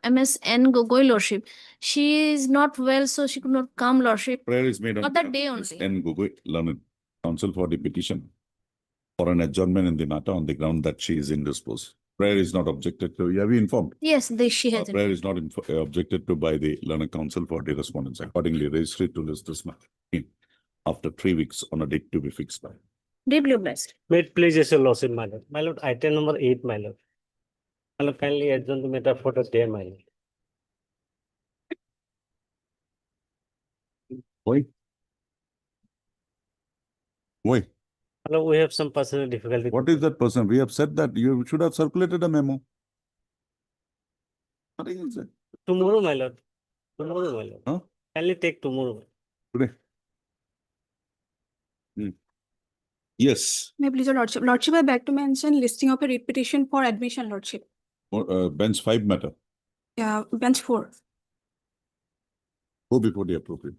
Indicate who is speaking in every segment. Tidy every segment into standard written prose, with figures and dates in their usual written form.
Speaker 1: MS N. Gogoi, Lordship. She is not well, so she could not come, Lordship.
Speaker 2: Prayer is made on
Speaker 1: Not that day
Speaker 2: Ms.
Speaker 1: only.
Speaker 2: N. Gogoi, learned counsel for the petition for an adjournment in the matter on the ground that she is indisposed. Prayer is not objected to. Have you informed?
Speaker 1: Yes, she has.
Speaker 2: Prayer is not objected to by the learned counsel for the respondents. Accordingly, registry to list this matter after 3 weeks on a date to be fixed by.
Speaker 1: Deeply blessed.
Speaker 3: May it please your lordship, my lord. My lord, item number 8, my lord. My lord, kindly adjourn the matter for the day, my lord.
Speaker 2: Why? Why?
Speaker 3: My lord, we have some personal difficulty.
Speaker 2: What is that person? We have said that you should have circulated a memo. Nothing else.
Speaker 3: Tomorrow, my lord. Tomorrow, my lord.
Speaker 2: Huh?
Speaker 3: Kindly take tomorrow.
Speaker 2: Today. Yes.
Speaker 4: May I please, your lordship. Lordship, I beg to mention listing of a writ petition for admission, lordship.
Speaker 2: Bench 5 matter.
Speaker 4: Yeah, bench 4.
Speaker 2: Go before the appropriate.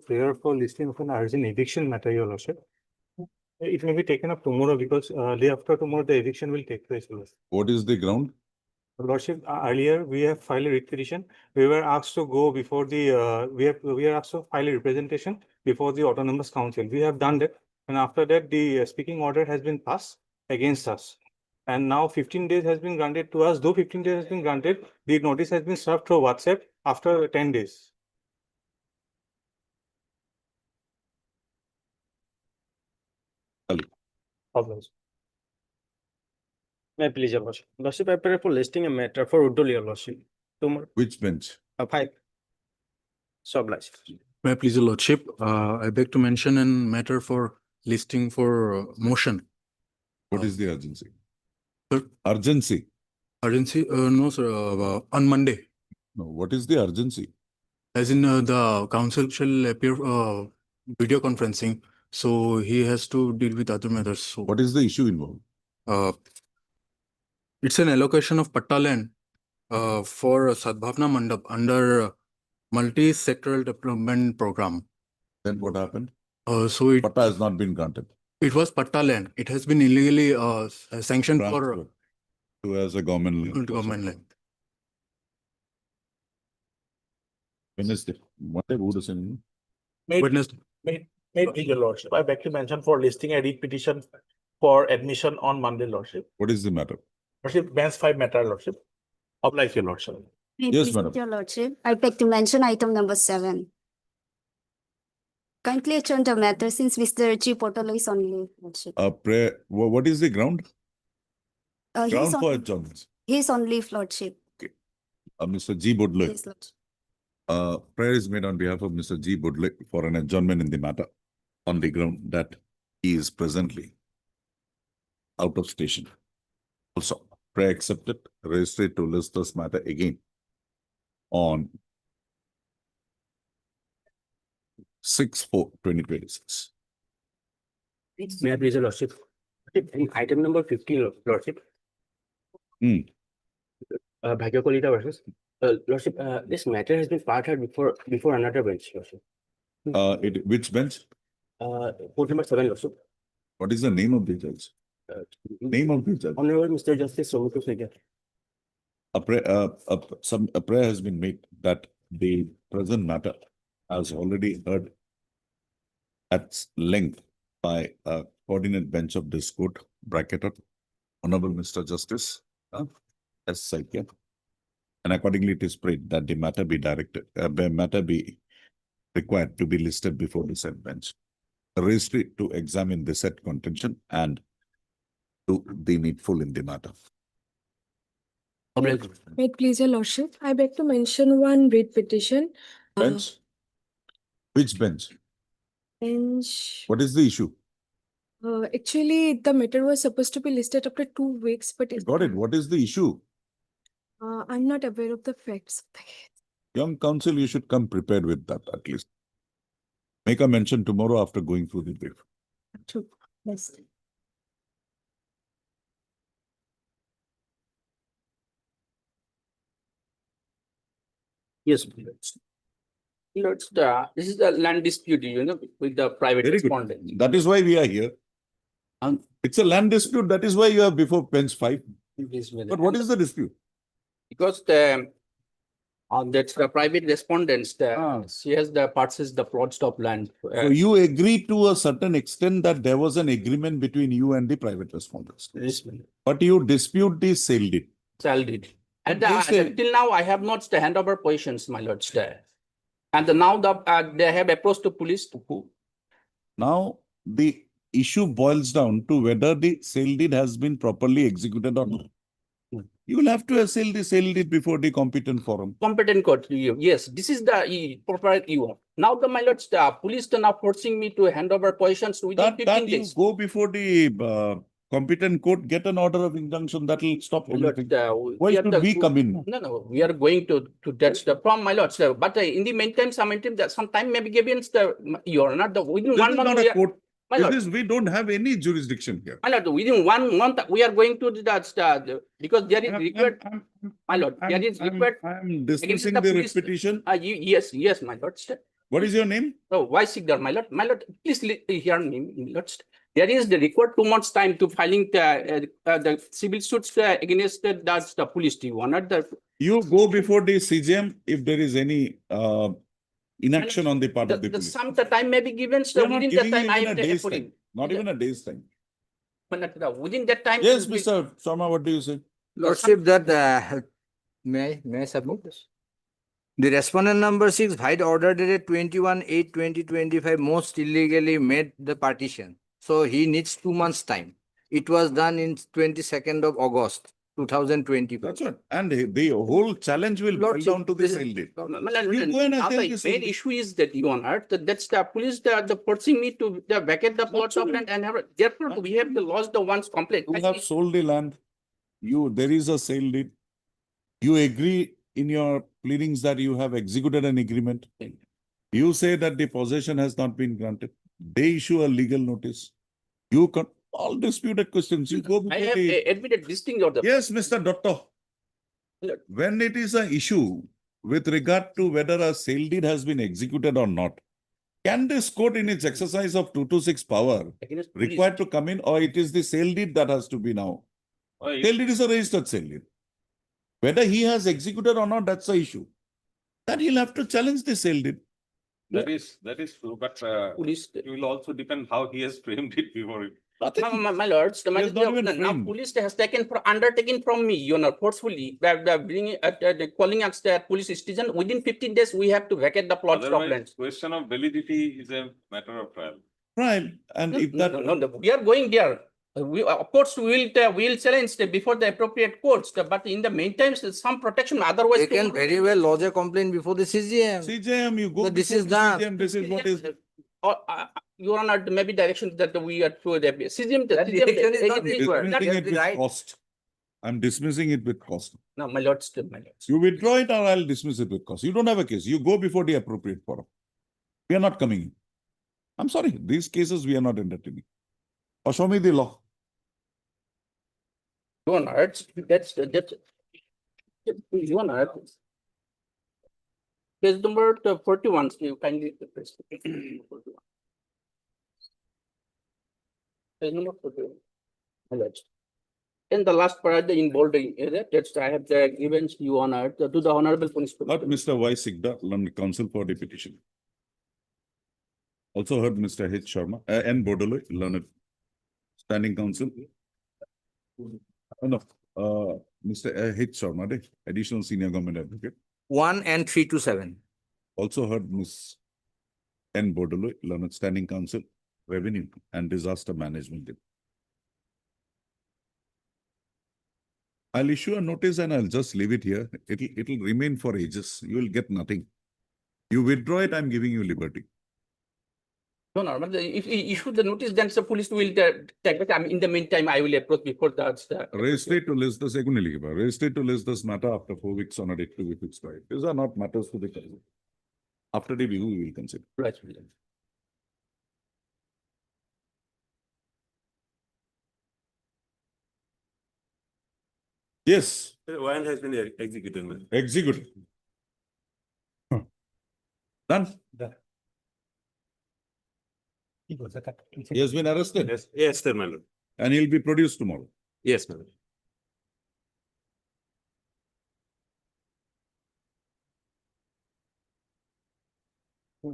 Speaker 5: Prayer for listing of an urgent eviction matter, your lordship. It may be taken up tomorrow because day after tomorrow the eviction will take place.
Speaker 2: What is the ground?
Speaker 5: Lordship, earlier we have filed a writ petition. We were asked to go before the we are asked to file a representation before the autonomous council. We have done that, and after that the speaking order has been passed against us. And now 15 days has been granted to us. Though 15 days has been granted, the notice has been served through WhatsApp after 10 days. Problems.
Speaker 3: May I please your lordship. Lordship, I pray for listing a matter for Udol, your lordship. Tomorrow.
Speaker 2: Which bench?
Speaker 3: 5. So obliged.
Speaker 6: May I please, your lordship, I beg to mention a matter for listing for motion.
Speaker 2: What is the urgency?
Speaker 6: Sir?
Speaker 2: Urgency.
Speaker 6: Urgency? No, sir. On Monday.
Speaker 2: No, what is the urgency?
Speaker 6: As in the council shall appear video conferencing. So he has to deal with other matters. So
Speaker 2: What is the issue involved?
Speaker 6: it's an allocation of patta land for Sadbhavna Mandap under multi-sectoral development program.
Speaker 2: Then what happened?
Speaker 6: So it
Speaker 2: Patta has not been granted.
Speaker 6: was patta land. It has been illegally sanctioned for
Speaker 2: Transferred to as a government land.
Speaker 6: government land.
Speaker 2: Wednesday. Monday, who does it?
Speaker 6: Wednesday.
Speaker 7: May it please your lordship, I beg to mention for listing a writ petition for admission on Monday, lordship.
Speaker 2: What is the matter?
Speaker 7: Lordship, bench 5 matter, lordship. Oblige your lordship.
Speaker 8: May it
Speaker 2: Yes,
Speaker 8: please,
Speaker 2: madam.
Speaker 8: your lordship, I beg to mention item number 7. Kindly adjourn the matter since Mr. G. Portolo is on leave, lordship.
Speaker 2: Prayer. What is the ground?
Speaker 8: He's
Speaker 2: Ground for
Speaker 8: on,
Speaker 2: adjournments.
Speaker 8: he's on leave, lordship.
Speaker 2: Mr. G. Bodle.
Speaker 8: Yes, lordship.
Speaker 2: Prayer is made on behalf of Mr. G. Bodle for an adjournment in the matter on the ground that he is presently out of station. Also, prayer accepted, registered to list this matter again on 6/4/2026.
Speaker 3: May I please your lordship. Item number 15, lordship. Bhagya Kolita versus. Lordship, this matter has been parted before another bench, lordship.
Speaker 2: Which bench?
Speaker 3: Court number 7, lordship.
Speaker 2: What is the name of the judge? Name of the judge?
Speaker 3: Honorable Mr. Justice Somito Segar.
Speaker 2: A prayer has been made that the present matter has already heard at length by a coordinate bench of this court, bracketed, Honorable Mr. Justice S. Saikya. And accordingly, it is prayed that the matter be required to be listed before the said bench. A registry to examine the said contention and do the needful in the matter.
Speaker 4: May it please, your lordship, I beg to mention one writ petition.
Speaker 2: Bench? Which bench?
Speaker 4: Bench.
Speaker 2: What is the issue?
Speaker 4: Actually, the matter was supposed to be listed after 2 weeks, but
Speaker 2: Got it. What is the issue?
Speaker 4: I'm not aware of the facts.
Speaker 2: Young counsel, you should come prepared with that at least. Make a mention tomorrow after going through the brief.
Speaker 4: True. Yes.
Speaker 9: Yes, Lords, this is the land dispute, with the private
Speaker 2: Very good.
Speaker 9: respondent.
Speaker 2: That is why we are here. It's a land dispute. That is why you are before bench 5. But what is the dispute?
Speaker 9: Because That's the private respondents,
Speaker 2: Ah.
Speaker 9: she has the purchased the plots of land.
Speaker 2: So you agree to a certain extent that there was an agreement between you and the private respondents.
Speaker 9: This one,
Speaker 2: But you dispute the sale deed.
Speaker 9: salaried. And
Speaker 2: They say-
Speaker 9: till now, I have not the handover positions, my lords, there. And now they have approached the police to who?
Speaker 2: Now, the issue boils down to whether the sale deed has been properly executed or not. You will have to assail the sale deed before the competent forum.
Speaker 9: Competent court, yes, this is the proper EU. Now my lords, the police are now forcing me to hand over positions within 15
Speaker 2: That you
Speaker 9: days.
Speaker 2: go before the competent court, get an order of injunction that will stop
Speaker 9: My lords,
Speaker 2: everything. Why
Speaker 9: we
Speaker 2: should
Speaker 9: are
Speaker 2: we come in?
Speaker 9: No, we are going to that from my lords. But in the meantime, some time may be given you are not the within
Speaker 2: This
Speaker 9: 1
Speaker 2: is
Speaker 9: month.
Speaker 2: not a court.
Speaker 9: My
Speaker 2: This
Speaker 9: lord,
Speaker 2: is, we don't have any jurisdiction here.
Speaker 9: my lord, within 1 month we are going to because there is required. My lord, there is required.
Speaker 2: I'm dismissing
Speaker 9: the
Speaker 2: the
Speaker 9: police-
Speaker 2: repetition.
Speaker 9: Yes, my lord.
Speaker 2: What is your name?
Speaker 9: Oh, why Sigdar, my lord? My lord, please hear me, my lords. There is the required 2 months time to filing the civil suits against the police. You want not the
Speaker 2: You go before the CJM if there is any inaction on the part of the police.
Speaker 9: some the time may be given.
Speaker 2: We
Speaker 9: So
Speaker 2: are not
Speaker 9: within
Speaker 2: giving
Speaker 9: that
Speaker 2: you
Speaker 9: time, I
Speaker 2: even a
Speaker 9: am
Speaker 2: day's
Speaker 9: putting.
Speaker 2: time. Not even a day's time.
Speaker 9: Within that time.
Speaker 2: Yes, Mr. Sharma, what do you say?
Speaker 10: Lordship, that may I submit this? The respondent number 6, Hyde order dated 21/8/2025, most illegally made the partition. So he needs 2 months time. It was done in 22nd of August, 2025.
Speaker 2: That's what. And the whole challenge will boil
Speaker 10: Lordship,
Speaker 2: down to the
Speaker 10: this is-
Speaker 2: sale deed.
Speaker 9: You
Speaker 2: go and assail the
Speaker 9: main
Speaker 2: city.
Speaker 9: issue is that you on earth, that's the police, the forcing me to vacate the plots of land and have, therefore we have to lost the one's complaint.
Speaker 2: You have sold the land. There is a sale deed. You agree in your pleadings that you have executed an agreement. You say that the possession has not been granted. They issue a legal notice. You can, all disputed questions. You go
Speaker 9: I
Speaker 2: before
Speaker 9: have
Speaker 2: the.
Speaker 9: admitted this thing or the.
Speaker 2: Yes, Mr. Doctor. When it is an issue with regard to whether a sale deed has been executed or not, can this court in its exercise of 226 power
Speaker 9: Against police.
Speaker 2: required to come in, or it is the sale deed that has to be now? Sale deed is a registered sale deed. Whether he has executed or not, that's the issue. Then he'll have to challenge the sale deed.
Speaker 11: That is true, but
Speaker 9: Police.
Speaker 11: it will also depend how he has framed it before it.
Speaker 9: My lords, the
Speaker 2: He has not even
Speaker 9: now
Speaker 2: framed.
Speaker 9: police has undertaken from me, forcefully, bringing, calling us the police station. Within 15 days, we have to vacate the plots of
Speaker 11: Otherwise,
Speaker 9: land.
Speaker 11: question of validity is a matter of trial.
Speaker 2: Right. And if that.
Speaker 9: No, we are going there. Of course, we will challenge before the appropriate courts, but in the meantime, some protection, otherwise.
Speaker 10: They can very well lodge a complaint before the CGM.
Speaker 2: CJM, you go.
Speaker 10: So this
Speaker 2: before
Speaker 10: is
Speaker 2: the
Speaker 10: done.
Speaker 2: CJM, this is what is.
Speaker 9: You are not maybe directions that we are through the CGM.
Speaker 10: That direction is not required.
Speaker 2: Dismissing
Speaker 10: That's
Speaker 2: it
Speaker 10: the
Speaker 2: with
Speaker 10: right.
Speaker 2: cost. I'm dismissing it with cost.
Speaker 9: No, my lords, my lords.
Speaker 2: You withdraw it or I'll dismiss it with cost. You don't have a case. You go before the appropriate forum. We are not coming in. I'm sorry. These cases we are not entertaining. Or show me the law.
Speaker 9: You on earth, that's, you on earth. Page number 41, so you kindly. Page number 41. My lords. In the last part, in bolding, that's I have the events you on earth to the honorable police.
Speaker 2: Heard Mr. Y. Sigda, learned counsel for the petition. Also heard Mr. H. Sharma, N. Bodolo, learned standing counsel. No, Mr. H. Sharma, additional senior government advocate.
Speaker 10: 1 and 3 to 7.
Speaker 2: Also heard Ms. N. Bodolo, learned standing counsel, revenue and disaster management. I'll issue a notice and I'll just leave it here. It'll remain for ages. You will get nothing. You withdraw it, I'm giving you liberty.
Speaker 9: No, but if you issue the notice, then the police will take it. In the meantime, I will approach before that.
Speaker 2: Register to list the secondly, register to list this matter after 4 weeks on a date to be fixed by. These are not matters to the council. After the review, we will consider.
Speaker 9: Right.
Speaker 2: Yes,
Speaker 11: One has been executed.
Speaker 2: executed. Done. He has been arrested
Speaker 11: Yes, sir, my lord.
Speaker 2: and he'll be produced tomorrow.
Speaker 11: Yes, my lord.
Speaker 3: আজই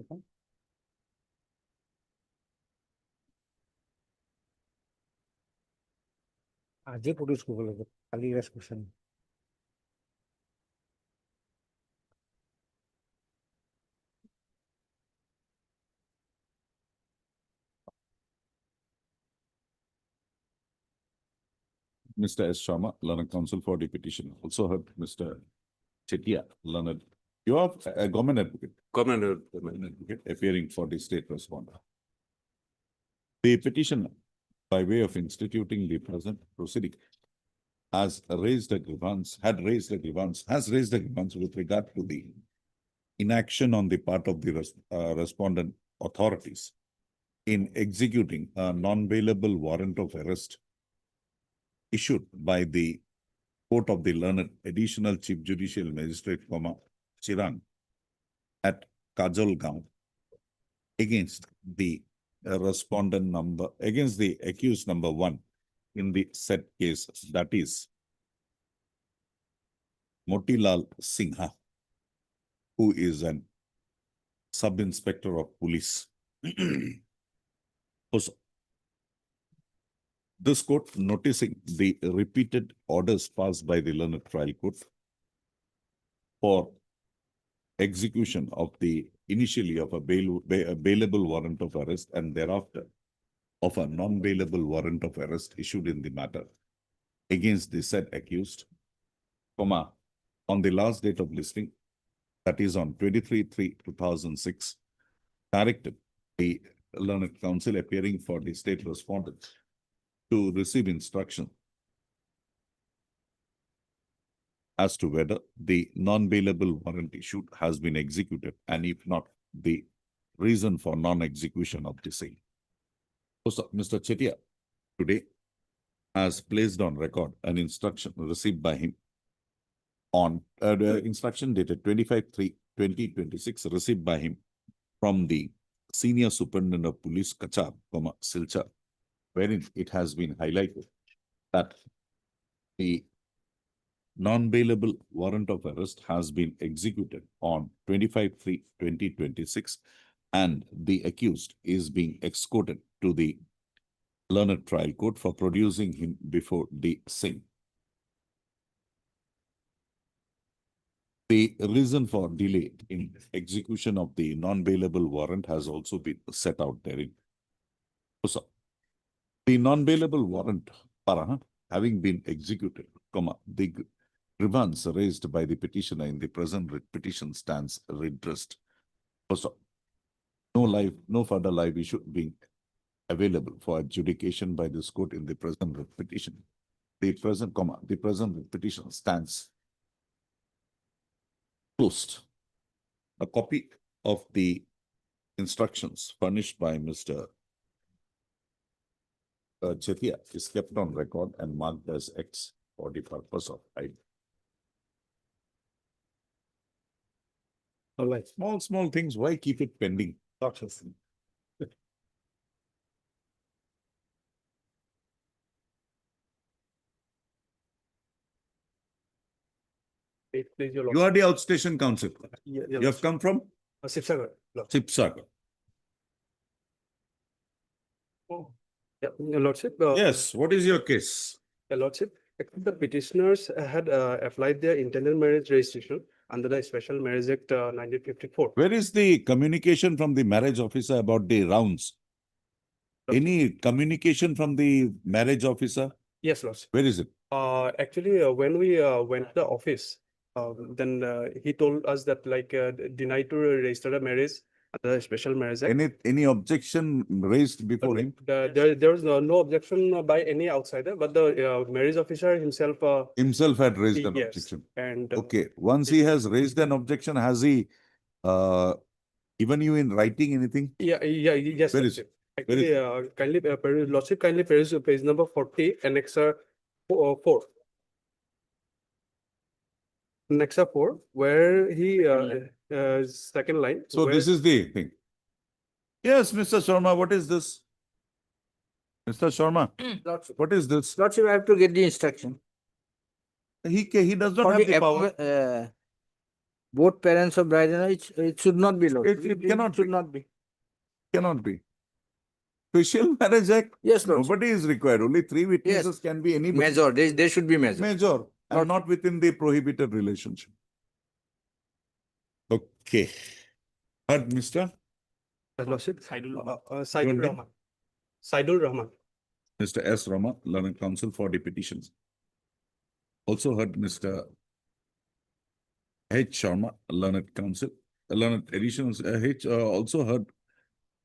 Speaker 3: produce করবো লাগবে, কালি রেসপিশন।
Speaker 2: Mr. S. Sharma, learned counsel for the petition. Also heard Mr. Chetia, learned. You are a government advocate.
Speaker 11: Government,
Speaker 2: Government advocate appearing for the state respondent. The petitioner, by way of instituting the present proceeding, has raised a grievance with regard to the inaction on the part of the respondent authorities in executing a non-bailable warrant of arrest issued by the Court of the Learned Additional Chief Judicial Magistrate, Chirang at Kajolgaon against the against the accused number 1 in the said case, that is Motilal Singha, who is an sub-inspector of police. Also, this court, noticing the repeated orders passed by the learned trial court for execution of the initially of a bailable warrant of arrest and thereafter of a non-bailable warrant of arrest issued in the matter against the said accused, on the last date of listing, that is on 23/3/2006, directed the learned counsel appearing for the state respondent to receive instruction as to whether the non-bailable warrant issued has been executed, and if not, the reason for non-execution of the same. So, Mr. Chetia today has placed on record an instruction received by him on instruction dated 25/3/2026 received by him from the Senior Superintendent of Police Kachar, Silchar, wherein it has been highlighted that the non-bailable warrant of arrest has been executed on 25/3/2026 and the accused is being escorted to the learned trial court for producing him before the same. The reason for delay in execution of the non-bailable warrant has also been set out therein. So, the non-bailable warrant, having been executed, the grievance raised by the petitioner in the present petition stands redressed. Also, no further live issue being available for adjudication by this court in the present petition. The present petition stands closed. A copy of the instructions furnished by Mr. Chetia is kept on record and marked as X for the purpose of hiding.
Speaker 3: All right.
Speaker 2: Small things, why keep it pending?
Speaker 3: Doctors. Please, your
Speaker 2: You are the outstation counsel.
Speaker 3: Yeah,
Speaker 2: You have come from
Speaker 3: Sipsagar.
Speaker 2: Sipsagar.
Speaker 3: Yeah, Your Lordship.
Speaker 2: Yes, what is your case?
Speaker 3: Your Lordship, actually the petitioners had applied their intended marriage registration under the Special Marriage Act 1954.
Speaker 2: Where is the communication from the marriage officer about the rounds? Any communication from the marriage officer?
Speaker 3: Yes, Lordship.
Speaker 2: Where is it?
Speaker 3: Actually, when we went to the office, then he told us that denied to register a marriage under the Special Marriage Act.
Speaker 2: Any objection raised before him?
Speaker 3: There was no objection by any outsider, but the marriage officer himself.
Speaker 2: Himself had raised an
Speaker 3: Yes,
Speaker 2: objection.
Speaker 3: and
Speaker 2: Okay, once he has raised an objection, has he given you in writing anything?
Speaker 3: yes.
Speaker 2: Where is
Speaker 3: Lordship.
Speaker 2: it? Where is
Speaker 3: Actually, kindly, Lordship, kindly peruse page number 40, Annexa 4. Annexa 4, where he second line.
Speaker 2: So
Speaker 3: where-
Speaker 2: this is the thing. Yes, Mr. Sharma, what is this? Mr. Sharma, what is this?
Speaker 10: Lordship, I have to get the instruction.
Speaker 2: He does not
Speaker 10: For
Speaker 2: have
Speaker 10: the
Speaker 2: the power.
Speaker 10: Both parents of bride and it should not be, Lord.
Speaker 2: It cannot
Speaker 10: should
Speaker 2: be.
Speaker 10: not be.
Speaker 2: Cannot be. Special Marriage Act,
Speaker 10: Yes, Lord.
Speaker 2: nobody is required. Only 3 witnesses can be anybody.
Speaker 10: Major, they should be major.
Speaker 2: Major, and not within the prohibited relationship. Okay. Heard, Mr.
Speaker 3: Lordship.
Speaker 11: Saidul
Speaker 3: Saidul
Speaker 2: Your name?
Speaker 3: Rahman. Saidul Rahman.
Speaker 2: Mr. S. Rama, Learned Counsel for the petitions. Also heard Mr. H. Sharma, Learned Counsel, Learned Additions. Also heard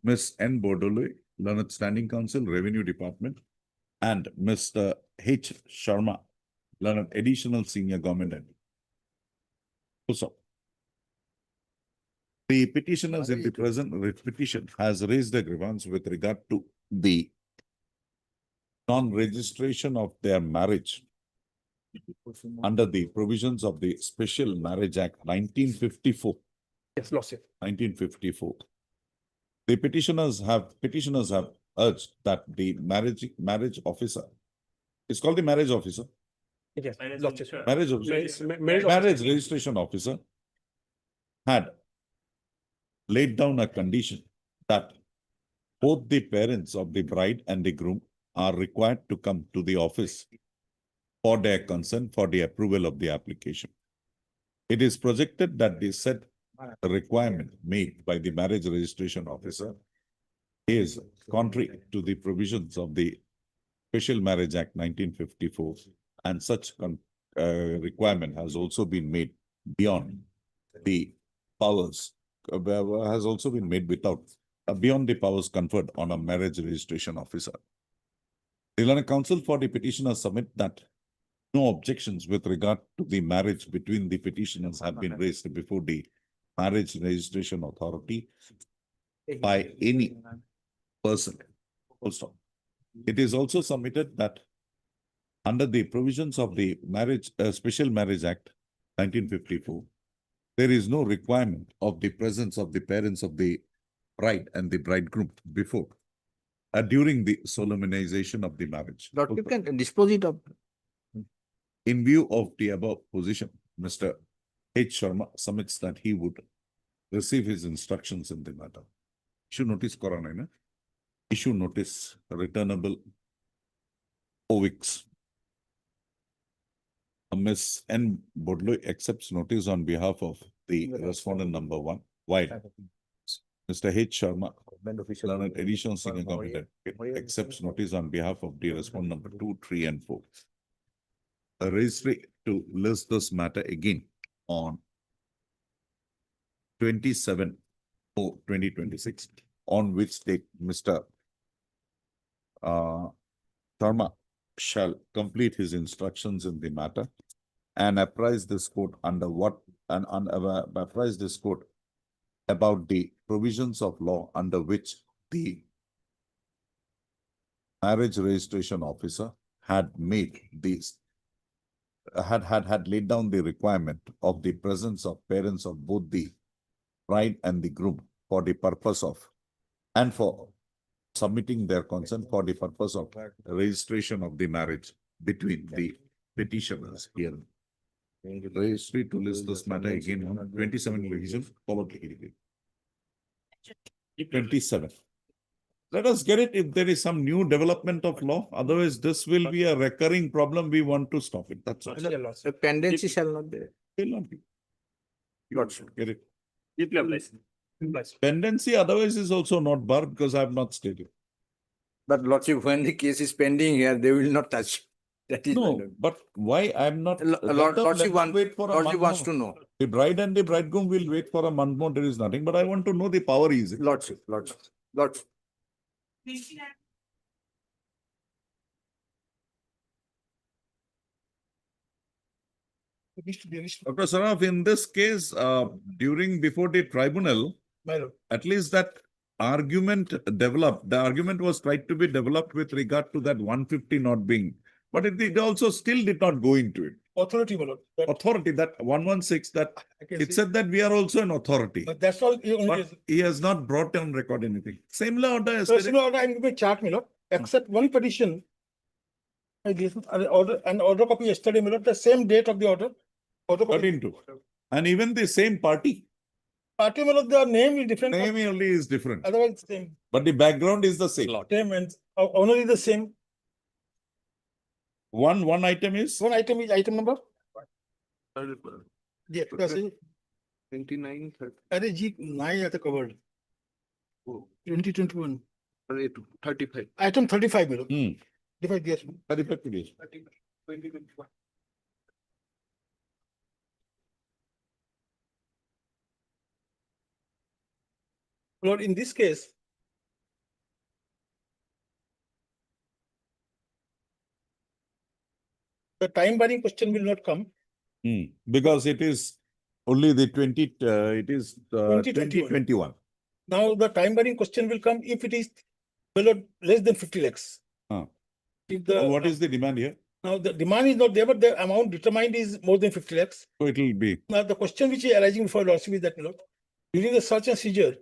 Speaker 2: Ms. N. Bordole, Learned Standing Counsel, Revenue Department, and Mr. H. Sharma, Learned Additional Senior Government Advocate. So, the petitioners in the present petition has raised a grievance with regard to the non-registration of their marriage under the provisions of the Special Marriage Act 1954.
Speaker 3: Yes, Lordship.
Speaker 2: 1954. The petitioners have urged that the marriage officer, it's called the marriage officer,
Speaker 3: Yes, Lordship.
Speaker 2: marriage officer,
Speaker 3: Marriage
Speaker 2: marriage registration officer had laid down a condition that both the parents of the bride and the groom are required to come to the office for their consent for the approval of the application. It is projected that the said requirement made by the marriage registration officer is contrary to the provisions of the Special Marriage Act 1954, and such requirement has also been made beyond the powers, has also been made without, beyond the powers conferred on a marriage registration officer. The Learned Counsel for the petitioner submit that no objections with regard to the marriage between the petitioners have been raised before the marriage registration authority by any person. Full stop. It is also submitted that under the provisions of the Special Marriage Act 1954, there is no requirement of the presence of the parents of the bride and the bridegroom before, during the solemnization of the marriage.
Speaker 10: Lord, you can dispose it of.
Speaker 2: In view of the above position, Mr. H. Sharma submits that he would receive his instructions in the matter. Issue notice Corona, issue notice returnable 4 weeks. Ms. N. Bodloy accepts notice on behalf of the respondent number 1, while Mr. H. Sharma, Learned Additional Senior Government Advocate, accepts notice on behalf of the respondent number 2, 3, and 4. A registry to list this matter again on 27/4/2026, on which date Mr. Sharma shall complete his instructions in the matter and apprise this court apprise this court about the provisions of law under which the marriage registration officer had made these had laid down the requirement of the presence of parents of both the bride and the groom for the purpose of, and for submitting their consent for the purpose of registration of the marriage between the petitioners here. Registry to list this matter again on 27 revision, followed by 27. Let us get it if there is some new development of law. Otherwise, this will be a recurring problem. We want to stop it. That's all.
Speaker 10: The pendency shall not be.
Speaker 2: Will not be. You should get it.
Speaker 11: Deeply applies.
Speaker 2: Pendency otherwise is also not barred because I have not stated.
Speaker 10: But Lordship, when the case is pending here, they will not touch. That is
Speaker 2: No, but why I'm not.
Speaker 10: Lordship
Speaker 2: wait for a month
Speaker 10: wants
Speaker 2: more.
Speaker 10: to know.
Speaker 2: The bride and the bridegroom will wait for a month more. There is nothing, but I want to know the power is.
Speaker 10: Lordship.
Speaker 2: Dr. Saraf, in this case, before the tribunal, at least that argument developed, the argument was tried to be developed with regard to that 150 not being, but it also still did not go into it.
Speaker 12: Authority, my lord.
Speaker 2: Authority, that 116, that it said that we are also an authority.
Speaker 12: But that's all.
Speaker 2: But he has not brought on record anything. Same law order
Speaker 12: So,
Speaker 2: yesterday.
Speaker 12: similar order, I'm going to chart, my lord. Except one petition. An order copy yesterday, my lord, the same date of the order. Order copy.
Speaker 2: 13-2. And even the same party,
Speaker 12: Party, my lord, the name is different.
Speaker 2: name only is different,
Speaker 12: Otherwise, same.
Speaker 2: but the background is the same.
Speaker 12: Same and only the same.
Speaker 2: One item is,
Speaker 12: One item is item number. Yeah, because
Speaker 9: 29, 30,
Speaker 12: अरे जी नहीं आता covered. 2021.
Speaker 9: 35.
Speaker 12: Item 35 my lord. 35 yes.
Speaker 2: 35 days.
Speaker 9: 2021.
Speaker 12: Lord, in this case, the time barring question will not come.
Speaker 2: Because it is only the 2021.
Speaker 12: Now the time barring question will come if it is well, Lord, less than 50 lakhs. If the,
Speaker 2: What is the demand here?
Speaker 12: now the demand is not there, but the amount determined is more than 50 lakhs.
Speaker 2: So it will be,
Speaker 12: Now the question which is arising before Lordship is that, my Lord, during the search and seizure,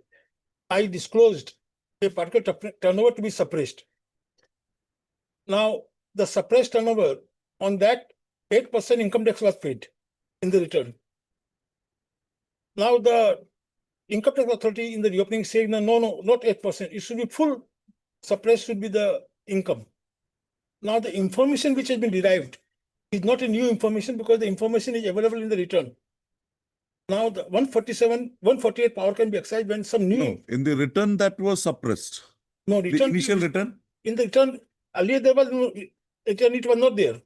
Speaker 12: I disclosed a particular turnover to be suppressed. Now the suppressed turnover, on that 8% income tax was paid in the return. Now the income tax authority in the reopening saying, no, not 8%. It should be full suppressed should be the income. Now the information which has been derived is not a new information because the information is available in the return. Now the 148 power can be exercised when some new.
Speaker 2: no, in the return that was suppressed.
Speaker 12: No,
Speaker 2: The
Speaker 12: return.
Speaker 2: initial return?
Speaker 12: In the return, earlier there was no return, it was not there.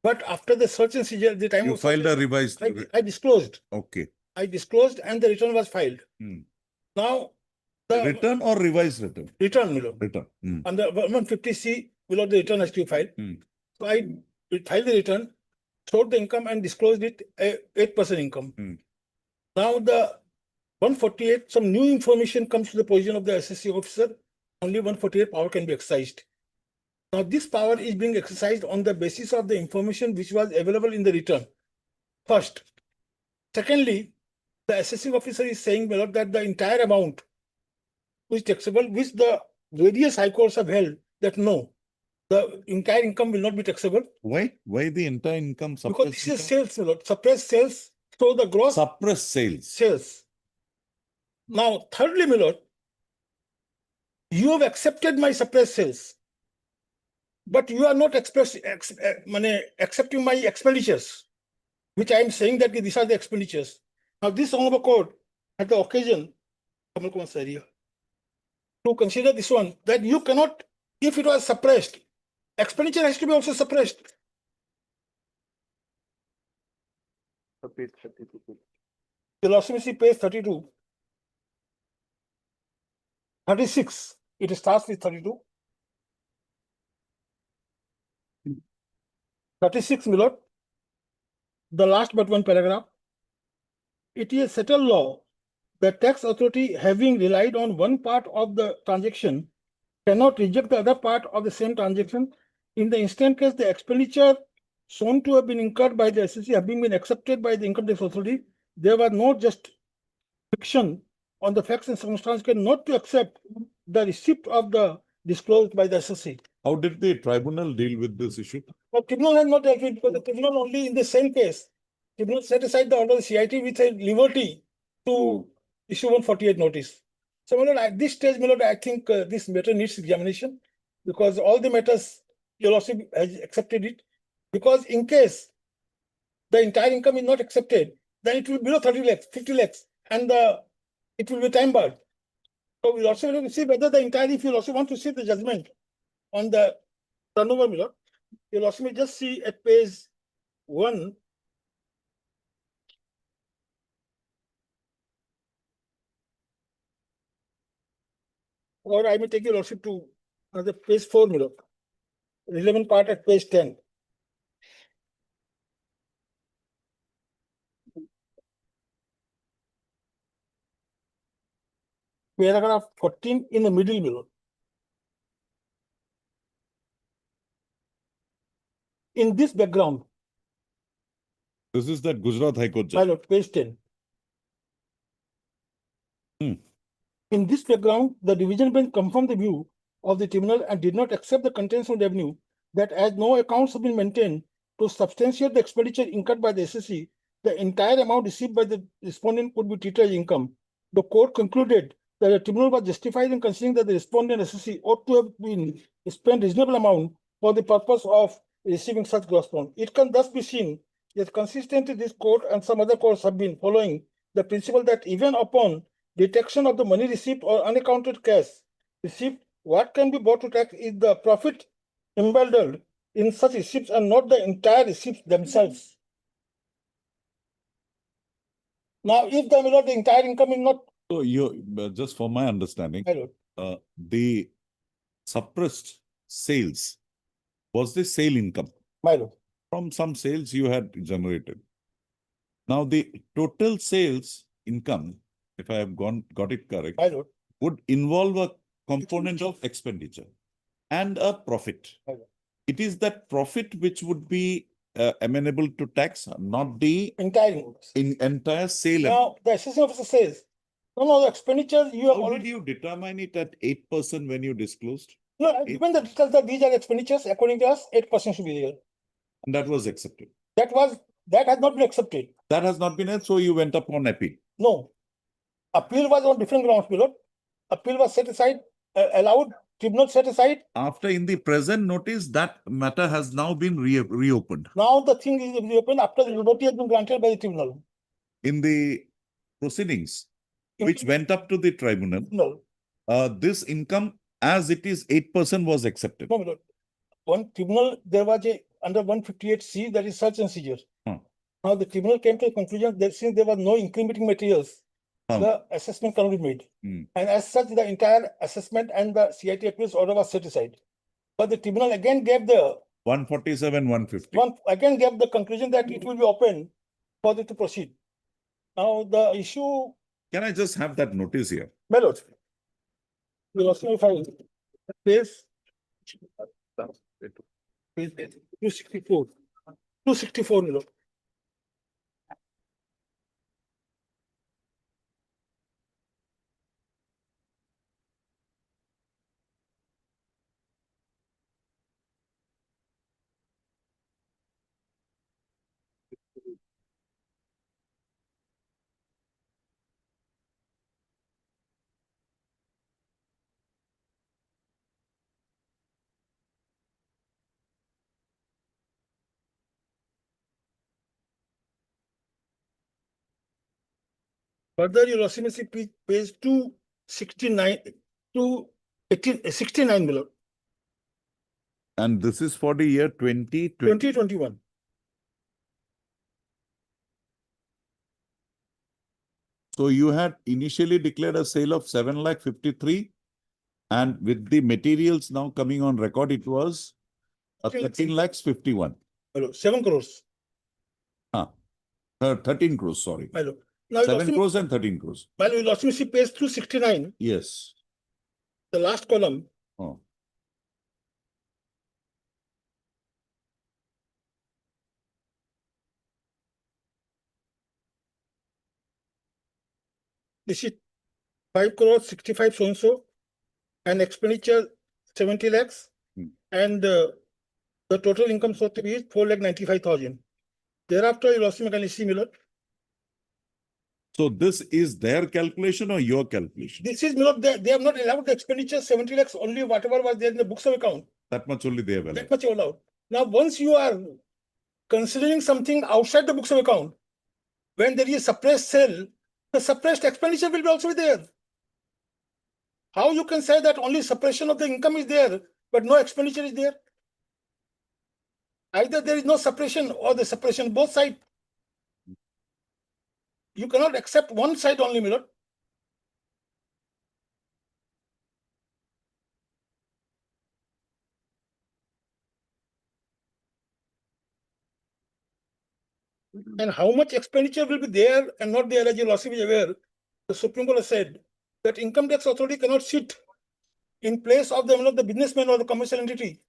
Speaker 12: But after the search and seizure, the time
Speaker 2: You
Speaker 12: of
Speaker 2: filed a revised.
Speaker 12: I disclosed.
Speaker 2: Okay.
Speaker 12: I disclosed and the return was filed. Now the
Speaker 2: Return or revised return?
Speaker 12: return, my lord.
Speaker 2: Return.
Speaker 12: On the 150C below the return has to be filed. So I filed the return, showed the income and disclosed it 8% income. Now the 148, some new information comes to the position of the SSC officer, only 148 power can be exercised. Now this power is being exercised on the basis of the information which was available in the return. First. Secondly, the assessing officer is saying, my lord, that the entire amount is taxable, which the various high courts have held that no, the entire income will not be taxable.
Speaker 2: Why? Why the entire income
Speaker 12: Because
Speaker 2: suppressed?
Speaker 12: this is sales, my lord. Suppressed sales. So the gross
Speaker 2: Suppressed sales.
Speaker 12: sales. Now, thirdly, my lord, you have accepted my suppressed sales, but you are not accepting my expenditures, which I am saying that these are the expenditures. Now, this honorable court, at the occasion, to consider this one, that you cannot, if it was suppressed, expenditure has to be also suppressed. The Lordship, page 32. 36. It starts with 32. 36, my lord. The last but one paragraph. It is a settled law. The tax authority, having relied on one part of the transaction, cannot reject the other part of the same transaction. In the instant case, the expenditure shown to have been incurred by the SSC having been accepted by the income tax authority, there was no just fiction on the facts and circumstances not to accept the receipt of the disclosed by the SSC.
Speaker 2: How did the tribunal deal with this issue?
Speaker 12: But tribunal has not dealt with, because the tribunal only in the same case, tribunal set aside the order of the CIT with a liberty to issue 148 notice. So, my lord, at this stage, my lord, I think this matter needs examination because all the matters, your lordship has accepted it. Because in case the entire income is not accepted, then it will be below 30 lakhs, 50 lakhs, and it will be time barred. So, we also will see whether the entire, if you also want to see the judgment on the turnover, my lord, you'll also may just see at page 1. Or I may take your lordship to another page 4, my lord. Relevant part at page 10. Paragraph 14 in the middle, my lord. In this background,
Speaker 2: This is that Gujarat High Court
Speaker 12: my
Speaker 2: judge.
Speaker 12: lord, page 10. In this background, the division bench confirmed the view of the tribunal and did not accept the contents of revenue that as no accounts have been maintained to substantiate the expenditure incurred by the SSC, the entire amount received by the respondent could be treated as income. The court concluded that the tribunal was justified in considering that the respondent assessee ought to have been spent reasonable amount for the purpose of receiving such gross loan. It can thus be seen that consistently this court and some other courts have been following the principle that even upon detection of the money received or unaccounted cash received, what can be brought to tax is the profit embedded in such receipts and not the entire receipts themselves. Now, if the entire income is not,
Speaker 2: So just for my understanding,
Speaker 12: my lord,
Speaker 2: the suppressed sales was the sale income.
Speaker 12: my lord,
Speaker 2: From some sales you had generated. Now the total sales income, if I have got it correct,
Speaker 12: my lord,
Speaker 2: would involve a component of expenditure and a profit.
Speaker 12: my lord.
Speaker 2: It is that profit which would be amenable to tax, not the
Speaker 12: Entire income.
Speaker 2: entire sale.
Speaker 12: Now, the assessment officer says, no, the expenditure you have
Speaker 2: How did
Speaker 12: already,
Speaker 2: you determine it at 8% when you disclosed?
Speaker 12: no, given the details that these are expenditures, according to us, 8% should be there.
Speaker 2: And that was accepted.
Speaker 12: That has not been accepted.
Speaker 2: That has not been it, so you went up on appeal.
Speaker 12: No. Appeal was on different grounds, my lord. Appeal was set aside, allowed, tribunal set aside.
Speaker 2: After in the present notice, that matter has now been reopened.
Speaker 12: Now the thing is reopened after the notice has been granted by the tribunal.
Speaker 2: In the proceedings, which went up to the tribunal,
Speaker 12: No,
Speaker 2: this income as it is 8% was accepted.
Speaker 12: no, my lord. One tribunal, there was a under 158C, that is search and seizure. Now the tribunal came to the conclusion that since there was no incriminating materials, the assessment cannot be made. And as such, the entire assessment and the CIT appeals order was set aside. But the tribunal again gave the
Speaker 2: 147, 150.
Speaker 12: again gave the conclusion that it will be open for it to proceed. Now the issue.
Speaker 2: Can I just have that notice here?
Speaker 12: My lord, you ask me if I page 264. 264, my lord. Further, you'll also see page 269, 269, my lord.
Speaker 2: And this is for the year 2020.
Speaker 12: 2021.
Speaker 2: So you had initially declared a sale of 7,53,000, and with the materials now coming on record, it was 13,51,000.
Speaker 12: 7 crores.
Speaker 2: 13 crores, sorry.
Speaker 12: My lord. Now,
Speaker 2: 7 crores and 13 crores.
Speaker 12: my lord, you'll also see page 269,
Speaker 2: Yes.
Speaker 12: the last column.
Speaker 2: Oh.
Speaker 12: This is 5 crores 65 so and so, and expenditure 70 lakhs, and the total income sought to be is 4,95,000. Thereafter, you'll also make an issue, my lord.
Speaker 2: So this is their calculation or your calculation?
Speaker 12: This is, my lord, they have not allowed the expenditure 70 lakhs, only whatever was there in the books of account.
Speaker 2: That much only they have
Speaker 12: That
Speaker 2: allowed.
Speaker 12: much allowed. Now, once you are considering something outside the books of account, when there is suppressed sale, the suppressed expenditure will be also there. How you can say that only suppression of the income is there, but no expenditure is there? Either there is no suppression or the suppression, both sides. You cannot accept one side only, my lord. And how much expenditure will be there and not there, as you also be aware, the Supreme Court has said that income tax authority cannot sit in place of the businessman or the commercial entity.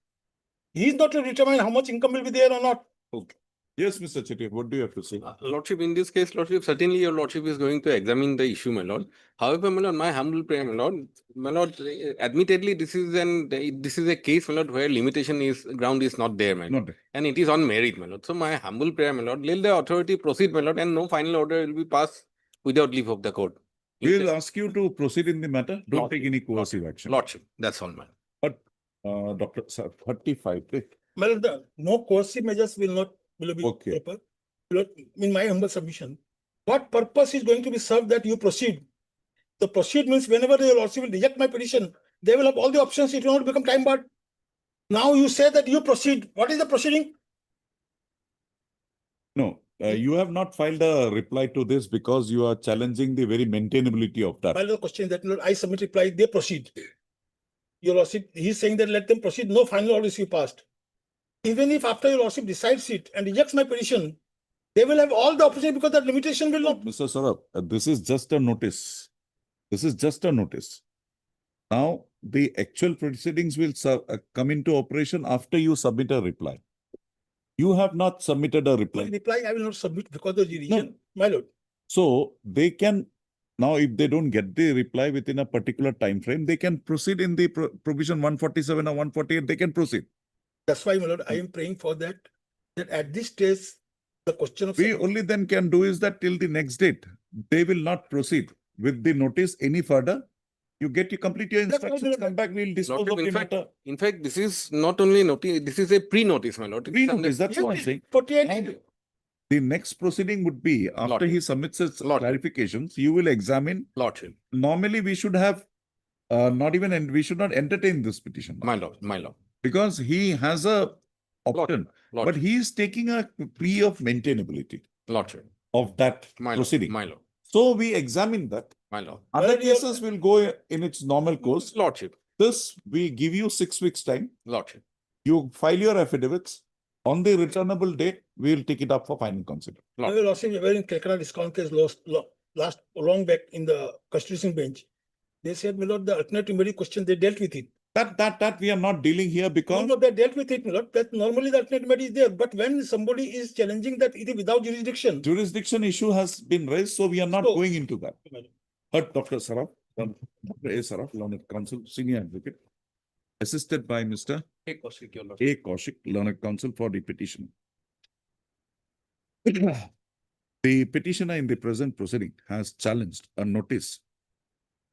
Speaker 12: He is not to determine how much income will be there or not.
Speaker 2: Okay. Yes, Mr. Chetty, what do you have to say?
Speaker 11: Lordship, in this case, Lordship, certainly your Lordship is going to examine the issue, my Lord. However, my Lord, my humble prayer, my Lord, admittedly, this is a case, my Lord, where ground is not there, my Lord.
Speaker 2: Not there.
Speaker 11: And it is on merit, my Lord. So my humble prayer, my Lord, let the authority proceed, my Lord, and no final order will be passed without leave of the court.
Speaker 2: We'll ask you to proceed in the matter. Don't
Speaker 11: Lordship,
Speaker 2: take any coercive action.
Speaker 11: Lordship, that's all, my Lord.
Speaker 2: But, Dr. Sir, 35, please.
Speaker 12: Well, no coercive measures will be
Speaker 2: Okay.
Speaker 12: proper. Lord, in my humble submission, what purpose is going to be served that you proceed? The proceed means whenever the lordship will reject my petition, they will have all the options. It will not become time barred. Now you say that you proceed. What is the proceeding?
Speaker 2: No, you have not filed a reply to this because you are challenging the very maintainability of that.
Speaker 12: My other question is that Lord, I submit reply, they proceed. Your lordship, he's saying that let them proceed. No final order is passed. Even if after your lordship decides it and rejects my petition, they will have all the opportunity because that limitation will not.
Speaker 2: Mr. Sarab, this is just a notice. This is just a notice. Now, the actual proceedings will come into operation after you submit a reply. You have not submitted a
Speaker 12: My
Speaker 2: reply.
Speaker 12: reply I will not submit because of the reason, my lord.
Speaker 2: So they can, now if they don't get the reply within a particular time frame, they can proceed in the provision 147 or 148, they can proceed.
Speaker 12: That's why, my lord, I am praying for that at this stage, the question of
Speaker 2: We only then can do is that till the next date, they will not proceed with the notice any further. You complete your
Speaker 12: That's
Speaker 2: instructions,
Speaker 12: not-
Speaker 2: come back, we'll dispose
Speaker 11: Lordship,
Speaker 2: of the
Speaker 11: in fact,
Speaker 2: matter.
Speaker 11: in fact, this is not only notice, this is a pre-notice, my Lord. It is
Speaker 2: Pre-notice,
Speaker 11: under-
Speaker 2: that's what I'm saying.
Speaker 12: 48.
Speaker 2: The next proceeding would be after
Speaker 11: Lordship.
Speaker 2: he submits his
Speaker 11: Lordship.
Speaker 2: clarifications, you will examine.
Speaker 11: Lordship,
Speaker 2: Normally, we should have we should not entertain this petition
Speaker 11: my Lord, my Lord.
Speaker 2: because he has a option, but
Speaker 11: Lordship,
Speaker 2: he is taking a plea of maintainability
Speaker 11: Lordship,
Speaker 2: of that
Speaker 11: my Lord,
Speaker 2: proceeding.
Speaker 11: my Lord,
Speaker 2: So we examine that.
Speaker 11: my Lord.
Speaker 2: Other
Speaker 12: Well, your-
Speaker 2: cases will go in its normal course.
Speaker 11: Lordship,
Speaker 2: This, we give you 6 weeks time.
Speaker 11: Lordship.
Speaker 2: You file your affidavits. On the returnable date, we will take it up for final consideration.
Speaker 12: My lordship, we were in Calcutta discount case last long back in the constitution bench. They said, my lord, the alternative remedy question, they dealt with it.
Speaker 2: That we are not dealing here because
Speaker 12: No, they dealt with it, my lord. That normally the alternative remedy is there. But when somebody is challenging that it is without jurisdiction.
Speaker 2: jurisdiction issue has been raised, so we are not
Speaker 12: So-
Speaker 2: going into that. Heard Dr. Saraf, Dr. A. Saraf, Learned Counsel, Senior Advocate, assisted by Mr.
Speaker 11: Hey, Kaushik, your Lordship.
Speaker 2: A. Kaushik, Learned Counsel for the petition. The petitioner in the present proceeding has challenged a notice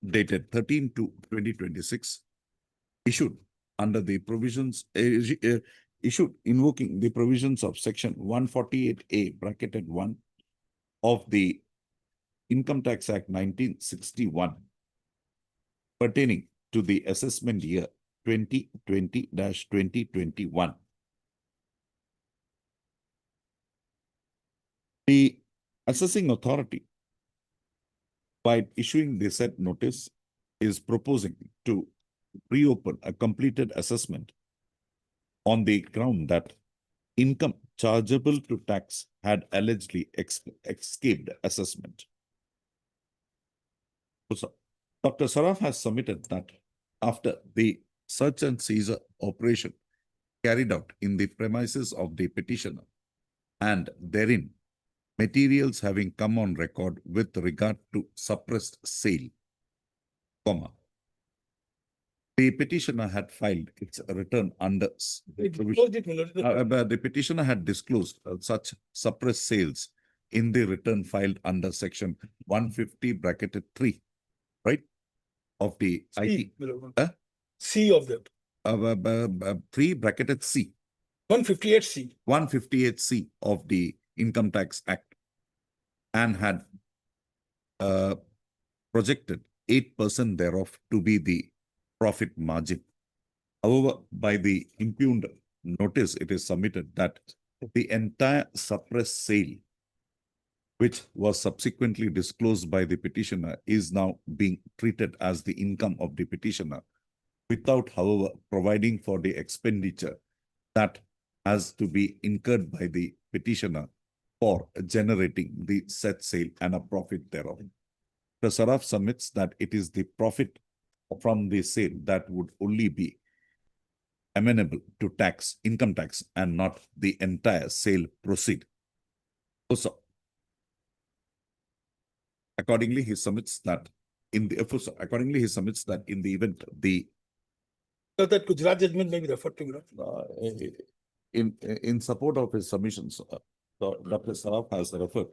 Speaker 2: dated 13/2/2026 issued under the provisions issued invoking the provisions of section 148A bracketed 1 of the Income Tax Act 1961 pertaining to the assessment year 2020-2021. The assessing authority, by issuing the said notice, is proposing to reopen a completed assessment on the ground that income chargeable to tax had allegedly escaped assessment. So, Dr. Saraf has submitted that after the search and seizure operation carried out in the premises of the petitioner and therein materials having come on record with regard to suppressed sale, the petitioner had filed its return under
Speaker 12: They disclosed it, my lord.
Speaker 2: the petitioner had disclosed such suppressed sales in the return filed under section 150 bracketed 3, right, of the IT.
Speaker 12: C, my lord.
Speaker 2: Huh?
Speaker 12: C of that.
Speaker 2: 3 bracketed C,
Speaker 12: 158C.
Speaker 2: 158C of the Income Tax Act, and had projected 8% thereof to be the profit margin. However, by the impugned notice, it is submitted that the entire suppressed sale, which was subsequently disclosed by the petitioner, is now being treated as the income of the petitioner, without, however, providing for the expenditure that has to be incurred by the petitioner for generating the said sale and a profit thereof. The Saraf submits that it is the profit from the sale that would only be amenable to tax, income tax, and not the entire sale proceed. Also, accordingly, he submits that in the event the
Speaker 12: So that Gujarat judgment may be referred to,
Speaker 2: in support of his submissions, Dr. Saraf has referred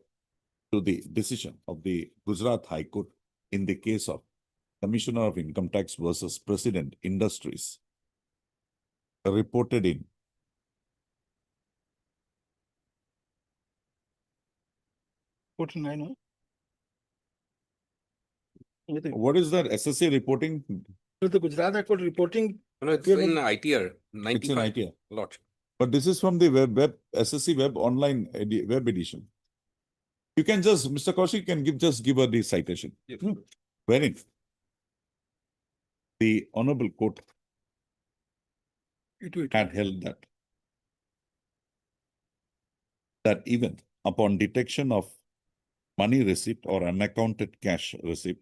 Speaker 2: to the decision of the Gujarat High Court in the case of Commissioner of Income Tax versus President Industries, reported in what is that SSC reporting?
Speaker 12: The Gujarat High Court reporting.
Speaker 11: No, it's
Speaker 12: We have
Speaker 11: in
Speaker 12: a-
Speaker 11: ITR
Speaker 2: It's in
Speaker 11: 95.
Speaker 2: ITR.
Speaker 11: Lot.
Speaker 2: But this is from the web SSC web online web edition. You can just, Mr. Kaushik can just give her the citation.
Speaker 11: Yes.
Speaker 2: Wherein the Honorable Court had held that even upon detection of money receipt or unaccounted cash receipt,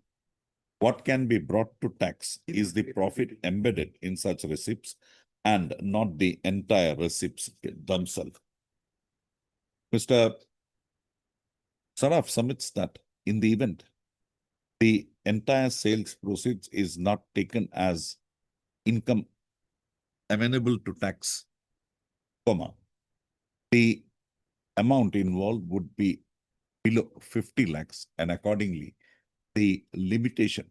Speaker 2: what can be brought to tax is the profit embedded in such receipts and not the entire receipts themselves. Mr. Saraf submits that in the event the entire sales proceeds is not taken as income amenable to tax, the amount involved would be below 50 lakhs, and accordingly, the limitation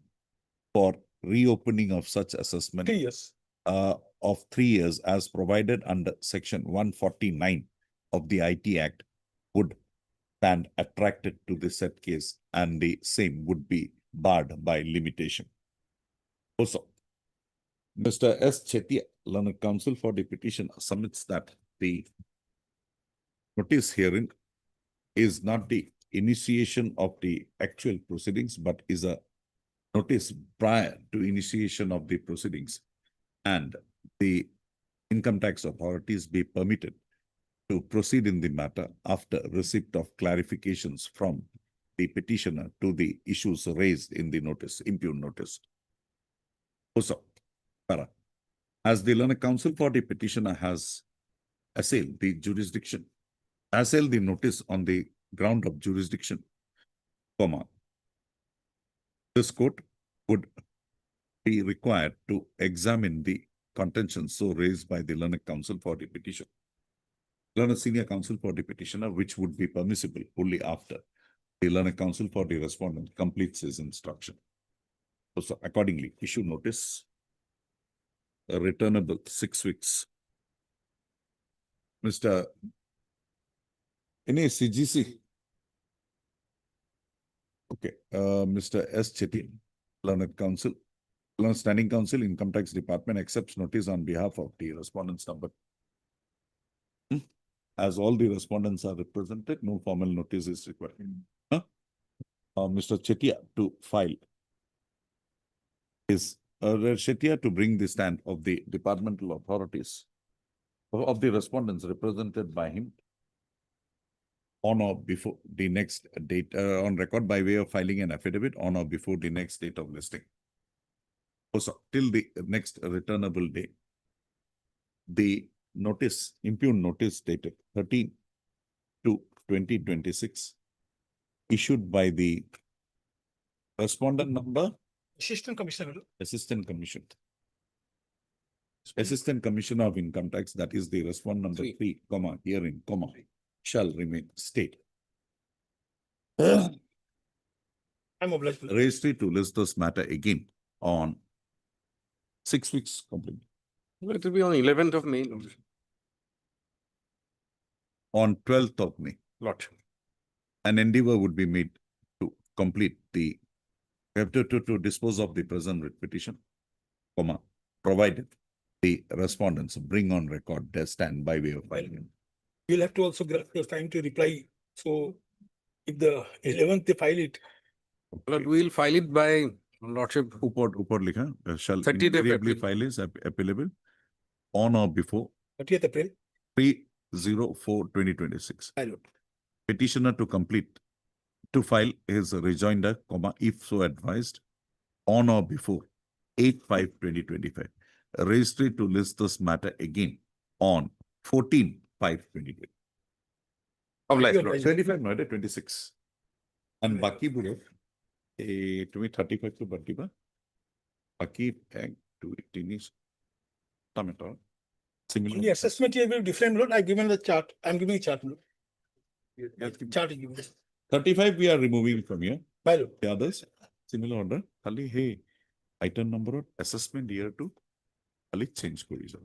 Speaker 2: for reopening of such assessment
Speaker 12: 3 years.
Speaker 2: of 3 years as provided under Section 149 of the IT Act would stand attracted to the said case, and the same would be barred by limitation. Also, Mr. S. Chetia, learned counsel for the petition, submits that the notice hearing is not the initiation of the actual proceedings, but is a notice prior to initiation of the proceedings, and the income tax authorities be permitted to proceed in the matter after receipt of clarifications from the petitioner to the issues raised in the notice, impugned notice. Also, as the learned counsel for the petitioner has assailed the notice on the ground of jurisdiction, this court would be required to examine the contentions so raised by the learned counsel for the petition, learned senior counsel for the petitioner, which would be permissible only after the learned counsel for the respondent completes his instruction. So accordingly, issue notice, returnable 6 weeks. Mr. CGC. Okay, Mr. S. Chetty, learned counsel, learned standing counsel, Income Tax Department accepts notice on behalf of the respondents number. As all the respondents are represented, no formal notice is required. Mr. Chetia to file is Chetia to bring the stand of the departmental authorities of the respondents represented by him on or before the next date, on record by way of filing an affidavit on or before the next date of listing. Also, till the next returnable day, the notice, impugned notice dated 13/2/2026, issued by the respondent number,
Speaker 12: Assistant Commissioner.
Speaker 2: Assistant Commissioner of Income Tax, that is the respondent number 3, herein, shall remain state.
Speaker 12: I'm obliged.
Speaker 2: Registry to list this matter again on 6 weeks complete.
Speaker 11: It will be on 11th of May.
Speaker 2: On 12th of May,
Speaker 11: Lot.
Speaker 2: an endeavor would be made to complete the, to dispose of the present writ petition, provided the respondents bring on record their stand by way of filing.
Speaker 12: You'll have to also grant your time to reply. So if the 11th they file it,
Speaker 11: Lord, we'll file it by Lordship.
Speaker 2: Upar likha, shall
Speaker 11: 30th of
Speaker 2: invariably
Speaker 11: April.
Speaker 2: file is applicable on or before
Speaker 12: 30th April.
Speaker 2: 3/04/2026. Petitioner to file his rejoinder, if so advised, on or before 8/5/2025. Registry to list this matter again on 14/5/2025.
Speaker 11: Of life,
Speaker 12: Your
Speaker 11: Lord.
Speaker 12: life.
Speaker 2: 25 নয় 26 and বাকিবোৰৰ তুমি 35 টো বাদ দিবা বাকি 1 2 3 tomato
Speaker 12: The
Speaker 2: similar
Speaker 12: assessment here will be different, Lord. I given the chart. I'm giving a chart, Lord. Chart is given.
Speaker 2: 35 we are removing from here.
Speaker 12: By Lord.
Speaker 2: The others similar order খালি hey item number assessment year to খালি change কৰি যাব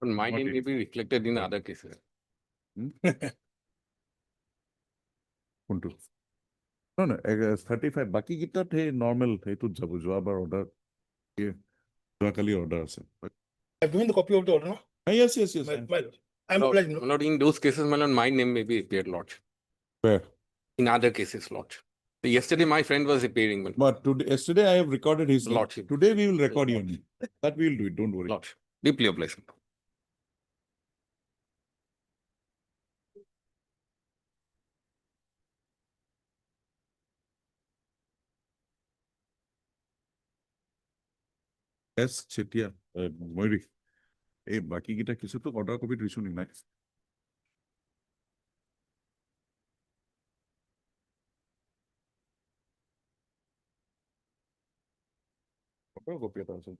Speaker 11: But my
Speaker 2: What
Speaker 11: name
Speaker 2: it-
Speaker 11: may be reflected in other cases.
Speaker 2: কোনটো no no 35 বাকি কিটাত হে normal হেতুত যাব যোৱাবাৰ order যোৱাকালি order আছে
Speaker 12: I've given the copy of the order, no?
Speaker 2: yes yes yes
Speaker 12: My Lord. I'm
Speaker 11: Lord,
Speaker 12: obliged, no?
Speaker 11: Lord, in those cases, my Lord, my name may be appeared, Lord.
Speaker 2: where
Speaker 11: In other cases, Lord. Yesterday, my friend was appearing, my
Speaker 2: but today yesterday I have recorded his name.
Speaker 11: Lordship.
Speaker 2: Today we will record your name that we will do it don't worry
Speaker 11: Lord. Deeply obliged.
Speaker 2: yes Chetia ময়ূৰী এই বাকি কিটা কিছুতো order copy দিছো নি নাই order copy এটা আছে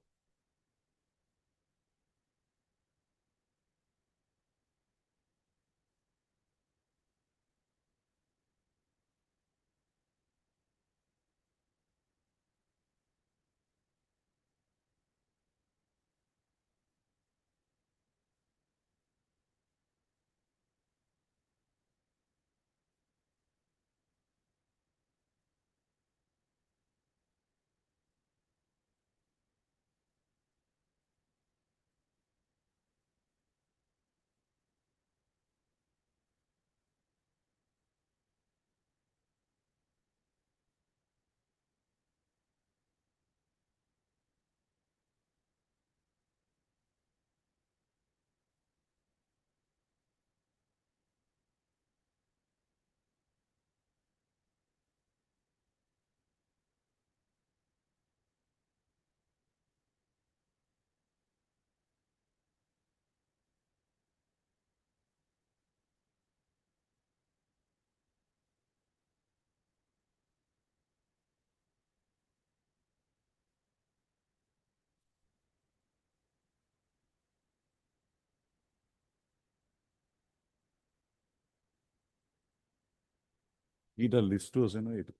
Speaker 2: এইটা লিষ্টটো আছে ন এইটো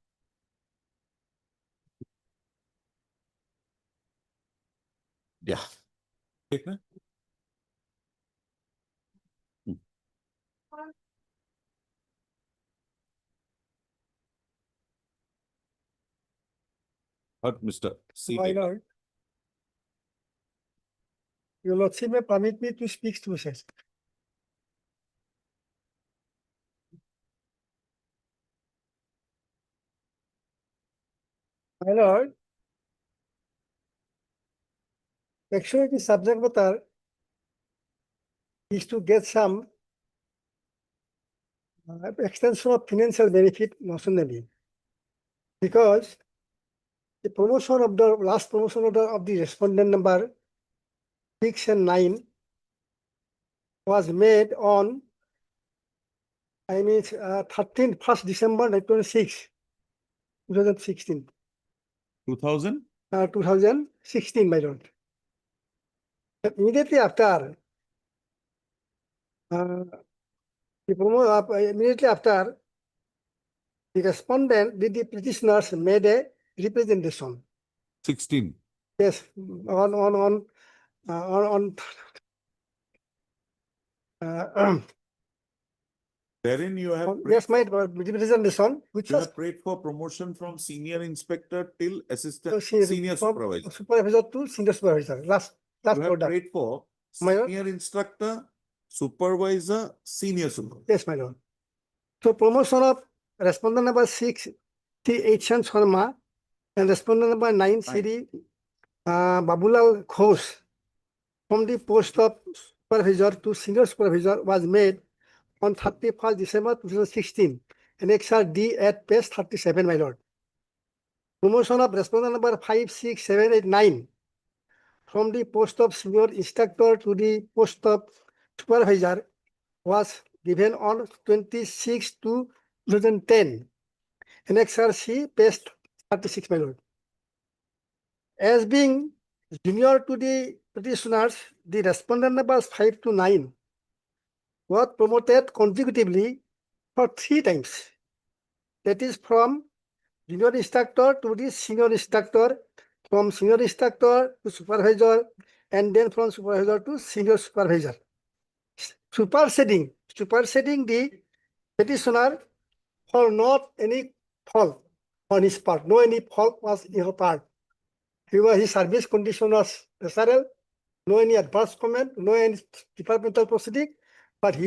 Speaker 2: দিয়া ঠিক না But Mr. C.
Speaker 13: My lord, your lordship may permit me to speak to sir. My lord, actually the subject matter is to get some extension of financial benefit nationally. Because the promotion of the last promotion of the respondent number 6 and 9 was made on 1st December 2016,
Speaker 2: 2000
Speaker 13: 2016, my lord. Immediately after, immediately after, the respondent, the petitioners made a representation.
Speaker 2: 16
Speaker 13: Yes, on
Speaker 2: wherein you have
Speaker 13: yes, my representation, which
Speaker 2: you
Speaker 13: was
Speaker 2: have prayed for promotion from senior inspector till assistant
Speaker 13: senior
Speaker 2: supervisor
Speaker 13: supervisor to senior supervisor. Last
Speaker 2: you have
Speaker 13: order.
Speaker 2: prayed for
Speaker 13: My lord.
Speaker 2: senior instructor supervisor senior supervisor
Speaker 13: Yes, my lord. So promotion of respondent number 6, T. H.N. Sharma, and respondent number 9, Siri Babulal Ghosh, from the post of supervisor to senior supervisor was made on 31st December 2016, Annexure D at page 37, my lord. Promotion of respondent number 5, 6, 7, 8, 9 from the post of senior instructor to the post of supervisor was given on 26/2/2010. Annexure C, page 36, my lord. As being junior to the petitioners, the respondent numbers 5 to 9 was promoted consecutively for 3 times. That is from junior instructor to the senior instructor, from senior instructor to supervisor, and then from supervisor to senior supervisor. Superseding the petitioner for not any fault on his part. No any fault was in her part. His service condition was SRL, no any adverse comment, no any departmental proceeding, but he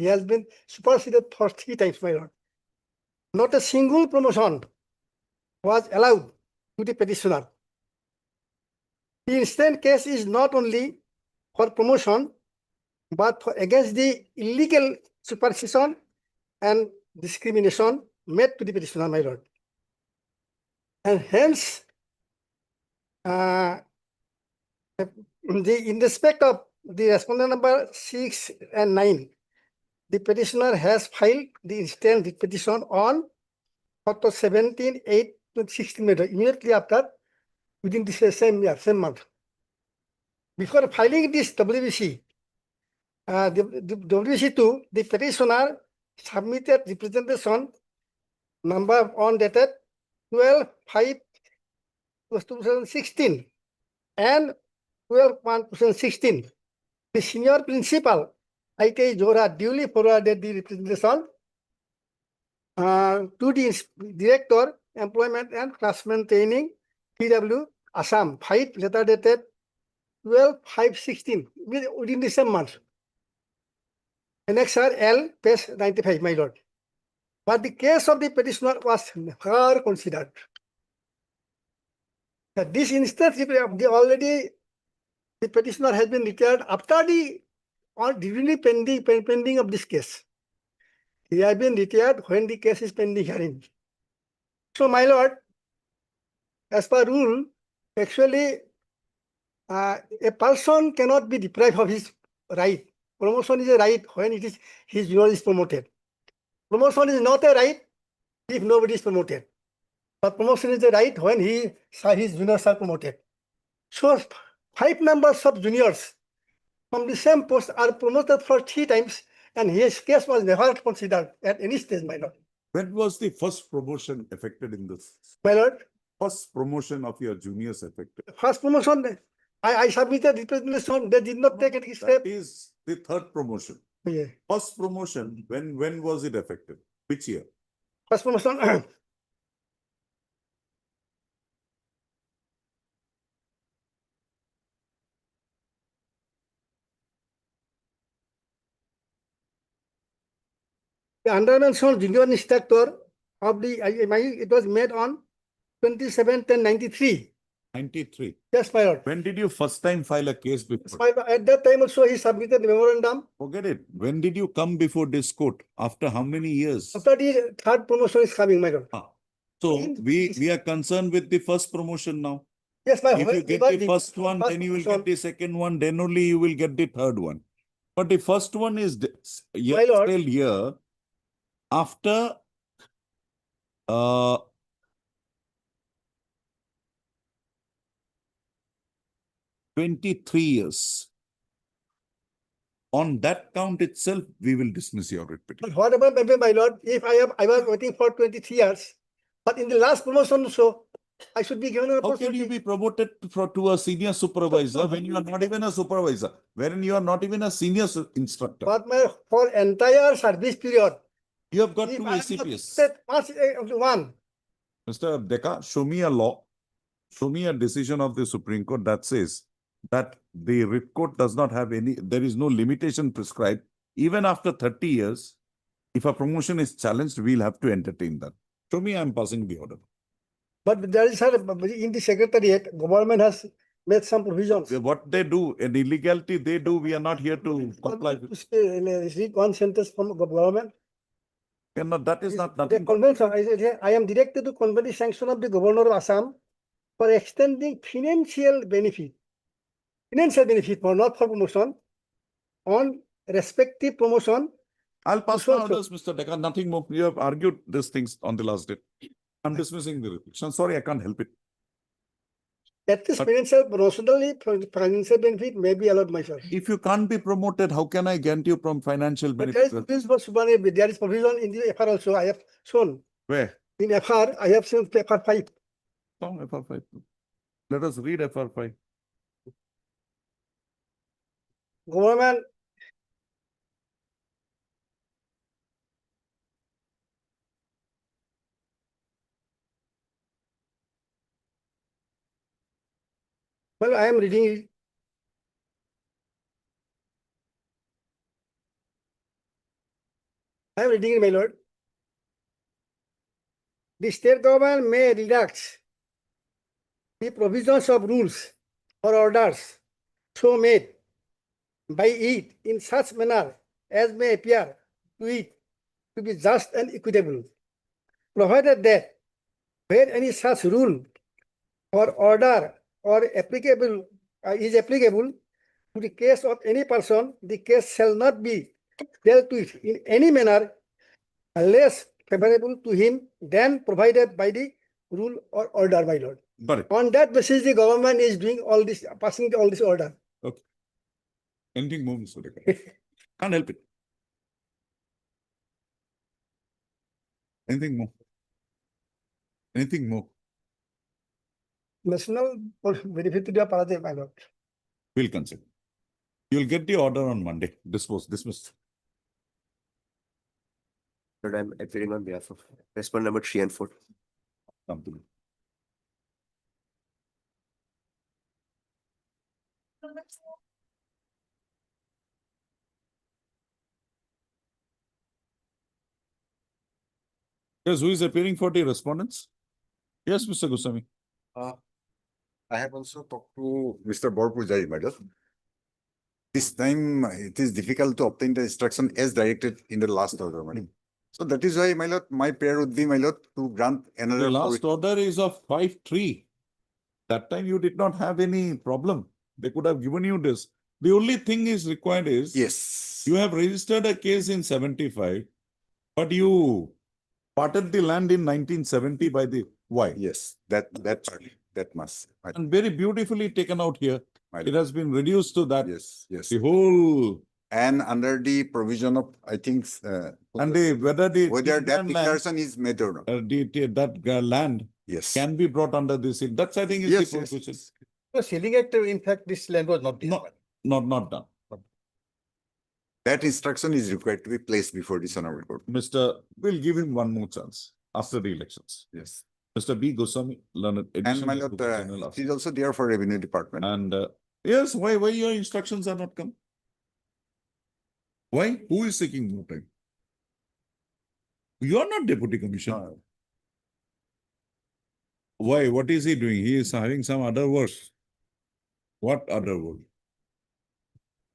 Speaker 13: has been superseded for 3 times, my lord. Not a single promotion was allowed to the petitioner. The instant case is not only for promotion, but for against the illegal superstition and discrimination made to the petitioner, my lord. And hence, in respect of the respondent number 6 and 9, the petitioner has filed the instant petition on 17/8/2016, immediately after, within the same year, same month. Before filing this WBC, the WBC2, the petitioner submitted representation number on dated 12/5/2016 and 12/1/2016. The senior principal, IK Jora, duly forwarded the representation to the Director, Employment and Classroom Training, PW, Assam, 5 letter dated 12/5/16, within the same month. Annexure L, page 95, my lord. But the case of the petitioner was never considered. This instance, the petitioner has been retired after the pending of this case. He has been retired when the case is pending hearing. So, my lord, as per rule, actually, a person cannot be deprived of his right. Promotion is a right when his junior is promoted. Promotion is not a right if nobody is promoted. But promotion is a right when his juniors are promoted. So 5 members of juniors from the same post are promoted for 3 times, and his case was never considered at any stage, my lord.
Speaker 2: When was the first promotion affected in this?
Speaker 13: My lord,
Speaker 2: First promotion of your juniors affected?
Speaker 13: first promotion, I submitted representation, they did not take any step.
Speaker 2: That is the third promotion.
Speaker 13: Yeah.
Speaker 2: First promotion, when was it effective? Which year?
Speaker 13: First promotion, the undermentioned junior instructor of the, it was made on 27/10/93.
Speaker 2: 93.
Speaker 13: Yes, my lord.
Speaker 2: When did you first time file a case before?
Speaker 13: At that time also he submitted memorandum.
Speaker 2: Forget it. When did you come before this court? After how many years?
Speaker 13: After the third promotion is coming, my lord.
Speaker 2: So we are concerned with the first promotion now.
Speaker 13: Yes, my
Speaker 2: If you get the first one, then you will get the second one, then only you will get the third one. But the first one is still here after 23 years. On that count itself, we will dismiss your writ petition.
Speaker 13: But what about, my lord, if I was waiting for 23 years, but in the last promotion, so I should be given an
Speaker 2: How can
Speaker 13: opportunity.
Speaker 2: you be promoted to a senior supervisor when you are not even a supervisor, wherein you are not even a senior instructor?
Speaker 13: But for entire service period,
Speaker 2: You have got
Speaker 13: if
Speaker 2: two
Speaker 13: I am
Speaker 2: ACPS.
Speaker 13: one.
Speaker 2: Mr. Deka, show me a law, show me a decision of the Supreme Court that says that the writ court does not have there is no limitation prescribed. Even after 30 years, if a promotion is challenged, we'll have to entertain that. Show me, I'm passing the order.
Speaker 13: But there is, in the secretariat, government has made some provisions.
Speaker 2: What they do, an illegality they do, we are not here to comply.
Speaker 13: Read one sentence from government.
Speaker 2: That is not
Speaker 13: The
Speaker 2: nothing.
Speaker 13: convention, I am directed to convey the sanction of the governor of Assam for extending financial benefit financial benefit for not for promotion on respective promotion.
Speaker 2: I'll pass
Speaker 13: So-
Speaker 2: my orders, Mr. Dekan, nothing more. You have argued these things on the last day. I'm dismissing the restriction. Sorry, I can't help it.
Speaker 13: At least
Speaker 2: But-
Speaker 13: financial, promotionally, financial benefit may be allowed myself.
Speaker 2: If you can't be promoted, how can I guarantee you from financial
Speaker 13: But there is
Speaker 2: benefit?
Speaker 13: provision for superannuation, there is provision in the FR also, I have shown.
Speaker 2: Where?
Speaker 13: In FR, I have shown FR 5.
Speaker 2: From FR5. Let us read FR5.
Speaker 13: Government well, I am reading it. I am reading it, my lord. The state government may relax the provisions of rules or orders so made by it in such manner as may appear to it to be just and equitable, provided that where any such rule or order or applicable is applicable to the case of any person, the case shall not be dealt with in any manner less favorable to him than provided by the rule or order, my lord.
Speaker 2: Got it.
Speaker 13: On that basis, the government is doing all this, passing all this order.
Speaker 2: Okay. Anything more, Mr. Dekan? Can't help it. Anything more? Anything more?
Speaker 13: National benefit to the Parade, my lord.
Speaker 2: We'll consider. You'll get the order on Monday. Dismissed.
Speaker 14: Lord, I'm appearing on behalf of respondent number 3 and 4.
Speaker 2: Come to me. Yes, who is appearing for the respondents? Yes, Mr. Goswami.
Speaker 15: I have also talked to Mr. Borpujai, madam. This time it is difficult to obtain the instruction as directed in the last order, madam. So that is why, my lord, my prayer would be, my lord, to grant another.
Speaker 2: The last order is of 5-3. That time you did not have any problem. They could have given you this. The only thing is required is.
Speaker 15: Yes.
Speaker 2: You have registered a case in 75, but you parted the land in 1970 by the, why?
Speaker 15: Yes, that must.
Speaker 2: And very beautifully taken out here.
Speaker 15: My
Speaker 2: It has been reduced to that.
Speaker 15: Yes, yes.
Speaker 2: The whole,
Speaker 15: And under the provision of, I think.
Speaker 2: and whether
Speaker 15: Whether that
Speaker 2: land,
Speaker 15: declaration is made or not.
Speaker 2: that land
Speaker 15: Yes.
Speaker 2: can be brought under this. That's, I think, is
Speaker 15: Yes,
Speaker 2: the
Speaker 15: yes,
Speaker 2: provision.
Speaker 15: yes.
Speaker 5: The ceiling act, in fact, this land was not.
Speaker 2: Not done.
Speaker 15: That instruction is required to be placed before the Honorable Court.
Speaker 2: We'll give him one more chance after the elections.
Speaker 15: Yes.
Speaker 2: Mr. B. Goswami, learned
Speaker 15: And my
Speaker 2: additional
Speaker 15: lord,
Speaker 2: general
Speaker 15: it is also there for Revenue Department.
Speaker 2: And yes, why your instructions are not come? Why? Who is seeking more time? You are not deputy commissioner. Why? What is he doing? He is having some other work. What other work?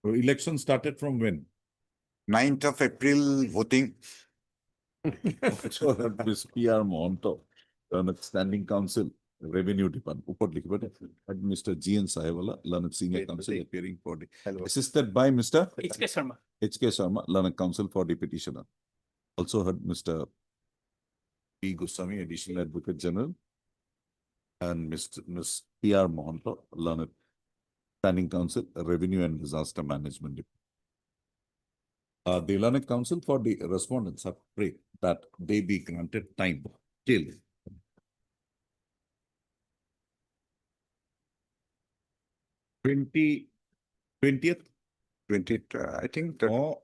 Speaker 2: Election started from when?
Speaker 15: 9th of April voting.
Speaker 2: So that is PR Mohanto, Standing Council, Revenue Department, Mr. G.N. Sahewala, Learned Senior Counsel appearing for the, assisted by Mr.
Speaker 9: H.K. Sharma.
Speaker 2: H.K. Sharma, Learned Counsel for the petitioner. Also heard Mr. P. Goswami, Additional Advocate General, and Ms. P.R. Mohanto, Learned Standing Counsel, Revenue and Disaster Management Department. The Learned Counsel for the respondents have prayed that they be granted time till 20th
Speaker 15: 20th, I think. That,
Speaker 2: or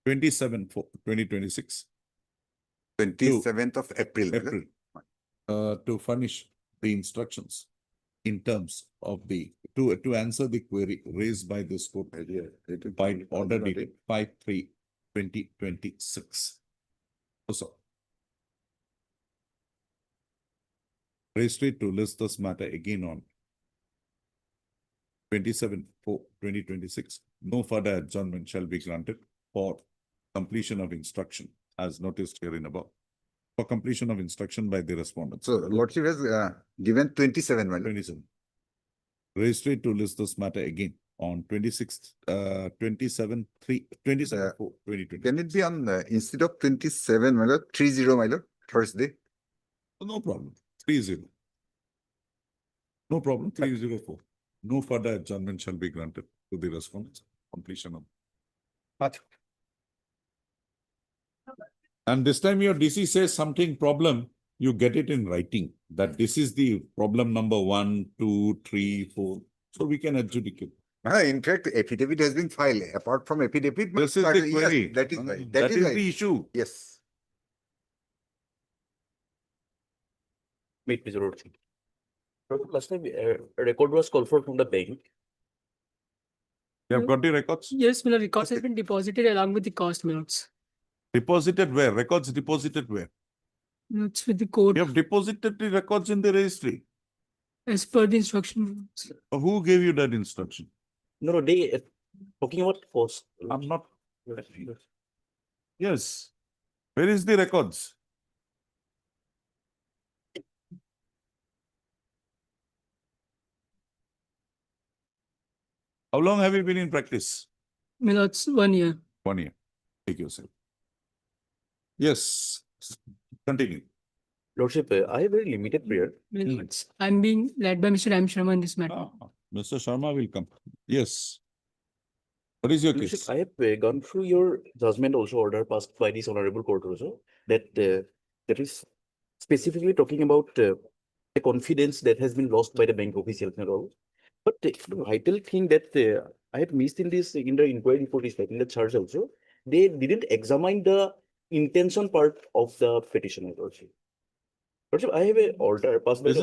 Speaker 2: 27 for 2026.
Speaker 15: 27th of April.
Speaker 2: April. To furnish the instructions in terms of the, to answer the query raised by this court by order dated 5/3/2026. Also, registered to list this matter again on 27/4/2026. No further adjournment shall be granted for completion of instruction as noticed herein above. For completion of instruction by the respondent.
Speaker 15: so Lordship has given 27, madam.
Speaker 2: 27. registry to list this matter again on 26th, 27, 3, 27, 4, 2020.
Speaker 15: Can it be on, instead of 27, my lord, 30, my lord, Thursday?
Speaker 2: No problem. 30. No problem. 304. No further adjournment shall be granted to the respondents. Completion of. And this time your DC says something problem, you get it in writing that this is the problem number 1, 2, 3, 4. So we can adjudicate.
Speaker 15: In fact, affidavit has been filed. Apart from affidavit,
Speaker 2: This is
Speaker 15: but
Speaker 2: the
Speaker 15: yes,
Speaker 2: query.
Speaker 15: that is right.
Speaker 2: That is
Speaker 15: right.
Speaker 2: the issue.
Speaker 15: Yes.
Speaker 7: Wait, Mr. Lordship. Last time, a record was called for from the bank.
Speaker 2: You have got the records?
Speaker 4: Yes, my lord, records has been deposited along with the cost, my lords.
Speaker 2: Deposited where? Records deposited where?
Speaker 4: It's with the court
Speaker 2: You have deposited the records in the registry.
Speaker 4: as per the instruction.
Speaker 2: Who gave you that instruction?
Speaker 7: No, they talking about cost.
Speaker 2: I'm not. Yes. Where is the records? How long have you been in practice?
Speaker 4: My lords, 1 year.
Speaker 2: 1 year. Take yourself. Yes. Continue.
Speaker 7: Lordship, I have very limited prayer.
Speaker 4: My lords, I'm being led by Mr. M. Sharma in this matter.
Speaker 2: Mr. Sharma will come. Yes. What is your
Speaker 7: Lordship,
Speaker 2: case?
Speaker 7: I have gone through your judgment also order passed by this honorable court also that that is specifically talking about the confidence that has been lost by the bank officials and all. But the vital thing that I have missed in this in the inquiry report is that in the charge also they didn't examine the intention part of the petition. Lordship, I have a order passed by
Speaker 2: This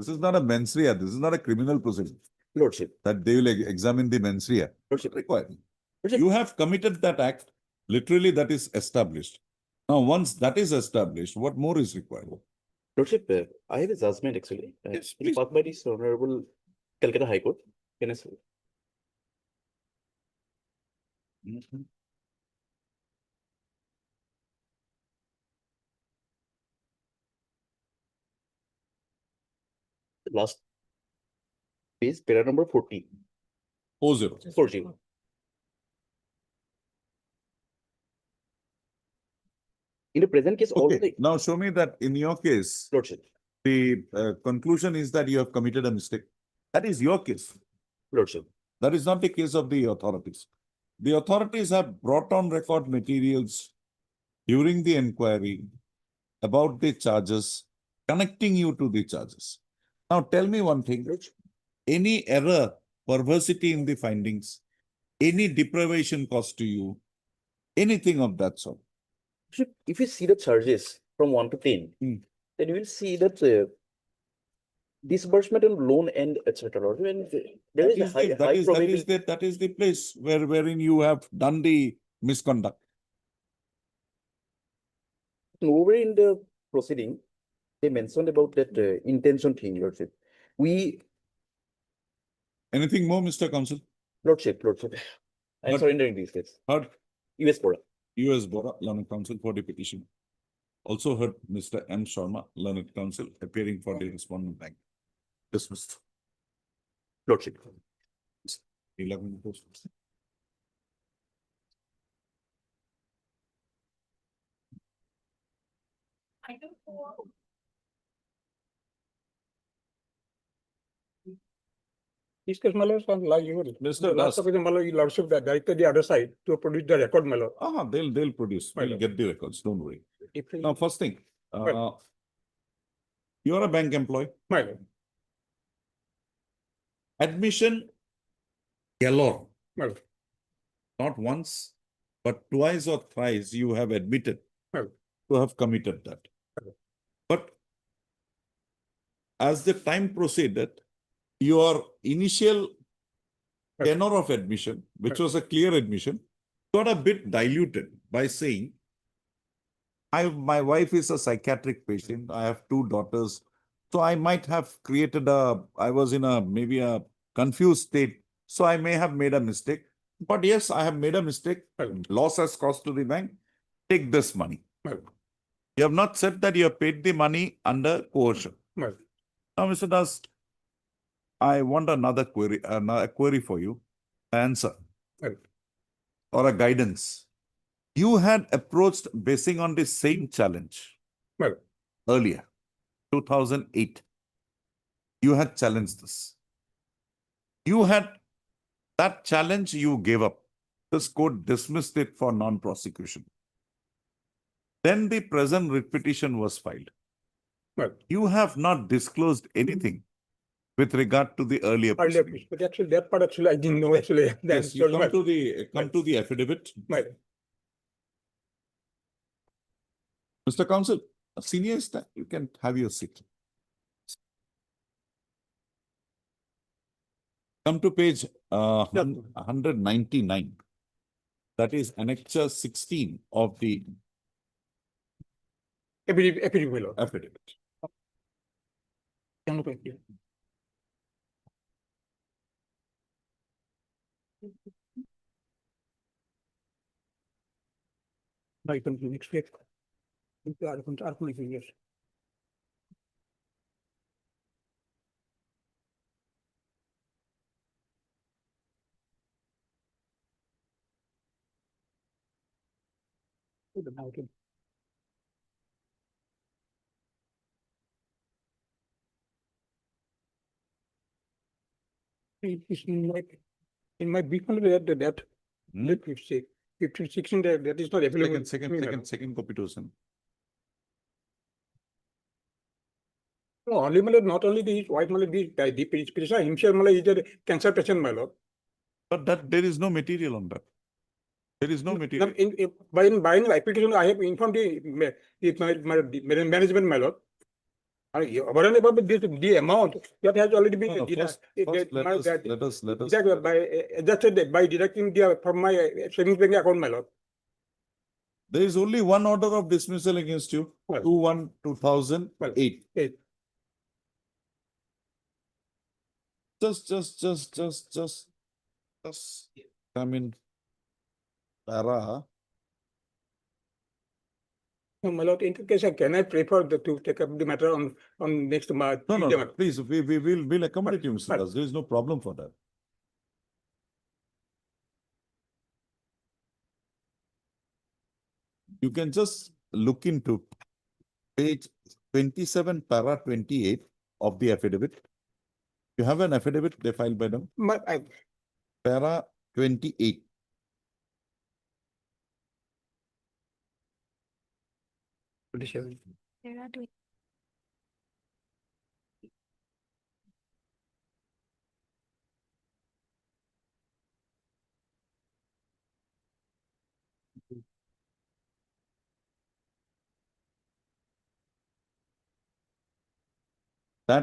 Speaker 2: is not a mens rea. This is not a criminal proceeding.
Speaker 7: Lordship.
Speaker 2: That they will examine the mens rea.
Speaker 7: Lordship.
Speaker 2: Required. You have committed that act. Literally, that is established. Now, once that is established, what more is required?
Speaker 7: Lordship, I have a judgment actually.
Speaker 2: Yes,
Speaker 7: It's passed by this honorable Calcutta High Court. Can I say? Last page, para number 40.
Speaker 2: 40.
Speaker 7: 40. In the present case, all
Speaker 2: Okay,
Speaker 7: the
Speaker 2: now show me that in your case,
Speaker 7: Lordship.
Speaker 2: the conclusion is that you have committed a mistake. That is your case.
Speaker 7: Lordship.
Speaker 2: That is not the case of the authorities. The authorities have brought on record materials during the inquiry about the charges, connecting you to the charges. Now tell me one thing, any error, perversity in the findings, any deprivation caused to you, anything of that sort?
Speaker 7: If you see the charges from 1 to 10, then you will see that disbursement and loan and etc. And there is a high probability.
Speaker 2: That is the place wherein you have done the misconduct.
Speaker 7: Nowhere in the proceeding, they mentioned about that intention thing, Lordship.
Speaker 2: Anything more, Mr. Counsel?
Speaker 7: Lordship. I'm surrendering these case.
Speaker 2: Heard
Speaker 7: US Bora.
Speaker 2: US Bora, Learned Counsel for the petition. Also heard Mr. M. Sharma, Learned Counsel, appearing for the respondent bank. Dismissed.
Speaker 7: Lordship.
Speaker 2: 11 posts.
Speaker 12: This case, my lord, sounds like you will.
Speaker 2: Mr.
Speaker 12: Last of it, my lord, your lordship, that directed the other side to produce the record, my lord.
Speaker 2: They'll produce.
Speaker 12: My
Speaker 2: We'll
Speaker 12: lord.
Speaker 2: get the records. Don't worry.
Speaker 7: April.
Speaker 2: Now, first thing,
Speaker 12: Right.
Speaker 2: you are a bank employee.
Speaker 12: My lord.
Speaker 2: Admission galore.
Speaker 12: My lord.
Speaker 2: Not once, but twice or thrice you have admitted
Speaker 12: Right.
Speaker 2: to have committed that.
Speaker 12: Right.
Speaker 2: But as the time proceeded, your initial
Speaker 12: Right.
Speaker 2: tenor of admission, which
Speaker 12: Right.
Speaker 2: was a clear admission, got a bit diluted by saying, my wife is a psychiatric patient. I have 2 daughters. So I might have I was in maybe a confused state. So I may have made a mistake. But yes, I have made a mistake.
Speaker 12: Right.
Speaker 2: Loss has cost to the bank. Take this money.
Speaker 12: Right.
Speaker 2: You have not said that you have paid the money under coercion.
Speaker 12: Right.
Speaker 2: Now, Mr. Das, I want another query for you. Answer.
Speaker 12: Right.
Speaker 2: Or a guidance. You had approached basing on the same challenge
Speaker 12: Well,
Speaker 2: earlier, 2008. You had challenged this. You had that challenge you gave up. This court dismissed it for non-prosecution. Then the present writ petition was filed.
Speaker 12: well,
Speaker 2: You have not disclosed anything with regard to the earlier
Speaker 12: earlier,
Speaker 2: proceeding.
Speaker 12: but actually that part actually I didn't know actually. Then,
Speaker 2: Yes, you
Speaker 12: so,
Speaker 2: come to the affidavit.
Speaker 12: well,
Speaker 2: Mr. Counsel, a senior staff, you can have your seat. Come to page 199. That is annexure 16 of the
Speaker 12: affidavit, my lord.
Speaker 2: affidavit.
Speaker 12: Can look at it. Now you can next week. Yes. It's in my brief only that let me say 15, 16 that is not available.
Speaker 2: Second copy to send.
Speaker 12: No, only my lord, not only the white my lord, the petitioner himself my lord, is a cancer patient, my lord.
Speaker 2: But that there is no material on that. There is no material.
Speaker 12: By the application, I have informed my management, my lord. Over and above this, the amount that has already been
Speaker 2: Let us
Speaker 12: adjusted by deducting from my savings bank account, my lord.
Speaker 2: There is only one order of dismissal against you,
Speaker 12: Well,
Speaker 2: 2/1/2008.
Speaker 12: Eight.
Speaker 2: Just, I mean, para.
Speaker 12: No, my lord, in that case, can I prefer to take up the matter on next March?
Speaker 2: No, please, we'll accommodate you, Mr.
Speaker 12: Well,
Speaker 2: Das. There is no problem for that. You can just look into page 27, para 28 of the affidavit. You have an affidavit they filed by them? Para 28. That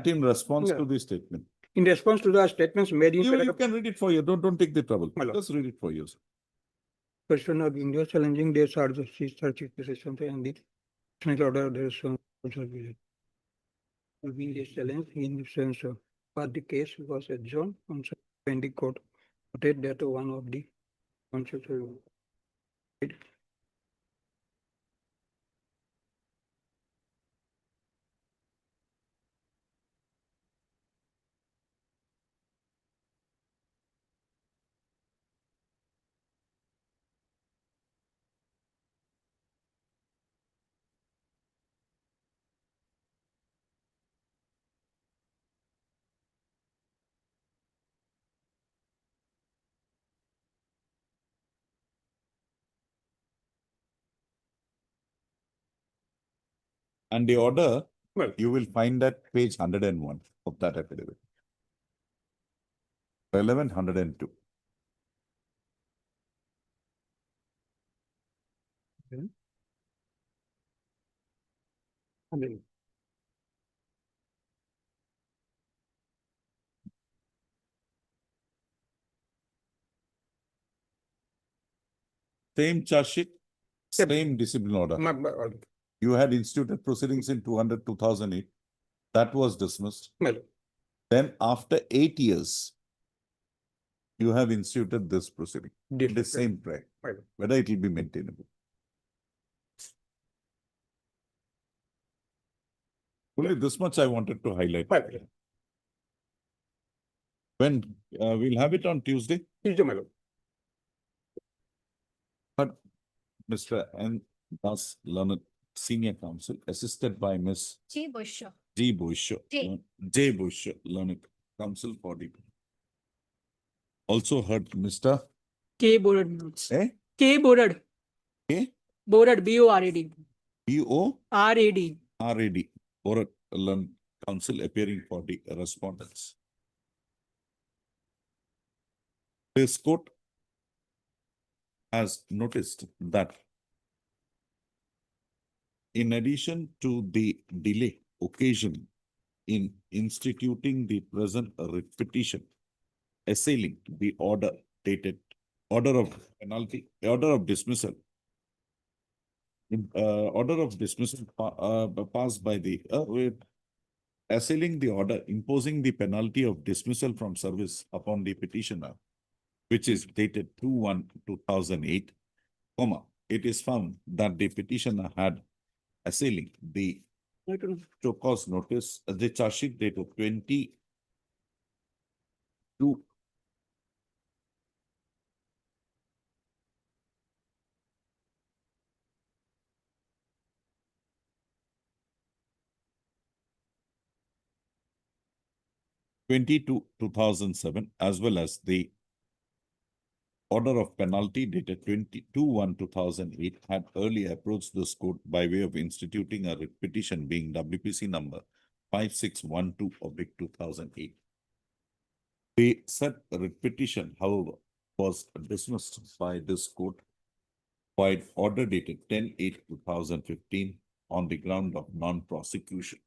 Speaker 2: in response to the statement.
Speaker 12: In response to the statements made in
Speaker 2: You can read it for you. Don't take the trouble.
Speaker 12: My lord.
Speaker 2: Just read it for you.
Speaker 12: Question of India challenging their charge of search position and the national order there is some being this challenge in the sense of but the case was adjourned on when the court noted that one of the constitutional
Speaker 2: And the order,
Speaker 12: well,
Speaker 2: you will find that page 101 of that affidavit. 1102.
Speaker 12: I mean,
Speaker 2: Same charge sheet, same discipline order. You had instituted proceedings in 2008. That was dismissed.
Speaker 12: well,
Speaker 2: Then after 8 years, you have instituted this proceeding. The same prayer.
Speaker 12: well,
Speaker 2: Whether it will be maintainable. Only this much I wanted to highlight.
Speaker 12: well,
Speaker 2: When, we'll have it on Tuesday,
Speaker 3: Tuesday, my lord.
Speaker 2: but Mr. N. Das Learned Senior Counsel, assisted by Ms.
Speaker 1: J. Bush.
Speaker 2: G. Bush.
Speaker 1: J.
Speaker 2: J. Bush, Learned Counsel for the. Also heard Mr.
Speaker 16: K Borad notes.
Speaker 2: Eh?
Speaker 16: K Borad.
Speaker 2: K.
Speaker 16: Borad, B-O-R-A-D.
Speaker 2: B.O.
Speaker 16: R-A-D.
Speaker 2: R.A.D. or Learned Counsel appearing for the respondents. This court has noticed that in addition to the delay occasioned in instituting the present writ petition, assailing the order dated, order of penalty, order of dismissal, order of dismissal passed by the, assailing the order imposing the penalty of dismissal from service upon the petitioner, which is dated 2/1/2008, it is found that the petitioner had assailing the show cause notice, the charge sheet dated 22 2007, as well as the order of penalty dated 22/1/2008 had earlier approached this court by way of instituting a writ petition being WPC number 5612/2008. The said writ petition, however, was dismissed by this court by order dated 10/8/2015 on the ground of non-prosecution.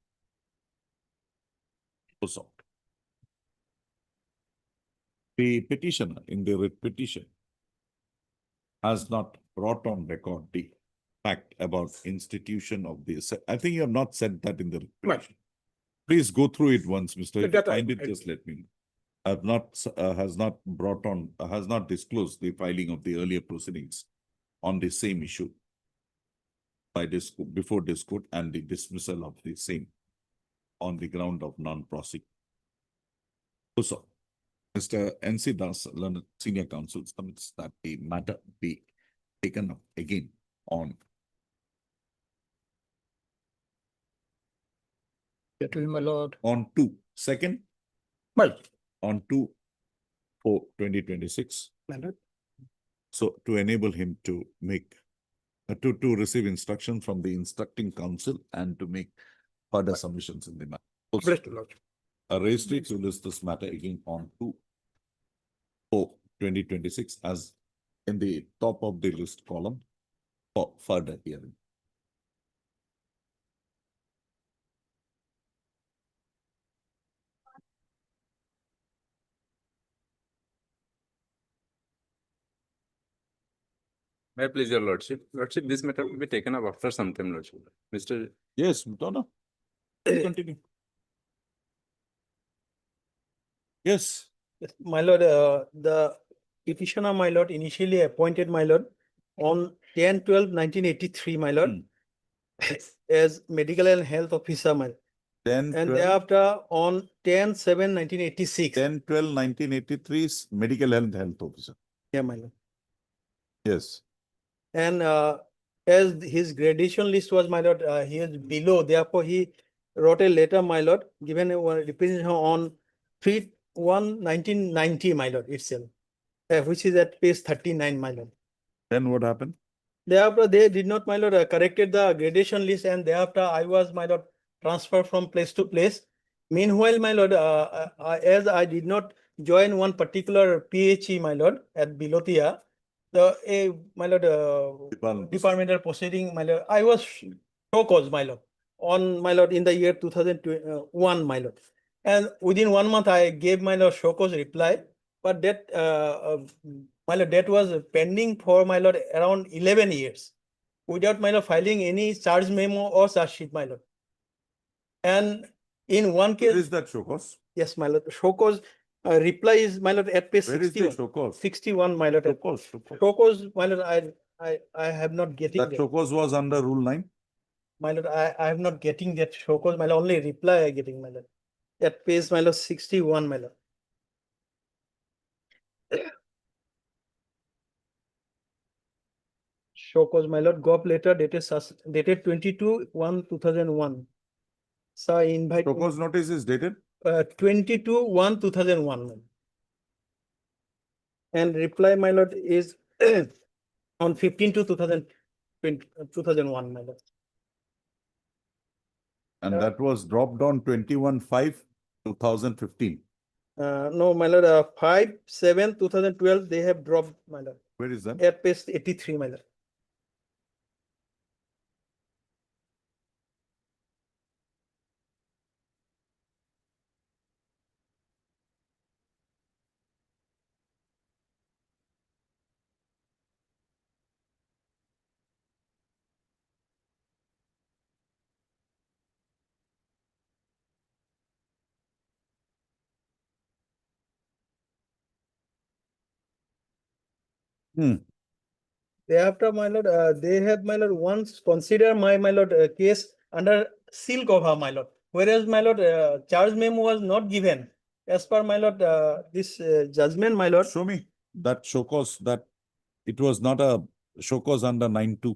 Speaker 2: The petitioner in the writ petition has not brought on record the fact about institution of this. I think you have not said that in the writ petition. Please go through it once, Mr. If you find it, just let me know. Have not, has not brought on, has not disclosed the filing of the earlier proceedings on the same issue by this, before this court, and the dismissal of the same on the ground of non-prosecution. So, Mr. N.C. Das, Learned Senior Counsel, submits that the matter be taken up again on.
Speaker 6: My lord.
Speaker 2: On 2/2.
Speaker 6: Well.
Speaker 2: On 2/4/2026. So to enable him to make, to receive instruction from the instructing counsel and to make further submissions in the matter. Also, a registry to list this matter again on 2/4/2026 as in the top of the list column for further hearing.
Speaker 11: May I please your lordship? Lordship, this matter will be taken up after some time, lordship. Mr.
Speaker 2: Yes, Donna. Continue. Yes.
Speaker 17: Yes, my lord, the petitioner, my lord, initially appointed my lord on 10/12/1983, my lord, as medical and health officer, my lord.
Speaker 2: 10,
Speaker 17: And
Speaker 2: 12,
Speaker 17: thereafter on 10/7/1986.
Speaker 2: 10/12/1983 is medical health officer.
Speaker 17: Yeah, my lord.
Speaker 2: Yes.
Speaker 17: And as his gradation list was, my lord, he is below, therefore he wrote a letter, my lord, given a representation on 3/1/1990, my lord, itself, which is at page 39, my lord.
Speaker 2: Then what happened?
Speaker 17: Thereafter, they did not, my lord, corrected the gradation list, and thereafter I was, my lord, transferred from place to place. Meanwhile, my lord, as I did not join one particular PHE, my lord, at Bilotia, my lord, departmental proceeding, my lord, I was show cause, my lord, on, my lord, in the year 2001, my lord. And within 1 month, I gave my lord show cause reply, but that, my lord, that was pending for, my lord, around 11 years without, my lord, filing any charge memo or charge sheet, my lord. And in one case.
Speaker 2: Where is that show cause?
Speaker 17: Yes, my lord, show cause reply is, my lord, at page 61.
Speaker 2: Where is the show cause?
Speaker 17: 61, my lord.
Speaker 2: Show cause.
Speaker 17: Show cause, my lord, I have not getting
Speaker 2: That show cause was under Rule 9.
Speaker 17: My lord, I have not getting that show cause, my lord, only reply I getting, my lord. At page, my lord, 61, my lord. show cause, my lord, gov letter dated 22/1/2001. So I invite
Speaker 2: Proposed notice is dated
Speaker 17: 22/1/2001. And reply, my lord, is on 15/2/2001, my lord.
Speaker 2: and that was dropped on 21/5/2015.
Speaker 17: No, my lord, 5/7/2012, they have dropped, my lord,
Speaker 2: Where is that?
Speaker 17: at page 83, my lord. Thereafter, my lord, they have, my lord, once consider my lord, case under seal cover, my lord. Whereas, my lord, charge memo was not given. As per, my lord, this judgment, my lord.
Speaker 2: Show me that show cause that it was not a show cause under 9(2).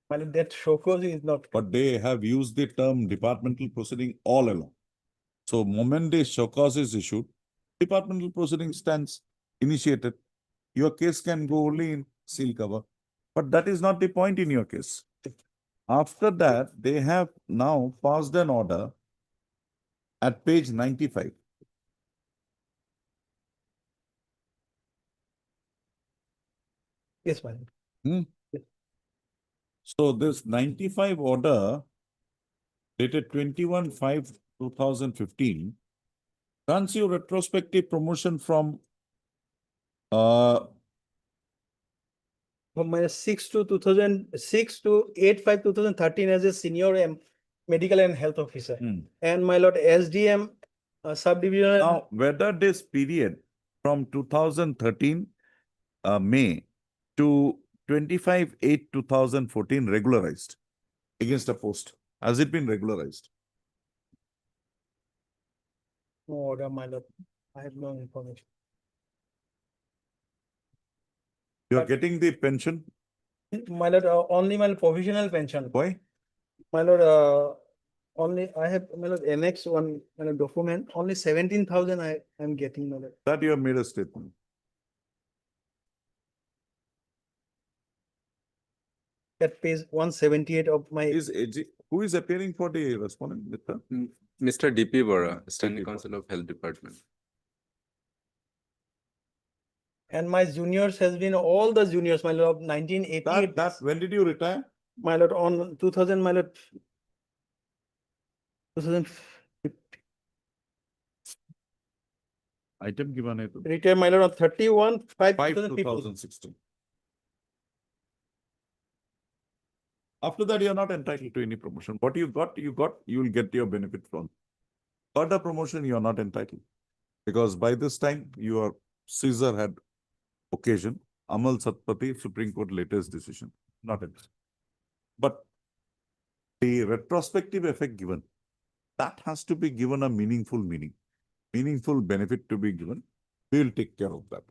Speaker 17: My lord, that show cause is not.
Speaker 2: But they have used the term departmental proceeding all along. So moment the show cause is issued, departmental proceeding stands initiated. Your case can go only in seal cover. But that is not the point in your case. After that, they have now passed an order at page 95.
Speaker 17: Yes, my lord.
Speaker 2: So this 95 order dated 21/5/2015 grants you retrospective promotion from
Speaker 17: From my 6 to 8/5/2013 as a senior medical and health officer. And my lord, SDM subdivision.
Speaker 2: Now, whether this period from 2013 May to 25/8/2014 regularized against a post, has it been regularized?
Speaker 17: No order, my lord. I have no information.
Speaker 2: You are getting the pension?
Speaker 17: My lord, only my provisional pension.
Speaker 2: Why?
Speaker 17: My lord, only I have, my lord, annex one, my lord, document, only 17,000 I am getting, my lord.
Speaker 2: That you have made a statement.
Speaker 17: At page 178 of my.
Speaker 2: Who is appearing for the respondent?
Speaker 11: Mr. D.P. Bora, Standing Counsel of Health Department.
Speaker 17: And my juniors has been all the juniors, my lord, of 1988.
Speaker 2: When did you retire?
Speaker 17: My lord, on 2000, my lord. 2015.
Speaker 2: Item given it.
Speaker 17: Retired, my lord, on 31/5/2015.
Speaker 2: 2016. After that, you are not entitled to any promotion. What you got, you will get your benefit from. Further promotion, you are not entitled. Because by this time, your Caesar had occasion. Amal Satpathy, Supreme Court latest decision. Not it. But the retrospective effect given, that has to be given a meaningful meaning. Meaningful benefit to be given. We will take care of that.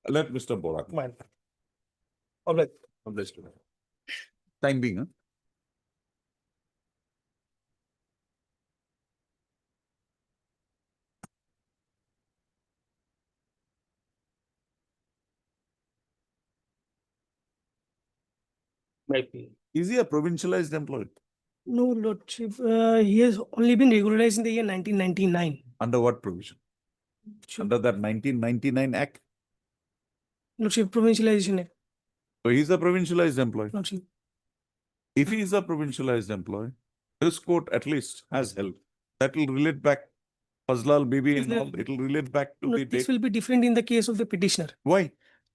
Speaker 2: Let Mr. Borak.
Speaker 17: Mine. All right.
Speaker 2: Time being, huh? Is he a provincialized employee?
Speaker 16: No, Lordship, he has only been regularized in the year 1999.
Speaker 2: Under what provision? Under that 1999 Act?
Speaker 16: Lordship, Provincialization Act.
Speaker 2: So he's a provincialized employee.
Speaker 16: Lordship.
Speaker 2: If he is a provincialized employee, this court at least has held. That will relate back, Fazlal Bibi and all, it will relate back to
Speaker 16: No,
Speaker 2: the
Speaker 16: this
Speaker 2: date.
Speaker 16: will be different in the case of the petitioner.
Speaker 2: Why?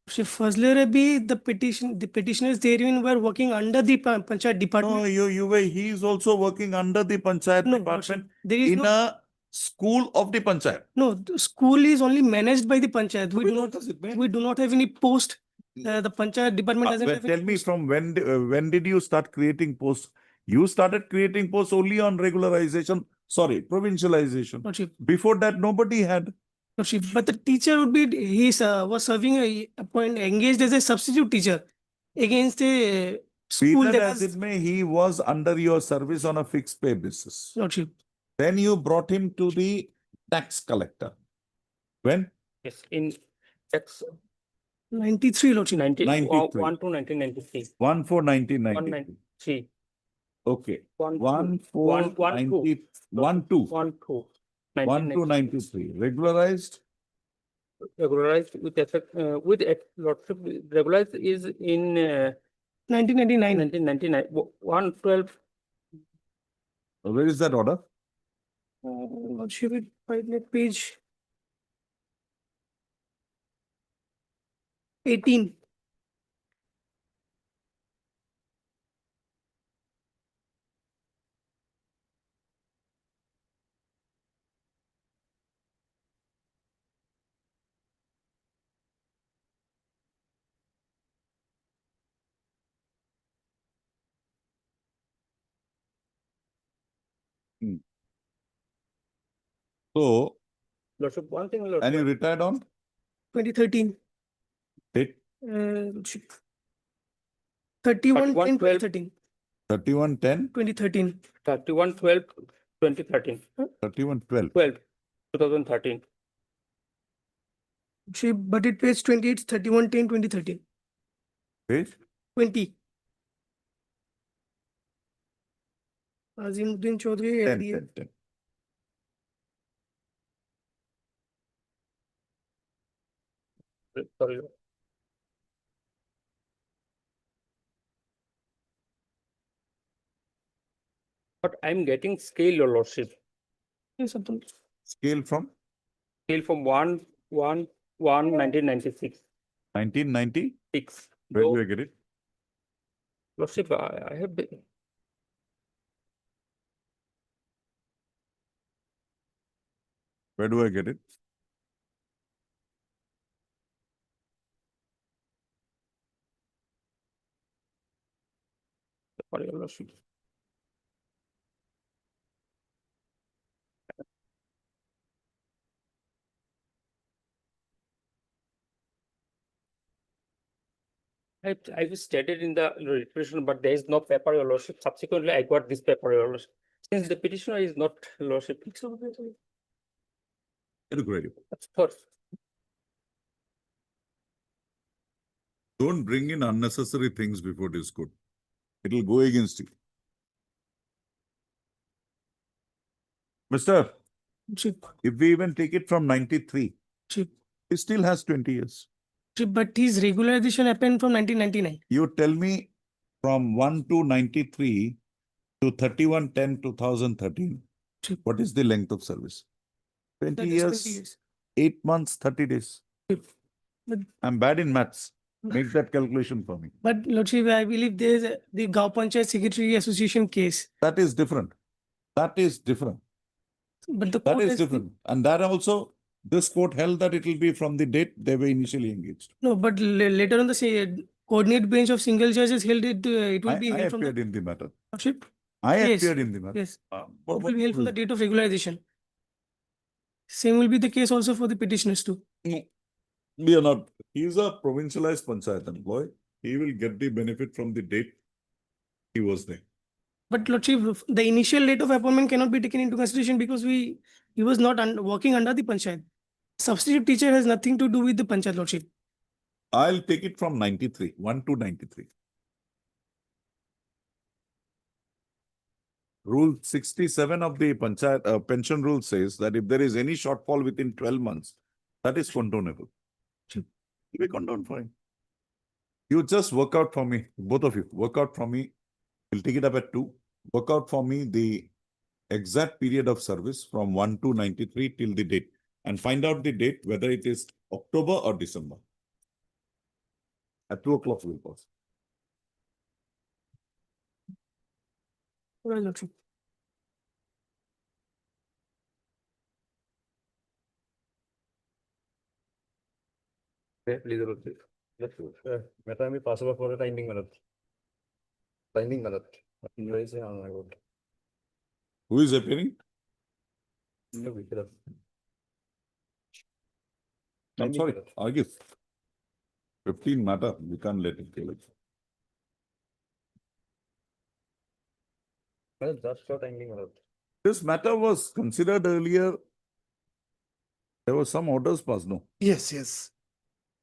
Speaker 16: So Fazlur Rabi, the petitioners therein were working under the Panchayat department.
Speaker 2: No, he is also working under the Panchayat department in a school of the Panchayat.
Speaker 16: No, the school is only managed by the Panchayat. We do not have any post. The Panchayat department doesn't have
Speaker 2: Tell me from when did you start creating posts? You started creating posts only on regularization, provincialization.
Speaker 16: Lordship.
Speaker 2: Before that, nobody had.
Speaker 16: Lordship. But the teacher would be, he was serving engaged as a substitute teacher against a
Speaker 2: Be
Speaker 16: school
Speaker 2: that
Speaker 16: that
Speaker 2: as
Speaker 16: has
Speaker 2: it may, he was under your service on a fixed pay basis.
Speaker 16: lordship.
Speaker 2: Then you brought him to the tax collector. When?
Speaker 9: Yes, in X
Speaker 16: 93 lordship.
Speaker 2: 93.
Speaker 9: 1 to 1993.
Speaker 2: 1 for 1993.
Speaker 9: 193.
Speaker 2: Okay.
Speaker 9: 1
Speaker 2: 1
Speaker 9: 2.
Speaker 2: for
Speaker 9: 1 1 2.
Speaker 2: 90 1 2.
Speaker 9: 1 2.
Speaker 2: 1 to 93. Regularized.
Speaker 9: Regularized with effect lordship. Regularized is in
Speaker 16: 1999.
Speaker 9: 1999. 112.
Speaker 2: Where is that order?
Speaker 16: Lordship, it right at page 18.
Speaker 2: So,
Speaker 9: Lordship, one thing.
Speaker 2: and
Speaker 9: Lordship.
Speaker 2: you retired on
Speaker 16: 2013.
Speaker 2: date
Speaker 16: Lordship. 31
Speaker 9: 31
Speaker 16: 10
Speaker 9: 12.
Speaker 16: 2013.
Speaker 2: 31 10
Speaker 16: 2013.
Speaker 9: 31 12 2013.
Speaker 2: 31 12.
Speaker 9: 12 2013.
Speaker 16: Lordship, but it page 28, 31 10 2013.
Speaker 2: Page
Speaker 16: 20. Azimuddin Chaudhary,
Speaker 2: 10
Speaker 16: LDA.
Speaker 2: 10 10.
Speaker 9: Sorry. But I'm getting scale, your lordship.
Speaker 16: Yes, Abdul.
Speaker 2: Scale from
Speaker 9: Scale from 1 1 1 1996.
Speaker 2: 1990.
Speaker 9: 6.
Speaker 2: Where do I get it?
Speaker 9: Lordship, I have been.
Speaker 2: Where do I get it?
Speaker 9: Sorry, your lordship. I was stated in the petition, but there is no paper, your lordship. Subsequently, I got this paper, your lordship. Since the petitioner is not lordship.
Speaker 2: Incredible.
Speaker 9: Of course.
Speaker 2: Don't bring in unnecessary things before this court. It will go against you. Mister,
Speaker 16: Chip.
Speaker 2: if we even take it from 93,
Speaker 16: Chip.
Speaker 2: he still has 20 years.
Speaker 16: Chip, but his regularization happened from 1999.
Speaker 2: You tell me from 1 to 93 to 31 10 2013,
Speaker 16: Chip.
Speaker 2: what is the length of service? 20
Speaker 16: That is
Speaker 2: years,
Speaker 16: 20 years.
Speaker 2: 8 months, 30 days.
Speaker 16: Chip. But,
Speaker 2: I'm bad in maths. Make that calculation for me.
Speaker 16: but Lordship, I believe there is the Gau Panchayat Secretary Association case.
Speaker 2: That is different. That is different.
Speaker 16: But the
Speaker 2: That
Speaker 16: court
Speaker 2: is
Speaker 16: has
Speaker 2: different. And that also, this court held that it will be from the date they were initially engaged.
Speaker 16: No, but later on the say, coordinate bench of single judges held it. It will be
Speaker 2: I
Speaker 16: held from
Speaker 2: appeared
Speaker 16: the
Speaker 2: in the matter.
Speaker 16: Lordship.
Speaker 2: I
Speaker 16: Yes.
Speaker 2: appeared in the matter.
Speaker 16: Yes.
Speaker 2: Uh,
Speaker 16: It will be held from the date of regularization. Same will be the case also for the petitioners too.
Speaker 2: We are not. He is a provincialized panchayat employee. He will get the benefit from the date he was there.
Speaker 16: But Lordship, the initial date of appointment cannot be taken into consideration because he was not working under the panchayat. Substitute teacher has nothing to do with the panchayat, Lordship.
Speaker 2: I'll take it from 93, 1 to 93. Rule 67 of the panchayat pension rule says that if there is any shortfall within 12 months, that is condonable. We condone for him. You just work out for me, both of you, work out for me. We'll take it up at 2. Work out for me the exact period of service from 1 to 93 till the date and find out the date whether it is October or December. At 2 o'clock we'll pause.
Speaker 16: Well, Lordship.
Speaker 7: Please, matter me pass over for a timing minute. Timing minute.
Speaker 2: Who is appearing? I'm sorry, Argis. 15 matter, we can't let it go.
Speaker 7: Well, that's what I'm being allowed.
Speaker 2: This matter was considered earlier. There were some orders passed, no?
Speaker 12: Yes, yes.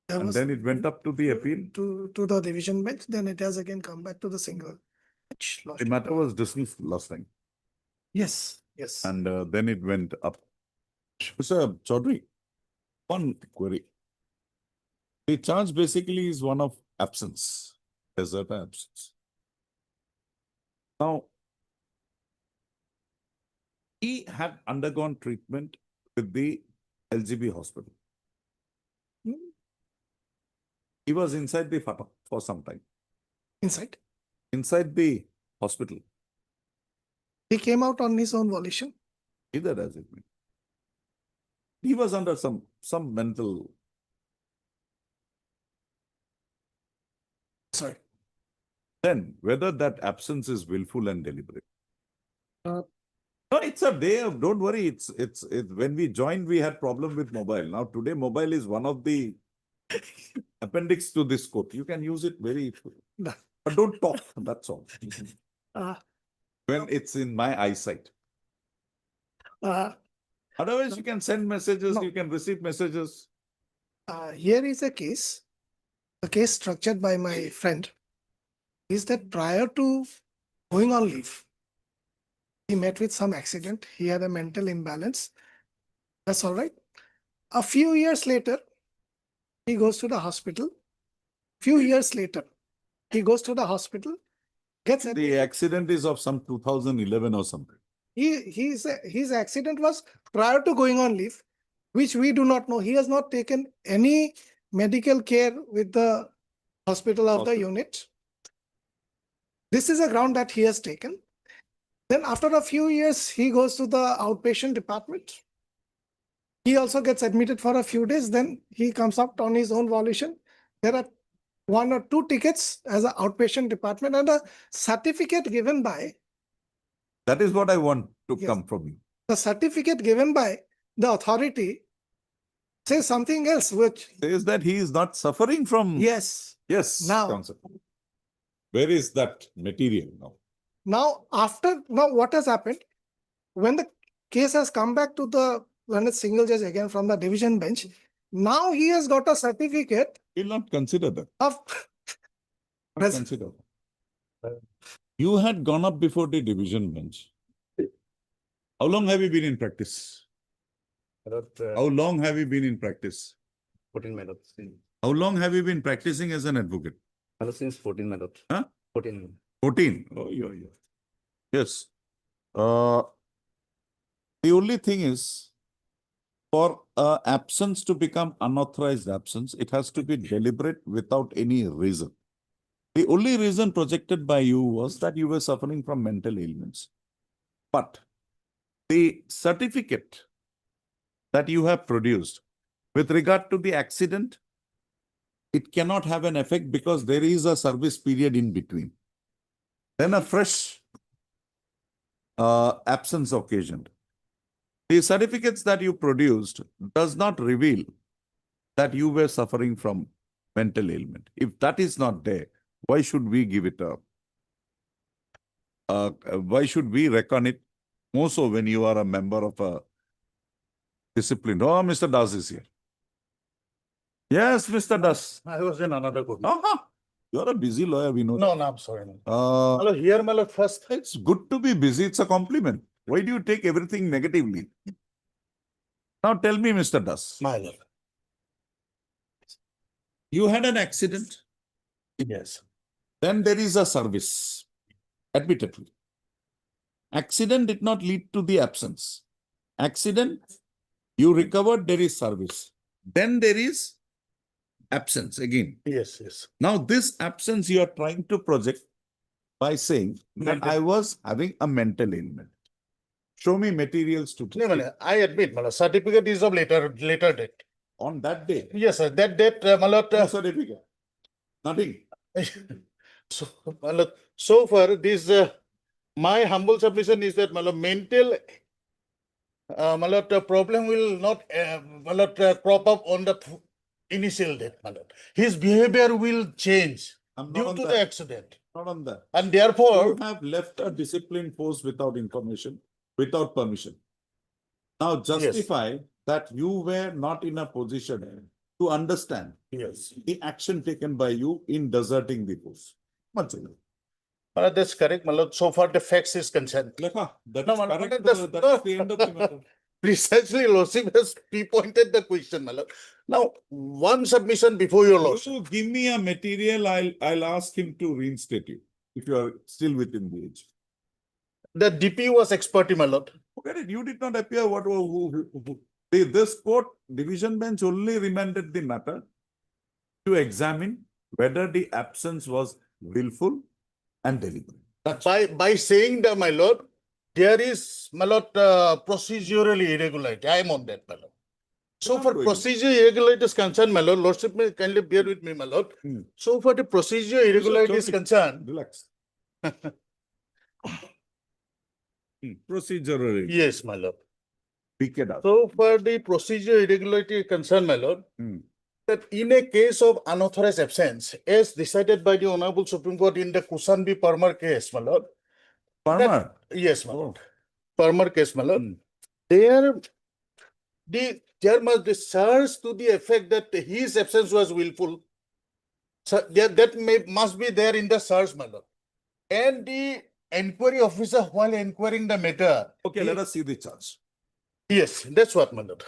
Speaker 12: There
Speaker 2: And
Speaker 12: was
Speaker 2: then it went up to the appeal.
Speaker 12: to the division bench, then it has again come back to the single bench.
Speaker 2: The matter was dismissed last time.
Speaker 12: Yes, yes.
Speaker 2: And then it went up. Mr. Chaudhary, one query. The charge basically is one of absence, desert absence. Now, he had undergone treatment with the LGB hospital. He was inside the FATA for some time.
Speaker 12: Inside.
Speaker 2: Inside the hospital.
Speaker 12: He came out on his own volition.
Speaker 2: Either does it mean. He was under some mental.
Speaker 12: Sorry.
Speaker 2: Then whether that absence is willful and deliberate.
Speaker 12: Uh,
Speaker 2: No, it's a day of, don't worry. It's when we joined, we had problem with mobile. Now today, mobile is one of the appendix to this court. You can use it very,
Speaker 12: No.
Speaker 2: but don't talk. That's all.
Speaker 12: uh,
Speaker 2: When it's in my eyesight.
Speaker 12: uh,
Speaker 2: Otherwise, you can send messages,
Speaker 12: No.
Speaker 2: you can receive messages.
Speaker 12: Here is a case structured by my friend, is that prior to going on leave, he met with some accident. He had a mental imbalance. That's all right. A few years later, he goes to the hospital. Few years later, he goes to the hospital, gets
Speaker 2: The accident is of some 2011 or something.
Speaker 12: his accident was prior to going on leave, which we do not know. He has not taken any medical care with the hospital of the unit. This is a ground that he has taken. Then after a few years, he goes to the outpatient department. He also gets admitted for a few days. Then he comes out on his own volition. There are 1 or 2 tickets as an outpatient department and a certificate given by.
Speaker 2: That is what I want to
Speaker 12: Yes.
Speaker 2: come from you.
Speaker 12: The certificate given by the authority says something else, which.
Speaker 2: Says that he is not suffering from.
Speaker 12: Yes.
Speaker 2: Yes,
Speaker 12: Now.
Speaker 2: counsel. Where is that material now?
Speaker 12: Now, what has happened? When the case has come back to the learned single judge again from the division bench, now he has got a certificate.
Speaker 2: Will not consider that.
Speaker 12: Of.
Speaker 2: Not consider. You had gone up before the division bench. How long have you been in practice? How long have you been in practice?
Speaker 7: 14 minutes.
Speaker 2: How long have you been practicing as an advocate?
Speaker 7: Since 14 minutes.
Speaker 2: Huh?
Speaker 7: 14.
Speaker 2: 14. Oh, yeah. Yes. The only thing is, for absence to become unauthorized absence, it has to be deliberate without any reason. The only reason projected by you was that you were suffering from mental ailments. But the certificate that you have produced with regard to the accident, it cannot have an effect because there is a service period in between. Then a fresh absence occasioned. The certificates that you produced does not reveal that you were suffering from mental ailment. If that is not there, why should we give it up? Why should we reckon it? More so when you are a member of a discipline. Oh, Mr. Das is here. Yes, Mr. Das.
Speaker 18: I was in another court.
Speaker 2: You are a busy lawyer, we know.
Speaker 18: No, I'm sorry.
Speaker 2: Hello,
Speaker 18: here, my lord, first.
Speaker 2: It's good to be busy. It's a compliment. Why do you take everything negatively? Now tell me, Mr. Das.
Speaker 18: My lord.
Speaker 2: You had an accident.
Speaker 18: Yes.
Speaker 2: Then there is a service, admittedly. Accident did not lead to the absence. Accident, you recovered, there is service. Then there is absence again.
Speaker 18: Yes, yes.
Speaker 2: Now this absence you are trying to project by saying that I was having a mental ailment. Show me materials to.
Speaker 18: No, I admit, my lord, certificate is of later date.
Speaker 2: On that day?
Speaker 18: Yes, sir. That date, my lord.
Speaker 2: No certificate. Nothing.
Speaker 18: So, my lord, so far, this my humble submission is that, my lord, mental my lord, the problem will not my lord, crop up on the initial date, my lord. His behavior will change due to the accident.
Speaker 2: Not on that.
Speaker 18: And therefore,
Speaker 2: You have left a disciplined force without information, without permission. Now justify that you were not in a position to understand the action taken by you in deserting the force.
Speaker 18: That's correct, my lord. So far the facts is concerned.
Speaker 2: That is
Speaker 18: No, my lord,
Speaker 2: correct.
Speaker 18: that's-
Speaker 2: That's the end of the matter.
Speaker 18: Precisely, Lordship has pinpointed the question, my lord. Now, one submission before your lordship.
Speaker 2: You give me a material, I'll ask him to reinstate you, if you are still within the age.
Speaker 18: The DP was expert, my lord.
Speaker 2: Forget it, you did not appear. This court division bench only remanded the matter to examine whether the absence was willful and deliberate.
Speaker 18: By saying that, my lord, there is, my lord, procedural irregularity. I am on that, my lord. So for procedural irregularity is concerned, my lord, lordship may kindly bear with me, my lord. So for the procedural irregularity is concerned.
Speaker 2: Relax. Procedural.
Speaker 18: Yes, my lord.
Speaker 2: Pick it up.
Speaker 18: So for the procedural irregularity concern, my lord, that in a case of unauthorized absence, as decided by the Honorable Supreme Court in the Kusan v. Parmar case, my lord.
Speaker 2: Parmar?
Speaker 18: Yes, my lord. Parmar case, my lord. There must be search to the effect that his absence was willful. So that must be there in the search, my lord. And the inquiry officer, while inquiring the matter.
Speaker 2: Okay, let us see the charge.
Speaker 18: Yes, that's what, my lord.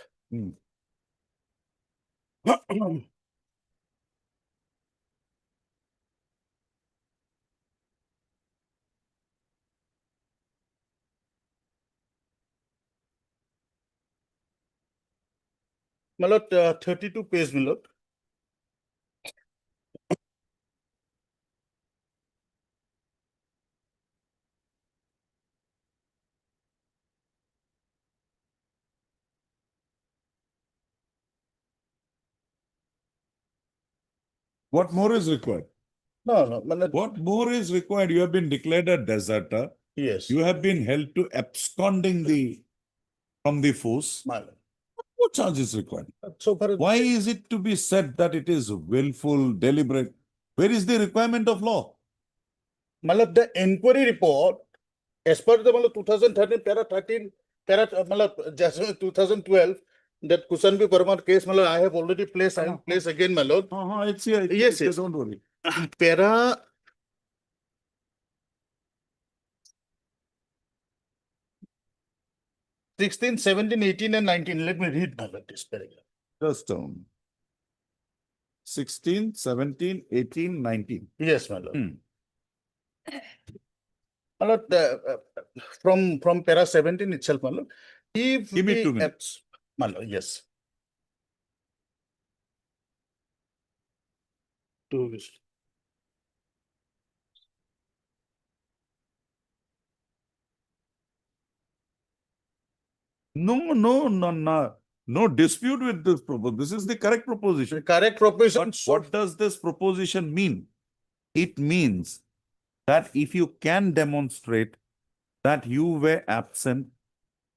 Speaker 18: My lord, 32 page, my lord.
Speaker 2: What more is required?
Speaker 18: No.
Speaker 2: What more is required? You have been declared a deserter.
Speaker 18: Yes.
Speaker 2: You have been held to absconding from the force. What charge is required?
Speaker 18: So
Speaker 2: why is it to be said that it is willful, deliberate? Where is the requirement of law?
Speaker 18: Malab, the inquiry report, as per the 2013, para 13, para 2012, that Kusanbi Parmar case, I have already placed, I will place again, my lord.
Speaker 2: It's here.
Speaker 18: Yes, yes.
Speaker 2: Don't worry.
Speaker 18: Para 16, 17, 18, and 19. Let me read, my lord, this paragraph.
Speaker 2: Just 16, 17, 18, 19.
Speaker 18: Yes, my lord. My lord, from para 17 itself, my lord. If
Speaker 2: give me 2 minutes.
Speaker 18: My lord, yes. 2 minutes.
Speaker 2: No dispute with this proposal. This is the correct proposition.
Speaker 18: The correct proposition.
Speaker 2: But what does this proposition mean? It means that if you can demonstrate that you were absent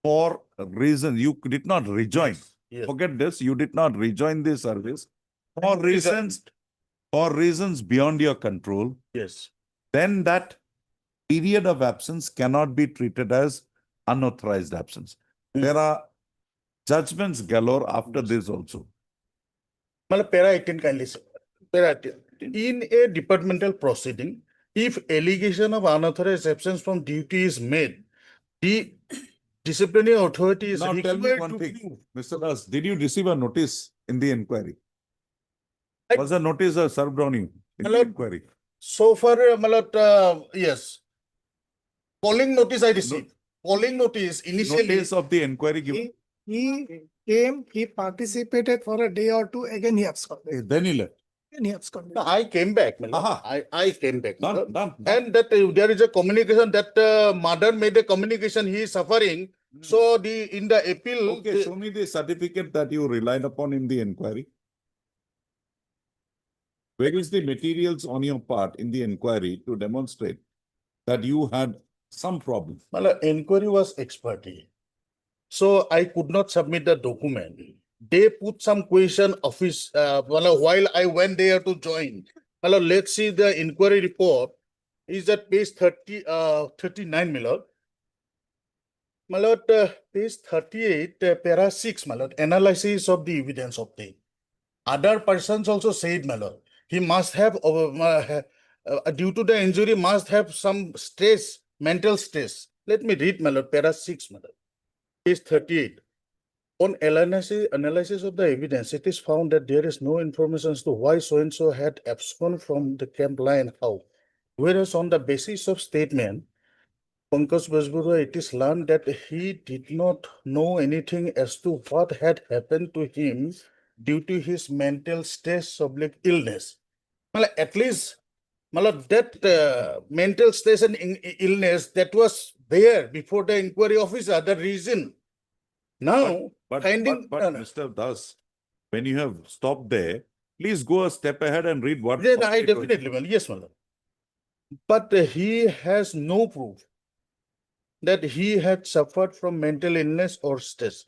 Speaker 2: for a reason, you did not rejoin.
Speaker 18: Yes.
Speaker 2: Forget this, you did not rejoin the service for reasons beyond your control.
Speaker 18: Yes.
Speaker 2: Then that period of absence cannot be treated as unauthorized absence. There are judgments galore after this also.
Speaker 18: Para 18 kindly, sir. Para 18. In a departmental proceeding, if allegation of unauthorized absence from duty is made, the disciplinary authority is
Speaker 2: now tell me one thing, Mr. Das, did you receive a notice in the inquiry? Was a notice served on you in the inquiry?
Speaker 18: So far, yes. Calling notice I received. Calling notice initially.
Speaker 2: Notice of the inquiry given.
Speaker 4: He came, he participated for a day or two, again he absconded.
Speaker 2: Then he left.
Speaker 4: Then he absconded.
Speaker 18: No, I came back. I came back.
Speaker 2: Done.
Speaker 18: And that there is a communication that mother made a communication, he is suffering. So in the appeal.
Speaker 2: Okay, show me the certificate that you relied upon in the inquiry. Where is the materials on your part in the inquiry to demonstrate that you had some problem?
Speaker 18: Well, inquiry was expertise. So I could not submit the document. They put some question while I went there to join. Let's see the inquiry report. is at page 39, my lord. My lord, page 38, para 6, my lord, analysis of the evidence of the other persons also said, my lord, he must have, due to the injury, must have some stress, mental stress. Let me read, my lord, para 6, my lord, page 38. On analysis of the evidence, it is found that there is no information as to why so-and-so had absconded from the camp line, how. Whereas on the basis of statement, Pankaj Basbura, it is learned that he did not know anything as to what had happened to him due to his mental stress or illness. Well, at least that mental stress and illness that was there before the inquiry officer, the reason. Now,
Speaker 2: But
Speaker 18: finding
Speaker 2: Mr. Das, when you have stopped there, please go a step ahead and read what.
Speaker 18: then I definitely will, yes, my lord. But he has no proof that he had suffered from mental illness or stress.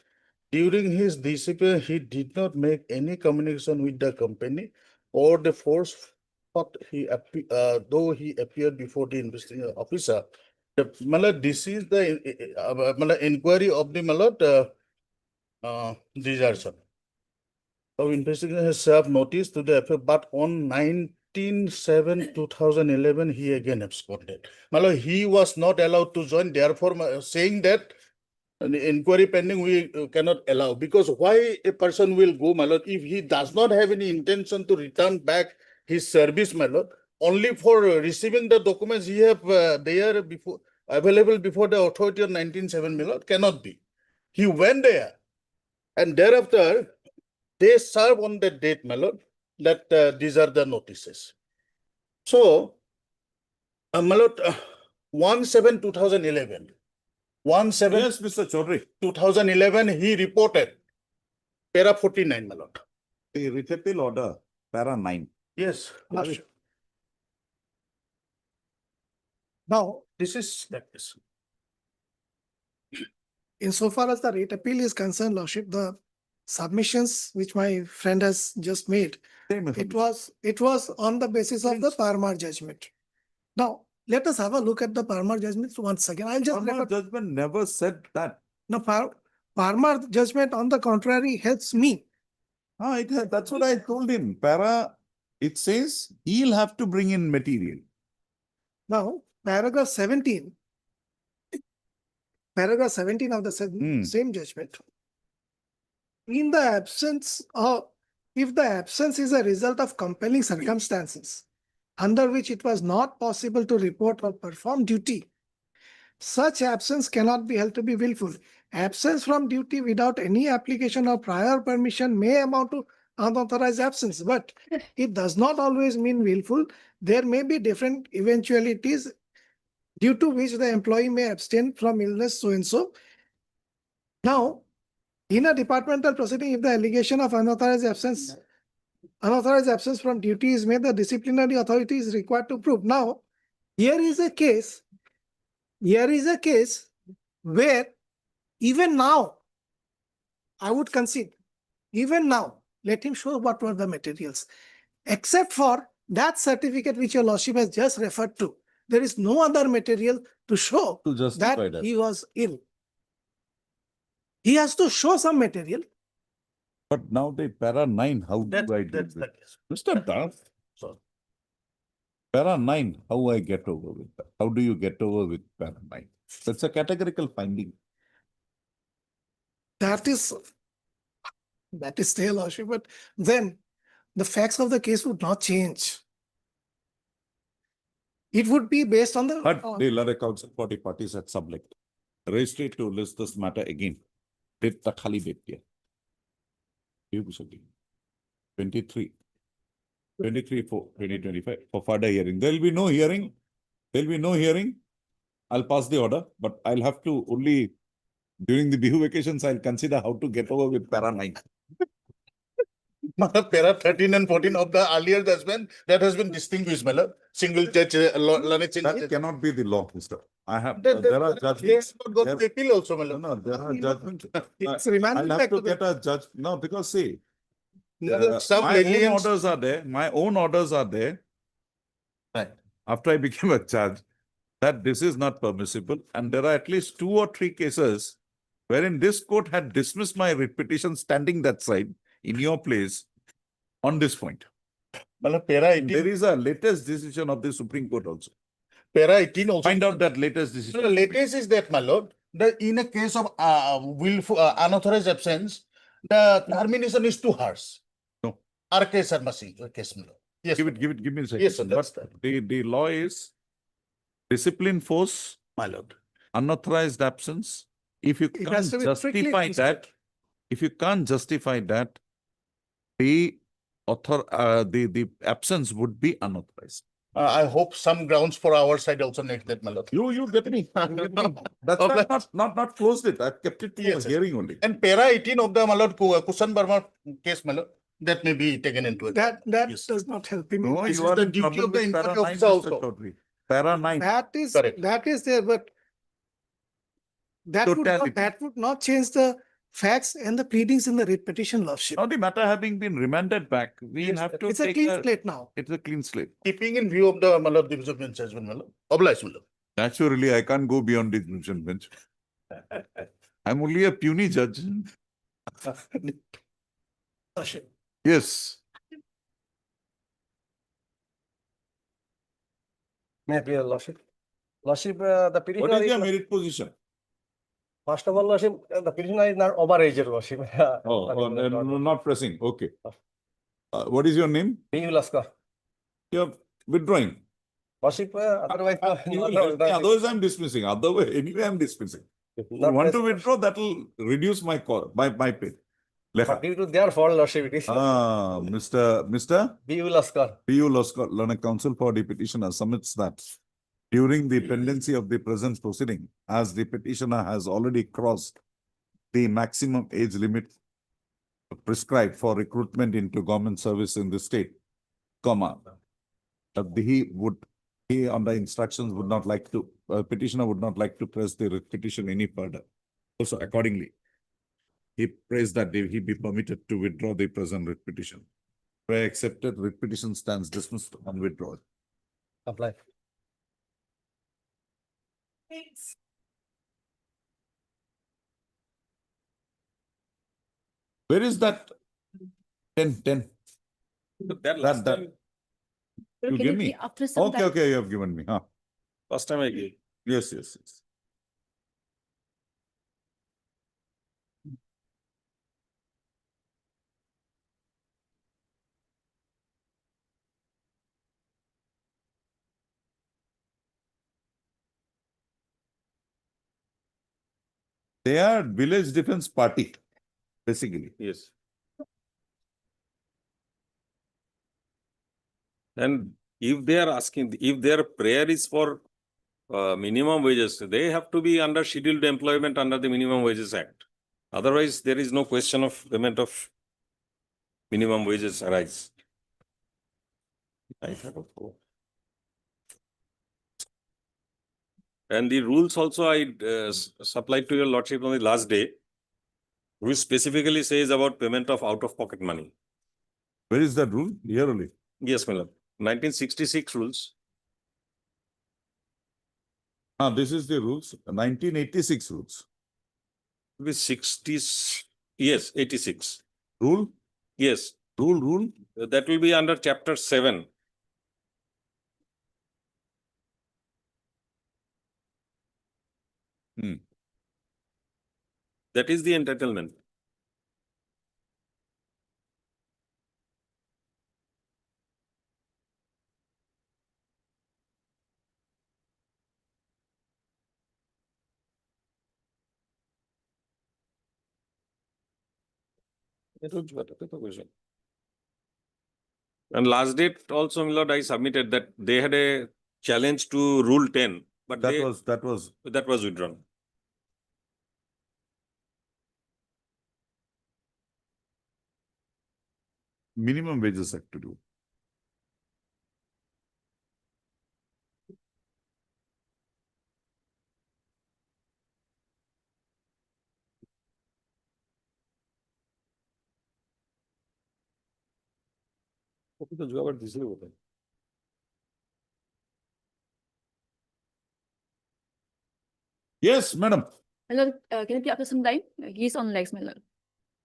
Speaker 18: During his discipline, he did not make any communication with the company or the force, but though he appeared before the investigating officer. This is the inquiry of the desertion. So investigation has served notice to the effect, but on 19/7/2011, he again absconded. He was not allowed to join, therefore saying that the inquiry pending we cannot allow, because why a person will go, if he does not have any intention to return back his service, only for receiving the documents he have there before available before the authority of 19/7, cannot be. He went there, and thereafter they serve on the date, that these are the notices. So, 1/7/2011. 1/7.
Speaker 2: Yes, Mr. Chaudhary.
Speaker 18: 2011, he reported para 49, my lord.
Speaker 2: The receptive order, para 9.
Speaker 18: Yes.
Speaker 12: Now,
Speaker 18: This is that is.
Speaker 12: insofar as the rate appeal is concerned, Lordship, the submissions which my friend has just made, it was on the basis of the Parmar judgment. Now, let us have a look at the Parmar judgment once again. I'll just
Speaker 2: Parmar judgment never said that.
Speaker 12: No, Parmar judgment, on the contrary, helps me.
Speaker 2: That's what I told him. Para, it says he'll have to bring in material.
Speaker 12: Now, paragraph 17 of the same judgment. In the absence of, if the absence is a result of compelling circumstances under which it was not possible to report or perform duty, such absence cannot be held to be willful. Absence from duty without any application or prior permission may amount to unauthorized absence, but it does not always mean willful. There may be different eventualities due to which the employee may abstain from illness so and so. Now, in a departmental proceeding, if the allegation of unauthorized absence from duty is made, the disciplinary authority is required to prove. Now, here is a case where even now, I would concede, even now, let him show what were the materials. Except for that certificate which your lordship has just referred to, there is no other material to show that he was ill. He has to show some material.
Speaker 2: But now the para 9, how do I do it? Mr. Das, para 9, how I get over with that? How do you get over with para 9? That's a categorical finding.
Speaker 12: That is their lordship, but then the facts of the case would not change. It would be based on the...
Speaker 2: But the Lare Council 40 parties at subject. Registry to list this matter again. Did the Khali Beptia. 23 for 2025 for further hearing. There will be no hearing. I'll pass the order, but I'll have to only during the Bihu vacations, I'll consider how to get over with para 9.
Speaker 18: Para 13 and 14 of the earlier judgment that has been distinguished, single judge.
Speaker 2: That cannot be the law, Mr. I have there are judgments.
Speaker 18: Got to appeal also,
Speaker 2: No, there are judgments.
Speaker 12: It's remanded
Speaker 2: I'll
Speaker 12: back
Speaker 2: have to
Speaker 12: to
Speaker 2: get a judge. No, because see,
Speaker 18: some
Speaker 2: my own orders are there. My own orders are there.
Speaker 18: Right.
Speaker 2: after I became a judge, that this is not permissible. And there are at least 2 or 3 cases wherein this court had dismissed my writ petition standing that side in your place on this point.
Speaker 18: Para 18,
Speaker 2: There is a latest decision of the Supreme Court also.
Speaker 18: para 18 also.
Speaker 2: Find out that latest decision.
Speaker 18: The latest is that, my lord, that in a case of willful unauthorized absence, the termination is too harsh.
Speaker 2: No.
Speaker 18: Our case, sir, case, my lord. Yes.
Speaker 2: Give me a second.
Speaker 18: Yes, sir, that's
Speaker 2: But the law is discipline force,
Speaker 18: my lord.
Speaker 2: unauthorized absence. If you
Speaker 4: It
Speaker 2: can't
Speaker 4: has to be strictly
Speaker 2: justify that, if you can't justify that, the the absence would be unauthorized.
Speaker 18: I hope some grounds for our side also need that, my lord.
Speaker 2: You get me. That's why I've not closed it. I've kept it for
Speaker 18: Yes, sir.
Speaker 2: hearing only.
Speaker 18: And para 18 of the, my lord, Kushan Burma case, my lord, that may be taken into account.
Speaker 4: That
Speaker 18: Yes.
Speaker 4: does not help him.
Speaker 2: No,
Speaker 18: This
Speaker 2: you
Speaker 18: is
Speaker 2: are
Speaker 18: the
Speaker 2: in
Speaker 18: duty
Speaker 2: trouble
Speaker 18: of the
Speaker 2: with para
Speaker 18: inquiry
Speaker 2: 9,
Speaker 18: officer
Speaker 2: Mr.
Speaker 18: also.
Speaker 2: Chaudhary. Para 9.
Speaker 18: Correct.
Speaker 4: That is there, but
Speaker 2: Totality.
Speaker 4: that would not change the facts and the pleadings in the writ petition, lordship.
Speaker 2: Now the matter having been remanded back, we will have to
Speaker 4: It's a
Speaker 2: take
Speaker 4: clean slate now.
Speaker 2: It's a clean slate.
Speaker 18: Keeping in view of the, my lord, division bench as well, my lord. Oblige, my lord.
Speaker 2: Naturally, I can't go beyond the division bench. I'm only a puny judge.
Speaker 4: Lordship.
Speaker 2: Yes.
Speaker 19: May I please, Lordship? Lordship, the petitioner
Speaker 2: What is your merit position?
Speaker 19: first of all, Lordship, the petitioner is not overaged, Lordship.
Speaker 2: Not pressing. Okay. What is your name?
Speaker 19: P.U. Laskar.
Speaker 2: You're withdrawing.
Speaker 19: Lordship, otherwise,
Speaker 2: You will help me, otherwise I'm dismissing. Otherwise, anyway, I'm dismissing. If you want to withdraw, that will reduce my pay.
Speaker 19: But due to their fault, Lordship, it is.
Speaker 2: Mr.
Speaker 19: P.U. Laskar.
Speaker 2: P.U. Laskar, Learned Counsel for the petitioner submits that during the pendency of the present proceeding, as the petitioner has already crossed the maximum age limit prescribed for recruitment into government service in the state, he on the instructions would not like to, petitioner would not like to press the petition any further. Also, accordingly, he prays that he be permitted to withdraw the present writ petition. Where accepted, writ petition stands dismissed and withdrawn.
Speaker 19: Apply.
Speaker 2: Where is that 10? That. You give me? Okay, you have given me. Huh?
Speaker 20: First time I gave.
Speaker 2: Yes. They are village defense party, basically.
Speaker 20: Yes. And if they are asking, if their prayer is for minimum wages, they have to be under scheduled employment under the Minimum Wages Act. Otherwise, there is no question of payment of minimum wages arise. And the rules also I supplied to your lordship on the last day, which specifically says about payment of out-of-pocket money.
Speaker 2: Where is that rule? Here only.
Speaker 20: Yes, my lord. 1966 rules.
Speaker 2: This is the rules, 1986 rules.
Speaker 20: With 60s, yes, 86.
Speaker 2: Rule?
Speaker 20: Yes.
Speaker 2: Rule?
Speaker 20: That will be under chapter 7. That is the entitlement. And last date also, my lord, I submitted that they had a challenge to Rule 10, but that was withdrawn.
Speaker 2: Minimum Wages Act to do.
Speaker 20: तो जो our दूसरे होते हैं
Speaker 2: Yes, madam.
Speaker 1: My lord, can you please after some time? He is on legs, my lord.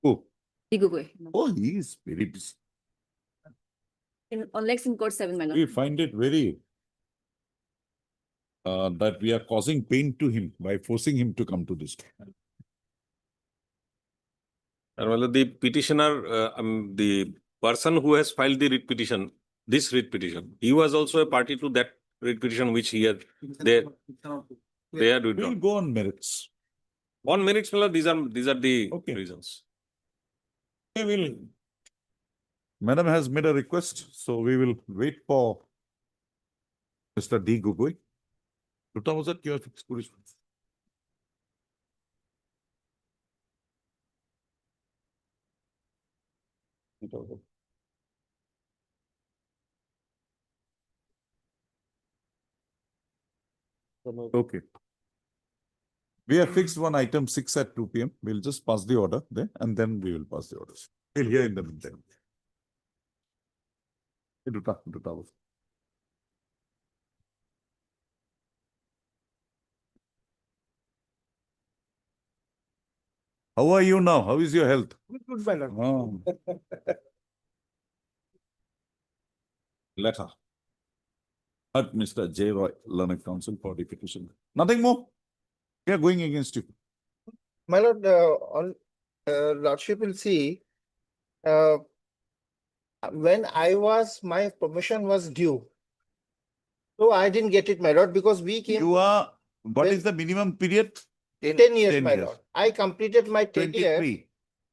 Speaker 2: Oh,
Speaker 1: Di Gugoi.
Speaker 2: oh, he is very busy.
Speaker 1: On legs in court 7, my lord.
Speaker 2: We find it very that we are causing pain to him by forcing him to come to this.
Speaker 20: And well, the petitioner, the person who has filed the writ petition, this writ petition, he was also a party to that writ petition which he had, they had
Speaker 2: We'll
Speaker 20: withdrawn.
Speaker 2: go on merits.
Speaker 20: On merits, well, these are the
Speaker 2: Okay.
Speaker 20: reasons.
Speaker 2: We will. Madam has made a request, so we will wait for Mr. D. Gugoi. Tuta, was that your fixed police? Okay. We have fixed one item 6 at 2 p.m. We'll just pass the order there and then we will pass the orders. We'll hear in the meantime. Hey, Duta. How are you now? How is your health?
Speaker 19: Good, my lord.
Speaker 2: Oh. Letter. At Mr. J. Roy, Learned Counsel for the petition. Nothing more. We are going against you.
Speaker 19: My lord, on lordship will see, when my promotion was due. So I didn't get it, my lord, because we came.
Speaker 2: You are, what
Speaker 19: Well-
Speaker 2: is the minimum period?
Speaker 19: 10 years,
Speaker 2: 10
Speaker 19: my
Speaker 2: years.
Speaker 19: lord. I completed my 10 years
Speaker 2: 23.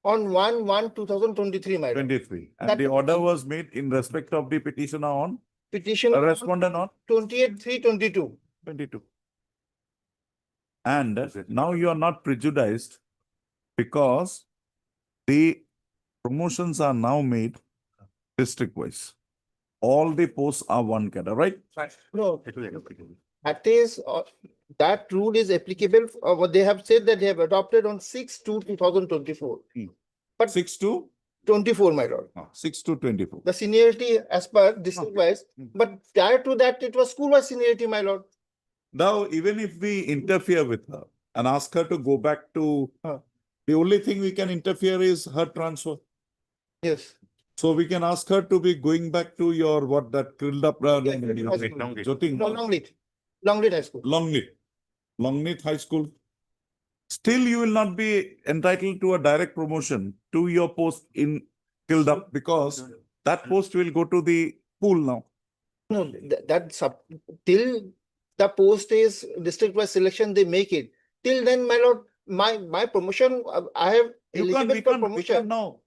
Speaker 19: on 1/1/2023, my lord.
Speaker 2: 23. And
Speaker 19: That
Speaker 2: the order was made in respect of the petitioner on,
Speaker 19: petition
Speaker 2: a respondent on
Speaker 19: 28/3/22.
Speaker 2: 22. And now you are not prejudiced because the promotions are now made district-wise. All the posts are one cadre, right?
Speaker 19: No, that is, that rule is applicable, what they have said that they have adopted on 6/2/2024. But
Speaker 2: 6 to
Speaker 19: 24, my lord.
Speaker 2: 6 to 24.
Speaker 19: The seniority as per district wise, but prior to that, it was school wise seniority, my lord.
Speaker 2: Now, even if we interfere with her and ask her to go back to, the only thing we can interfere is her transfer.
Speaker 19: Yes.
Speaker 2: So we can ask her to be going back to your, what, that grilled up, Joting.
Speaker 19: No, Longlit High School.
Speaker 2: Longlit High School. Still, you will not be entitled to a direct promotion to your post in Kildup because that post will go to the pool now.
Speaker 19: No, till the post is district wise selection, they make it. Till then, my lord, my promotion, I have
Speaker 2: We can now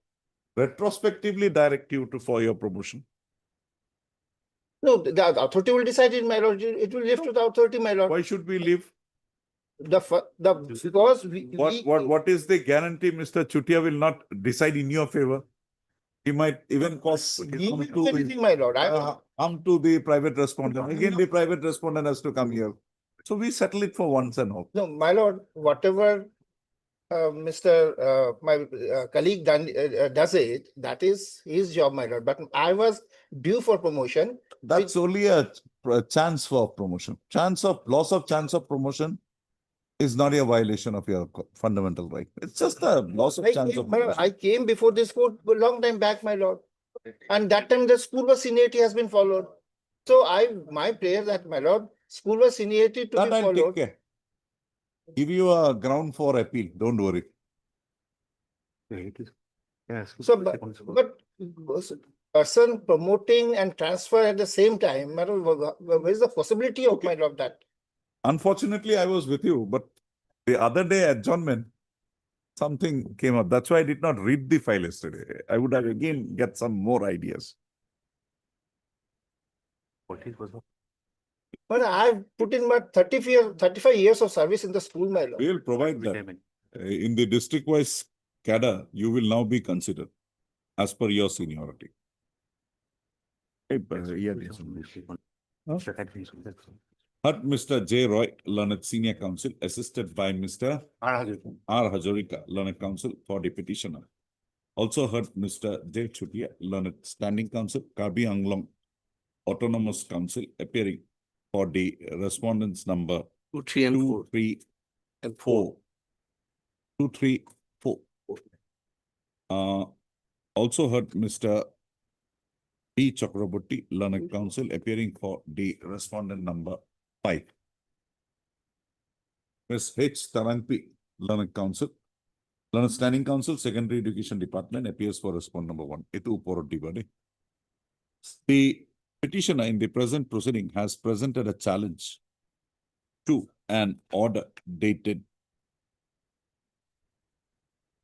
Speaker 2: retrospectively direct you for your promotion.
Speaker 19: No, the authority will decide it, my lord. It will leave to the authority, my lord.
Speaker 2: Why should we leave?
Speaker 19: Because
Speaker 2: What is the guarantee Mr. Chutia will not decide in your favor? He might even
Speaker 19: my lord.
Speaker 2: Come to the private respondent. Again, the private respondent has to come here. So we settle it for once and all.
Speaker 19: No, my lord, whatever my colleague does it, that is his job, my lord. But I was due for promotion.
Speaker 2: That's only a chance for promotion. Loss of chance of promotion is not a violation of your fundamental right. It's just a loss of chance of promotion.
Speaker 19: I came before this court a long time back, my lord. And that time the school was seniority has been followed. So my prayer that, my lord, school was seniority to be followed.
Speaker 2: Take care. Give you a ground for appeal. Don't worry.
Speaker 19: So, but person promoting and transfer at the same time, my lord, where is the possibility of, my lord, that?
Speaker 2: Unfortunately, I was with you, but the other day adjournment, something came up. That's why I did not read the file yesterday. I would have again get some more ideas.
Speaker 19: But I've put in my 35 years of service in the school, my lord.
Speaker 2: We will provide that. In the district-wise cadre, you will now be considered as per your seniority. At Mr. J. Roy, Learned Senior Counsel, assisted by Mr. R. Hajorika, Learned Counsel for the petitioner. Also heard Mr. J. Chutia, Learned Standing Counsel, Kabi Anglong, Autonomous Counsel, appearing for the respondents number 2, 3,
Speaker 11: And
Speaker 2: 4. 2, 3, 4. Also heard Mr. P. Chakraborty, Learned Counsel, appearing for the respondent number 5. Ms. H. Taranpi, Learned Counsel, Learned Standing Counsel, Secondary Education Department, appears for respondent number 1. Itu Porodibade. The petitioner in the present proceeding has presented a challenge to an order dated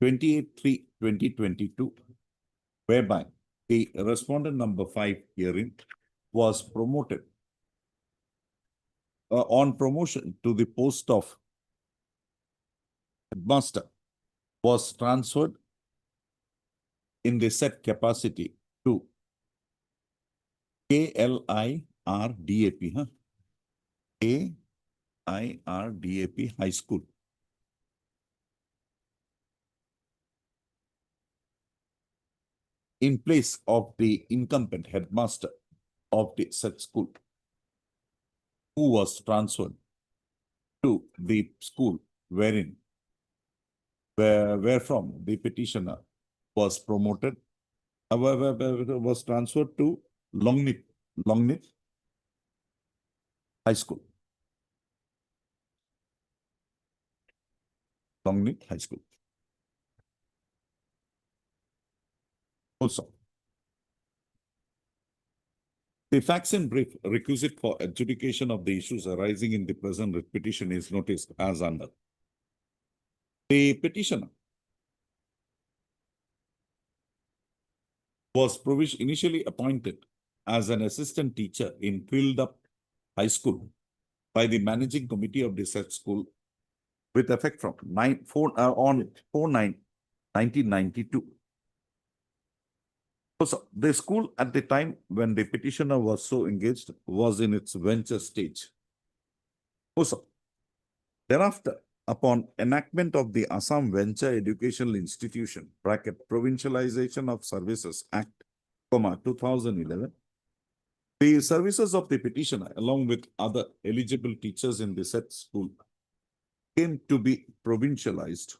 Speaker 2: 28/3/2022, whereby the respondent number 5 herein was promoted on promotion to the post of headmaster, was transferred in the said capacity to KLIRDAP, KIRDAP High School. In place of the incumbent headmaster of the said school, who was transferred to the school wherefrom the petitioner was promoted, was transferred to Longnit High School. Longnit High School. Also, the facts in brief requisite for adjudication of the issues arising in the present petition is noticed as under. The petitioner was initially appointed as an assistant teacher in Quildup High School by the managing committee of the said school with effect from 4/9/1992. So the school at the time when the petitioner was so engaged was in its venture stage. Also, thereafter, upon enactment of the Assam Venture Educational Institution (Provincialization of Services Act, 2011), the services of the petitioner, along with other eligible teachers in the said school, came to be provincialized.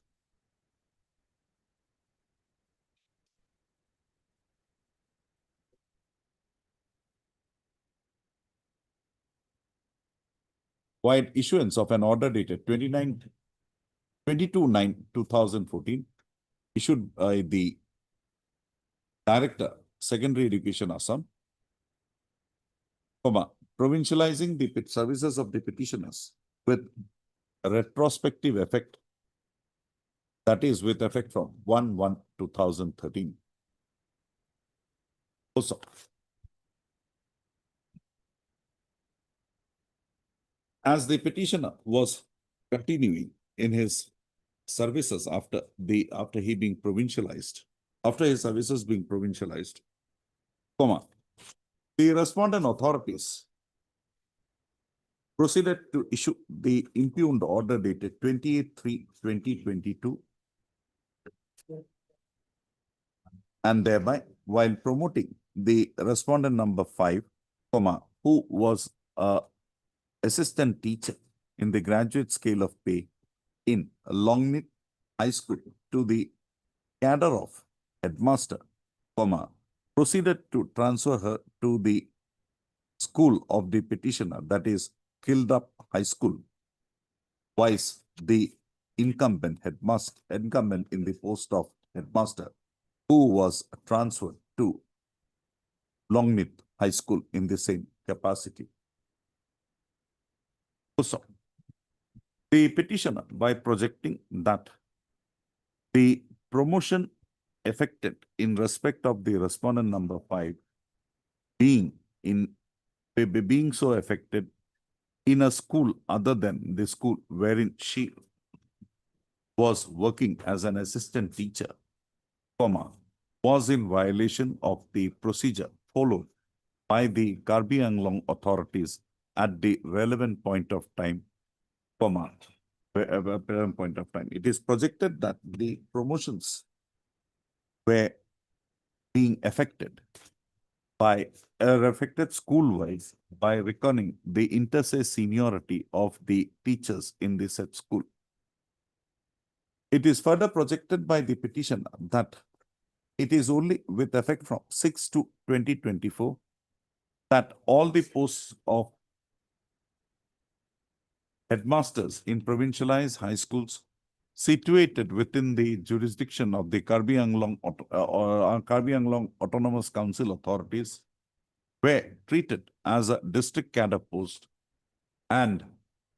Speaker 2: While issuance of an order dated 22/9/2014, issued by the Director, Secondary Education Assam, provincializing the services of the petitioners with retrospective effect, that is with effect from 1/1/2013. Also, as the petitioner was continuing in his services after he being provincialized, after his services being provincialized, the respondent authorities proceeded to issue the impugned order dated 28/3/2022, and thereby, while promoting the respondent number 5, who was a assistant teacher in the graduate scale of pay in Longnit High School to the cadre of headmaster, proceeded to transfer her to the school of the petitioner, that is Kildup High School, vice the incumbent in the post of headmaster, who was transferred to Longnit High School in the same capacity. Also, the petitioner, by projecting that the promotion effected in respect of the respondent number 5 being so affected in a school other than the school wherein she was working as an assistant teacher, was in violation of the procedure followed by the Karbi Anglong authorities at the relevant point of time, It is projected that the promotions were being affected by affected school-wise by reckoning the inter se seniority of the teachers in the said school. It is further projected by the petitioner that it is only with effect from 6 to 2024 that all the posts of headmasters in provincialized high schools situated within the jurisdiction of the Karbi Anglong Autonomous Council authorities were treated as a district cadre post, and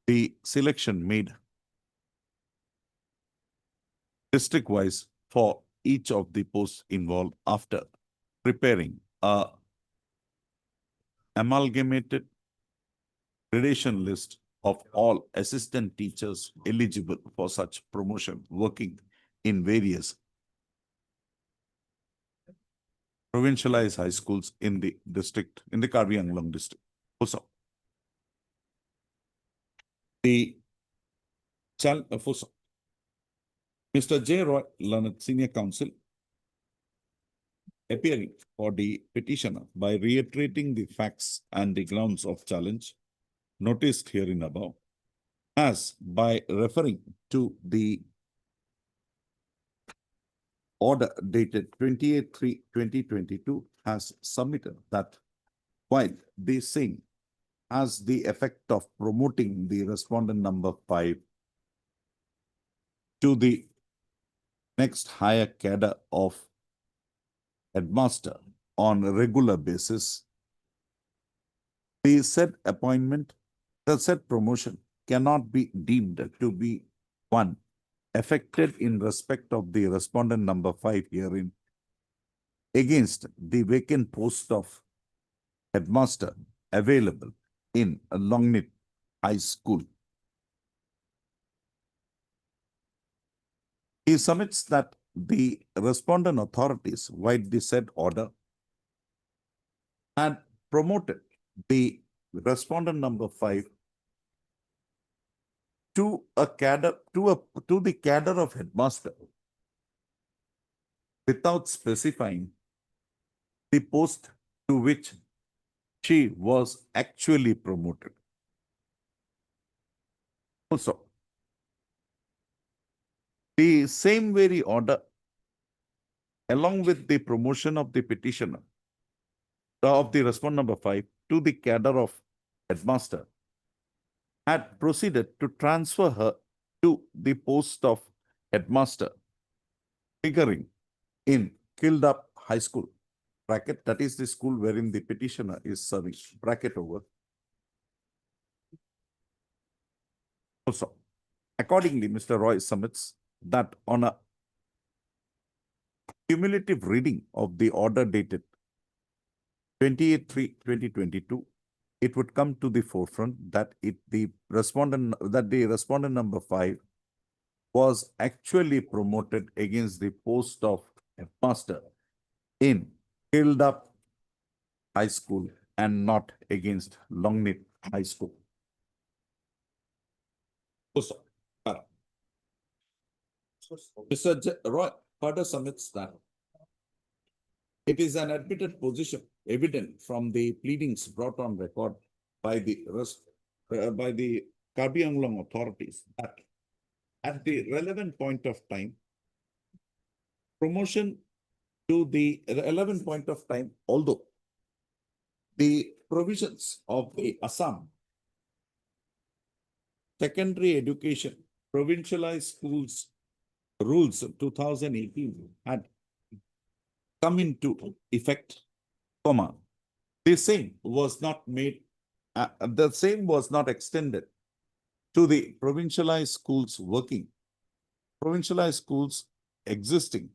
Speaker 2: the selection made district-wise for each of the posts involved after preparing a amalgamated gradation list of all assistant teachers eligible for such promotion working in various provincialized high schools in the district, in the Karbi Anglong district. Also, Mr. J. Roy Lanet, Senior Counsel, appearing for the petitioner by reiterating the facts and the grounds of challenge noticed herein above, as by referring to the order dated 28/3/2022 has submitted that while the same has the effect of promoting the respondent number 5 to the next higher cadre of headmaster on a regular basis, the said appointment, the said promotion cannot be deemed to be one effected in respect of the respondent number 5 herein against the vacant post of headmaster available in Longnit High School. He submits that the respondent authorities, while the said order, had promoted the respondent number 5 to a cadre, to the cadre of headmaster without specifying the post to which she was actually promoted. Also, the same very order, along with the promotion of the petitioner, of the respondent number 5 to the cadre of headmaster, had proceeded to transfer her to the post of headmaster figuring in Kildup High School, bracket, that is the school wherein the petitioner is serving, bracket over. Also, accordingly, Mr. Roy submits that on a cumulative reading of the order dated 28/3/2022, it would come to the forefront that the respondent number 5 was actually promoted against the post of headmaster in Kildup High School and not against Longnit High School. Also, Mr. Roy further submits that it is an admitted position evident from the pleadings brought on record by the Karbi Anglong authorities that at the relevant point of time, promotion to the relevant point of time, although the provisions of the Assam Secondary Education Provincialized Schools Rules of 2018 had come into effect, the same was not made, the same was not extended to the provincialized schools working, provincialized schools existing,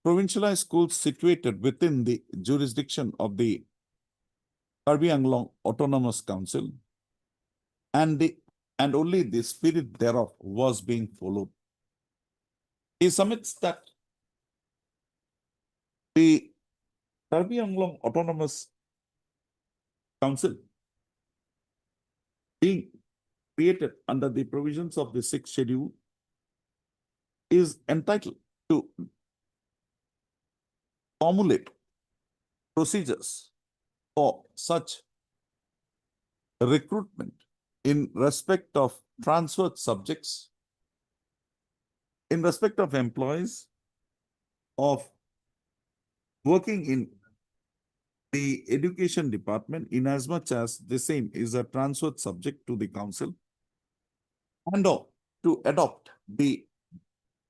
Speaker 2: provincialized schools situated within the jurisdiction of the Karbi Anglong Autonomous Council, and only the spirit thereof was being followed. He submits that the Karbi Anglong Autonomous Council being created under the provisions of the 6th schedule is entitled to formulate procedures for such recruitment in respect of transferred subjects in respect of employees of working in the education department, in as much as the same is a transferred subject to the council, and or to adopt the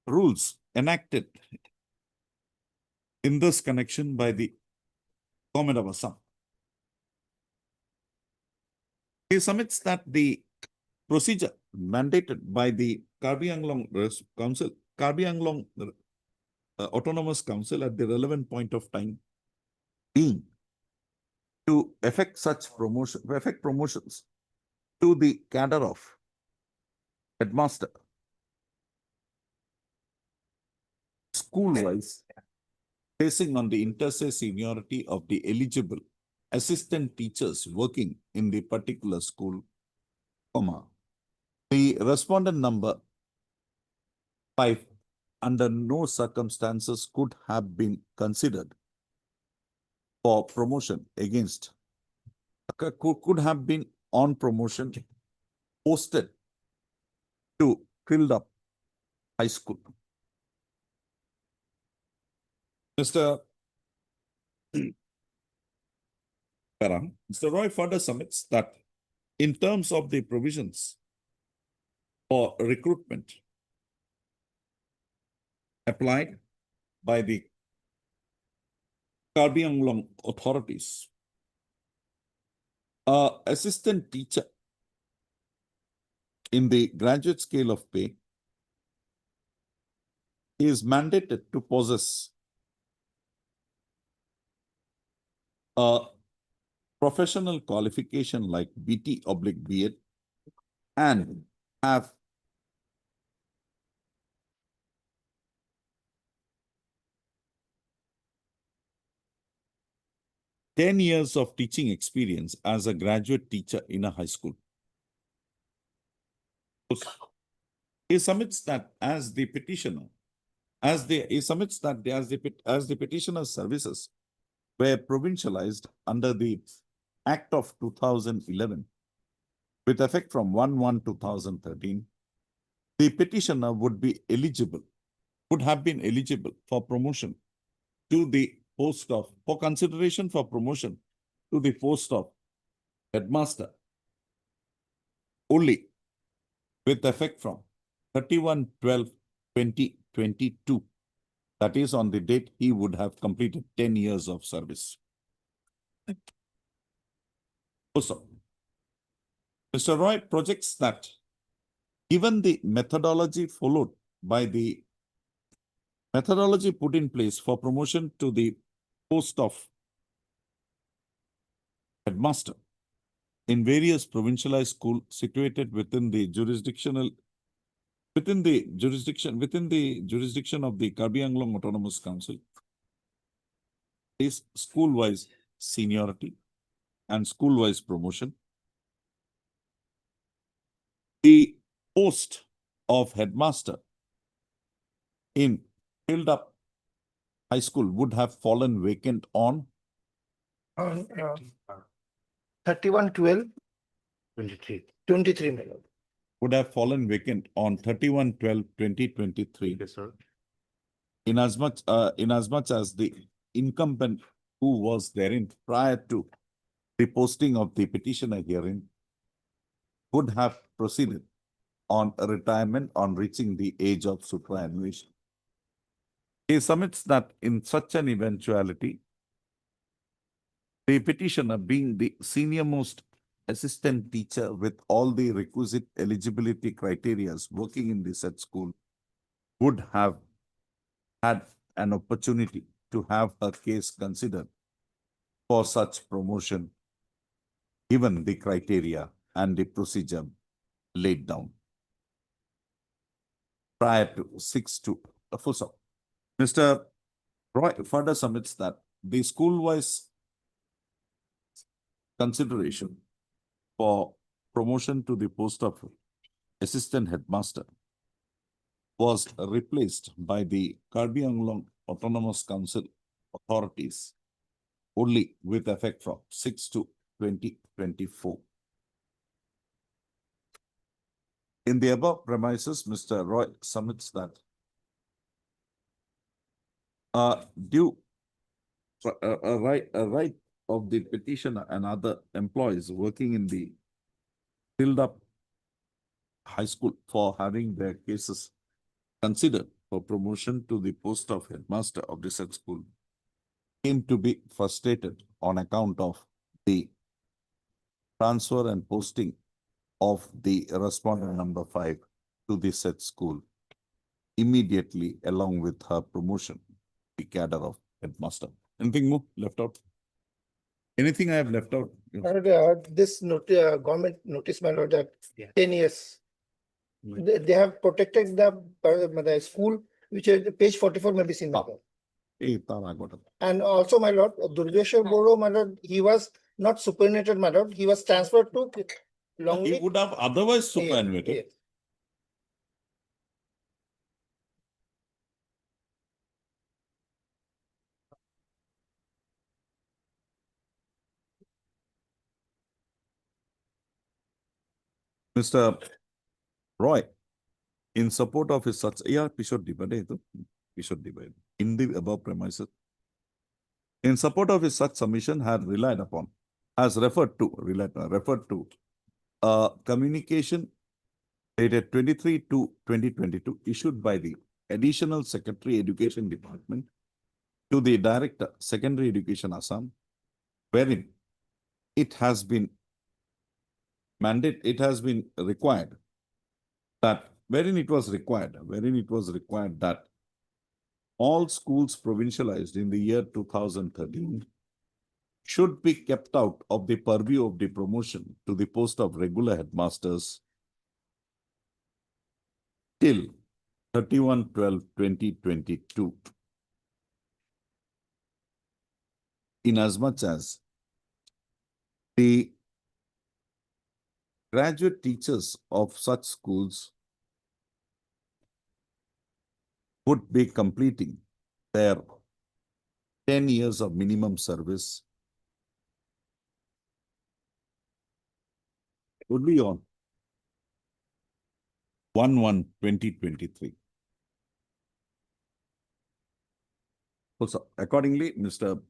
Speaker 2: rules enacted in this connection by the Government of Assam. He submits that the procedure mandated by the Karbi Anglong Council, Karbi Anglong Autonomous Council at the relevant point of time being to effect promotions to the cadre of headmaster, school-wise, basing on the inter-se seniority of the eligible assistant teachers working in the particular school, the respondent number 5 under no circumstances could have been considered for promotion against, could have been on promotion posted to filled up high school. Mr. Roy further submits that in terms of the provisions for recruitment applied by the Karbi Anglong authorities, assistant teacher in the graduate scale of pay is mandated to possess a professional qualification like BT/B.Ed and have ten years of teaching experience as a graduate teacher in a high school. He submits that as the petitioner, as the petitioner's services were provincialized under the Act of 2011 with effect from 1/1/2013, the petitioner would have been eligible for promotion to the post of, for consideration for promotion to the post of headmaster only with effect from 31/12/2022. That is on the date he would have completed 10 years of service. Also, Mr. Roy projects that given the methodology put in place for promotion to the post of headmaster in various provincialized schools situated within the jurisdiction of the Karbi Anglong Autonomous Council is school-wise seniority and school-wise promotion. The post of headmaster in filled up high school would have fallen vacant on
Speaker 19: 31/12/23, my lord.
Speaker 2: Would have fallen vacant on 31/12/2023.
Speaker 7: Yes, sir.
Speaker 2: Inasmuch as the incumbent who was therein prior to the posting of the petitioner herein would have proceeded on a retirement on reaching the age of superannuation. He submits that in such an eventuality, the petitioner being the senior-most assistant teacher with all the requisite eligibility criteria working in the said school would have had an opportunity to have her case considered for such promotion, given the criteria and the procedure laid down prior to 6 to full stop. Mr. Roy further submits that the school-wise consideration for promotion to the post of assistant headmaster was replaced by the Karbi Anglong Autonomous Council authorities only with effect from 6/2/2024. In the above premises, Mr. Roy submits that due a right of the petitioner and other employees working in the filled up high school for having their cases considered for promotion to the post of headmaster of the said school came to be frustrated on account of the transfer and posting of the respondent number 5 to the said school immediately along with her promotion, the cadre of headmaster. Anything more left out? Anything I have left out?
Speaker 19: This government notice, my lord, that 10 years. They have protected the school, which is page 44 may be seen, my lord. And also, my lord, Durgeshwar Boro, my lord, he was not superannuated, my lord. He was transferred to
Speaker 2: He would have otherwise superannuated.
Speaker 19: Yes.
Speaker 2: Mr. Roy, in support of his such, in the above premises, in support of his such submission had relied upon, has referred to a communication dated 23/2/2022 issued by the Additional Secretary Education Department to the Director Secondary Education Assam, wherein it has been required that wherein it was required that all schools provincialized in the year 2013 should be kept out of the purview of the promotion to the post of regular headmasters till 31/12/2022. Inasmuch as the graduate teachers of such schools would be completing their 10 years of minimum service would be on 1/1/2023. Also, accordingly, Mr.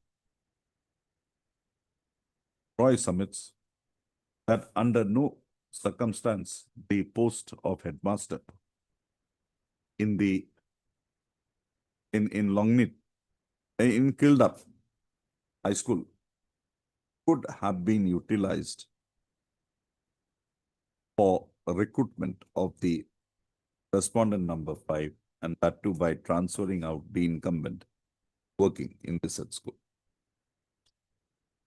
Speaker 2: Roy submits that under no circumstance the post of headmaster in Longnit, in Kildup High School could have been utilized for recruitment of the respondent number 5, and that too by transferring out the incumbent working in the said school.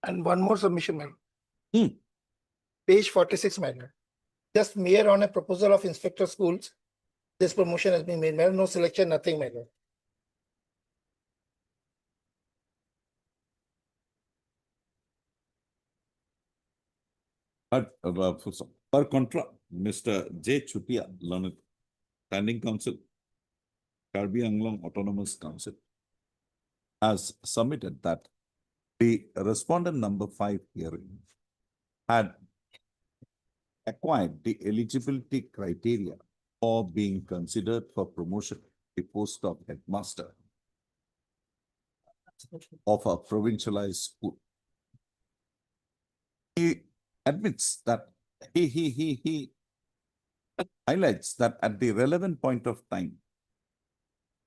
Speaker 19: And one more submission, ma'am. Page 46, madam. Just mere on a proposal of inspector schools, this promotion has been made, madam. No selection, nothing, madam.
Speaker 2: Per contra, Mr. J. Chutia, Learned Standing Council, Karbi Anglong Autonomous Council, has submitted that the respondent number 5 hearing had acquired the eligibility criteria for being considered for promotion to the post of headmaster of a provincialized school. He admits that he highlights that at the relevant point of time,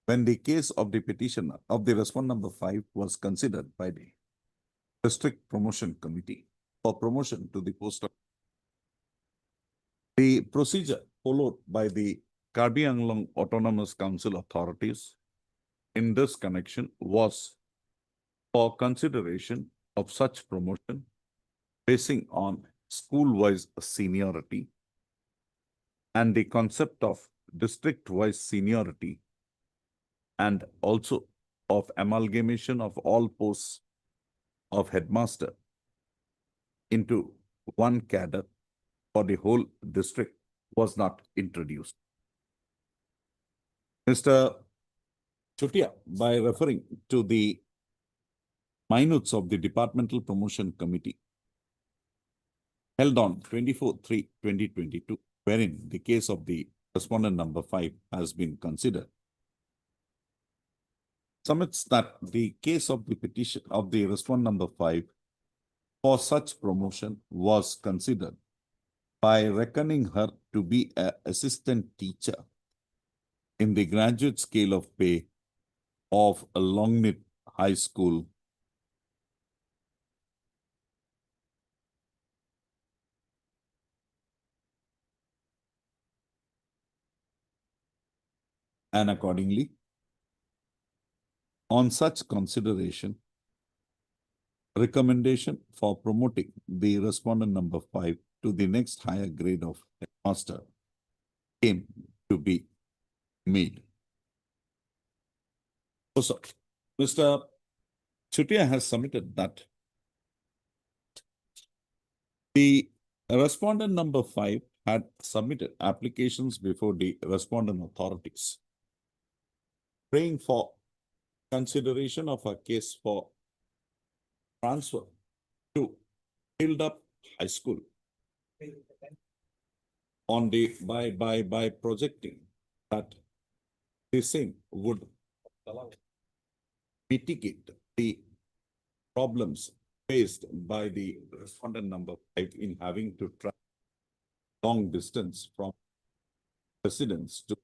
Speaker 2: when the case of the petitioner of the respondent number 5 was considered by the District Promotion Committee for promotion to the post of the procedure followed by the Karbi Anglong Autonomous Council authorities in this connection was for consideration of such promotion basing on school-wise seniority and the concept of district-wise seniority and also of amalgamation of all posts of headmaster into one cadre for the whole district was not introduced. Mr. Chutia, by referring to the minutes of the Departmental Promotion Committee held on 24/3/2022, wherein the case of the respondent number 5 has been considered, submits that the case of the petition of the respondent number 5 for such promotion was considered by reckoning her to be an assistant teacher in the graduate scale of pay of a Longnit High School and accordingly, on such consideration, recommendation for promoting the respondent number 5 to the next higher grade of headmaster came to be made. So, Mr. Chutia has submitted that the respondent number 5 had submitted applications before the respondent authorities, praying for consideration of a case for transfer to build up high school on the by projecting that the same would mitigate the problems faced by the respondent number 5 in having to travel long distance from residence to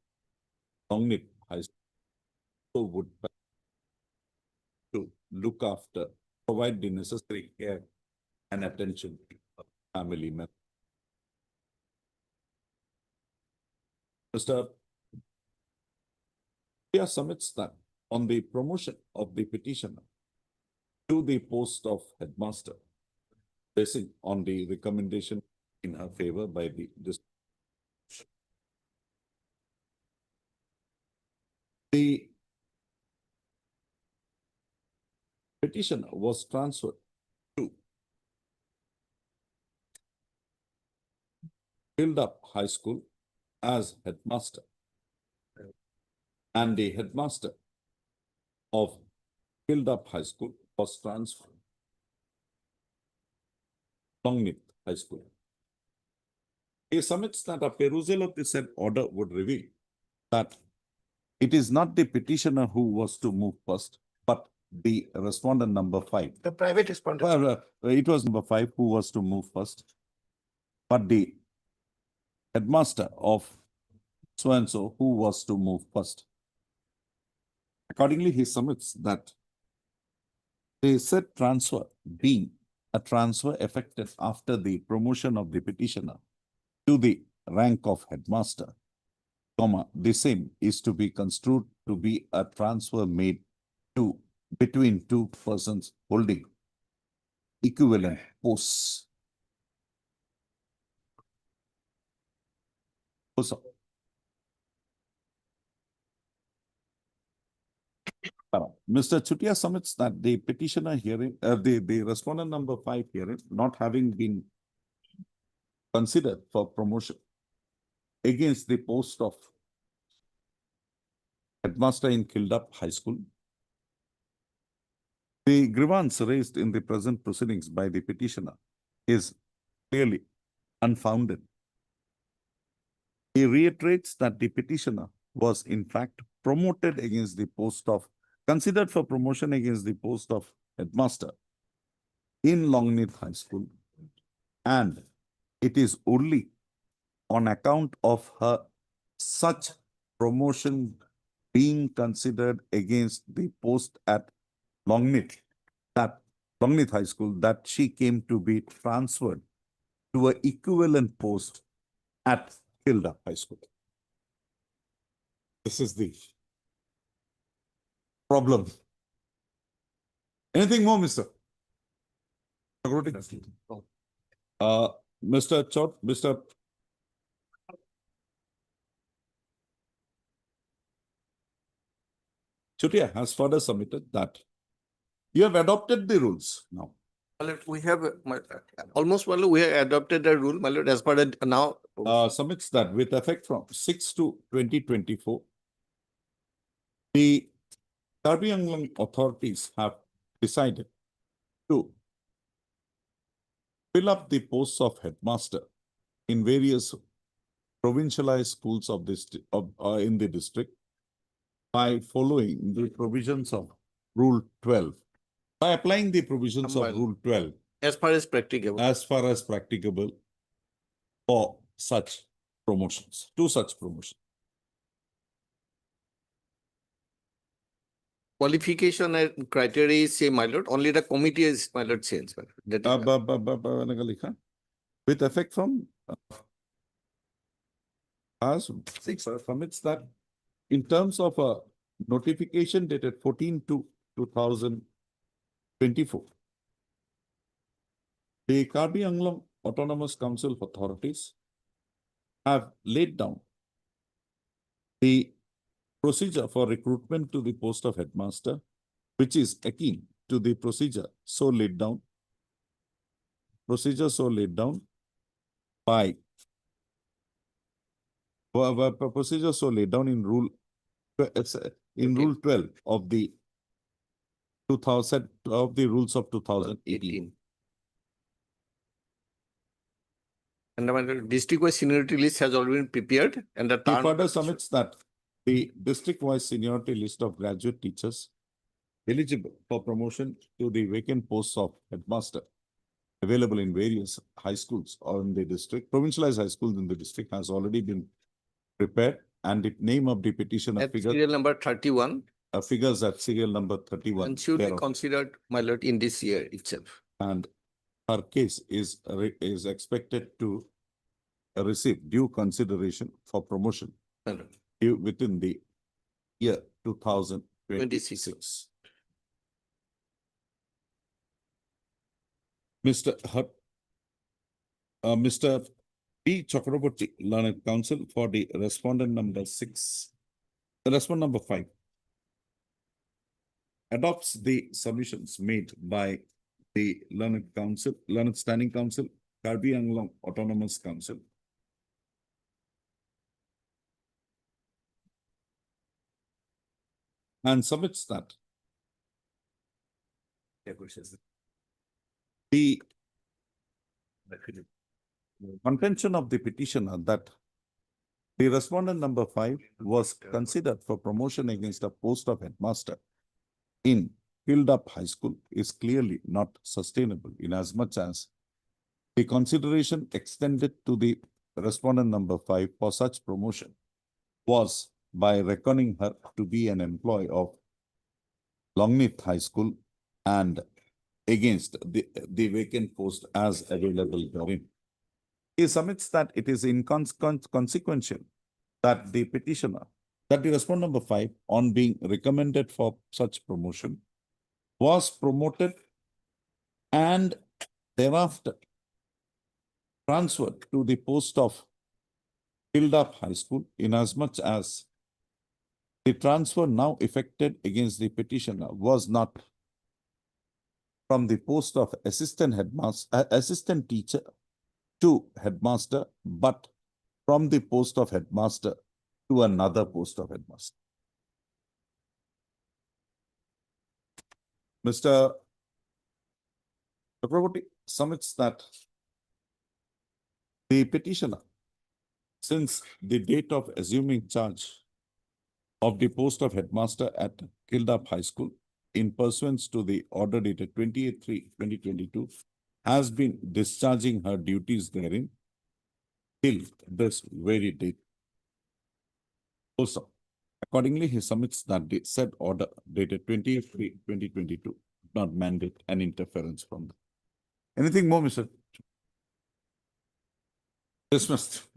Speaker 2: Longnit High School would to look after, provide the necessary care and attention to family members. Mr. Pia submits that on the promotion of the petitioner to the post of headmaster, basing on the recommendation in her favor by the district. The petitioner was transferred to Build Up High School as headmaster, and the headmaster of Build Up High School was transferred to Longnit High School. He submits that a perusal of the said order would reveal that it is not the petitioner who was to move first, but the respondent number 5.
Speaker 19: The private respondent.
Speaker 2: Well, it was number 5 who was to move first, but the headmaster of so-and-so who was to move first. Accordingly, he submits that the said transfer being a transfer effected after the promotion of the petitioner to the rank of headmaster, comma, the same is to be construed to be a transfer made to between two persons holding equivalent posts. Also, Mr. Chutia submits that the petitioner hearing, the respondent number 5 hearing, not having been considered for promotion against the post of headmaster in Kildup High School, the grievance raised in the present proceedings by the petitioner is clearly unfounded. He reiterates that the petitioner was in fact promoted against the post of, considered for promotion against the post of headmaster in Longnit High School, and it is only on account of her such promotion being considered against the post at Longnit High School that she came to be transferred to an equivalent post at Kildup High School. This is the problem. Anything more, Mr. Mr. Chutia has further submitted that you have adopted the rules now.
Speaker 10: We have almost we have adopted the rule, my lord, as per the now.
Speaker 2: Submits that with effect from 6/2/2024, the Karbi Anglong authorities have decided to fill up the posts of headmaster in various provincialized schools of this in the district by following the provisions of Rule 12, by applying the provisions of Rule 12
Speaker 10: As far as practicable.
Speaker 2: as far as practicable for such promotions, to such promotion.
Speaker 10: Qualification and criteria is same, my lord. Only the committee is, my lord, changed. My lord. That is
Speaker 2: With effect from as 6 commits that in terms of a notification dated 14/2/2024, the Karbi Anglong Autonomous Council authorities have laid down the procedure for recruitment to the post of headmaster, which is akin to the procedure so laid down by procedure so laid down in Rule 12 of the 2000 of the rules of 2018.
Speaker 10: And the district-wise seniority list has already been prepared, and the
Speaker 2: He
Speaker 10: term.
Speaker 2: further submits that the district-wise seniority list of graduate teachers eligible for promotion to the vacant posts of headmaster available in various high schools or in the district, provincialized high schools in the district, has already been prepared, and the name of the petitioner
Speaker 10: At serial number 31.
Speaker 2: Figures at serial number 31.
Speaker 10: And should be
Speaker 2: thereof.
Speaker 10: considered, my lord, in this year itself.
Speaker 2: And her case is expected to receive due consideration for promotion within the year 2026. Mr. P. Chakraborty, Learned Counsel, for the respondent number 6, respondent number 5, adopts the submissions made by the Learned Council, Learned Standing Council, Karbi Anglong Autonomous Council, and submits that the contention of the petitioner that the respondent number 5 was considered for promotion against a post of headmaster in Hilltop High School is clearly not sustainable, in as much as the consideration extended to the respondent number 5 for such promotion was by reckoning her to be an employee of Longneath High School and against the vacant post as available therein. He submits that it is inconsequential that the petitioner, that the respondent number 5, on being recommended for such promotion, was promoted and thereafter transferred to the post of Hilltop High School, inasmuch as the transfer now effected against the petitioner was not from the post of assistant headmaster, assistant teacher to headmaster, but from the post of headmaster to another post of headmaster. Mr. Chakraborty submits that the petitioner, since the date of assuming charge of the post of headmaster at Hilltop High School, in pursuance to the order dated 28/3/2022, has been discharging her duties therein till this very date. Also, accordingly, he submits that the said order dated 28/3/2022 did not mandate an interference from them. Anything more, Mr. Dismissed.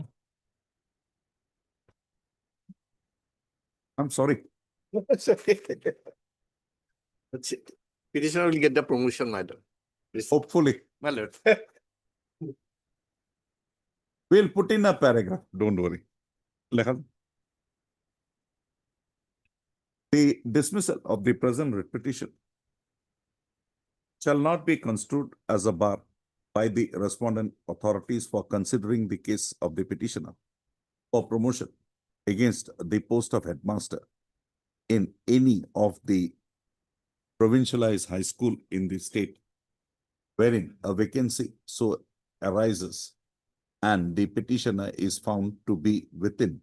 Speaker 2: I'm sorry.
Speaker 10: That's okay. That's it. Petitioner will get the promotion, my lord.
Speaker 2: Hopefully.
Speaker 10: My lord.
Speaker 2: We'll put in a paragraph, don't worry. The dismissal of the present writ petition shall not be construed as a bar by the respondent authorities for considering the case of the petitioner for promotion against the post of headmaster in any of the provincialized high school in the state wherein a vacancy so arises and the petitioner is found to be within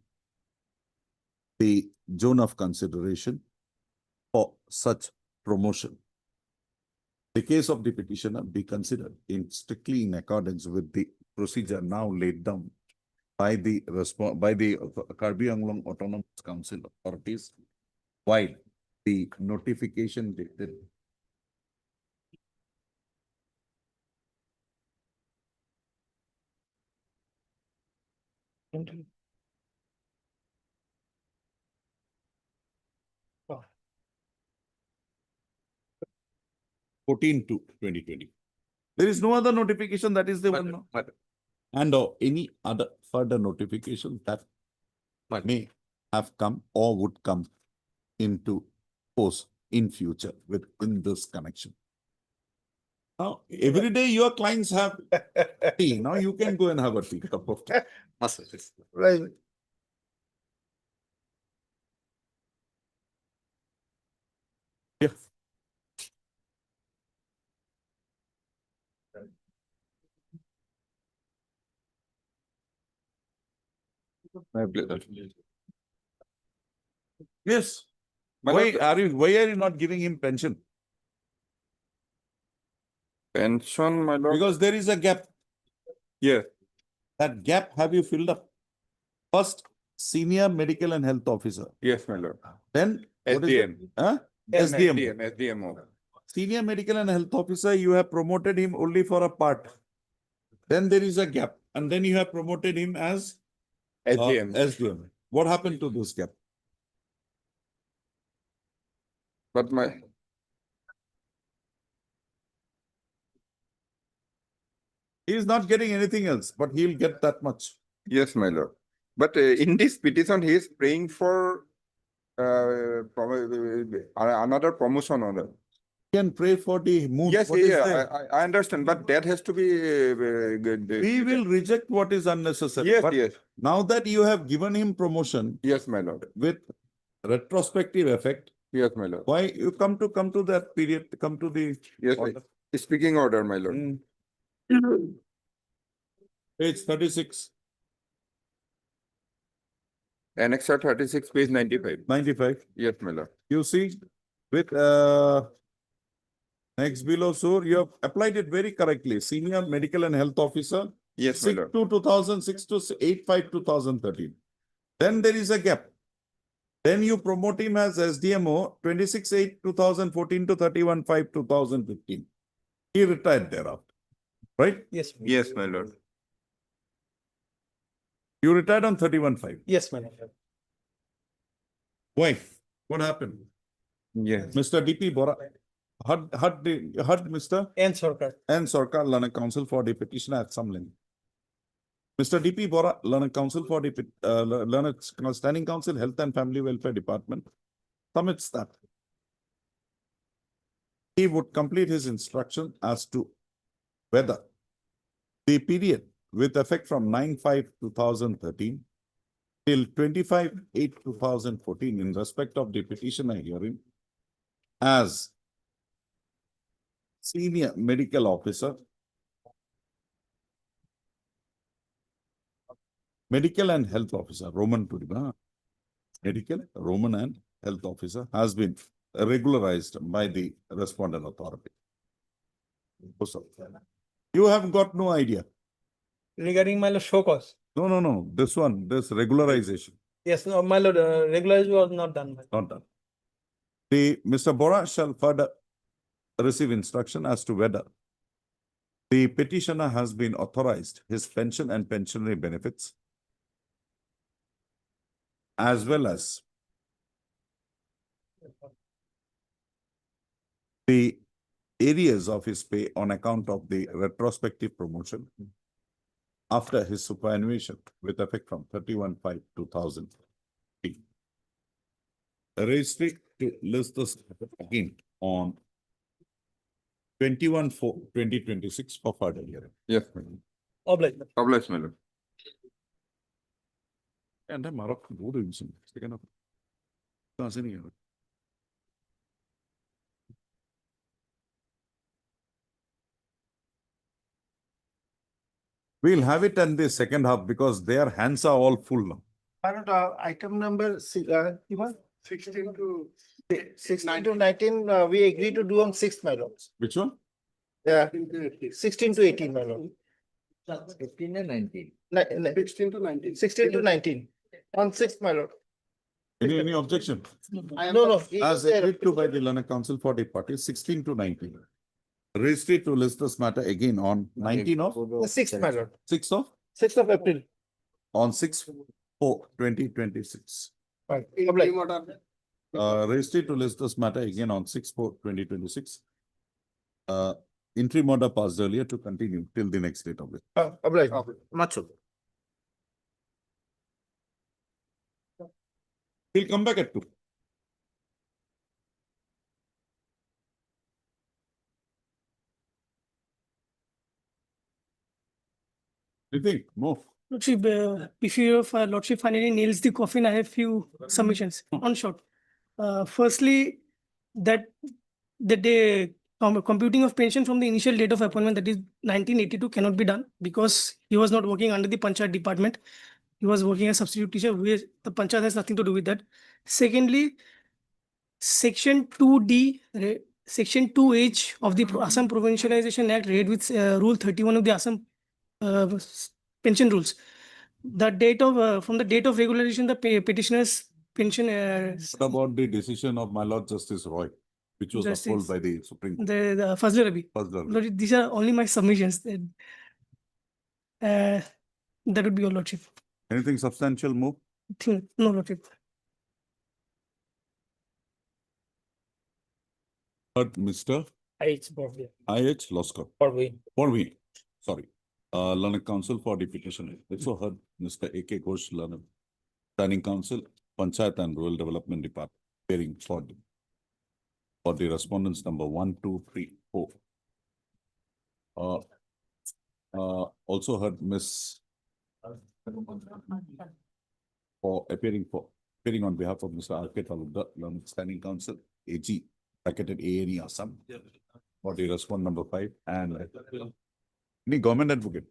Speaker 2: the zone of consideration for such promotion. The case of the petitioner be considered strictly in accordance with the procedure now laid down by the Karbi Anglong Autonomous Council authorities, while the notification dated
Speaker 12: Oh.
Speaker 2: 14/2/2020. There is no other notification, that is the one. No? And or any other further notification that may have come or would come into force in future within this connection. Now, every day your clients have tea. Now you can go and have a tea, cup of tea.
Speaker 19: Right.
Speaker 2: Yeah. Yes. Why are you not giving him pension?
Speaker 20: Pension, my lord.
Speaker 2: Because there is a gap.
Speaker 20: Yeah.
Speaker 2: That gap have you filled up? First, senior medical and health officer.
Speaker 20: Yes, my lord.
Speaker 2: Then what is
Speaker 20: SDM.
Speaker 2: it? Huh? SDM.
Speaker 20: SDMO.
Speaker 2: Senior medical and health officer, you have promoted him only for a part. Then there is a gap. And then you have promoted him as
Speaker 20: SDM.
Speaker 2: SDM. What happened to this gap?
Speaker 20: But my
Speaker 2: He is not getting anything else, but he'll get that much.
Speaker 20: yes, my lord. But in this petition, he is praying for another promotion order.
Speaker 2: Can pray for the moon.
Speaker 20: Yes,
Speaker 2: What is
Speaker 20: yeah,
Speaker 2: there?
Speaker 20: I understand, but that has to be good.
Speaker 2: We will reject what is unnecessary.
Speaker 20: Yes,
Speaker 2: but
Speaker 20: yes.
Speaker 2: Now that you have given him promotion
Speaker 20: Yes, my lord.
Speaker 2: with retrospective effect,
Speaker 20: Yes, my lord.
Speaker 2: why you come to that period, come to the
Speaker 20: Yes,
Speaker 2: order.
Speaker 20: speaking order, my lord.
Speaker 2: Page 36,
Speaker 20: Annexure 36, page 95.
Speaker 2: 95.
Speaker 20: Yes, my lord.
Speaker 2: You see, with next below, so you have applied it very correctly. Senior medical and health officer,
Speaker 20: Yes, my
Speaker 2: 6
Speaker 20: lord.
Speaker 2: to 2006 to 8/5/2013. Then there is a gap. Then you promote him as SDMO 26/8/2014 to 31/5/2015. He retired thereafter, right?
Speaker 17: Yes.
Speaker 20: Yes, my lord.
Speaker 2: You retired on 31/5.
Speaker 17: Yes, my lord.
Speaker 2: Why? What happened?
Speaker 20: Yes.
Speaker 2: Mr. DP Bora had Mr.
Speaker 17: And Sarkar.
Speaker 2: N. Sarkar learned counsel for the petitioner at some length. Mr. DP Bora learned counsel for the learned standing counsel, Health and Family Welfare Department, submits that he would complete his instruction as to whether the period with effect from 9/5/2013 till 25/8/2014 in respect of the petitioner hearing as senior medical officer, medical and health officer, Roman to medical, Roman and health officer has been regularized by the respondent authority. You have got no idea.
Speaker 17: Regarding my lord, show cause.
Speaker 2: No. This one, this regularization.
Speaker 17: Yes, no, my lord, regularization was not done. My lord.
Speaker 2: Not done. The Mr. Bora shall further receive instruction as to whether the petitioner has been authorized his pension and pensionary benefits, as well as the areas of his pay on account of the retrospective promotion after his superannuation with effect from 31/5/2000. Registry to list this again on 21/4/2026 for further hearing.
Speaker 20: Yes, my lord.
Speaker 17: Obliged.
Speaker 20: Obliged, my lord.
Speaker 2: And I'm out of order. We'll have it in the second half because their hands are all full now.
Speaker 19: Item number 6, 16 to 19, we agreed to do on 6th, my lord.
Speaker 2: Which one?
Speaker 19: Yeah, 16 to 18, my lord.
Speaker 10: 15 and 19.
Speaker 19: 16 to 19. 16 to 19. On 6th, my lord.
Speaker 2: Any objection?
Speaker 19: No.
Speaker 2: As agreed to by the learned counsel for the parties, 16 to 19. Registered to list this matter again on 19 of?
Speaker 19: The 6th, my lord.
Speaker 2: 6th of?
Speaker 19: 6th of April.
Speaker 2: On 6/4/2026. Registered to list this matter again on 6/4/2026. Interim order passed earlier to continue till the next date of it.
Speaker 19: Obliged.
Speaker 10: Macho.
Speaker 2: We'll come back at 2. You think? Move.
Speaker 16: Lordship, if Lordship finally nails the coffin, I have few submissions on short. Firstly, that the day computing of pension from the initial date of appointment, that is 1982, cannot be done because he was not working under the Panchayat department. He was working as substitute teacher, where the Panchayat has nothing to do with that. Secondly, Section 2D, Section 2H of the Assam Provincialization Act read with Rule 31 of the Assam pension rules. The date of from the date of regularization, the petitioner's pension.
Speaker 2: What about the decision of my Lord Justice Roy, which was upheld by the Supreme Court?
Speaker 16: The Fazlur Rabi.
Speaker 2: Fazlur.
Speaker 16: These are only my submissions. That would be your Lordship.
Speaker 2: Anything substantial move?
Speaker 16: No, Lordship.
Speaker 2: But Mr.
Speaker 19: I.H.
Speaker 2: Loskar.
Speaker 19: For we.
Speaker 2: Sorry. Learned counsel for the petitioner. Also heard Mr. A.K. Ghosh, learned standing counsel, Panchayat and Rural Development Department, appearing for the respondents number 1, 2, 3, 4. Also heard Miss appearing on behalf of Mr. R.K. Talukdar, learned standing counsel, AG, bracketed A&E Assam, for the respondent number 5, and any government advocate.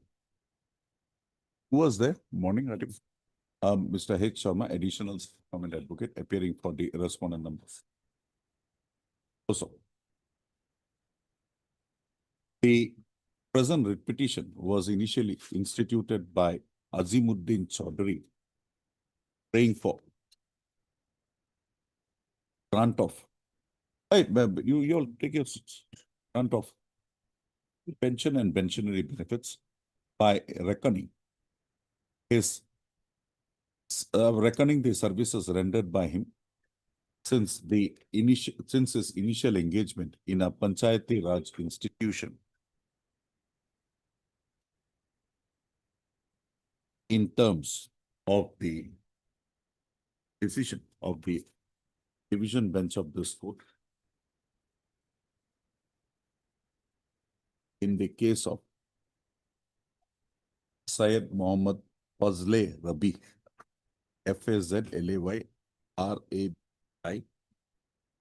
Speaker 2: Who was there? Morning, I think. Mr. H. Sharma, additional government advocate, appearing for the respondent numbers. Also, the present writ petition was initially instituted by Azimuddin Chaudhary, praying for grant of. Hey, you all take your seats. Grant of pension and pensionary benefits by reckoning the services rendered by him since his initial engagement in a Panchayati Raj institution in terms of the decision of the division bench of this court in the case of Syed Mohammad Fazle Rabi, Fazlay Rabi,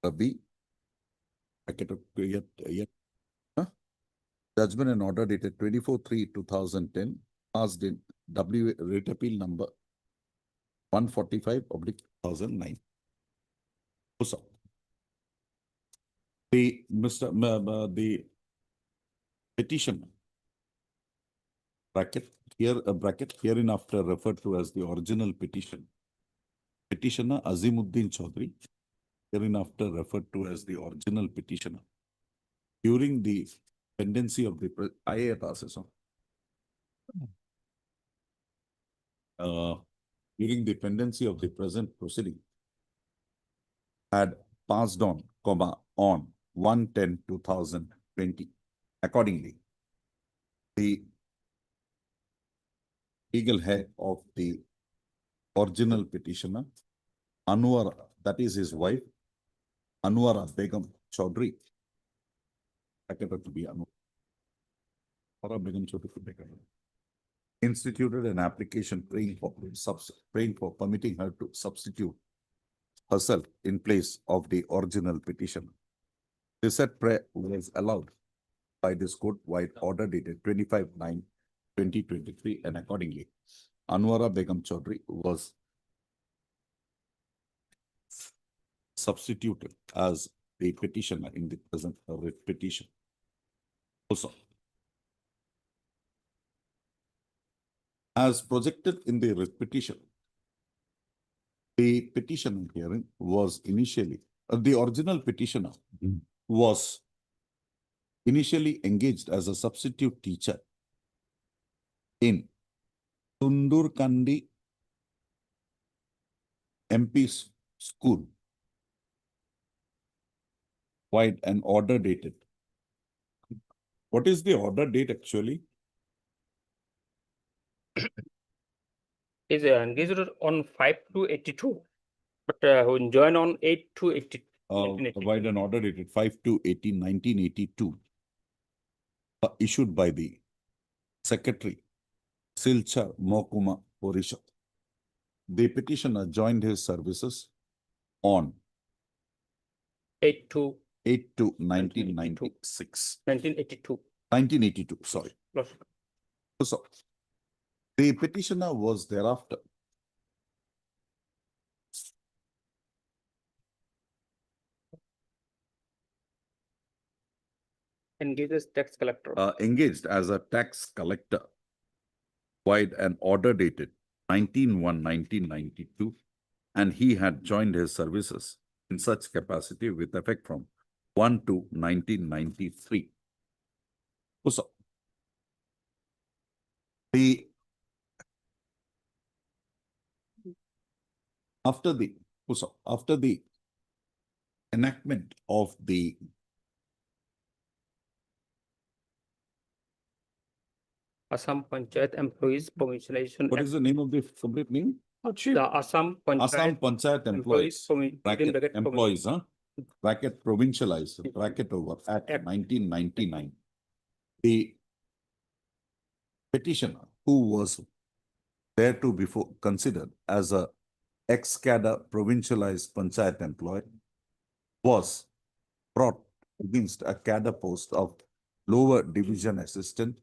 Speaker 2: Rabi, judgment and order dated 24/3/2010, passed in W Writ Appeal number 145/2009. The petition bracket hereinafter referred to as the original petition. Petitioner Azimuddin Chaudhary, hereinafter referred to as the original petitioner. During the pendency of the during the pendency of the present proceeding, had passed on 1/10/2020. Accordingly, the legal head of the original petitioner, Anwara, that is his wife, Anwara Begum Chaudhary, to be Anwara Begum Chaudhary, instituted an application praying for permitting her to substitute herself in place of the original petitioner. This said prayer was allowed by this court-wide order dated 25/9/2023, and accordingly, Anwara Begum Chaudhary was substituted as the petitioner in the present writ petition. Also, as projected in the writ petition, the petition hearing was initially, the original petitioner was initially engaged as a substitute teacher in Tundurkandi MP's school, while an order dated. What is the order date actually?
Speaker 9: Is engaged on 5/2/82, but when joined on 8/2/80.
Speaker 2: While an order dated 5/2/1982, issued by the Secretary Silchar Mohkuma Orissa. The petitioner joined his services on
Speaker 9: 8/2/1996.
Speaker 2: 1982.
Speaker 9: 1982.
Speaker 2: 1982, sorry.
Speaker 9: Plus.
Speaker 2: So, the petitioner was thereafter
Speaker 9: Engaged as tax collector.
Speaker 2: engaged as a tax collector, while an order dated 19/1/1992, and he had joined his services in such capacity with effect from 1/2/1993. So, after the enactment of the
Speaker 9: Assam Panchayat Employees Provincialization
Speaker 2: what
Speaker 9: Act.
Speaker 2: is the name of the complete name?
Speaker 9: The Assam
Speaker 2: Assam
Speaker 9: Panchayat
Speaker 2: Panchayat Employees,
Speaker 9: within
Speaker 2: bracket
Speaker 9: bracket
Speaker 2: employees, bracket provincialized, bracket over Act 1999. The petitioner, who was thereto before considered as a ex-cadre provincialized panchayat employee, was brought against a cadre post of lower division assistant,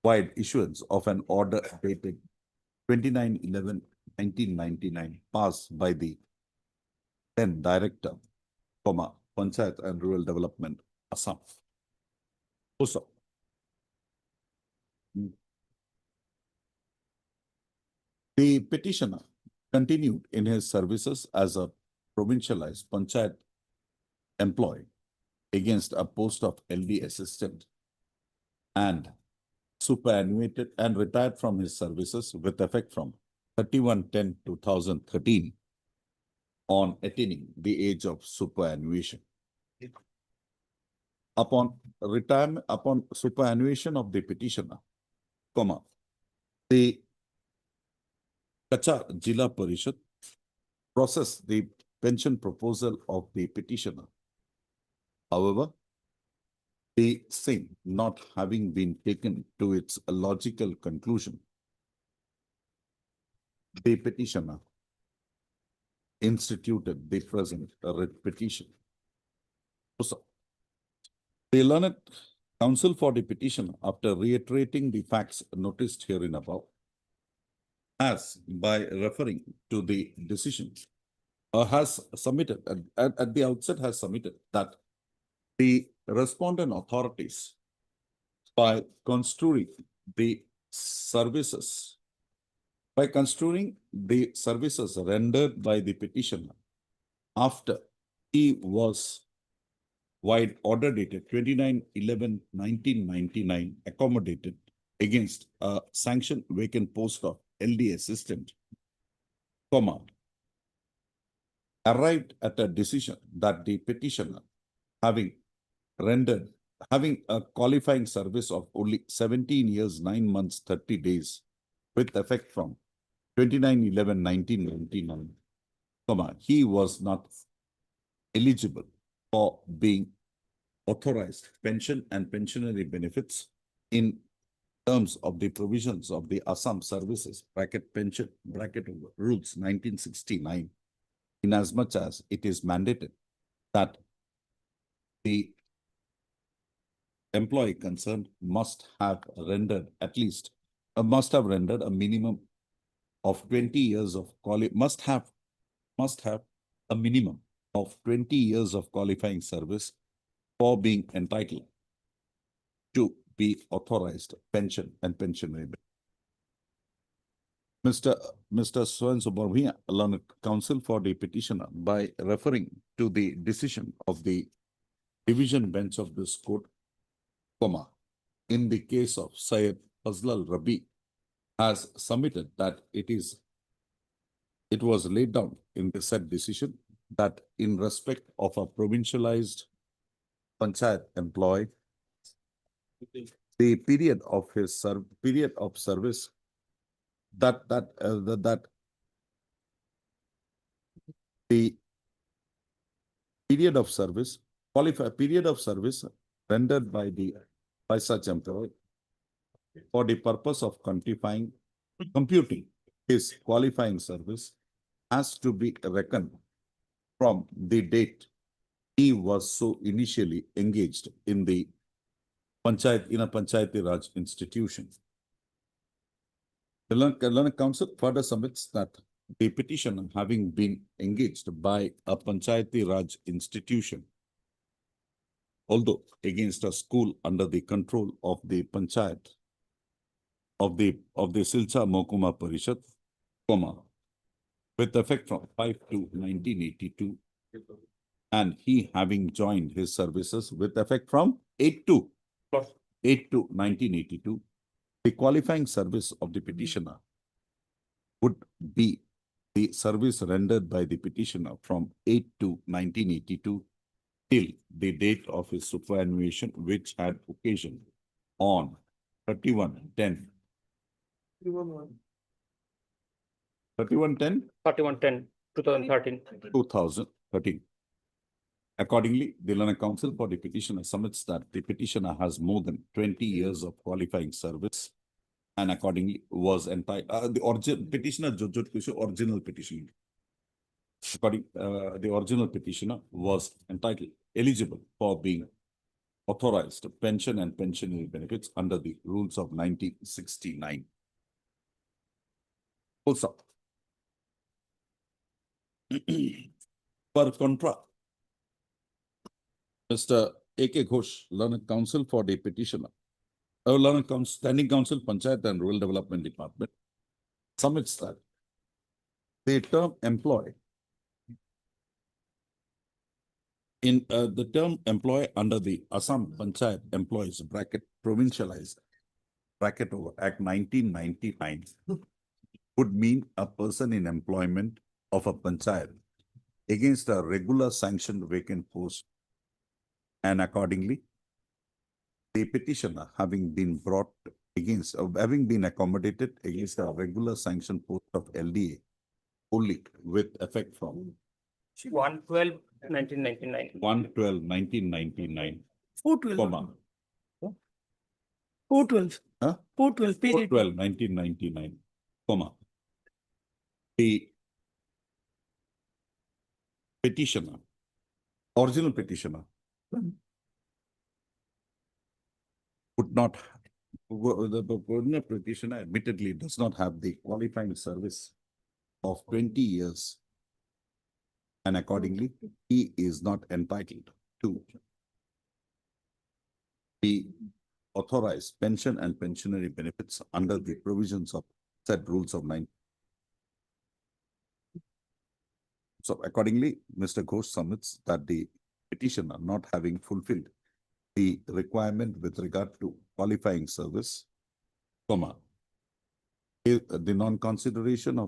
Speaker 2: while issuance of an order dated 29/11/1999 passed by the then Director, Panchayat and Rural Development, Assam. Also, the petitioner continued in his services as a provincialized Panchayat employee against a post of LD assistant and superannuated and retired from his services with effect from 31/10/2013 on attaining the age of superannuation. Upon superannuation of the petitioner, the Kachar Jila Parishad processed the pension proposal of the petitioner. However, the same not having been taken to its logical conclusion, the petitioner instituted the present writ petition. So, the learned counsel for the petitioner, after reiterating the facts noticed herein above, has, by referring to the decisions, has submitted, at the outset has submitted that the respondent authorities, by construing the services rendered by the petitioner after he was, while order dated 29/11/1999, accommodated against a sanctioned vacant post of LD assistant, arrived at a decision that the petitioner, having a qualifying service of only 17 years, 9 months, 30 days, with effect from 29/11/1999, he was not eligible for being authorized pension and pensionary benefits in terms of the provisions of the Assam Services bracket pension bracket over rules 1969, inasmuch as it is mandated that the employee concerned must have rendered a minimum of 20 years of must have must have a minimum of 20 years of qualifying service for being entitled to be authorized pension and pensionary. Mr. Swan Subramania, learned counsel for the petitioner, by referring to the decision of the division bench of this court, comma, in the case of Syed Fazlal Rabi, has submitted that it was laid down in the said decision that in respect of a provincialized panchayat employee, the period of his period of service that the period of service, qualified period of service rendered by such employee for the purpose of computing his qualifying service has to be reckoned from the date he was so initially engaged in the panchayat, in a Panchayati Raj institution. The learned counsel further submits that the petitioner, having been engaged by a Panchayati Raj institution, although against a school under the control of the Panchayat of the Silcha Mohkuma Parishad, comma, with effect from 5 to 1982, and he having joined his services with effect from 8 to 1982, the qualifying service of the petitioner would be the service rendered by the petitioner from 8 to 1982 till the date of his superannuation, which had occasion on 31/10. 2013. Accordingly, the learned counsel for the petitioner submits that the petitioner has more than 20 years of qualifying service and accordingly was entitled, the petitioner, original petitioner. According, the original petitioner was eligible for being authorized pension and pensionary benefits under the rules of 1969. Also, per contra, Mr. A.K. Ghosh, learned counsel for the petitioner, standing counsel, Panchayat and Rural Development Department, submits that the term employee in the term employee under the Assam Panchayat Employees bracket provincialized bracket over Act 1999 would mean a person in employment of a panchayat against a regular sanctioned vacant post, and accordingly, the petitioner having been accommodated against a regular sanctioned post of LDA only with effect from
Speaker 9: 1/12/1999.
Speaker 2: 1/12/1999.
Speaker 16: 412.
Speaker 2: Comma.
Speaker 16: 412.
Speaker 2: Huh?
Speaker 16: 412. Page 8.
Speaker 2: 4/12/1999. Comma. The petitioner, original petitioner, would not, the original petitioner admittedly does not have the qualifying service of 20 years, and accordingly, he is not entitled to be authorized pension and pensionary benefits under the provisions of said rules of 9. So accordingly, Mr. Ghosh submits that the petitioner, not having fulfilled the requirement with regard to qualifying service, comma, the non-authorization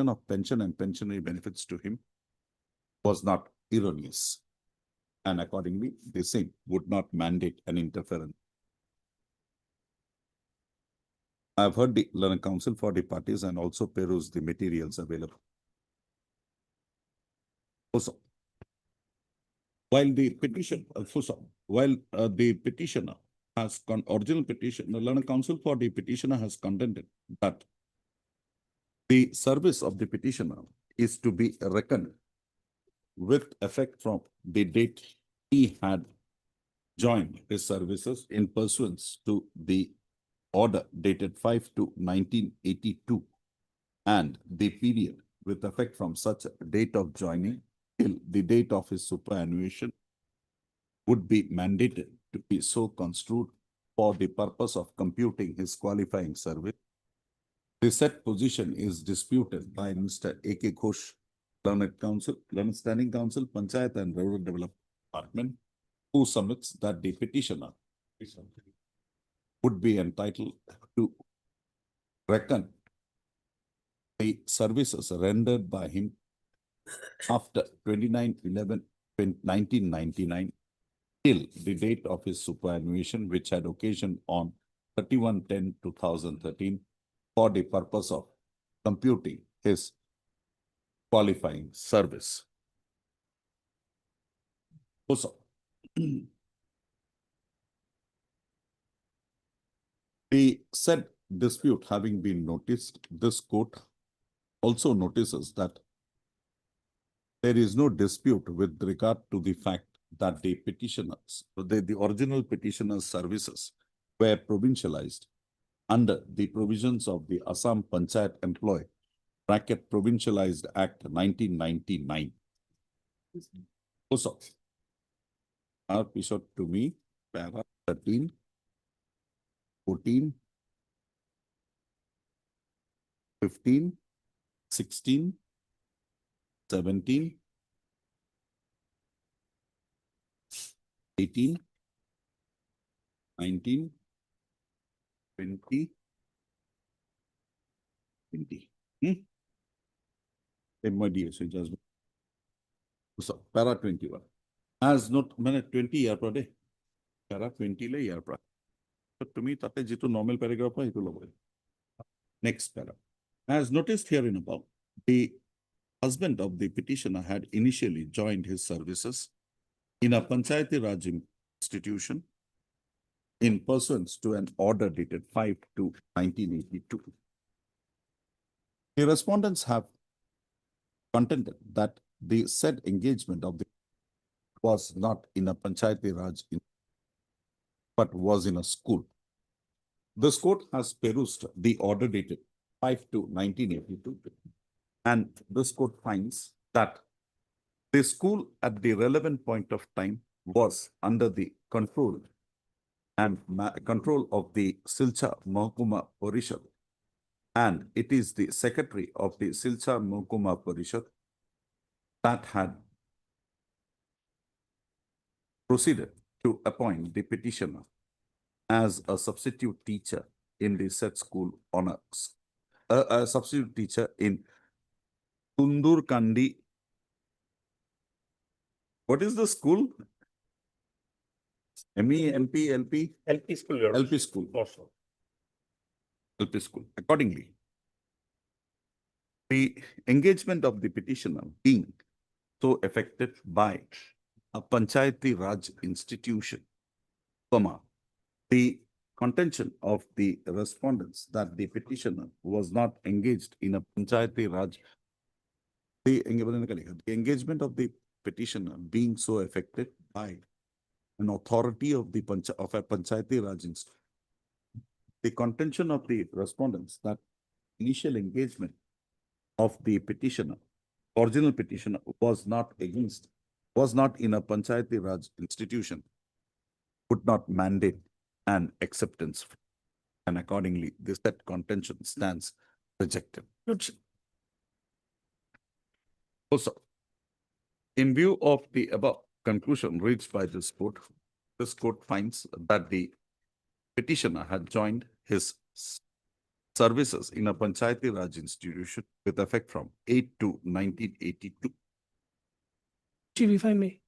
Speaker 2: of pension and pensionary benefits to him was not erroneous, and accordingly, the same would not mandate an interference. I have heard the learned counsel for the parties and also perused the materials available. Also, while the petitioner has original petition, the learned counsel for the petitioner has contended that the service of the petitioner is to be reckoned with effect from the date he had joined his services in pursuance to the order dated 5 to 1982 and the period with effect from such date of joining till the date of his superannuation would be mandated to be so construed for the purpose of computing his qualifying service. The said position is disputed by Mr. A.K. Ghosh, Learned Standing Council, Panchayat and Rural Development Department, who submits that the petitioner would be entitled to reckon the services rendered by him after 29/11/1999 till the date of his superannuation, which had occasion on 31/10/2013 for the purpose of computing his qualifying service. Also, the said dispute having been noticed, this court also notices that there is no dispute with regard to the fact that the petitioners, the original petitioner's services were provincialized under the provisions of the Assam Panchayat Employee Provincialized Act 1999. Also, our episode to me, para 13, 14, 15, 16, 17, 18, 19, 20, 20. So, para 21. As not, 20 year per day. Para 20 year per. To me, tate jitu normal paragraph hai, itu logo. Next para. As noticed here in above, the husband of the petitioner had initially joined his services in a Panchayati Raj institution in pursuance to an order dated 5/2/1982. The respondents have contended that the said engagement of the was not in a Panchayati Raj, but was in a school. This court has perused the order dated 5/2/1982, and this court finds that the school at the relevant point of time was under the control of the Silchar Mahkuma Parishad, and it is the secretary of the Silchar Mahkuma Parishad that had proceeded to appoint the petitioner as a substitute teacher in the said school on a substitute teacher in Kundur Kandi. What is the school? ME, MP, LP?
Speaker 3: LP school.
Speaker 2: LP school.
Speaker 3: Also.
Speaker 2: LP school. Accordingly, the engagement of the petitioner being so affected by a Panchayati Raj institution, the contention of the respondents that the petitioner was not engaged in a Panchayati Raj, the engagement of the petitioner being so affected by an authority of the of a Panchayati Raj institution. The contention of the respondents that initial engagement of the petitioner, original petitioner, was not in a Panchayati Raj institution, would not mandate an acceptance, and accordingly, this said contention stands rejected. Also, in view of the above conclusion reached by this court finds that the petitioner had joined his services in a Panchayati Raj institution with effect from 8/2/1982.
Speaker 16: Chief, if I may.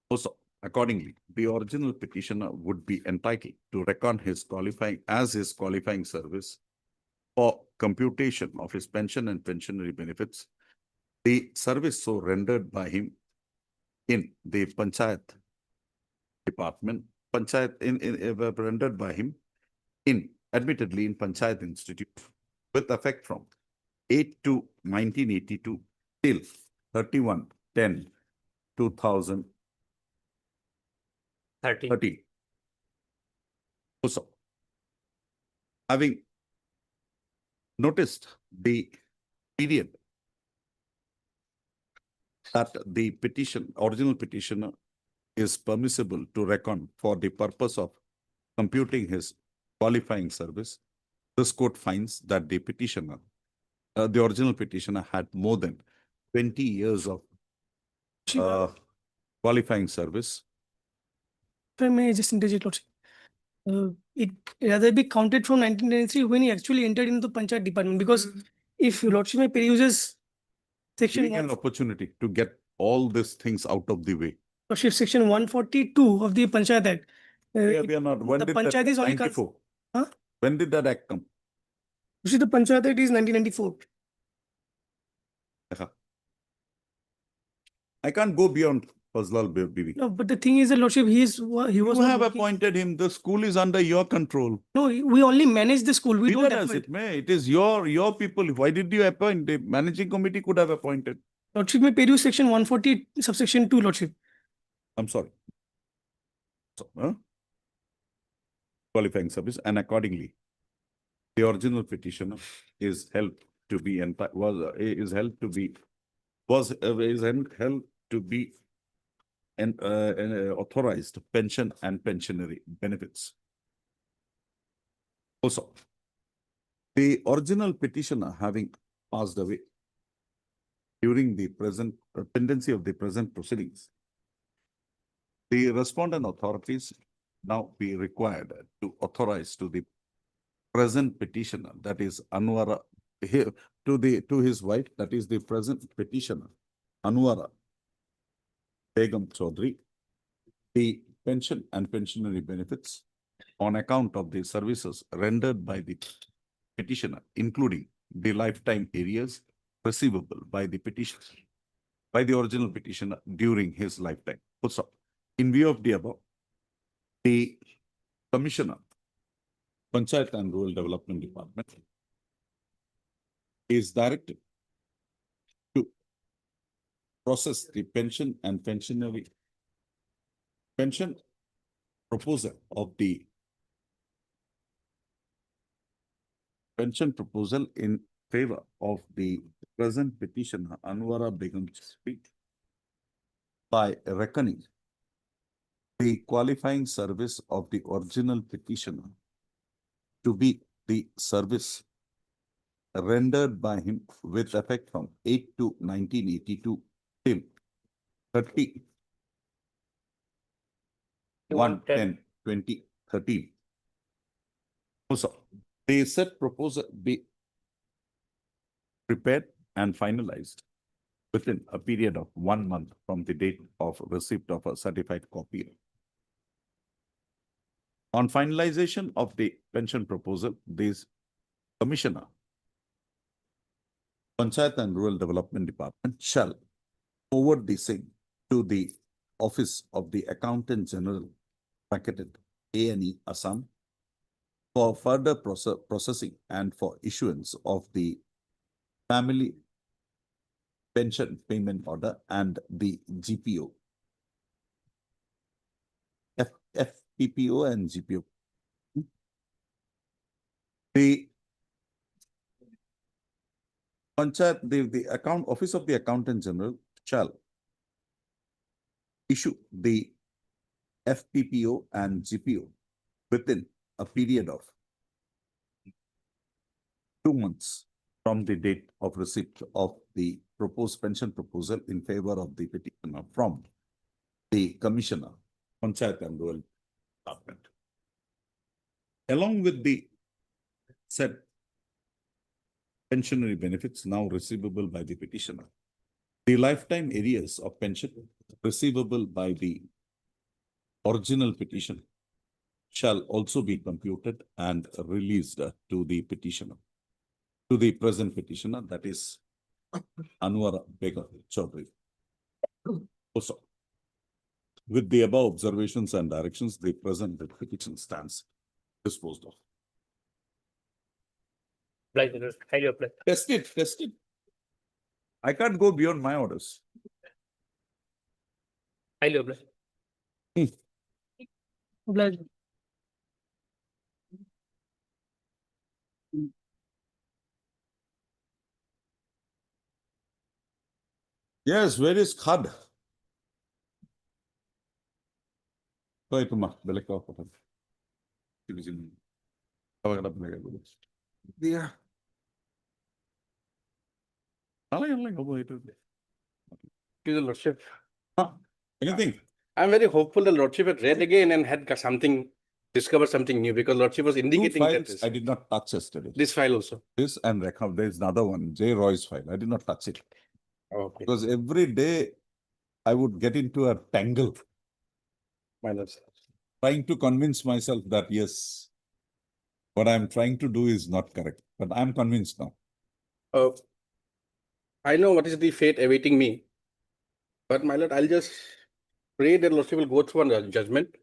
Speaker 2: Also, accordingly, the original petitioner would be entitled to reckon his qualifying service for computation of his pension and pensionary benefits, the service so rendered by him in the Panchayat department, rendered by him admittedly in Panchayat Institute with effect from 8/2/1982 till 31/10/2013. Also, having noticed the period that the original petitioner is permissible to reckon for the purpose of computing his qualifying service, this court finds that the petitioner, the original petitioner, had more than 20 years of qualifying service.
Speaker 16: If I may just interject, Lordship. It rather be counted from 1993 when he actually entered into the Panchayat department, because if Lordship may peruses section
Speaker 2: Giving an opportunity to get all these things out of the way.
Speaker 16: Lordship, section 142 of the Panchayat Act.
Speaker 2: We are not. When
Speaker 16: the
Speaker 2: did
Speaker 16: Panchayat
Speaker 2: that
Speaker 16: is only
Speaker 2: 94?
Speaker 16: Huh?
Speaker 2: When did that act come?
Speaker 16: You see, the Panchayat Act is 1994.
Speaker 2: I can't go beyond Fazlal Bibi.
Speaker 16: No, but the thing is, the Lordship, he was
Speaker 2: You
Speaker 16: not
Speaker 2: have
Speaker 16: working.
Speaker 2: appointed him. The school is under your control.
Speaker 16: No, we only manage the school. We
Speaker 2: Be
Speaker 16: don't
Speaker 2: that as
Speaker 16: appoint.
Speaker 2: it may, it is your people. Why did you appoint? The managing committee could have appointed.
Speaker 16: Lordship may peruse section 140 subsection 2, Lordship.
Speaker 2: I'm sorry. So, qualifying service, and accordingly, the original petitioner is held to be held to be an authorized pension and pensionary benefits. Also, the original petitioner having passed away during the present pendency of the present proceedings, the respondent authorities now be required to authorize to the present petitioner, that is Anwara, to his wife, that is the present petitioner, Anwara Begum Chaudhary, the pension and pensionary benefits on account of the services rendered by the petitioner, including the lifetime arrears receivable by the petitioner, by the original petitioner during his lifetime. Also, in view of the above, the Commissioner, Panchayat and Rural Development Department, is directed to process the pension and pensionary pension proposal of the pension proposal in favor of the present petitioner Anwara Begum Chaudhary by reckoning the qualifying service of the original petitioner to be the service rendered by him with effect from 8/2/1982 till 31/10/2013. Also, the said proposal be prepared and finalized within a period of 1 month from the date of receipt of a certified copy. On finalization of the pension proposal, this Commissioner, Panchayat and Rural Development Department shall forward the same to the Office of the Accountant General, bracketed A&E Assam, for further processing and for issuance of the family pension payment order and the GPO, FPPO and GPO. The Panchayat, the Office of the Accountant General shall issue the FPPO and GPO within a period of 2 months from the date of receipt of the proposed pension proposal in favor of the petitioner from the Commissioner, Panchayat and Rural Department. Along with the said pensionary benefits now receivable by the petitioner, the lifetime arrears of pension receivable by the original petition shall also be computed and released to the petitioner, to the present petitioner, that is Anwar Begum Chaudhary. Also, with the above observations and directions, the present petition stands disposed of. Test it. I can't go beyond my orders.
Speaker 16: Obliged.
Speaker 2: Yes, where is Khad? Wait, Tuma, Beleka. Yeah.
Speaker 9: Your Lordship.
Speaker 2: Anything?
Speaker 9: I'm very hopeful the Lordship had read again and had got something, discovered something new, because Lordship was
Speaker 2: Two
Speaker 9: indicating that
Speaker 2: files
Speaker 9: this,
Speaker 2: I did not touch yesterday.
Speaker 9: this file also.
Speaker 2: This and Rekha, there is another one, J. Roy's file. I did not touch it.
Speaker 9: Okay.
Speaker 2: Because every day I would get into a tangle.
Speaker 9: My lord.
Speaker 2: Trying to convince myself that yes, what I'm trying to do is not correct. But I'm convinced now.
Speaker 9: I know what is the fate awaiting me. But my lord, I'll just pray that Lordship will go through a judgment.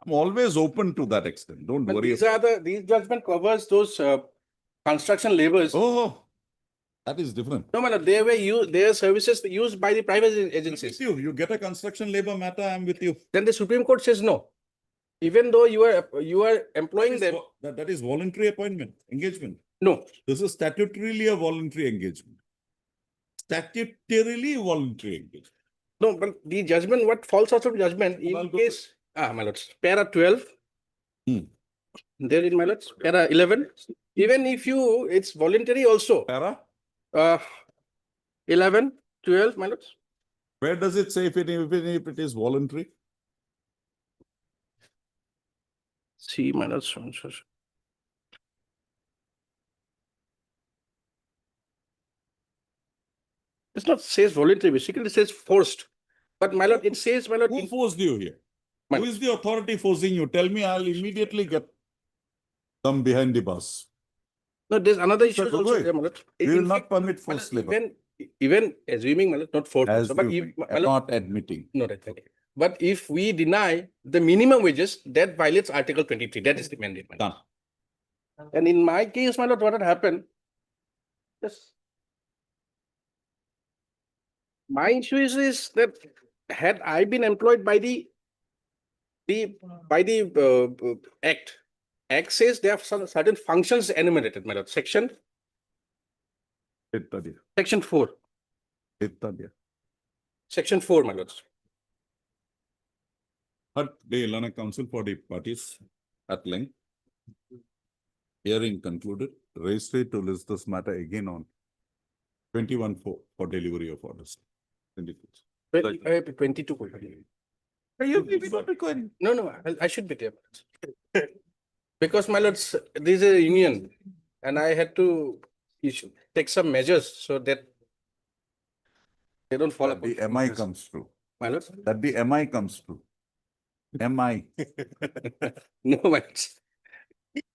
Speaker 2: I'm always open to that extent. Don't
Speaker 9: But
Speaker 2: worry.
Speaker 9: these judgment covers those construction labors.
Speaker 2: Oh, that is different.
Speaker 9: No, my lord, they were used, their services were used by the private agencies.
Speaker 2: You get a construction labor matter, I'm with you.
Speaker 9: Then the Supreme Court says no. Even though you are employing them.
Speaker 2: That is voluntary appointment, engagement.
Speaker 9: No.
Speaker 2: This is statutorily a voluntary engagement. Statutorily voluntary engagement.
Speaker 9: No, but the judgment, what falls out of judgment in case, my lord, para 12. There in my lord, para 11. Even if it's voluntary also.
Speaker 2: Para?
Speaker 9: 11, 12, my lord.
Speaker 2: Where does it say if it is voluntary?
Speaker 9: See, my lord. It's not says voluntary, basically it says forced. But my lord, it says, my lord.
Speaker 2: Who forced you here? Who is the authority forcing you? Tell me, I'll immediately come behind the bus.
Speaker 9: No, there's another issue also there, my lord.
Speaker 2: We will not permit forced labor.
Speaker 9: Even assuming, my lord, not forced.
Speaker 2: As
Speaker 9: But
Speaker 2: you
Speaker 9: if,
Speaker 2: are not admitting.
Speaker 9: not admitting. But if we deny the minimum wages, that violates Article 23. That is the mandate.
Speaker 2: Done.
Speaker 9: And in my case, my lord, what had happened? Yes. My issue is that had I been employed by the Act. Act says there are some certain functions enumerated, my lord. Section 4. Section 4, my lord.
Speaker 2: But the Ilana Council for the parties at length. Hearing concluded, registry to list this matter again on 21/4 for delivery of orders.
Speaker 9: 22. No, I should be there. Because, my lords, this is a union and I had to take some measures so that they don't fall apart.
Speaker 2: The MI comes through.
Speaker 9: My lord?
Speaker 2: That the MI comes through. MI.
Speaker 9: No, my lords.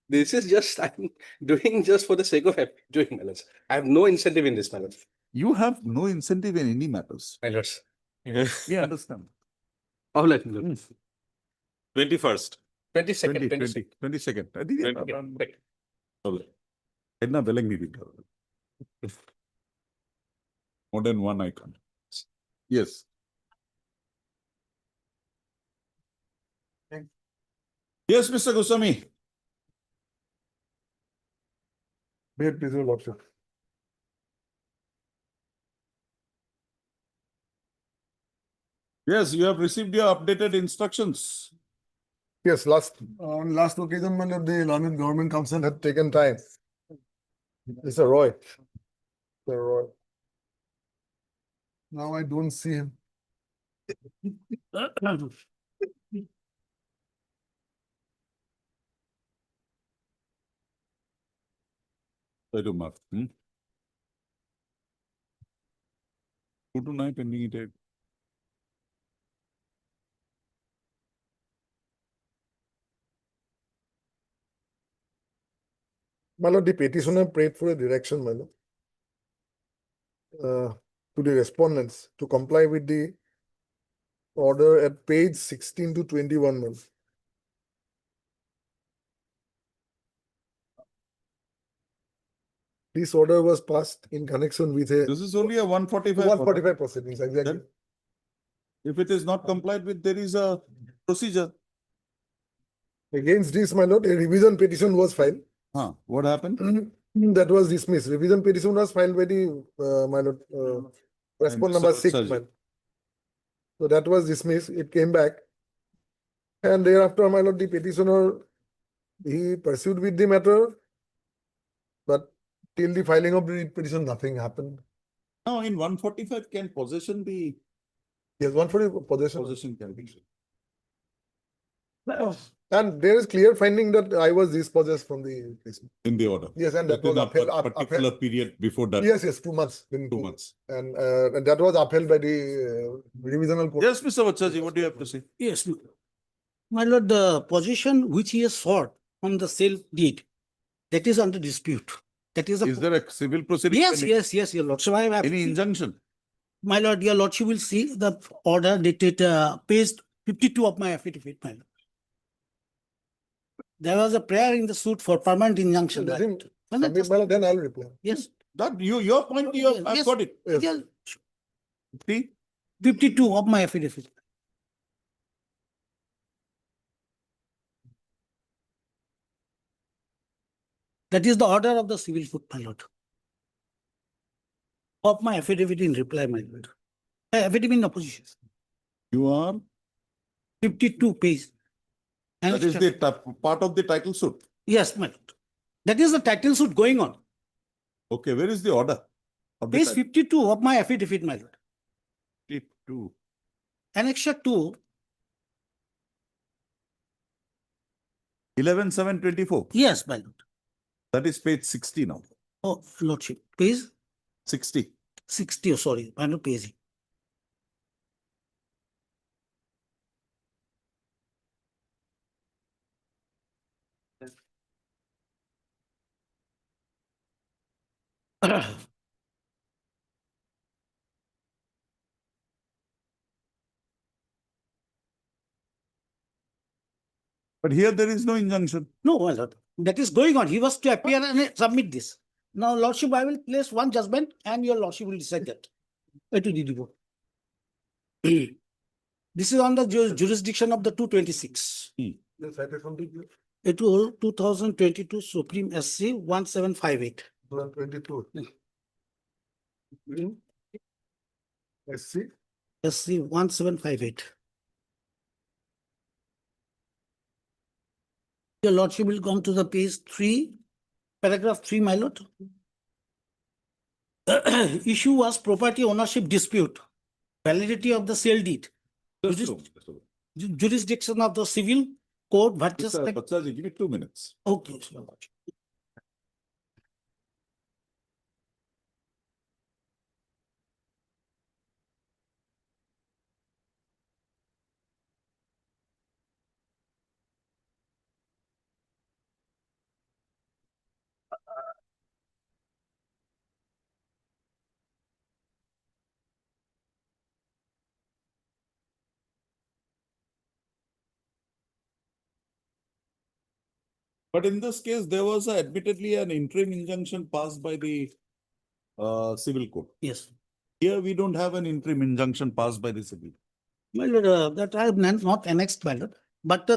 Speaker 9: This is just, I'm doing just for the sake of doing, my lords. I have no incentive in this, my lords.
Speaker 2: You have no incentive in any matters.
Speaker 9: My lords.
Speaker 2: We understand.
Speaker 9: All right, my lord.
Speaker 20: 21st.
Speaker 9: 22nd.
Speaker 2: 22nd.
Speaker 9: Right.
Speaker 2: More than one icon. Yes. Yes, Mr. Goswami.
Speaker 12: Please, your lordship.
Speaker 2: Yes, you have received your updated instructions.
Speaker 12: Yes, on last occasion, when the Learned Government Council had taken time. Mr. Roy. Mr. Roy. Now I don't see him.
Speaker 2: Try to mark. 2 to 9 pending it.
Speaker 12: My lord, the petitioner prayed for a direction, my lord. To the respondents to comply with the order at page 16 to 21, my lord. This order was passed in connection with a.
Speaker 2: This is only a 145.
Speaker 12: 145 proceedings, exactly.
Speaker 2: Then, if it is not complied with, there is a procedure.
Speaker 12: Against this, my lord, a revision petition was filed.
Speaker 2: What happened?
Speaker 12: That was dismissed. Revision petition was filed by the, my lord,
Speaker 2: Response number 6, man. So that was dismissed. It came back. And thereafter, my lord, the petitioner, he pursued with the matter. But till the filing of the petition, nothing happened.
Speaker 15: Now, in 145, can possession be?
Speaker 2: Yes, 140 possession.
Speaker 15: Possession can be.
Speaker 2: And there is clear finding that I was dispossessed from the placement.
Speaker 15: In the order.
Speaker 2: Yes, and that was
Speaker 15: Within a
Speaker 2: upheld.
Speaker 15: particular period before that.
Speaker 2: Yes, 2 months. Within
Speaker 15: 2 months.
Speaker 2: And that was upheld by the revisional court.
Speaker 15: Yes, Mr. Vachaji, what do you have to say?
Speaker 17: Yes, my lord, the position which he has sought on the sale deed, that is under dispute. That is
Speaker 15: Is there a civil proceeding?
Speaker 17: Yes, your lordship. I have
Speaker 15: Any injunction?
Speaker 17: My lord, your lordship will see the order dated page 52 of my affidavit, my lord. There was a prayer in the suit for permanent injunction.
Speaker 2: Then I'll reply.
Speaker 17: Yes.
Speaker 15: That your point, I've got it.
Speaker 17: Yes.
Speaker 15: See?
Speaker 17: 52 of my affidavit. That is the order of the civil court, my lord. Of my affidavit in reply, my lord. Affidavit in opposition.
Speaker 15: You are?
Speaker 17: 52 page.
Speaker 15: That is the part of the title suit.
Speaker 17: Yes, my lord. That is the title suit going on.
Speaker 15: Okay, where is the order?
Speaker 17: Page 52 of my affidavit, my lord.
Speaker 15: 52.
Speaker 17: Annexure 2.
Speaker 15: 11,724.
Speaker 17: Yes, my lord.
Speaker 15: That is page 60 now.
Speaker 17: Oh, lordship. Page?
Speaker 15: 60.
Speaker 17: 60, oh, sorry. I know page.
Speaker 15: But here there is no injunction.
Speaker 17: No, my lord. That is going on. He was to appear and submit this. Now, lordship, I will place one judgment and your lordship will decide that. This is on the jurisdiction of the 226. It will 2022 Supreme SC 1758.
Speaker 2: 22. SC?
Speaker 17: SC 1758. Your lordship will come to the page 3, paragraph 3, my lord. Issue was property ownership dispute, validity of the sale deed, jurisdiction of the civil court versus.
Speaker 15: Mr. Vachaji, give me 2 minutes.
Speaker 17: Okay, sir.
Speaker 15: But in this case, there was admittedly an interim injunction passed by the civil court.
Speaker 17: Yes.
Speaker 15: Here we don't have an interim injunction passed by the civil.
Speaker 17: My lord, that I have not annexed, my lord. But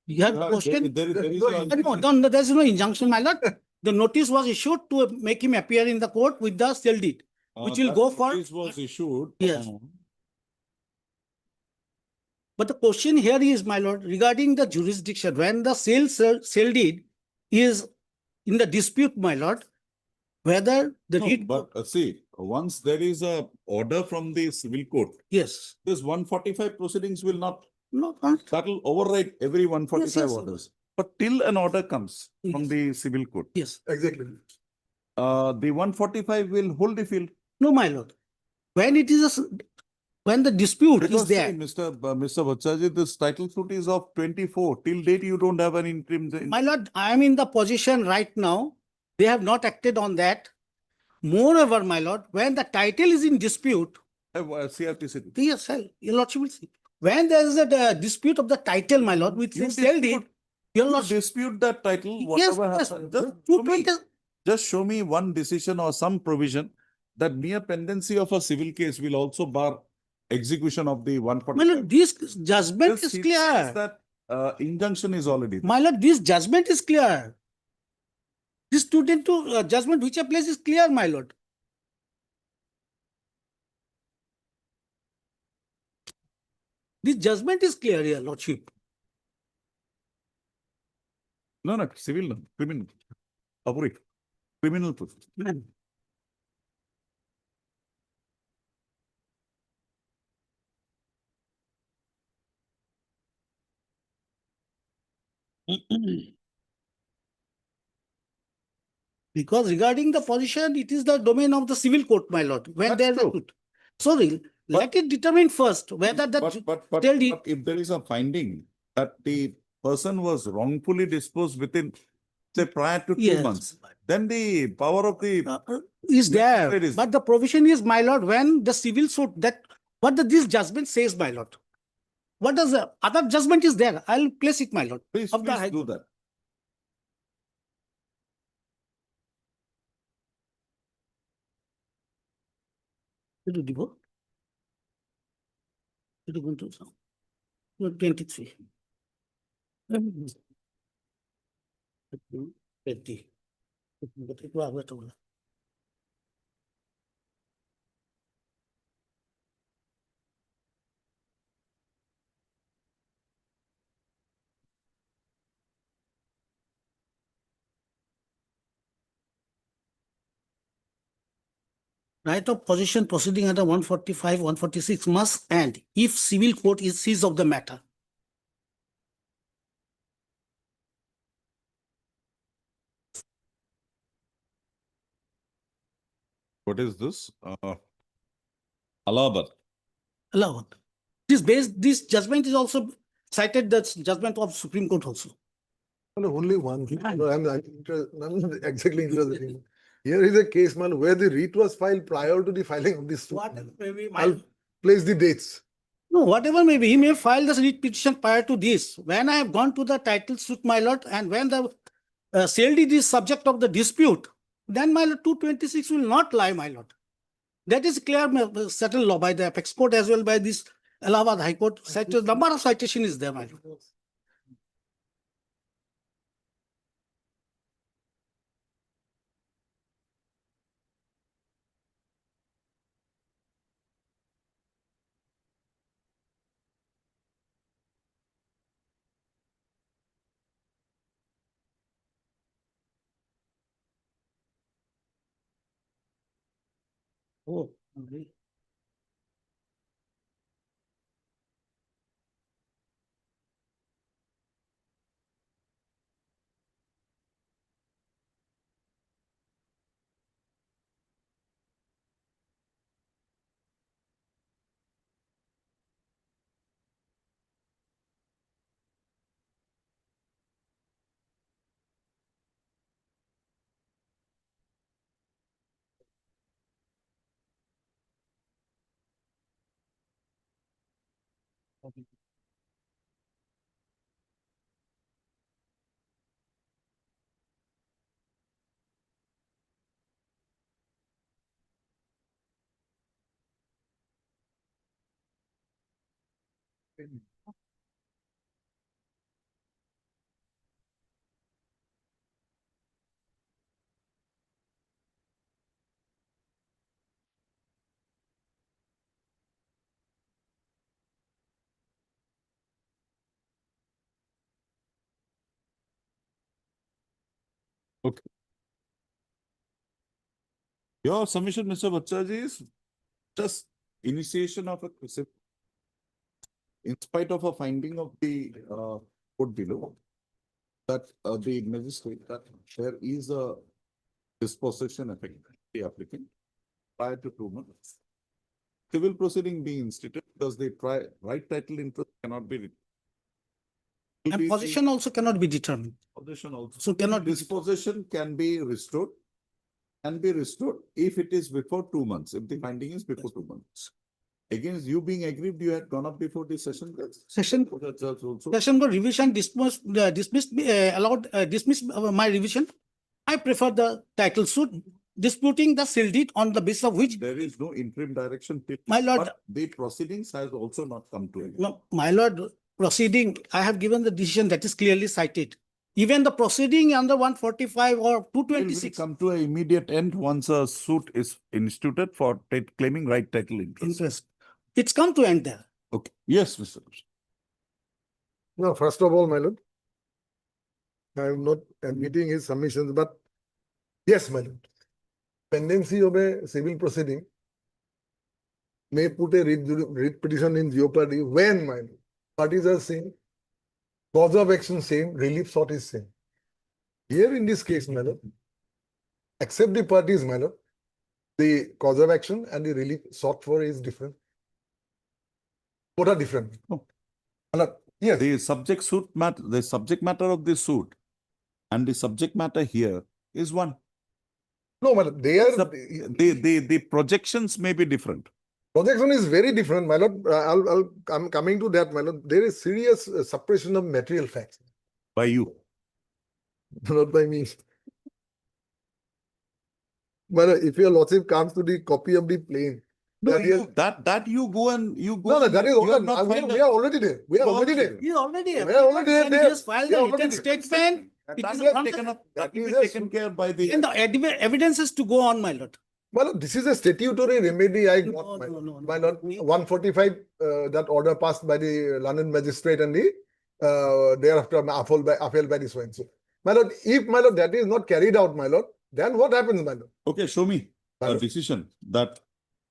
Speaker 17: you have question.
Speaker 15: There is
Speaker 17: No, there is no injunction, my lord. The notice was issued to make him appear in the court with the sale deed, which will go for.
Speaker 15: Notice was issued.
Speaker 17: Yes. But the question here is, my lord, regarding the jurisdiction, when the sale deed is in the dispute, my lord, whether the deed.
Speaker 15: But see, once there is a order from the civil court.
Speaker 17: Yes.
Speaker 15: This 145 proceedings will not.
Speaker 17: No,
Speaker 15: that will override every 145
Speaker 17: yes,
Speaker 15: orders. But till an order comes from the civil court.
Speaker 17: Yes.
Speaker 2: Exactly.
Speaker 15: The 145 will hold the field.
Speaker 17: No, my lord. When it is when the dispute is there.
Speaker 15: See, Mr. Vachaji, this title suit is of 24. Till date, you don't have an interim.
Speaker 17: My lord, I am in the position right now. They have not acted on that. Moreover, my lord, when the title is in dispute.
Speaker 15: CRPC.
Speaker 17: Yes, your lordship will see. When there is a dispute of the title, my lord, with the sale deed.
Speaker 15: You dispute that title, whatever happens. Just show me one decision or some provision that mere pendency of a civil case will also bar execution of the 145.
Speaker 17: My lord, this judgment is clear.
Speaker 15: That injunction is already there.
Speaker 17: My lord, this judgment is clear. This 222 judgment which I place is clear, my lord.
Speaker 21: This judgment is clear here, Lordship.
Speaker 2: No, no, civil, no, criminal. Apuri, criminal.
Speaker 21: Because regarding the position, it is the domain of the civil court, my lord. When there is a suit. So let it determine first whether that
Speaker 2: But if there is a finding that the person was wrongfully disposed within, say, prior to 2
Speaker 21: Yes.
Speaker 2: months, then the power of the
Speaker 21: is there.
Speaker 2: magistrate is-
Speaker 21: But the provision is, my lord, when the civil suit that what this judgment says, my lord. What does the other judgment is there? I'll place it, my lord.
Speaker 2: Please,
Speaker 21: of the
Speaker 2: please
Speaker 21: High
Speaker 2: do
Speaker 21: Court.
Speaker 2: that.
Speaker 21: It will go. It will go to some. 23. 20. Right of possession proceeding under 145, 146 must end if civil court is seized of the matter.
Speaker 2: What is this? Allahabad.
Speaker 21: Allowed. This judgment is also cited the judgment of Supreme Court also.
Speaker 22: No, only one thing. No, I'm not exactly interested in. Here is a case, man, where the writ was filed prior to the filing of this suit. I'll place the dates.
Speaker 21: No, whatever may be, he may file the writ petition prior to this. When I have gone to the title suit, my lord, and when the sale deed is subject of the dispute, then my lord 226 will not lie, my lord. That is clear settled law by the apex court as well by this Allahabad High Court. Number of citation is there, my lord. Oh, okay.
Speaker 2: Okay. Your submission, Mr. Bachchaji, is just initiation of a in spite of a finding of the court below that the magistrate that there is a dispossession effect the applicant prior to 2 months. Civil proceeding being instituted because the right title interest cannot be.
Speaker 21: And position also cannot be determined.
Speaker 2: Position also.
Speaker 21: So cannot be
Speaker 2: dispossession can be restored if it is before 2 months, if the finding is before 2 months. Against you being aggrieved, you had gone up before the session.
Speaker 21: Session for revision dismissed my revision. I prefer the title suit disputing the sale deed on the basis of which
Speaker 2: there is no interim direction.
Speaker 21: My lord,
Speaker 2: but the proceedings has also not come to it.
Speaker 21: No, my lord, proceeding, I have given the decision that is clearly cited. Even the proceeding under 145 or 226.
Speaker 2: Will come to an immediate end once a suit is instituted for claiming right title interest.
Speaker 21: It's come to end there.
Speaker 2: Okay, yes, Mr. Lordship.
Speaker 22: No, first of all, my lord, I am not admitting his submissions, but yes, my lord, pendency of a civil proceeding may put a writ petition in jeopardy when, my lord, parties are same, cause of action same, relief sought is same. Here in this case, my lord, except the parties, my lord, the cause of action and the relief sought for is different. What are different?
Speaker 2: No.
Speaker 22: My lord, yes.
Speaker 2: The subject matter of the suit and the subject matter here is one.
Speaker 22: No, my lord, they are
Speaker 2: The projections may be different.
Speaker 22: projection is very different, my lord. I'm coming to that, my lord. There is serious suppression of material facts.
Speaker 2: By you.
Speaker 22: Not by me. But if your lordship comes to the copy of the plane,
Speaker 2: No,
Speaker 22: that
Speaker 2: you go and you go.
Speaker 22: no, no,
Speaker 2: and
Speaker 22: that is
Speaker 2: you have
Speaker 22: ordered.
Speaker 2: not filed
Speaker 22: We
Speaker 2: a-
Speaker 22: are already there. We are
Speaker 2: You are
Speaker 22: already
Speaker 2: already
Speaker 22: there.
Speaker 16: He already
Speaker 22: We are already
Speaker 16: appeared and
Speaker 22: there.
Speaker 16: he just filed
Speaker 22: We
Speaker 16: a
Speaker 22: are
Speaker 16: written
Speaker 22: already there.
Speaker 16: statement. It
Speaker 2: That
Speaker 16: is
Speaker 2: will
Speaker 16: on
Speaker 2: be
Speaker 16: the-
Speaker 2: taken up. That will
Speaker 22: is
Speaker 2: be
Speaker 22: a
Speaker 2: taken care by the.
Speaker 16: And the evidence is to go on, my lord.
Speaker 22: Well, this is a statutory remedy I got, my lord. 145, that order passed by the London magistrate and the thereafter upheld by the so and so. My lord, if my lord that is not carried out, my lord, then what happens, my lord?
Speaker 2: Okay, show me a decision that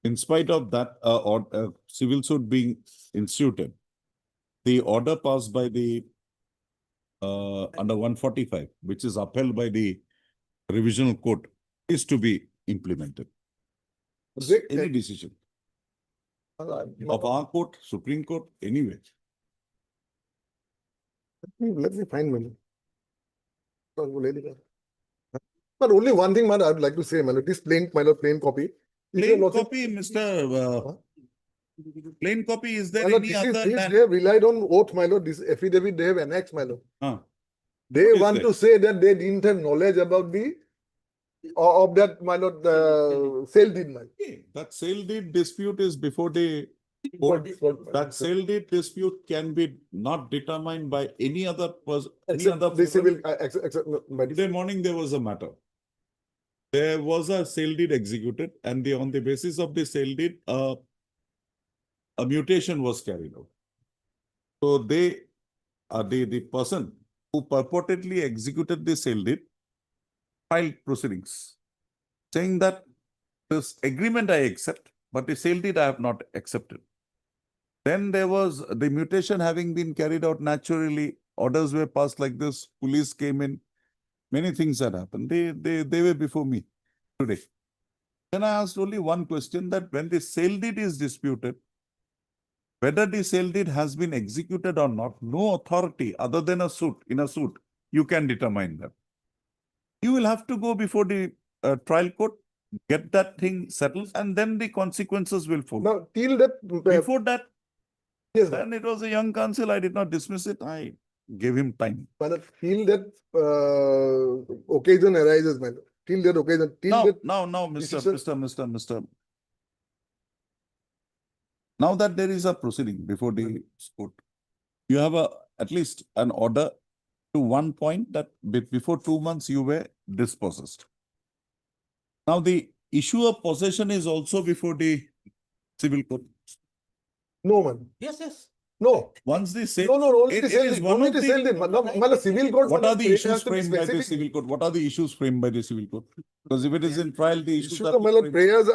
Speaker 2: in spite of that civil suit being instituted, the order passed by the under 145, which is upheld by the revisional court, is to be implemented. Any decision of our court, Supreme Court, anyway.
Speaker 22: Let me find, my lord. But only one thing, man, I would like to say, my lord, this plain copy.
Speaker 2: Plain copy, Mr. Plain copy, is there
Speaker 22: My lord,
Speaker 2: any
Speaker 22: this is
Speaker 2: other
Speaker 22: this,
Speaker 2: than?
Speaker 22: they have relied on oath, my lord. This affidavit they have annexed, my lord. They
Speaker 2: What is
Speaker 22: want
Speaker 2: that?
Speaker 22: to say that they didn't have knowledge about the of that, my lord, sale deed, my lord.
Speaker 2: Okay, that sale deed dispute is before the court. That sale deed dispute can be not determined by any other person.
Speaker 22: Except the civil,
Speaker 2: Today morning there was a matter. There was a sale deed executed, and on the basis of the sale deed, a mutation was carried out. So the person who purportedly executed the sale deed filed proceedings saying that this agreement I accept, but the sale deed I have not accepted. Then there was the mutation having been carried out naturally. Orders were passed like this. Police came in. Many things had happened. They were before me today. Then I asked only one question, that when the sale deed is disputed, whether the sale deed has been executed or not, no authority other than a suit, in a suit, you can determine that. You will have to go before the trial court, get that thing settled, and then the consequences will follow.
Speaker 22: Now, till that,
Speaker 2: Before that,
Speaker 22: yes,
Speaker 2: then it was a young counsel. I did not dismiss it. I gave him time.
Speaker 22: but till that occasion arises, my lord. Till that occasion, till
Speaker 2: Now, Mr. Now that there is a proceeding before the court, you have at least an order to one point that before 2 months you were dispossessed. Now the issue of possession is also before the civil court.
Speaker 22: No, man.
Speaker 16: Yes.
Speaker 22: No.
Speaker 2: Once the sale,
Speaker 22: No, only
Speaker 2: it
Speaker 22: the sale
Speaker 2: is
Speaker 22: deed.
Speaker 2: one
Speaker 22: Only
Speaker 2: of
Speaker 22: the
Speaker 2: the-
Speaker 22: sale deed. No, civil court.
Speaker 2: What are the
Speaker 22: it
Speaker 2: issues
Speaker 22: has to be
Speaker 2: framed by the
Speaker 22: specific.
Speaker 2: civil court? What are the issues framed by the civil court? Because if it is in trial, the issues are.
Speaker 22: My lord, prayers,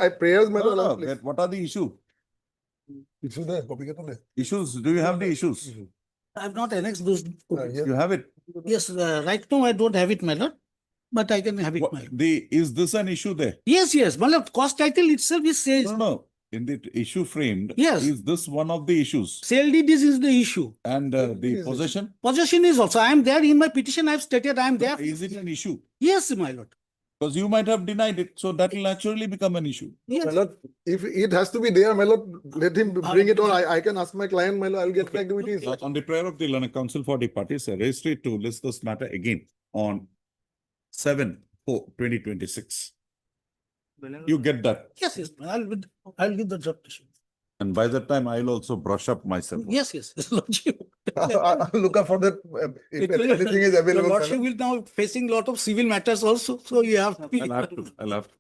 Speaker 22: my
Speaker 2: No,
Speaker 22: lord.
Speaker 2: no, what are the issue?
Speaker 22: Issue there, copy get on there.
Speaker 2: Issues, do you have the issues?
Speaker 16: I have not annexed those.
Speaker 2: You have it?
Speaker 16: Yes, right now I don't have it, my lord, but I can have it, my lord.
Speaker 2: Is this an issue there?
Speaker 16: Yes, my lord, cost title itself is says.
Speaker 2: No. In the issue framed,
Speaker 16: Yes.
Speaker 2: is this one of the issues?
Speaker 16: Sale deed is the issue.
Speaker 2: And the possession?
Speaker 16: Possession is also. I am there in my petition. I have stated I am there.
Speaker 2: Is it an issue?
Speaker 16: Yes, my lord.
Speaker 2: Because you might have denied it, so that will naturally become an issue.
Speaker 16: Yes.
Speaker 22: My lord, if it has to be there, my lord, let him bring it on. I can ask my client, my lord, I'll get back to it.
Speaker 2: On the prayer of the London Council for the parties, I raised it to list this matter again on 7/4/2026. You get that?
Speaker 16: Yes, I'll give the job to you.
Speaker 2: And by that time, I'll also brush up myself.
Speaker 16: Yes, lordship.
Speaker 22: I'll look up for that. If anything is available.
Speaker 16: Your lordship will now facing lot of civil matters also, so you have to be.
Speaker 2: I'll have to.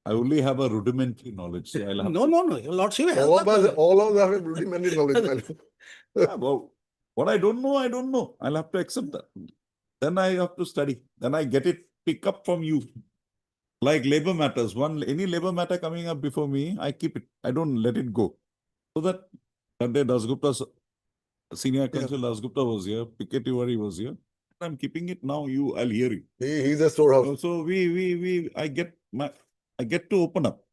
Speaker 2: I only have a rudimentary knowledge. So I'll have
Speaker 21: No, no, your lordship. help
Speaker 22: All of
Speaker 21: us.
Speaker 22: us, all of us have a rudimentary knowledge, my lord.
Speaker 2: Well, what I don't know, I don't know. I'll have to accept that. Then I have to study. Then I get it, pick up from you. Like labor matters. Any labor matter coming up before me, I keep it. I don't let it go. So that day Dasgupta, senior counsel Dasgupta was here, P.K. Tiwari was here. I'm keeping it now. I'll hear you.
Speaker 22: He's a storehouse.
Speaker 2: So I get to open up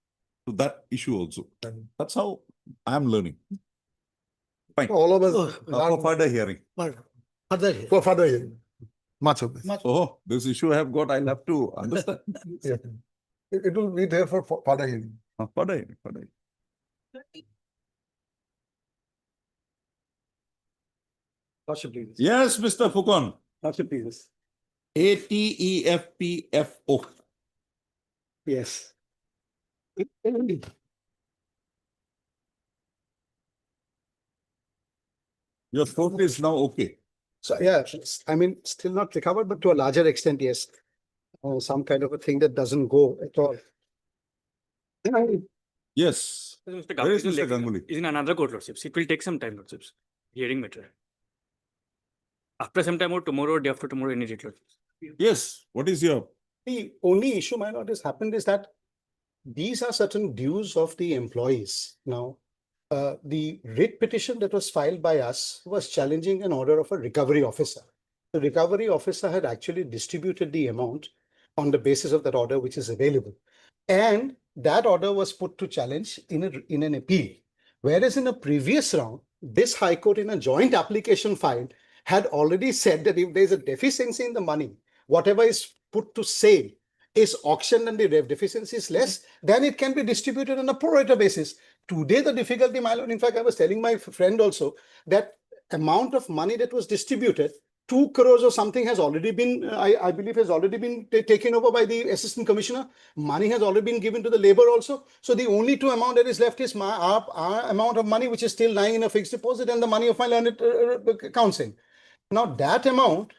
Speaker 2: to that issue also. That's how I'm learning. Fine.
Speaker 22: All of us
Speaker 2: For further hearing.
Speaker 22: for further hearing. Much of this.
Speaker 2: Oh, this issue I have got, I'll have to understand.
Speaker 22: Yeah. It will be there for further hearing.
Speaker 2: Further hearing.
Speaker 3: Lordship, please.
Speaker 2: Yes, Mr. Fukon.
Speaker 3: Lordship, please.
Speaker 2: ATEFPFO.
Speaker 3: Yes.
Speaker 2: Your throat is now okay.
Speaker 8: So yeah, I mean, still not recovered, but to a larger extent, yes. Some kind of a thing that doesn't go at all.
Speaker 2: Yes.
Speaker 13: Mr.
Speaker 2: Where is
Speaker 13: Gauhati
Speaker 2: Mr. Ganguly?
Speaker 13: is in another court, Lordships. It will take some time, Lordships. Hearing matter. After some time or tomorrow or day after tomorrow, any date, Lordships.
Speaker 2: Yes. What is your?
Speaker 8: The only issue, my lord, has happened is that these are certain dues of the employees. Now, the writ petition that was filed by us was challenging an order of a recovery officer. The recovery officer had actually distributed the amount on the basis of that order which is available. And that order was put to challenge in an appeal. Whereas in a previous round, this High Court in a joint application filed had already said that if there is a deficiency in the money, whatever is put to sale is auctioned and the deficiency is less, then it can be distributed on a pro rata basis. Today, the difficulty, my lord, in fact, I was telling my friend also that amount of money that was distributed, 2 crores or something has already been, I believe has already been taken over by the assistant commissioner. Money has already been given to the labor also. So the only 2 amount that is left is our amount of money, which is still lying in a fixed deposit, and the money of my learned counsel. Now that amount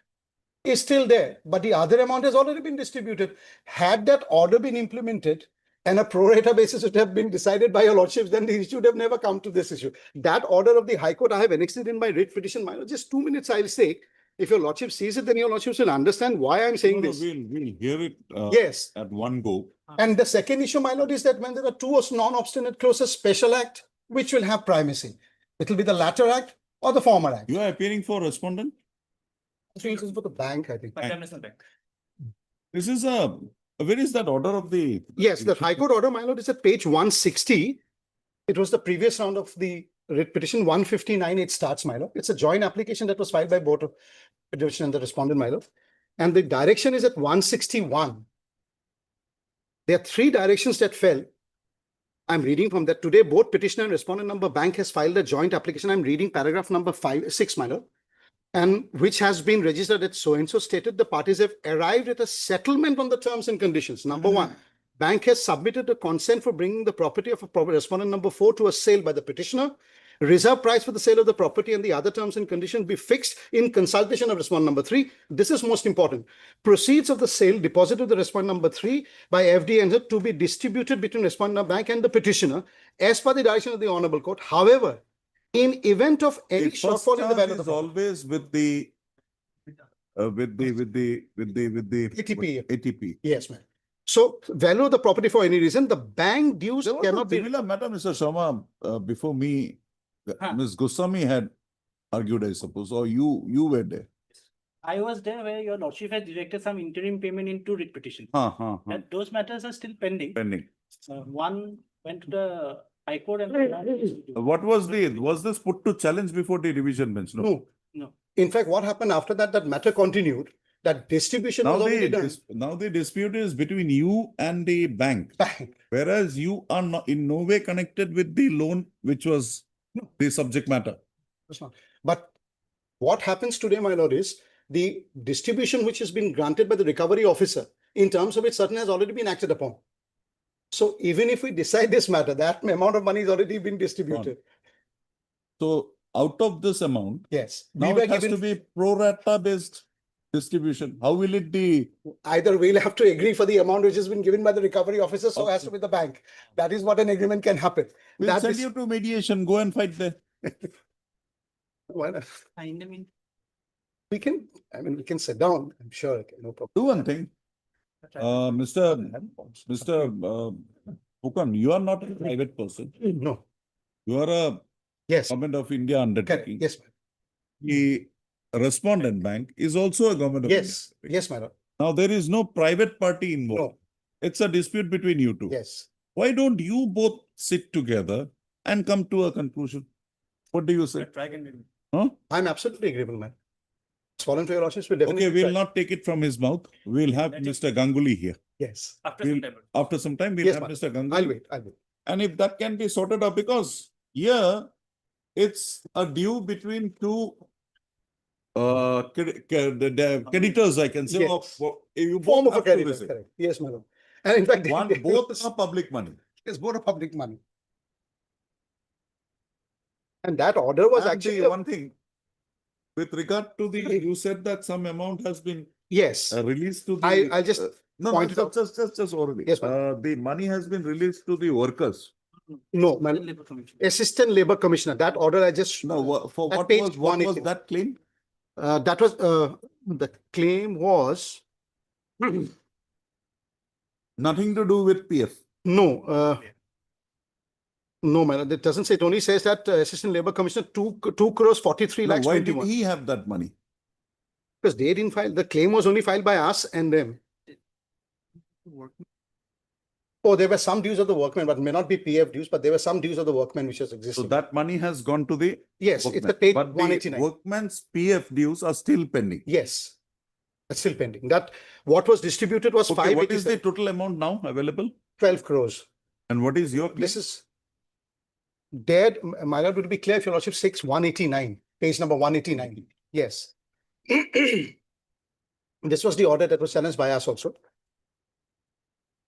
Speaker 8: is still there, but the other amount has already been distributed. Had that order been implemented and a pro rata basis would have been decided by your lordships, then the issue would have never come to this issue. That order of the High Court, I have annexed it in my writ petition. Just 2 minutes, I'll say. If your lordship sees it, then your lordships will understand why I'm saying this.
Speaker 2: We'll hear it
Speaker 8: yes.
Speaker 2: at one go.
Speaker 8: And the second issue, my lord, is that when there are 2 non-obstinate clauses, special act, which will have primacy. It will be the latter act or the former act.
Speaker 2: You are appearing for respondent?
Speaker 8: This is for the bank, I think.
Speaker 13: Bank.
Speaker 2: This is where is that order of the?
Speaker 8: Yes, the High Court order, my lord, is at page 160. It was the previous round of the writ petition 159. It starts, my lord. It's a joint application that was filed by both of petition and the respondent, my lord. And the direction is at 161. There are 3 directions that fell. I'm reading from that. Today, both petitioner and respondent number bank has filed a joint application. I'm reading paragraph number 6, my lord. And which has been registered at so-and-so stated the parties have arrived at a settlement on the terms and conditions. Number 1, bank has submitted a consent for bringing the property of a respondent number 4 to a sale by the petitioner. Reserve price for the sale of the property and the other terms and conditions be fixed in consultation of respondent number 3. This is most important. Proceeds of the sale deposited to the respondent number 3 by FD to be distributed between respondent bank and the petitioner as per the direction of the Honorable Court. However, in event of any shortfall in the value of the property,
Speaker 2: always with the ATP.
Speaker 8: Yes, ma'am. So value of the property for any reason, the bank dues cannot be.
Speaker 2: Similar matter, Mr. Sharma, before me, Ms. Goswami had argued, I suppose, or you were there.
Speaker 17: I was there where your lordship has directed some interim payment into writ petition. And those matters are still pending. One went to the High Court and
Speaker 2: What was this put to challenge before the revision bench?
Speaker 8: No. In fact, what happened after that, that matter continued. That distribution was already done.
Speaker 2: Now the dispute is between you and the bank. Whereas you are not in no way connected with the loan, which was the subject matter.
Speaker 8: That's not. But what happens today, my lord, is the distribution which has been granted by the recovery officer, in terms of it, certain has already been acted upon. So even if we decide this matter, that amount of money has already been distributed.
Speaker 2: So out of this amount,
Speaker 8: yes,
Speaker 2: now it has to be pro rata based. distribution? How will it be?
Speaker 8: Either we'll have to agree for the amount which has been given by the recovery officer, so as
Speaker 2: Okay.
Speaker 8: to be the bank. That is what an agreement can happen.
Speaker 2: We'll
Speaker 8: That
Speaker 2: send
Speaker 8: is-
Speaker 2: you to mediation, go and fight there.
Speaker 8: Why not? We can, I mean, we can sit down, I'm sure, okay, no problem.
Speaker 2: Do one thing. Mr. Pukan, you are not a private person.
Speaker 8: No,
Speaker 2: You are a
Speaker 8: yes,
Speaker 2: government of India
Speaker 8: correct,
Speaker 2: undertaking.
Speaker 8: yes,
Speaker 2: The respondent bank is also a government of India.
Speaker 8: yes, yes, madam,
Speaker 2: Now, there is no private party involved.
Speaker 8: no,
Speaker 2: It's a dispute between you two.
Speaker 8: yes.
Speaker 2: Why don't you both sit together and come to a conclusion? What do you say? Huh?
Speaker 8: I'm absolutely agreeable, man. It's voluntary losses, we
Speaker 2: Okay,
Speaker 8: definitely.
Speaker 2: we'll
Speaker 8: try.
Speaker 2: not take it from his mouth. We'll have Mr. Ganguly here.
Speaker 8: Yes,
Speaker 2: After some time, we'll
Speaker 8: Yes,
Speaker 2: have
Speaker 8: madam.
Speaker 2: Mr. Ganguly.
Speaker 8: I'll wait.
Speaker 2: And if that can be sorted out, because here it's a due between two the creditors, I can say.
Speaker 8: Yes.
Speaker 2: You
Speaker 8: Form
Speaker 2: both
Speaker 8: of a
Speaker 2: have to
Speaker 8: creditor,
Speaker 2: visit.
Speaker 8: correct, yes, madam. And in fact.
Speaker 2: Both are public money.
Speaker 8: It's both a public money. And that order was
Speaker 2: And
Speaker 8: actually,
Speaker 2: the one thing, with regard to the, you said that some amount has been
Speaker 8: yes,
Speaker 2: released to the.
Speaker 8: I'll just
Speaker 2: No,
Speaker 8: point it out.
Speaker 2: just orally.
Speaker 8: Yes,
Speaker 2: the money has been released to the workers.
Speaker 8: No, man, Assistant Labor Commissioner, that order I just.
Speaker 2: No, for
Speaker 8: at
Speaker 2: what
Speaker 8: page
Speaker 2: was
Speaker 8: 180.
Speaker 2: that claim?
Speaker 8: That was, the claim was,
Speaker 2: Nothing to do with PF.
Speaker 8: no, no, man, it doesn't say, it only says that Assistant Labor Commissioner, 2 crores 43
Speaker 2: No,
Speaker 8: lakhs
Speaker 2: why did
Speaker 8: 21.
Speaker 2: he have that money?
Speaker 8: Because they didn't file, the claim was only filed by us and them. Oh, there were some dues of the workmen, but may not be PF dues, but there were some dues of the workmen which was
Speaker 2: So
Speaker 8: existing.
Speaker 2: that money has gone to the
Speaker 8: Yes, it's
Speaker 2: workmen.
Speaker 8: the page
Speaker 2: But the
Speaker 8: 189.
Speaker 2: workmen's PF dues are still pending.
Speaker 8: Yes, that's still pending. That, what was distributed was
Speaker 2: Okay, what is the
Speaker 8: 587,
Speaker 2: total amount now available?
Speaker 8: 12 crores.
Speaker 2: And what is your claim?
Speaker 8: This is dead, my lord, would be clear if your lordship 189, page number 189. Yes. This was the order that was challenged by us also.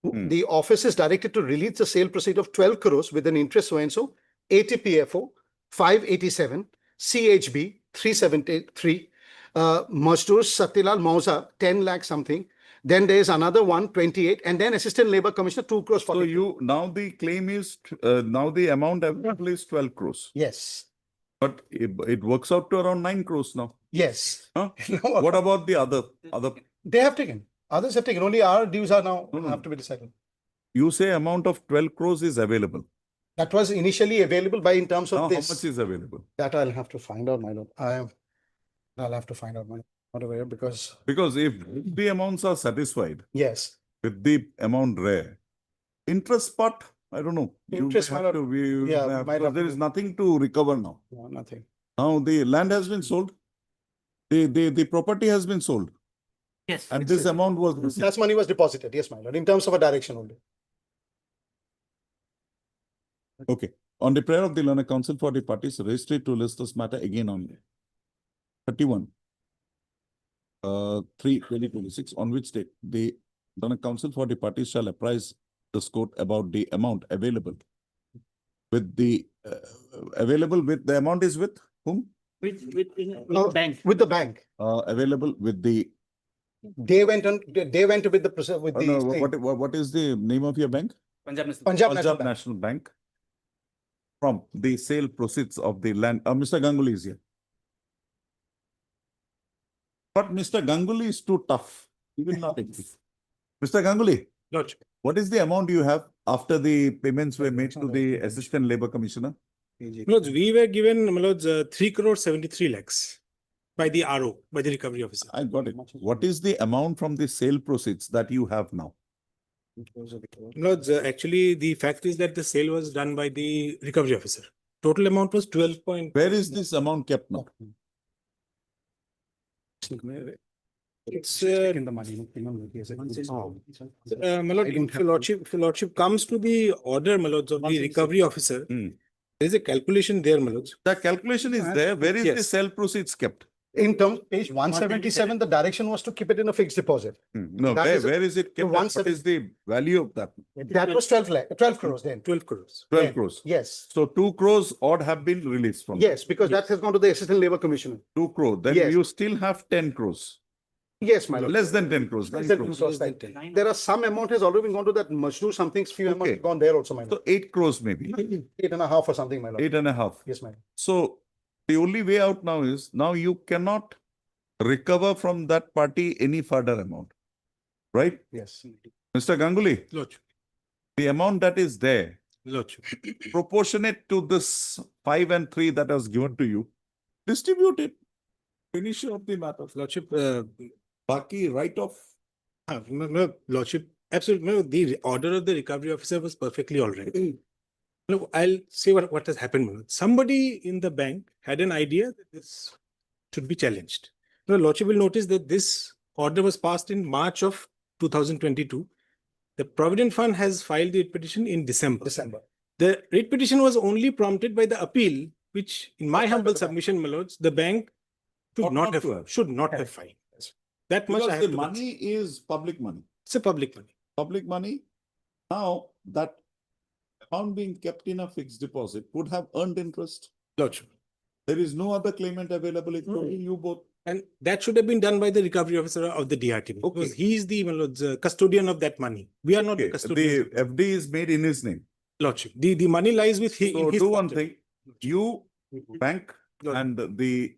Speaker 8: The office is directed to release the sale proceed of 12 crores with an interest so and so, ATPFO 587, CHB 373, Mazdoor Satilal Mauza 10 lakh something. Then there is another one, 28, and then Assistant Labor Commissioner 2 crores 40.
Speaker 2: So you, now the claim is, now the amount available is 12 crores.
Speaker 8: Yes.
Speaker 2: But it works out to around 9 crores now.
Speaker 8: Yes.
Speaker 2: Huh? What about the other?
Speaker 8: They have taken. Others have taken. Only our dues are now have to be decided.
Speaker 2: You say amount of 12 crores is available.
Speaker 8: That was initially available by in terms of
Speaker 2: Now,
Speaker 8: this.
Speaker 2: how much is available?
Speaker 8: That I'll have to find out, my lord. I'll have to find out, my lord. Not aware because.
Speaker 2: Because if the amounts are satisfied
Speaker 8: Yes.
Speaker 2: with the amount rare, interest part, I don't know.
Speaker 8: Interest,
Speaker 2: You
Speaker 8: my
Speaker 2: have
Speaker 8: lord.
Speaker 2: to, we,
Speaker 8: Yeah, might
Speaker 2: because
Speaker 8: have
Speaker 2: there
Speaker 8: to-
Speaker 2: is nothing to recover now.
Speaker 8: No, nothing.
Speaker 2: Now the land has been sold. The property has been sold.
Speaker 8: Yes.
Speaker 2: And this amount was received.
Speaker 8: That money was deposited. Yes, my lord. In terms of a direction only.
Speaker 2: Okay. On the prayer of the learned council for the parties registered to list this matter again on 31. 3/2026, on which date the learned council for the parties shall apprise this court about the amount available with the amount is with whom?
Speaker 8: With the bank. With the bank.
Speaker 2: Available with the
Speaker 8: They went with the with the
Speaker 2: no,
Speaker 8: thing.
Speaker 2: what is the name of your bank?
Speaker 8: Punjab National Bank.
Speaker 2: National Bank. From the sale proceeds of the land. Mr. Ganguly is here. But Mr. Ganguly is too tough. He will not exist. Mr. Ganguly, what is the amount you have after the payments were made to the Assistant Labor Commissioner?
Speaker 5: Milords, we were given, Milords, 3 crores 73 lakhs by the RO, by the recovery officer.
Speaker 2: I got it. What is the amount from the sale proceeds that you have now?
Speaker 5: Milords, actually, the fact is that the sale was done by the recovery officer. Total amount was 12 point.
Speaker 2: Where is this amount kept now?
Speaker 5: It's in the money. Milord, if your lordship comes to the order, Milords, of the recovery officer, there is a calculation there, Milords.
Speaker 2: The calculation is there. Where is the sale proceeds kept?
Speaker 8: In terms, page 177, the direction was to keep it in a fixed deposit.
Speaker 2: No,
Speaker 8: That
Speaker 2: where
Speaker 8: is
Speaker 2: is it kept? What is the value of that?
Speaker 8: That was 12 crores then.
Speaker 5: 12 crores.
Speaker 2: 12 crores.
Speaker 8: Yes.
Speaker 2: So 2 crores odd have been released from.
Speaker 8: Yes, because that has gone to the Assistant Labor Commissioner.
Speaker 2: 2 crores. Then
Speaker 8: Yes.
Speaker 2: you still have 10 crores.
Speaker 8: Yes, my lord.
Speaker 2: Less than 10 crores.
Speaker 8: Less
Speaker 2: 9
Speaker 8: than
Speaker 2: crores.
Speaker 8: 10 crores, right. There are some amount has already been gone to that Majnu, something, few amount
Speaker 2: Okay.
Speaker 8: have gone there also, my lord.
Speaker 2: So 8 crores maybe.
Speaker 8: 8.5 or something, my lord.
Speaker 2: 8.5.
Speaker 8: Yes, my lord.
Speaker 2: So the only way out now is, now you cannot recover from that party any further amount, right?
Speaker 8: Yes.
Speaker 2: Mr. Ganguly, the amount that is there, proportionate to this 5 and 3 that was given to you, distribute it. Finish of the matter.
Speaker 5: Lordship,
Speaker 2: Baki write-off.
Speaker 5: no, Lordship, absolutely, no, the order of the recovery officer was perfectly all right. No, I'll say what has happened. Manoj. Somebody in the bank had an idea that this should be challenged. No, Lordship will notice that this order was passed in March of 2022. The Provident Fund has filed the petition in December. The writ petition was only prompted by the appeal, which in my humble submission, my lords, the bank should not have filed. That much I
Speaker 2: Because
Speaker 5: have
Speaker 2: the
Speaker 5: to
Speaker 2: money is public money.
Speaker 5: It's a public money.
Speaker 2: Public money. Now that amount being kept in a fixed deposit would have earned interest.
Speaker 5: Lordship.
Speaker 2: There is no other claimant available. It's only you both.
Speaker 5: And that should have been done by the recovery officer of the DRT. Because he is the, my lords, custodian of that money. We are not the custodians.
Speaker 2: The FD is made in his name.
Speaker 5: Lordship. The money lies with him.
Speaker 2: So do one thing. You, bank, and the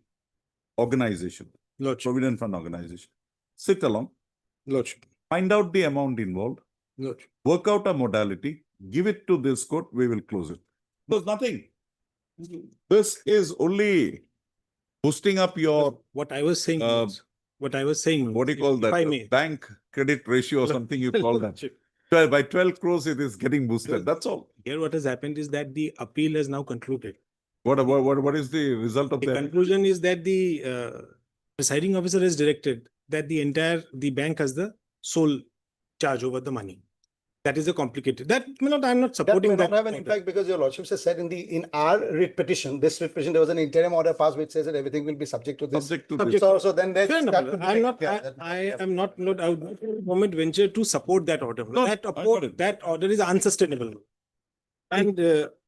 Speaker 2: organization, Provident Fund organization, sit along.
Speaker 5: Lordship.
Speaker 2: Find out the amount involved.
Speaker 5: Lordship.
Speaker 2: Work out a modality. Give it to this court. We will close it. There's nothing. This is only boosting up your
Speaker 5: what I was saying. What I was saying.
Speaker 2: What do you call that?
Speaker 5: If I may.
Speaker 2: Bank credit ratio or something you call that. 12, by 12 crores it is getting boosted. That's all.
Speaker 5: Here what has happened is that the appeal has now concluded.
Speaker 2: What is the result of
Speaker 5: The
Speaker 2: that?
Speaker 5: conclusion is that the presiding officer has directed that the bank has the sole charge over the money. That is a complicated. That may not. I'm not supporting
Speaker 8: that.
Speaker 5: that.
Speaker 8: May not have an impact because your lordships has said in our writ petition, this writ petition, there was an interim order passed which says that everything will be subject to this. So then that.
Speaker 5: Fair enough. I'm not.
Speaker 8: Yeah,
Speaker 5: I am not. I would not at the moment venture to support that order.
Speaker 2: No,
Speaker 5: that order is unsustainable. And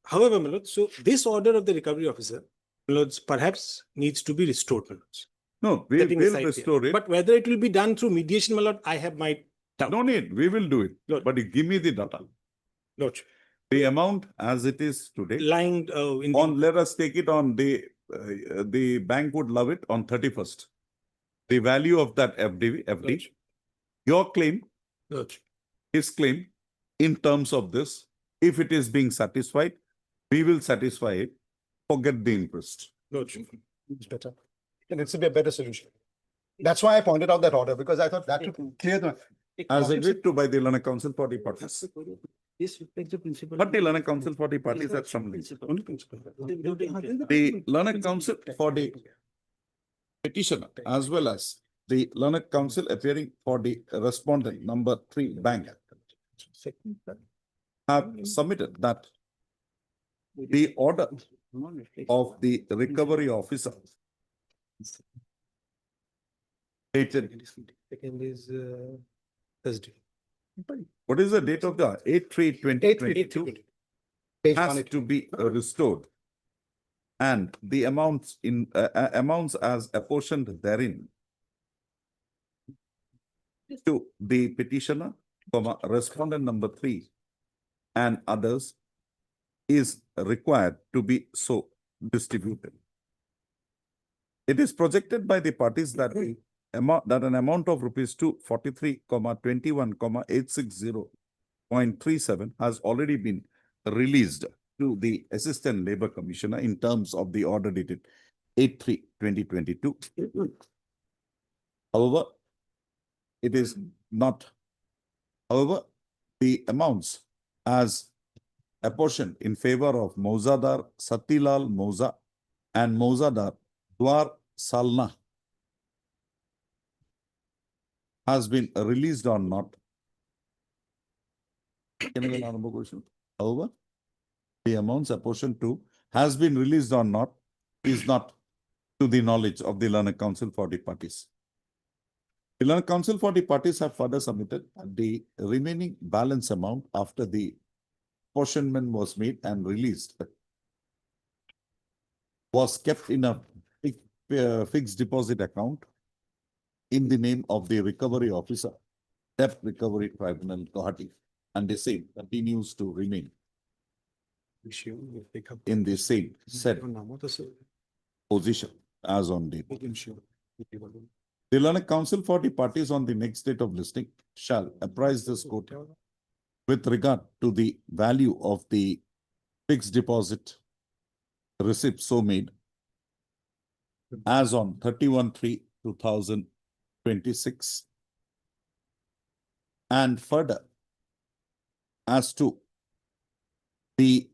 Speaker 5: however, my lord, so this order of the recovery officer, my lords, perhaps needs to be restored, my lords.
Speaker 2: No, we will restore it.
Speaker 5: But whether it will be done through mediation, my lord, I have my doubt.
Speaker 2: No need. We will do it.
Speaker 5: Lord.
Speaker 2: But you give me the data.
Speaker 5: Lord.
Speaker 2: The amount as it is today.
Speaker 5: Lying in
Speaker 2: let us take it on the bank would love it on 31st. The value of that FD,
Speaker 5: Lord.
Speaker 2: your claim,
Speaker 5: Lord.
Speaker 2: his claim in terms of this, if it is being satisfied, we will satisfy it. Forget the interest.
Speaker 5: Lord.
Speaker 8: It's better. And it should be a better solution. That's why I pointed out that order because I thought that would clear the.
Speaker 2: As agreed to by the Learner Council for the parties.
Speaker 7: This reflects the principle.
Speaker 2: But the Learner Council for the parties at some level. The Learner Council for the petitioner as well as the Learner Council appearing for the respondent number 3 bank have submitted that the order of the recovery officer dated.
Speaker 5: Second is Thursday.
Speaker 2: What is the date of the 8/3/2022? Has to be restored, and the amounts as apportioned therein to the petitioner, respondent number 3, and others is required to be so distributed. It is projected by the parties that an amount of rupees 243,21,860.37 has already been released to the Assistant Labour Commissioner in terms of the order dated 8/3/2022. However, it is not. However, the amounts as apportioned in favor of Mouzadar Satilal Mouza and Mouzadar Dwar Salna has been released or not. However, the amounts apportioned to has been released or not is not to the knowledge of the Learner Council for the parties. The Learner Council for the parties have further submitted the remaining balance amount after the apportionment was made and released was kept in a fixed deposit account in the name of the recovery officer, Debt Recovery Tribunal, Gauhati, and the same continues to remain in the same said position as on date. The Learned Council for the parties on the next date of listing shall apprise this court with regard to the value of the fixed deposit receipt so made as on 31/3/2026, and further as to the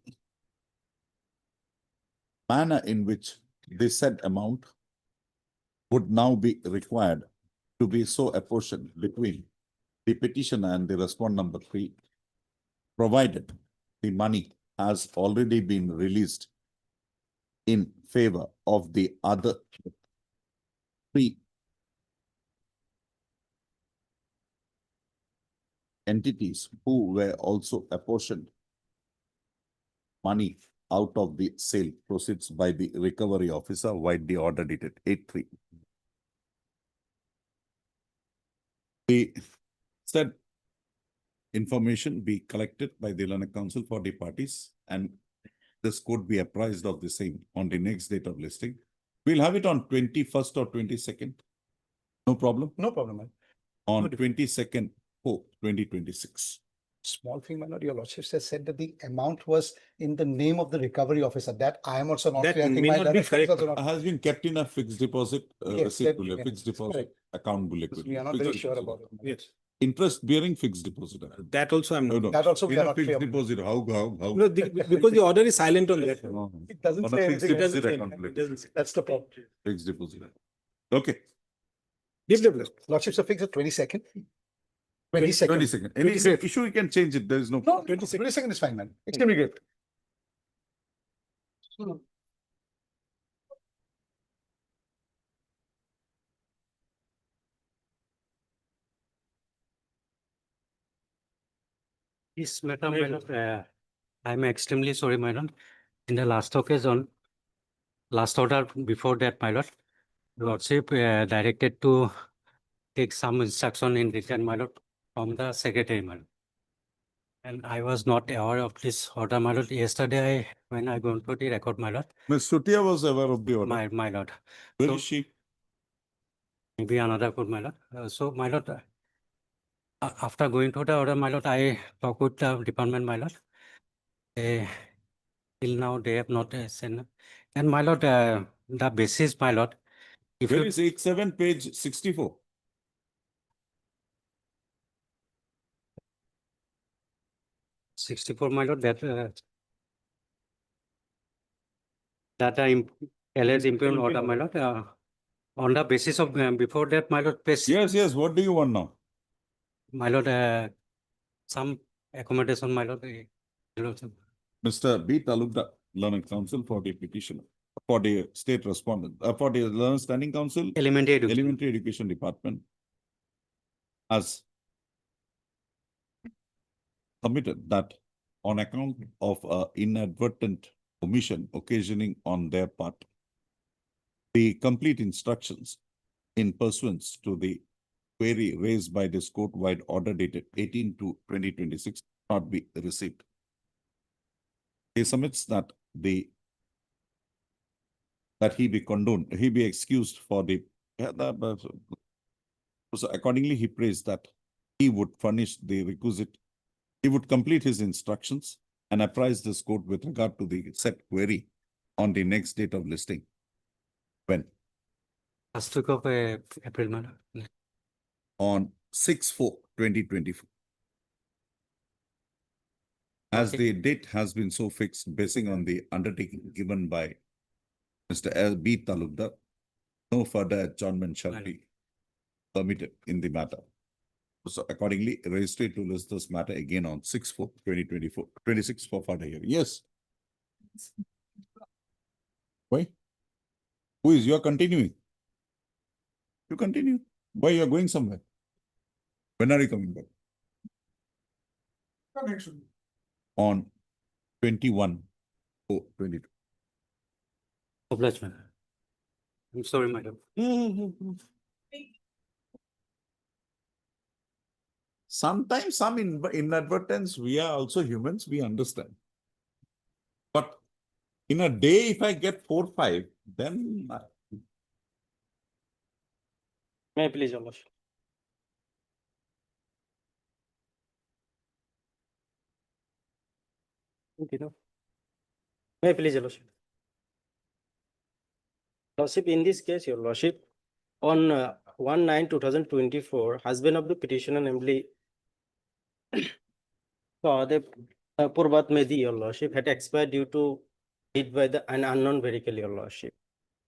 Speaker 2: manner in which the said amount would now be required to be so apportioned between the petitioner and the respondent number 3, provided the money has already been released in favor of the other 3 entities who were also apportioned money out of the sale proceeds by the recovery officer, widely order dated 8/3. The said information be collected by the Learned Council for the parties, and this could be apprised of the same on the next date of listing. We'll have it on 21st or 22nd. No problem?
Speaker 8: No problem, man.
Speaker 2: On 22nd, 2026.
Speaker 8: Small thing, my lord, your lordship has said that the amount was in the name of the recovery officer. That I am also not
Speaker 5: That
Speaker 8: clear. I think
Speaker 5: may
Speaker 8: my
Speaker 5: not be
Speaker 8: director is
Speaker 5: correct.
Speaker 8: also not-
Speaker 2: Has been kept in a fixed deposit,
Speaker 8: Yes,
Speaker 2: receipt,
Speaker 8: that-
Speaker 2: will, a
Speaker 8: yes,
Speaker 2: fixed deposit
Speaker 8: correct.
Speaker 2: account. Will,
Speaker 8: We are not very sure about it.
Speaker 5: Yes.
Speaker 2: interest bearing fixed deposit.
Speaker 5: That also I'm not.
Speaker 8: That also we
Speaker 2: In
Speaker 8: are
Speaker 2: a
Speaker 8: not
Speaker 2: fixed
Speaker 8: clear.
Speaker 2: deposit, how?
Speaker 5: No, because the order is silent on that.
Speaker 8: It doesn't
Speaker 2: On a
Speaker 8: say
Speaker 2: fixed
Speaker 8: anything.
Speaker 2: deposit
Speaker 5: say
Speaker 2: account,
Speaker 5: anything. It doesn't say.
Speaker 8: That's the problem.
Speaker 2: fixed deposit. Okay.
Speaker 8: Lordships are fixed at 22nd. 22nd.
Speaker 2: 22nd. Any
Speaker 8: 22nd.
Speaker 2: issue, you can change it. There is no.
Speaker 8: No, 22nd is fine, man. Extremely great.
Speaker 13: Yes, madam, I'm extremely sorry, madam. In the last occasion, last order before that, my lord, lordship directed to take some instruction in written, my lord, from the secretary, my lord. And I was not aware of this order, my lord. Yesterday, when I gone to the record, my lord,
Speaker 2: Ms. Sutia was aware of the order.
Speaker 13: my lord.
Speaker 2: Where
Speaker 13: So-
Speaker 2: is she?
Speaker 13: Maybe another court, my lord. So, my lord, after going to the order, my lord, I talked with the department, my lord. Till now, they have not sent. And my lord, the basis, my lord, if
Speaker 2: Where
Speaker 13: you
Speaker 2: is 87, page 64?
Speaker 13: '64, my lord, that alleged impugn order, my lord, on the basis of before that, my lord,
Speaker 2: Yes, yes. What do you want now?
Speaker 13: my lord, some accommodation, my lord.
Speaker 2: Mr. B. Talukda, Learned Council for the petitioner, for the state respondent, for the Learned Standing Council,
Speaker 13: Elementary education.
Speaker 2: Elementary Education Department, has submitted that on account of inadvertent omission occasioning on their part, the complete instructions in pursuance to the query raised by this court-wide order dated 18/2/2026 not be received. He submits that he be condoned, he be excused for the, so accordingly, he prays that he would furnish the requisite, he would complete his instructions and apprise this court with regard to the said query on the next date of listing. When?
Speaker 13: First week of April, my lord.
Speaker 2: On 6/4/2024. As
Speaker 13: Okay.
Speaker 2: the date has been so fixed, basing on the undertaking given by Mr. L. B. Talukdar, no further adjournment shall be permitted in the matter. So accordingly, register to list this matter again on 6/4/2024, 26 for further hearing. Yes. Why? Who is, you are continuing? You continue. Why you are going somewhere? When are you coming back? On 21/4/22.
Speaker 13: Obliged, madam. I'm sorry, madam.
Speaker 2: Sometimes some inadvertence, we are also humans, we understand. But in a day, if I get 4, 5, then
Speaker 13: May I please, Your Lordship? Okay, no. May I please, Your Lordship? Lordship, in this case, Your Lordship, on 1/9/2024, husband of the petitioner, namely the Purbat Mehdi, Your Lordship, had expired due to hit by an unknown vehicle, Your Lordship.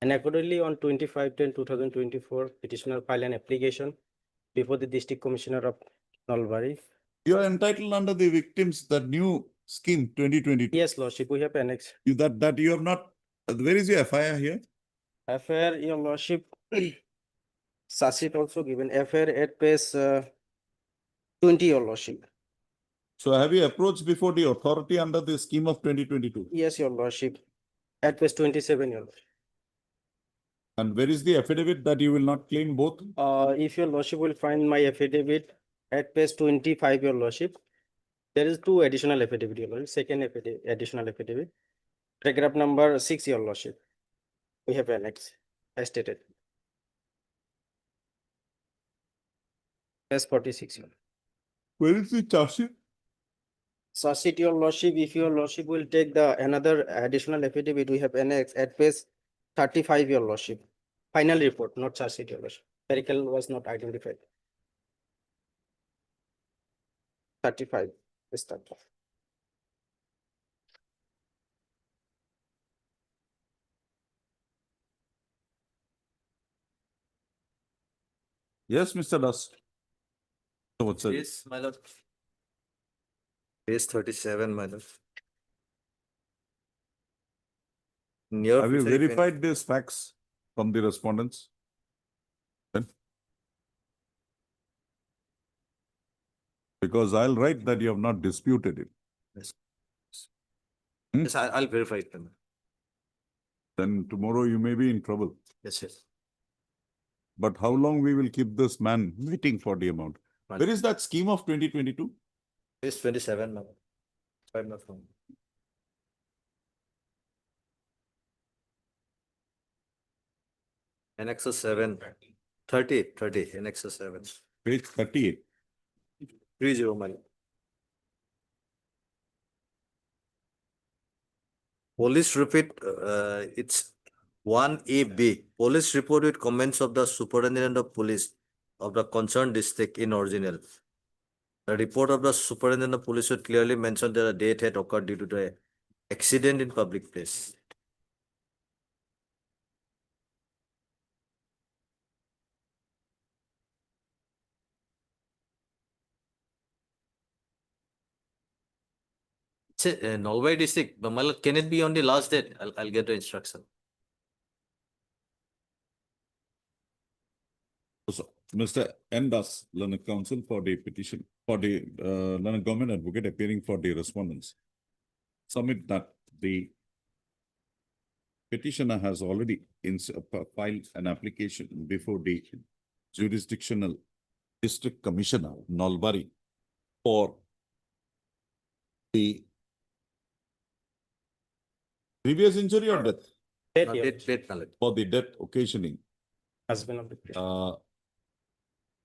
Speaker 13: And accordingly, on 25/10/2024, petitioner filed an application before the District Commissioner of Nalbari.
Speaker 2: you are entitled under the victims, the new scheme 2022.
Speaker 13: Yes, Lordship, we have annexed.
Speaker 2: That you have not, where is your FIR here?
Speaker 13: FIR, Your Lordship, Sasit also given FIR at page 20, Your Lordship.
Speaker 2: So have you approached before the authority under the scheme of 2022?
Speaker 13: Yes, Your Lordship, at page 27, Your Lordship.
Speaker 2: And where is the affidavit that you will not claim both?
Speaker 13: If Your Lordship will find my affidavit at page 25, Your Lordship, there is 2 additional affidavit, Your Lordship, second additional affidavit. Paragraph number 6, Your Lordship. We have annexed, as stated. Page 46, Your Lordship.
Speaker 2: Where is the charge sheet?
Speaker 13: Charge Your Lordship, if Your Lordship will take the another additional affidavit, we have annexed at page 35, Your Lordship. Final report, not charge sheet, Your Lordship. Vehicle was not identified. 35, is that.
Speaker 2: Yes, Mr. Das. So what's it?
Speaker 10: Yes, my lord. Page 37, my lord. Near
Speaker 2: Have you
Speaker 10: future, if any-
Speaker 2: verified these facts from the respondents? Then? Because I'll write that you have not disputed it.
Speaker 10: Yes.
Speaker 2: Hmm?
Speaker 10: Yes, I'll verify it. my lord.
Speaker 2: Then tomorrow you may be in trouble.
Speaker 10: Yes, yes.
Speaker 2: But how long we will keep this man waiting for the amount?
Speaker 10: Right.
Speaker 2: Where is that scheme of 2022?
Speaker 10: Page 27, my lord. If I'm not wrong. Annexus 7, 30, Annexus 7.
Speaker 2: Page 38.
Speaker 10: 30, my lord. Police repeat, it's 1AB. Police report with comments of the superintendent of police of the concerned district in original. The report of the superintendent of police would clearly mention that a death had occurred due to the accident in public place. It's a Nalbari district, but my lord, can it be on the last date? I'll get the instruction.
Speaker 2: So, Mr. N. Das, Learned Counsel for the petition, for the Learned Government Advocate appearing for the respondents. Submit that the petitioner has already filed an application before the jurisdictional district commissioner, Nalbari, for the previous injury or death?
Speaker 10: Death, my lord.
Speaker 2: For the death occasioning,
Speaker 13: Husband of the petitioner.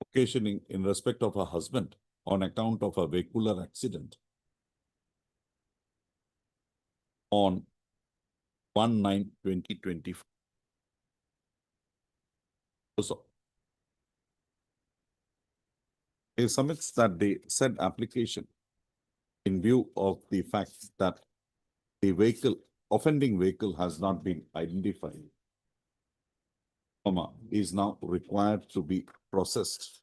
Speaker 2: occasioning in respect of her husband on account of a vehicular accident on 1/9/2024. So, he submits that the said application in view of the fact that the vehicle, offending vehicle has not been identified, is now required to be processed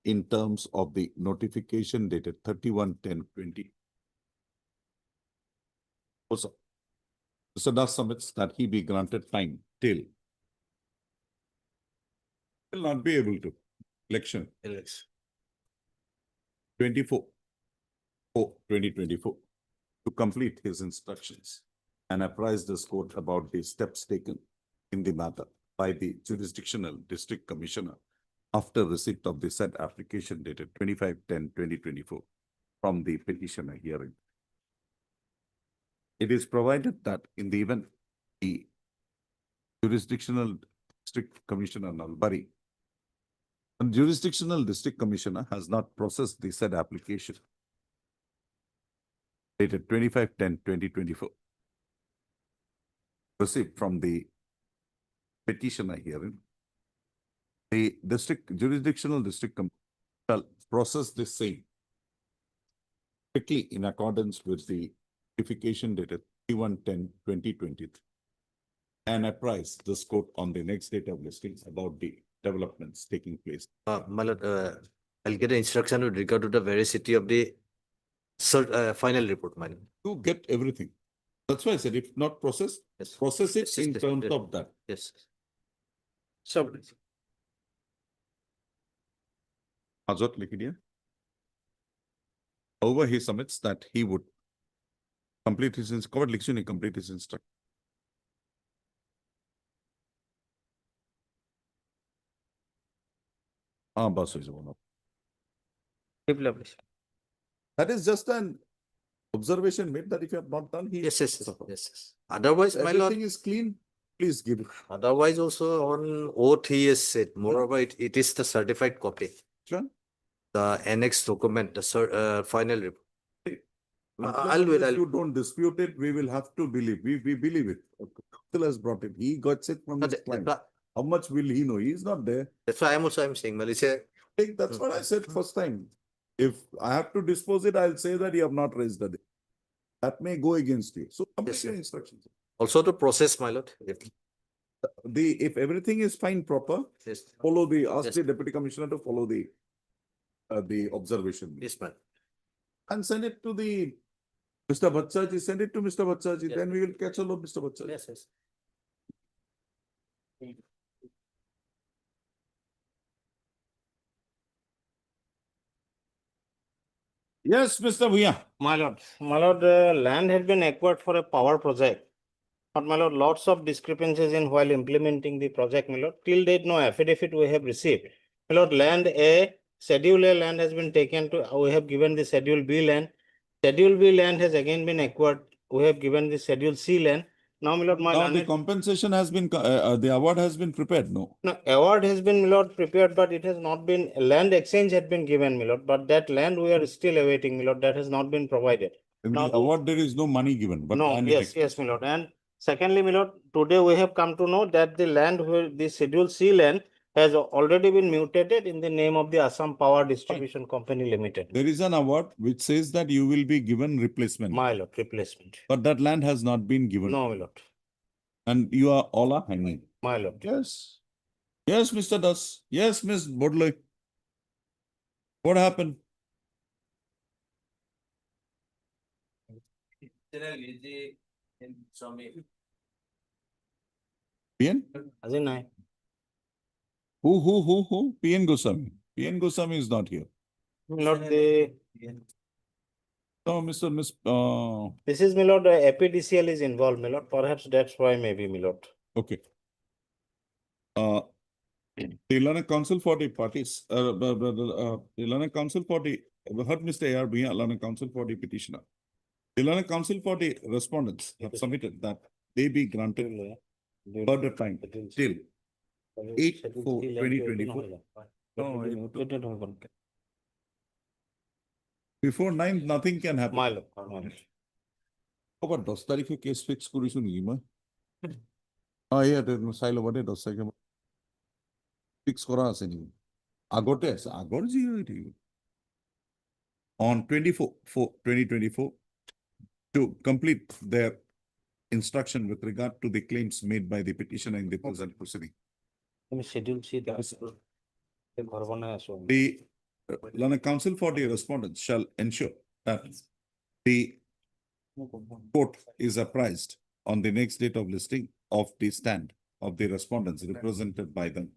Speaker 2: in terms of the notification dated 31/10/20. Also, Mr. Das submits that he be granted time till will not be able to election
Speaker 10: Yes.
Speaker 2: 24/4/2024 to complete his instructions and apprise this court about the steps taken in the matter by the jurisdictional district commissioner after receipt of the said application dated 25/10/2024 from the petitioner hearing. It is provided that in the event the jurisdictional district commissioner Nalbari and jurisdictional district commissioner has not processed the said application dated 25/10/2024 received from the petitioner hearing, the jurisdictional district shall process the same strictly in accordance with the notification dated 31/10/2023 and apprise this court on the next date of listings about the developments taking place.
Speaker 6: My lord, I'll get an instruction with regard to the veracity of the final report, my lord.
Speaker 2: You get everything. That's why I said if not processed,
Speaker 6: Yes.
Speaker 2: process it
Speaker 6: Yes,
Speaker 2: in
Speaker 6: yes,
Speaker 2: terms
Speaker 6: yes.
Speaker 2: of that.
Speaker 6: Yes.
Speaker 3: So,
Speaker 2: Azot Liquidia. However, he submits that he would complete his covered liquidation, he complete his instruction. Basu is one of. That is just an observation made that if you have not done, he.
Speaker 6: Yes, yes, yes, yes, yes. Otherwise, my lord,
Speaker 2: Everything is clean, please give it.
Speaker 6: otherwise also on oath he has said, moreover, it is the certified copy,
Speaker 2: Sure.
Speaker 6: the annex document, the final report.
Speaker 2: Unless you don't dispute it, we will have to believe. We believe it. Counsel has brought it. He got it from his client. How much will he know? He is not there.
Speaker 6: That's why I'm saying, Malaysia.
Speaker 2: That's what I said first time. If I have to dispose it, I'll say that you have not raised that. That may go against you. So complete your instructions.
Speaker 6: Also to process, my lord.
Speaker 2: If everything is fine, proper,
Speaker 6: Yes.
Speaker 2: follow ask
Speaker 6: Yes.
Speaker 2: the deputy commissioner to follow the observation.
Speaker 6: Yes, ma'am.
Speaker 2: And send it to the Mr. Bhattchaji, send it to Mr. Bhattchaji,
Speaker 6: Yes.
Speaker 2: then we will catch all of Mr. Bhattchaji.
Speaker 6: Yes, yes.
Speaker 2: Yes, Mr. Bhuya.
Speaker 17: My lord, land had been acquired for a power project. But my lord, lots of discrepancies in while implementing the project, my lord. Till date, no affidavit we have received. My lord, land A, Schedule A land has been taken to, we have given the Schedule B land. Schedule B land has again been acquired. We have given the Schedule C land. Now, my lord,
Speaker 2: Now the compensation has been, the award has been prepared, no?
Speaker 17: No, award has been, my lord, prepared, but it has not been, land exchange had been given, my lord, but that land we are still awaiting, my lord, that has not been provided.
Speaker 2: In
Speaker 17: Now,
Speaker 2: the award, there is no money given, but.
Speaker 17: no,
Speaker 2: land
Speaker 17: yes,
Speaker 2: is-
Speaker 17: yes, my lord. And secondly, my lord, today we have come to know that the land where the Schedule C land has already been mutated in the name of the Assam Power Distribution Company Limited.
Speaker 2: There is an award which says that you will be given replacement.
Speaker 17: My lord, replacement.
Speaker 2: But that land has not been given.
Speaker 17: No, my lord.
Speaker 2: And you are all are hanging.
Speaker 17: My lord.
Speaker 2: Yes. Yes, Mr. Das. Yes, Ms. Bodley. What happened? PN?
Speaker 17: Ajay
Speaker 2: Who? PN Goswami. PN Goswami is not here.
Speaker 17: Not the.
Speaker 2: No, Mr. Miss,
Speaker 17: This is, my lord, APDCL is involved, my lord. Perhaps that's why maybe, my lord.
Speaker 2: okay. The Ilana Council for the parties, Ilana Council for the, heard Mr. AR Bhuya, Ilana Council for the petitioner. Ilana Council for the respondents have submitted that they be granted further time till 8/4/2024. No, before 9th, nothing can happen.
Speaker 17: My lord, my lord.
Speaker 2: About 10 তারিখে case fix করিছো নেকি মই? Yeah, সাইল ওভারে 10 তারিখে fix করা আছে নি? আগতে আছে, আগৰ জি হইতি। On 24/4/2024 to complete their instruction with regard to the claims made by the petitioner in the present proceeding.
Speaker 17: Schedule C.
Speaker 2: The Lana Council for the respondents shall ensure that the court is apprised on the next date of listing of the stand of the respondents represented by them.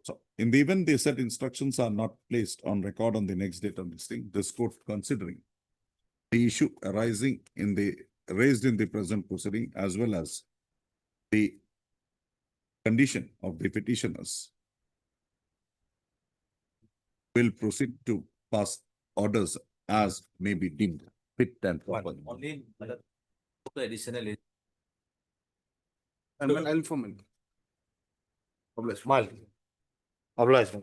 Speaker 2: So, in the event the said instructions are not placed on record on the next date of listing, this court considering the issue arising raised in the present proceeding as well as the condition of the petitioners will proceed to pass orders as may be deemed fit and proper.
Speaker 6: Only additional.
Speaker 20: I'll form
Speaker 9: Mild. Obliged.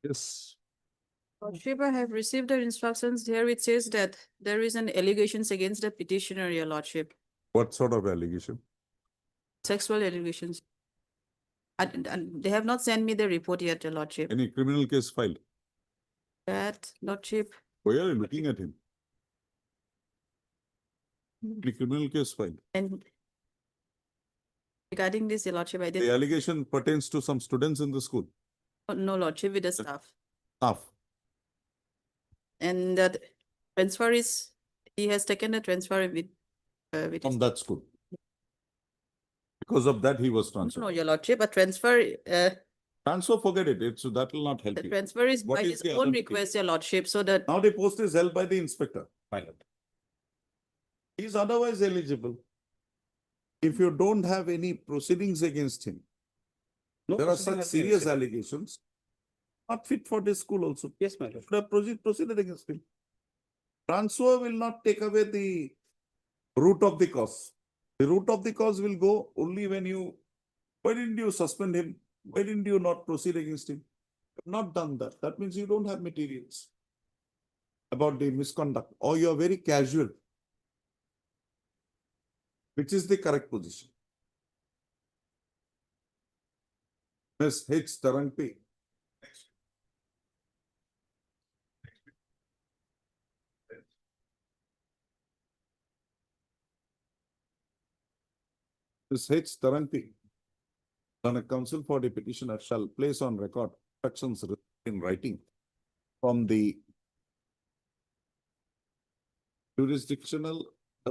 Speaker 2: Yes.
Speaker 14: Lordship, I have received the instructions here. It says that there is an allegations against the petitioner, Your Lordship,
Speaker 2: What sort of allegation?
Speaker 14: sexual allegations. And they have not sent me the report yet, Your Lordship.
Speaker 2: Any criminal case filed?
Speaker 14: That, Lordship,
Speaker 2: Why are you looking at him? Any criminal case filed?
Speaker 14: and regarding this, Your Lordship, I
Speaker 2: The
Speaker 14: didn't,
Speaker 2: allegation pertains to some students in the school,
Speaker 14: no, Lordship, with the staff.
Speaker 2: staff.
Speaker 14: And that transfer is, he has taken the transfer with his
Speaker 2: From that school. Because of that, he was
Speaker 14: no,
Speaker 2: transferred.
Speaker 14: Your Lordship, a transfer,
Speaker 2: Transfer, forget it. It's, so that will not help
Speaker 14: the
Speaker 2: you.
Speaker 14: transfer is
Speaker 2: What
Speaker 14: by
Speaker 2: is
Speaker 14: his
Speaker 2: the
Speaker 14: own
Speaker 2: other
Speaker 14: request, Your Lordship, so that
Speaker 2: Now the post is held by the inspector. He is otherwise eligible. If you don't have any proceedings against him, there are such serious allegations, not fit for this school also.
Speaker 9: Yes, my lord.
Speaker 2: Should have proceeded against him. Transfer will not take away the root of the cause. The root of the cause will go only when you, why didn't you suspend him? Why didn't you not proceed against him? Not done that. That means you don't have materials about the misconduct, or you are very casual. Which is the correct position? Ms. H. Tarangpi. Ms. H. Tarangpi, on a counsel for the petitioner shall place on record instructions in writing from the jurisdictional,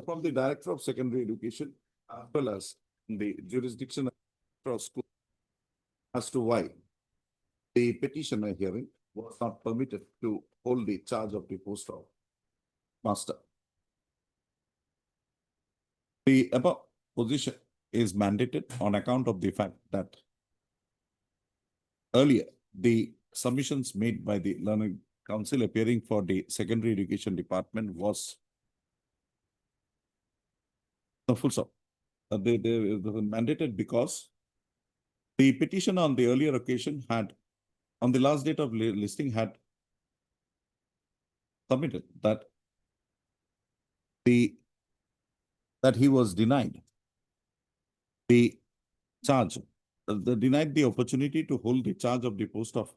Speaker 2: from the Director of Secondary Education, as well as the jurisdictional of school, as to why the petitioner hearing was not permitted to hold the charge of the post of master. The above position is mandated on account of the fact that earlier the submissions made by the Learning Council appearing for the Secondary Education Department was no full stop. They were mandated because the petition on the earlier occasion had, on the last date of listing, had submitted that he was denied the charge, denied the opportunity to hold the charge of the post of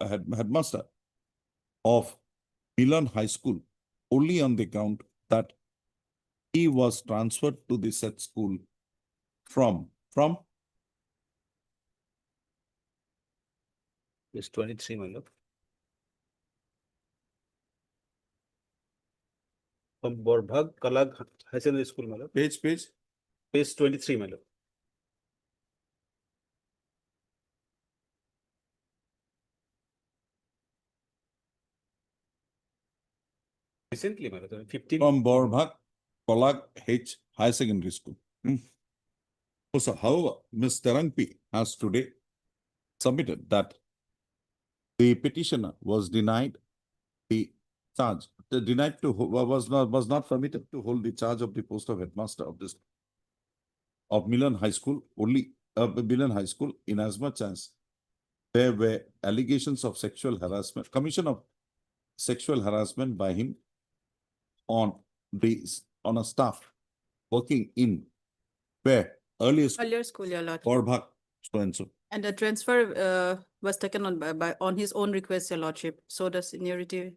Speaker 2: headmaster of Milan High School only on the count that he was transferred to the said school from
Speaker 9: It's 23, my lord. From Borbhag Kalag High Secondary School, my lord.
Speaker 2: page.
Speaker 9: Page 23, my lord. Recently, my lord, 15.
Speaker 2: From Borbhag Kalag H High Secondary School. So, however, Ms. Tarangpi has today submitted that the petitioner was denied the charge, was not permitted to hold the charge of the post of headmaster of this of Milan High School only, Milan High School, in as much as there were allegations of sexual harassment, commission of sexual harassment by him on a staff working in where earlier school,
Speaker 14: Earlier school, your lordship.
Speaker 2: Korbhak, so and so.
Speaker 14: And the transfer was taken on on his own request, your lordship. So the seniority.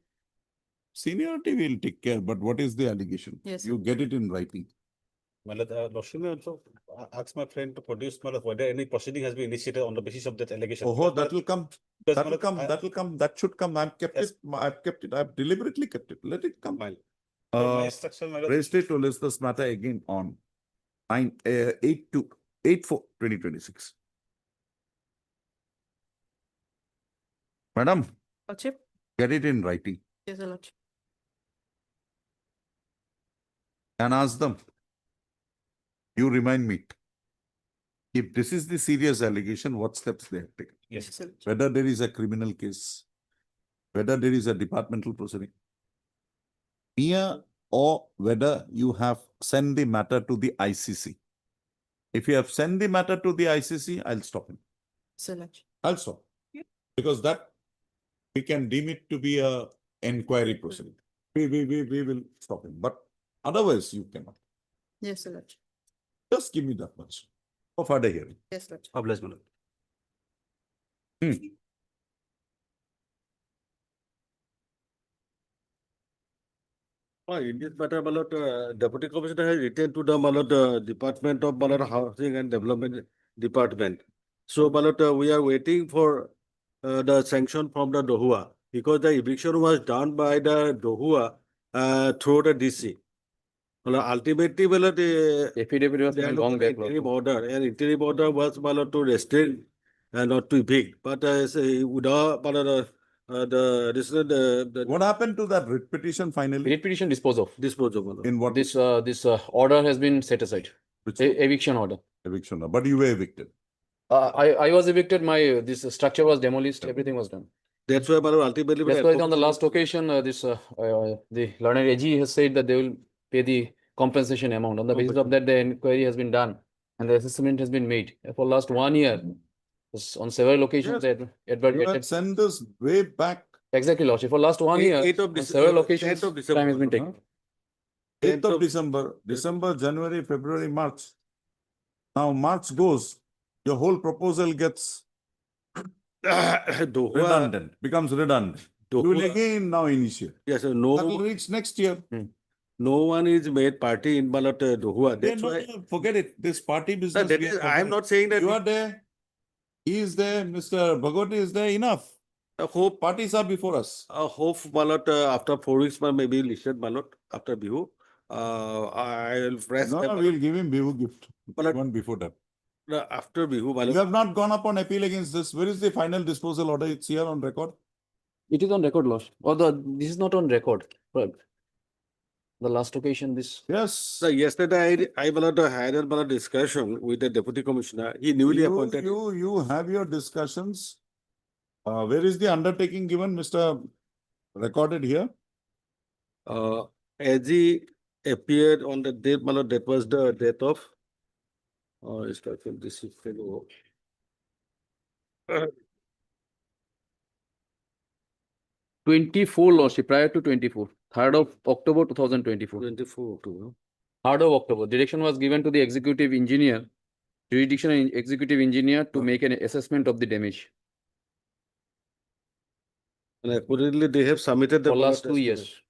Speaker 2: Seniority will take care, but what is the allegation?
Speaker 14: Yes.
Speaker 2: You get it in writing.
Speaker 9: Lordship may also ask my friend to produce whether any proceeding has been initiated on the basis of that allegation.
Speaker 2: Oh, that will come.
Speaker 9: Because,
Speaker 2: That will come. That will come. That should come. I've kept
Speaker 9: Yes.
Speaker 2: it. I've kept it. I've deliberately kept it. Let it come.
Speaker 9: My
Speaker 2: Uh,
Speaker 9: instruction, my lord.
Speaker 2: registered to list this matter again on 8/4/2026. Madam,
Speaker 14: Lordship.
Speaker 2: get it in writing
Speaker 14: Yes, your lordship.
Speaker 2: and ask them. You remind me. If this is the serious allegation, what steps they have taken?
Speaker 9: Yes.
Speaker 14: Yes, your lordship.
Speaker 2: Whether there is a criminal case, whether there is a departmental proceeding, here, or whether you have sent the matter to the ICC. If you have sent the matter to the ICC, I'll stop him.
Speaker 14: Yes, your lordship.
Speaker 2: I'll stop. Because that we can deem it to be a inquiry proceeding. We will stop him. But otherwise, you cannot.
Speaker 14: Yes, your lordship.
Speaker 2: Just give me that much for further hearing.
Speaker 14: Yes, lordship.
Speaker 9: Obliged, my lord. In this matter, my lord, Deputy Commissioner has written to the Department of Housing and Development Department. So, my lord, we are waiting for the sanction from the Dohua because the eviction was done by the Dohua through the DC. Well, ultimately, my lord, the
Speaker 11: Affidavit was
Speaker 9: they are
Speaker 11: long
Speaker 9: looking
Speaker 11: back.
Speaker 9: at interim order, and interim order was, my lord, to restrain and not to evict. But without, my lord, this is the
Speaker 2: What happened to that writ petition finally?
Speaker 11: Writ petition dispose of.
Speaker 9: disposal, my lord.
Speaker 2: In what?
Speaker 11: This order has been set aside.
Speaker 2: Which one?
Speaker 11: Eviction order.
Speaker 2: Eviction. But you were evicted.
Speaker 11: I was evicted. My this structure was demolished. Everything was done.
Speaker 9: That's why, my lord, ultimately.
Speaker 11: That's why on the last occasion, the learned AG has said that they will pay the compensation amount. On the basis of that, the inquiry has been done and the assessment has been made. For last 1 year, on several occasions,
Speaker 2: Yes. You had sent this way back.
Speaker 11: Exactly, Lordship. For last 1 year,
Speaker 9: 8th of
Speaker 11: on several occasions,
Speaker 9: 10th of December,
Speaker 11: time has been
Speaker 9: huh?
Speaker 11: taken.
Speaker 2: 8th of December, January, February, March. Now March goes, your whole proposal gets redundant, becomes redundant. You will again now initiate.
Speaker 9: Yes,
Speaker 2: That will reach next year.
Speaker 9: no one is made party in Balat Dohua. That's
Speaker 2: No,
Speaker 9: why.
Speaker 2: no, forget it. This party business.
Speaker 9: That
Speaker 2: we
Speaker 9: is,
Speaker 2: have
Speaker 9: I am
Speaker 2: forgotten.
Speaker 9: not saying that
Speaker 2: You are there. He is there. Mr. Bhagwati is there. Enough.
Speaker 9: hope
Speaker 2: Parties are before us.
Speaker 9: hope Balat after 4 weeks maybe listed Balat after Bihu. I'll press
Speaker 2: No,
Speaker 9: them,
Speaker 2: we'll give him Bihu gift.
Speaker 9: But-
Speaker 2: One before that.
Speaker 9: after Bihu
Speaker 2: You
Speaker 9: Balat.
Speaker 2: have not gone up on appeal against this. Where is the final disposal order? It's here on record.
Speaker 11: It is on record, Lordship. Or this is not on record. Right. The last occasion, this.
Speaker 2: Yes.
Speaker 9: So yesterday I Balat had a Balat discussion with the Deputy Commissioner. He newly appointed.
Speaker 2: You have your discussions. Where is the undertaking given, Mr. Recorded here?
Speaker 9: As he appeared on the date, Balat, that was the death of. This fellow.
Speaker 11: 24, Lordship, prior to 24. 3rd of October 2024.
Speaker 9: 24 October.
Speaker 11: 3rd of October. Direction was given to the executive engineer, jurisdiction and executive engineer to make an assessment of the damage
Speaker 9: And accordingly, they have submitted the.
Speaker 11: for last
Speaker 9: Balat
Speaker 11: 2
Speaker 9: estimate.
Speaker 11: years.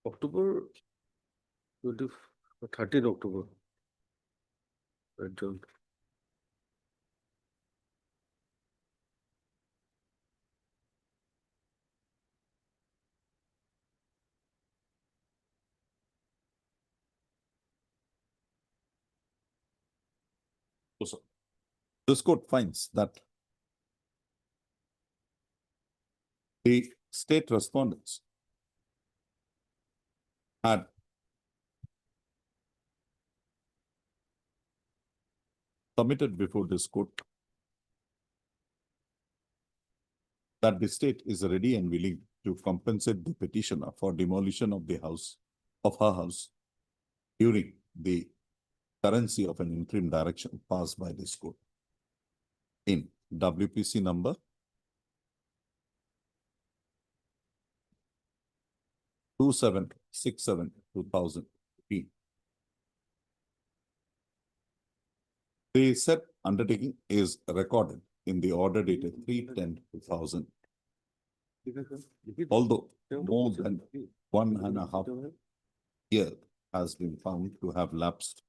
Speaker 9: October 20, 13 October. Right, John.
Speaker 2: So, this court finds that the state respondents had submitted before this court that the state is ready and willing to compensate the petitioner for demolition of the house, of her house, during the currency of an interim direction passed by this court in WPC number 2767/2015. The said undertaking is recorded in the order dated 3/10/2000. Although more than 1.5 years has been found to have lapsed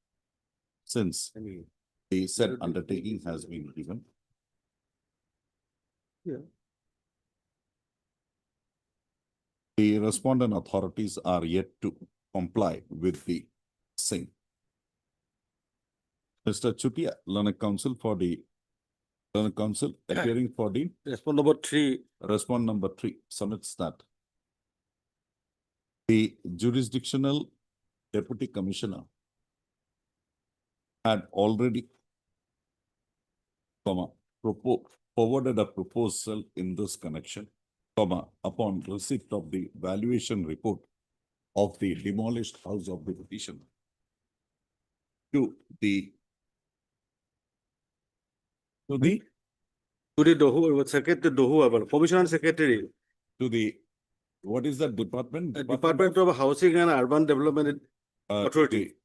Speaker 2: since the said undertaking has been given. The respondent authorities are yet to comply with the same. Mr. Chutia, Learned Counsel for the Learned Counsel appearing for the
Speaker 9: Response number 3.
Speaker 2: Response number 3 submits that the jurisdictional deputy commissioner had already forwarded a proposal in this connection, upon receipt of the valuation report of the demolished house of the petitioner to the
Speaker 9: Commissioner Secretary,
Speaker 2: to the what is that department?
Speaker 9: Department of Housing and Urban Development Authority.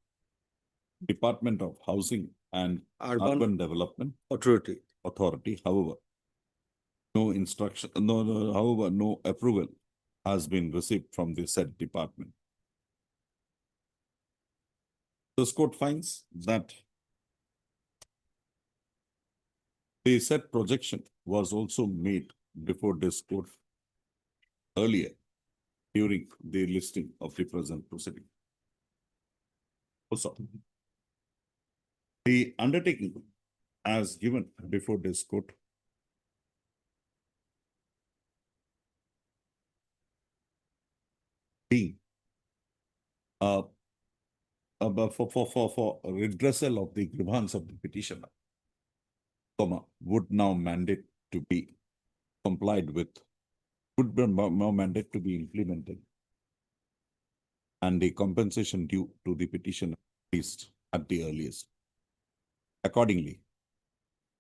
Speaker 2: the Department of Housing and Urban Development
Speaker 9: Authority.
Speaker 2: However, no instruction, however, no approval has been received from the said department. This court finds that the said projection was also made before this court earlier during the listing of the present proceeding. Also, the undertaking as given before this court being for redressal of the grievance of the petitioner, would now mandate to be complied with, would be now mandate to be implemented, and the compensation due to the petitioner least at the earliest. Accordingly,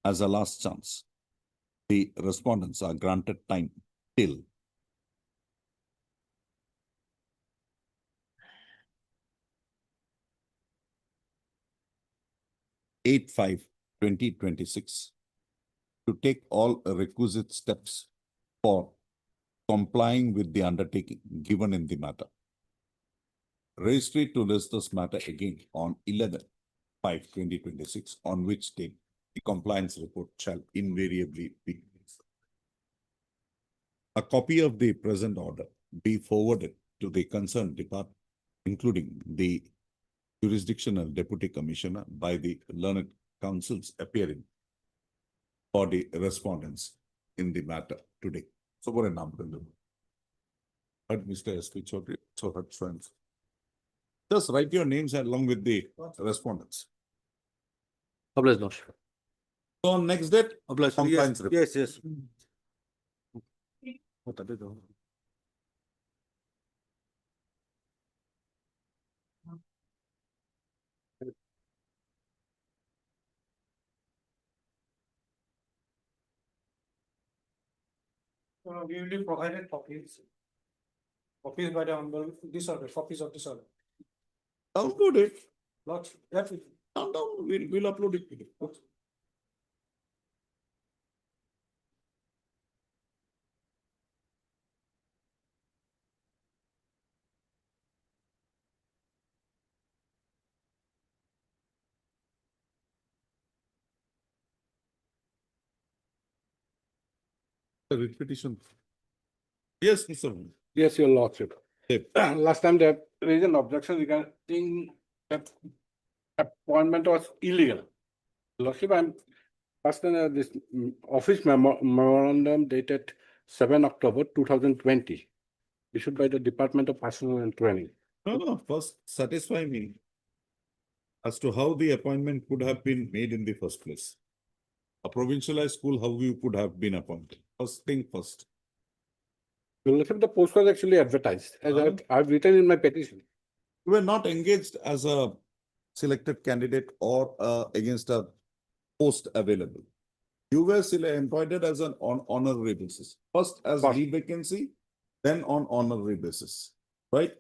Speaker 2: as a last chance, the respondents are granted time till 8/5/2026 to take all requisite steps for complying with the undertaking given in the matter. Registry to list this matter again on 11/5/2026, on which date the compliance report shall invariably be. A copy of the present order be forwarded to the concerned department, including the jurisdictional deputy commissioner by the learned counsels appearing for the respondents in the matter today. So for example, Mr. S.P. Chaudhary, so her friends. Just write your names along with the respondents.
Speaker 9: Obliged, Lordship.
Speaker 2: So on next date,
Speaker 9: Obliged.
Speaker 2: compliance report.
Speaker 9: Yes, yes.
Speaker 12: We will be provided copies. Copies by the honorable disorder, copies of disorder.
Speaker 2: Download it.
Speaker 12: Lots, that will.
Speaker 2: We'll upload it. The repetition. Yes, Mr.
Speaker 9: Yes, Your Lordship.
Speaker 2: Yep.
Speaker 9: Last time there is an objection regarding that appointment was illegal. Lordship, I'm first this office memorandum dated 7 October 2020, issued by the Department of Personnel and Training.
Speaker 2: No, first satisfy me as to how the appointment could have been made in the first place. A provincialized school, how you could have been appointed. First thing first.
Speaker 9: Lordship, the post was actually advertised, as I've written in my petition.
Speaker 2: You were not engaged as a selected candidate or against a post available. You were appointed as an honorary basis. First as lead vacancy, then on honorary basis. right?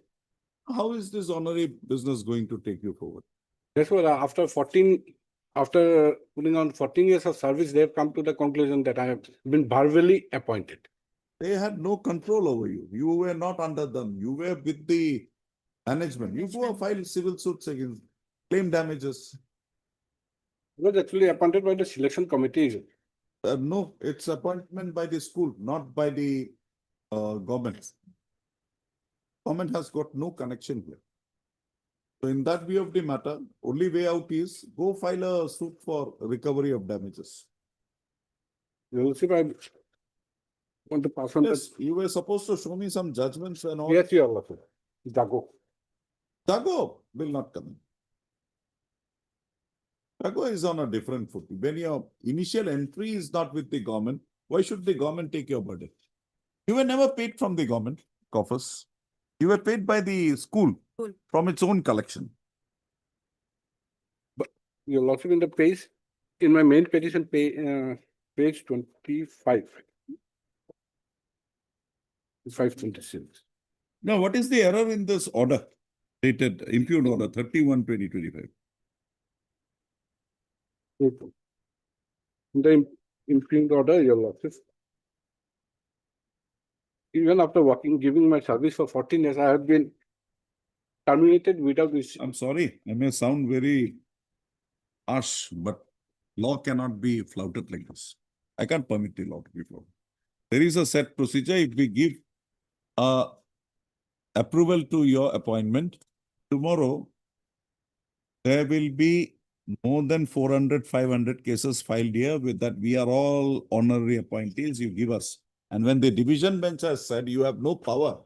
Speaker 2: How is this honorary business going to take you forward?
Speaker 9: That's what after putting on 14 years of service, they have come to the conclusion that I have been verbally appointed.
Speaker 2: They had no control over you. You were not under them. You were with the management. You go and file civil suits against, claim damages.
Speaker 9: It was actually appointed by the selection committee.
Speaker 2: No, it's appointment by the school, not by the government. Government has got no connection here. So in that view of the matter, only way out is go file a suit for recovery of damages.
Speaker 9: You will see, I want to pass on.
Speaker 2: Yes, you were supposed to show me some judgments and all.
Speaker 9: Yes, you are laughing. Jago.
Speaker 2: Jago will not come in. Jago is on a different footing. When your initial entry is not with the government, why should the government take your burden? You were never paid from the government coffers. You were paid by the school from its own collection.
Speaker 9: But you're laughing in the page, in my main petition, page 25. 526.
Speaker 2: Now, what is the error in this order? Dated impugned order 31/2025.
Speaker 9: In the impugned order, your lordship. Even after giving my service for 14 years, I have been terminated without issue.
Speaker 2: I'm sorry, I may sound very harsh, but law cannot be flouted like this. I can't permit the law to be flouted. There is a set procedure. If we give approval to your appointment, tomorrow there will be more than 400, 500 cases filed here with that we are all honorary appointees you give us. And when the division bench has said you have no power,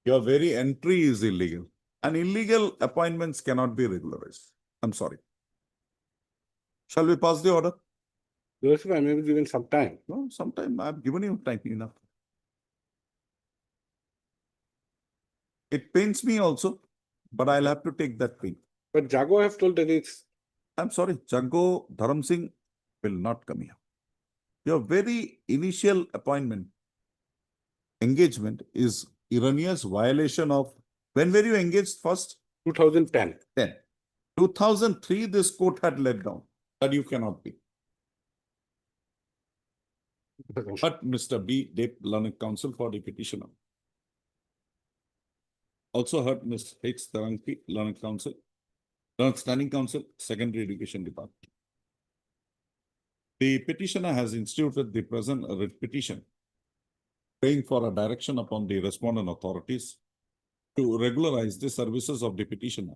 Speaker 2: your very entry is illegal. And illegal appointments cannot be regularized. I'm sorry. Shall we pass the order?
Speaker 9: Yes, I may be given some time.
Speaker 2: No, some time. I've given you time enough. It pains me also, but I'll have to take that pain.
Speaker 9: But Jago have told that it's...
Speaker 2: I'm sorry, Jago Dharam Singh will not come here. Your very initial appointment, engagement is erroneous violation of, when were you engaged first?
Speaker 9: 2010.
Speaker 2: 2003, this court had let down that you cannot be. But Mr. B. Dep Learned Counsel for the petitioner. Also heard Ms. H. Taranki, Learned Counsel, Learned Standing Counsel, Secondary Education Department. The petitioner has instituted the present writ petition, praying for a direction upon the respondent authorities to regularize the services of the petitioner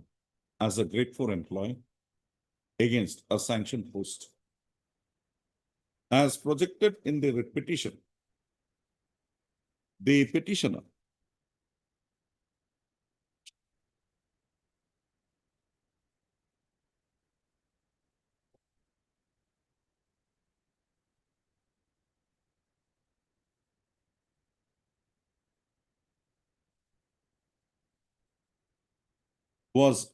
Speaker 2: as a grade 4 employee against a sanctioned post. As projected in the writ petition, the petitioner was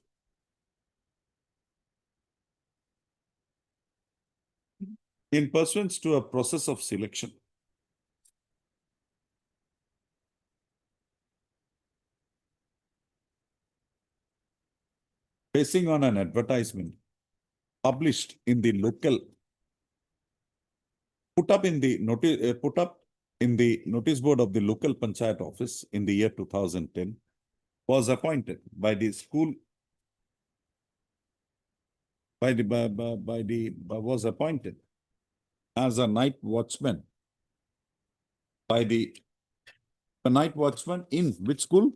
Speaker 2: in pursuance to a process of selection basing on an advertisement published in the local, put up in the notice board of the local panchayat office in the year 2010, was appointed by the school, was appointed as a night watchman by the night watchman in which school?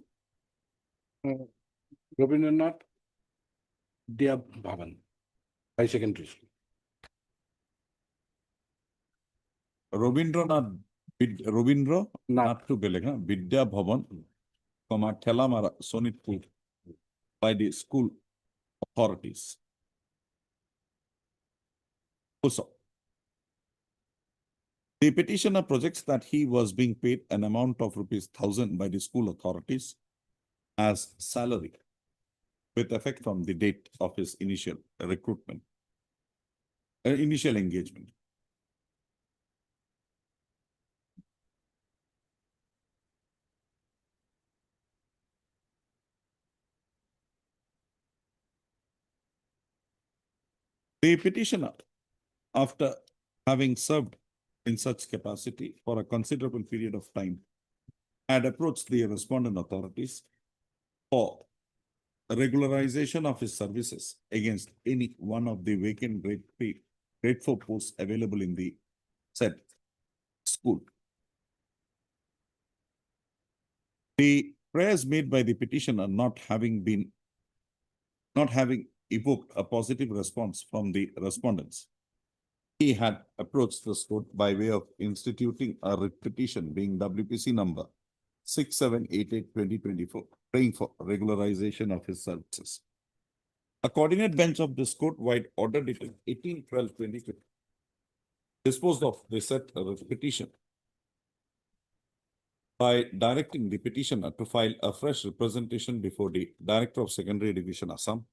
Speaker 9: Rabindranath Dia Bhavan, high secondary school.
Speaker 2: Rabindranath to Belega, Vidya Bhavan, Telamara, Sonitpur, by the school authorities. Also, the petitioner projects that he was being paid an amount of ₹1,000 by the school authorities as salary with effect from the date of his initial recruitment, initial engagement. The petitioner, after having served in such capacity for a considerable period of time, had approached the respondent authorities for regularization of his services against any one of the vacant grade 4 posts available in the said school. The prayers made by the petitioner not having evoked a positive response from the respondents, he had approached the court by way of instituting a writ petition being WPC number 6788/2024, praying for regularization of his services. A coordinate bench of this court wide order dated 18/12/2020 disposed of the said petition by directing the petitioner to file a fresh representation before the Director of Secondary Education Assam,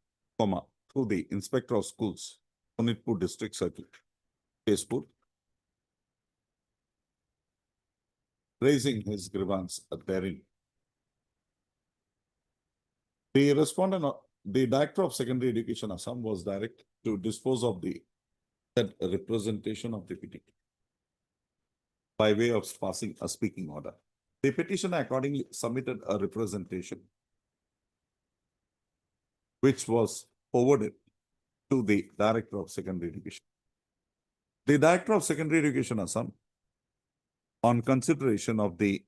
Speaker 2: through the Inspector of Schools, Sonitpur District Circle, Tezpur, raising his grievance therein. The respondent, the Director of Secondary Education Assam, was directed to dispose of the said representation of the petition by way of passing a speaking order. The petitioner accordingly submitted a representation which was forwarded to the Director of Secondary Education. The Director of Secondary Education Assam, on consideration of the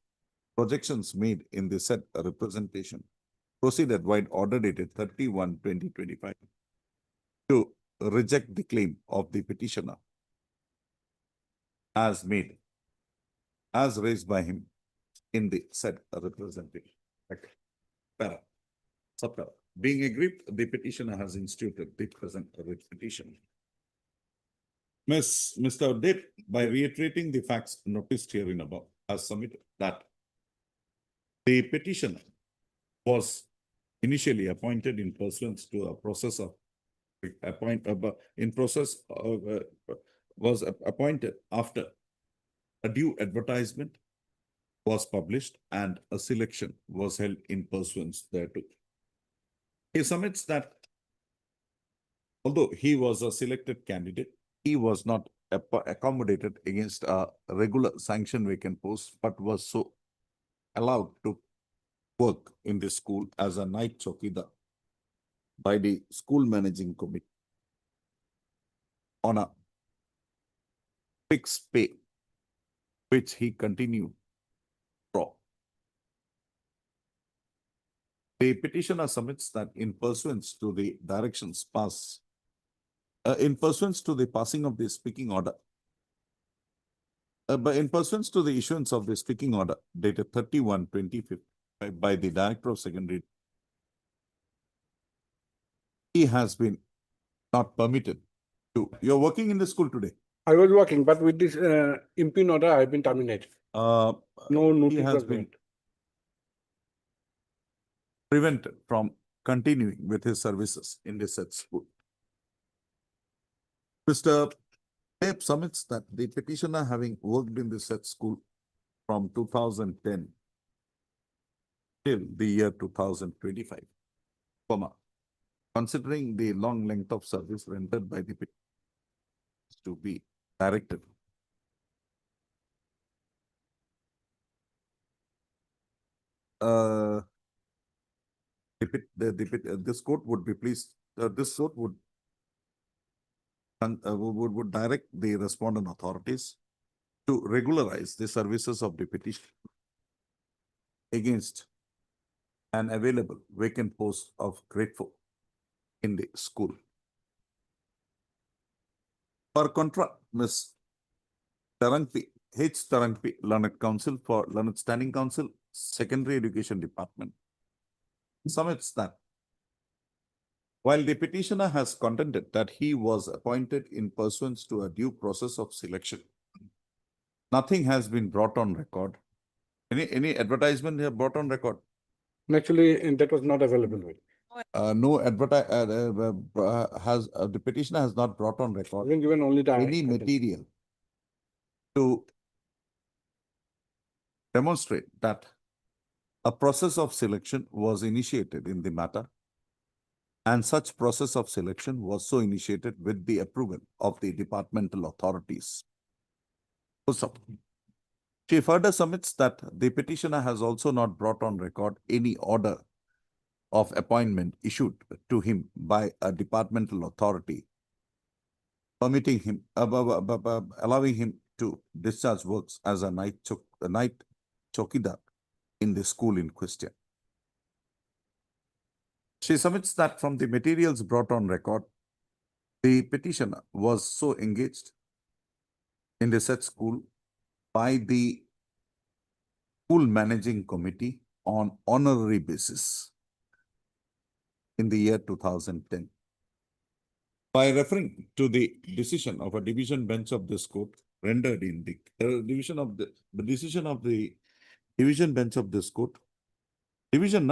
Speaker 2: projections made in the said representation, proceeded wide order dated 31/2025 to reject the claim of the petitioner as raised by him in the said representation. Para. Subpara. Being aggrieved, the petitioner has instituted the present writ petition. Mr. Dip, by reiterating the facts noticed herein above, has submitted that the petitioner was initially appointed in pursuance to a process of was appointed after a due advertisement was published and a selection was held in pursuance thereto. He submits that although he was a selected candidate, he was not accommodated against a regular sanction vacant post, but was so allowed to work in the school as a night chowkidar by the school managing committee on a fixed pay, which he continued for. The petitioner submits that in pursuance to the directions passed, in pursuance to the passing of the speaking order, but in pursuance to the issuance of the speaking order dated 31/2025 by the Director of Secondary, he has been not permitted to. You're working in the school today?
Speaker 9: I was working, but with this impugn order, I've been terminated. No
Speaker 2: He
Speaker 9: notice
Speaker 2: has
Speaker 9: was
Speaker 2: been
Speaker 9: given.
Speaker 2: prevented from continuing with his services in the said school. Mr. Tape submits that the petitioner, having worked in the said school from 2010 till the year 2025, considering the long length of service rendered by the petitioner to be directed this court would be pleased, this court would direct the respondent authorities to regularize the services of the petitioner against an available vacant post of grade 4 in the school. For contra, Ms. Tarangpi, H. Tarangpi, Learned Counsel for Learned Standing Counsel, Secondary Education Department, submits that while the petitioner has contended that he was appointed in pursuance to a due process of selection, nothing has been brought on record. Any advertisement here brought on record?
Speaker 9: Actually, that was not available.
Speaker 2: No the petitioner has not brought on record
Speaker 9: Given only the
Speaker 2: any material to demonstrate that a process of selection was initiated in the matter and such process of selection was so initiated with the approval of the departmental authorities. She further submits that the petitioner has also not brought on record any order of appointment issued to him by a departmental authority, permitting him, allowing him to discharge works as a night chokidar in the school in question. She submits that from the materials brought on record, the petitioner was so engaged in the said school by the school managing committee on honorary basis in the year 2010. By referring to the decision of a division bench of this court rendered in the decision of the division bench of this court, revision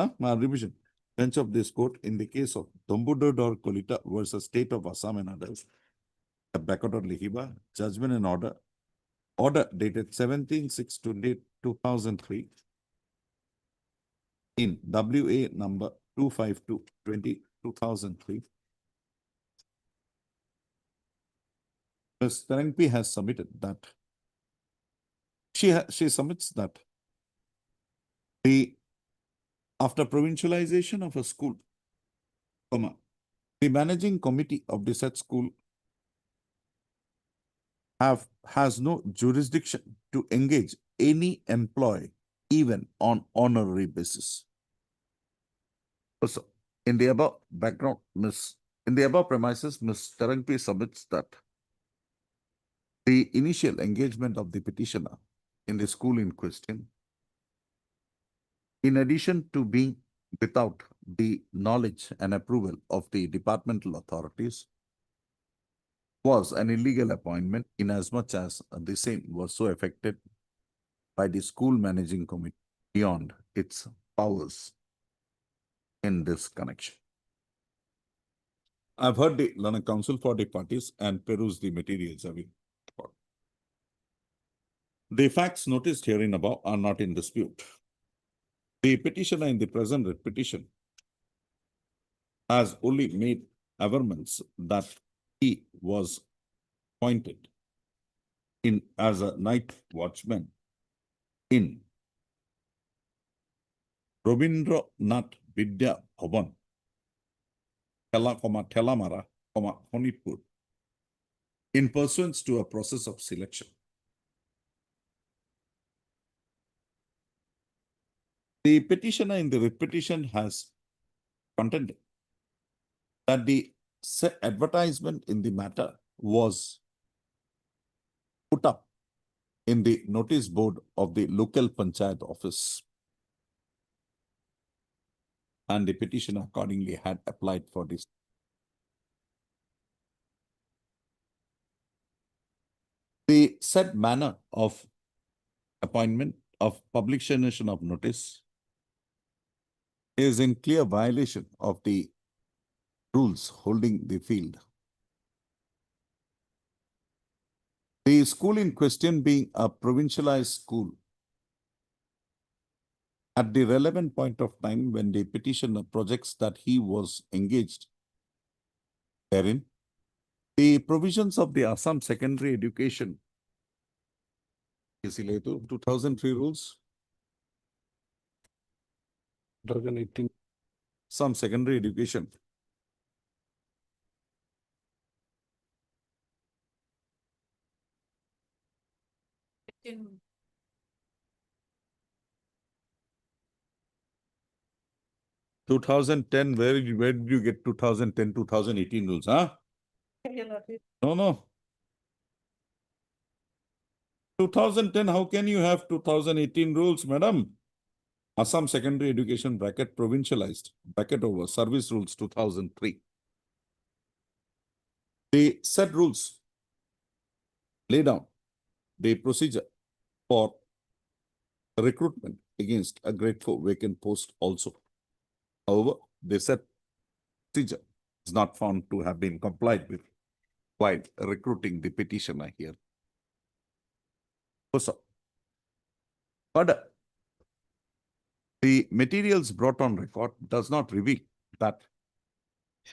Speaker 2: bench of this court in the case of Dombudod or Kolita versus State of Assam and others, a Bakot Lihiba, judgment and order dated 17/6/2003 in WA number 252/2003. Ms. Tarangpi has submitted that she submits that after provincialization of a school, the managing committee of the said school has no jurisdiction to engage any employee even on honorary basis. So, in the above background, in the above premises, Ms. Tarangpi submits that the initial engagement of the petitioner in the school in question, in addition to being without the knowledge and approval of the departmental authorities, was an illegal appointment inasmuch as the same was so affected by the school managing committee beyond its powers in this connection. I've heard the learned counsel for the parties and perused the materials available. The facts noticed herein above are not in dispute. The petitioner in the present writ petition has only made averments that he was appointed in as a night watchman in Rabindranath Vidya Bhavan, Telamara, Honipur, in pursuance to a process of selection. The petitioner in the writ petition has contended that the advertisement in the matter was put up in the notice board of the local panchayat office, and the petitioner accordingly had applied for this. The said manner of appointment of publication of notice is in clear violation of the rules holding the field. The school in question being a provincialized school, at the relevant point of time when the petitioner projects that he was engaged therein, the provisions of the Assam Secondary Education 2003 rules, 2018, some secondary education.
Speaker 14: In
Speaker 2: 2010, where did you get 2010, 2018 rules, huh? No. 2010, how can you have 2018 rules, madam? Assam Secondary Education bracket provincialized bracket over service rules 2003. The said rules lay down the procedure for recruitment against a grade 4 vacant post also. However, the said procedure is not found to have been complied with while recruiting the petitioner here. Further, the materials brought on record does not reveal that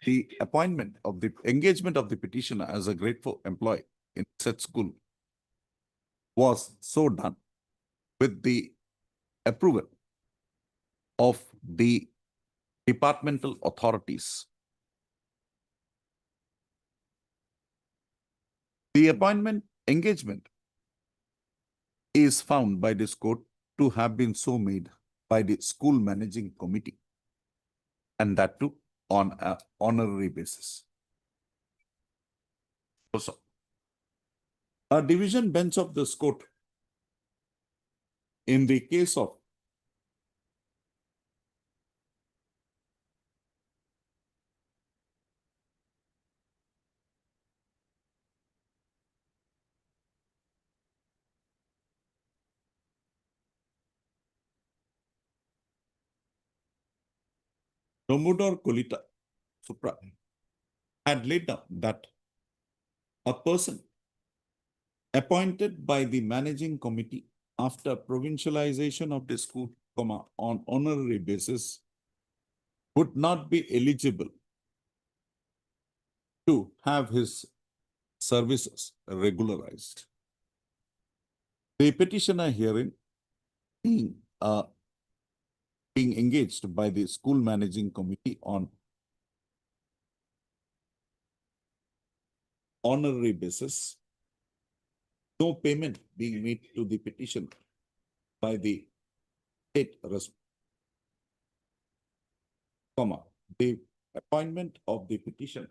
Speaker 2: the appointment of the engagement of the petitioner as a grateful employee in such school was so done with the approval of the departmental authorities. The appointment engagement is found by this court to have been so made by the school managing committee, and that too on an honorary basis. Also, a division bench of this court in the case of Nomodor Kolita Supra had laid down that a person appointed by the managing committee after provincialization of the school, on honorary basis would not be eligible to have his services regularized. The petitioner herein being engaged by the school managing committee on honorary basis, no payment being made to the petitioner by the state, the appointment of the petitioner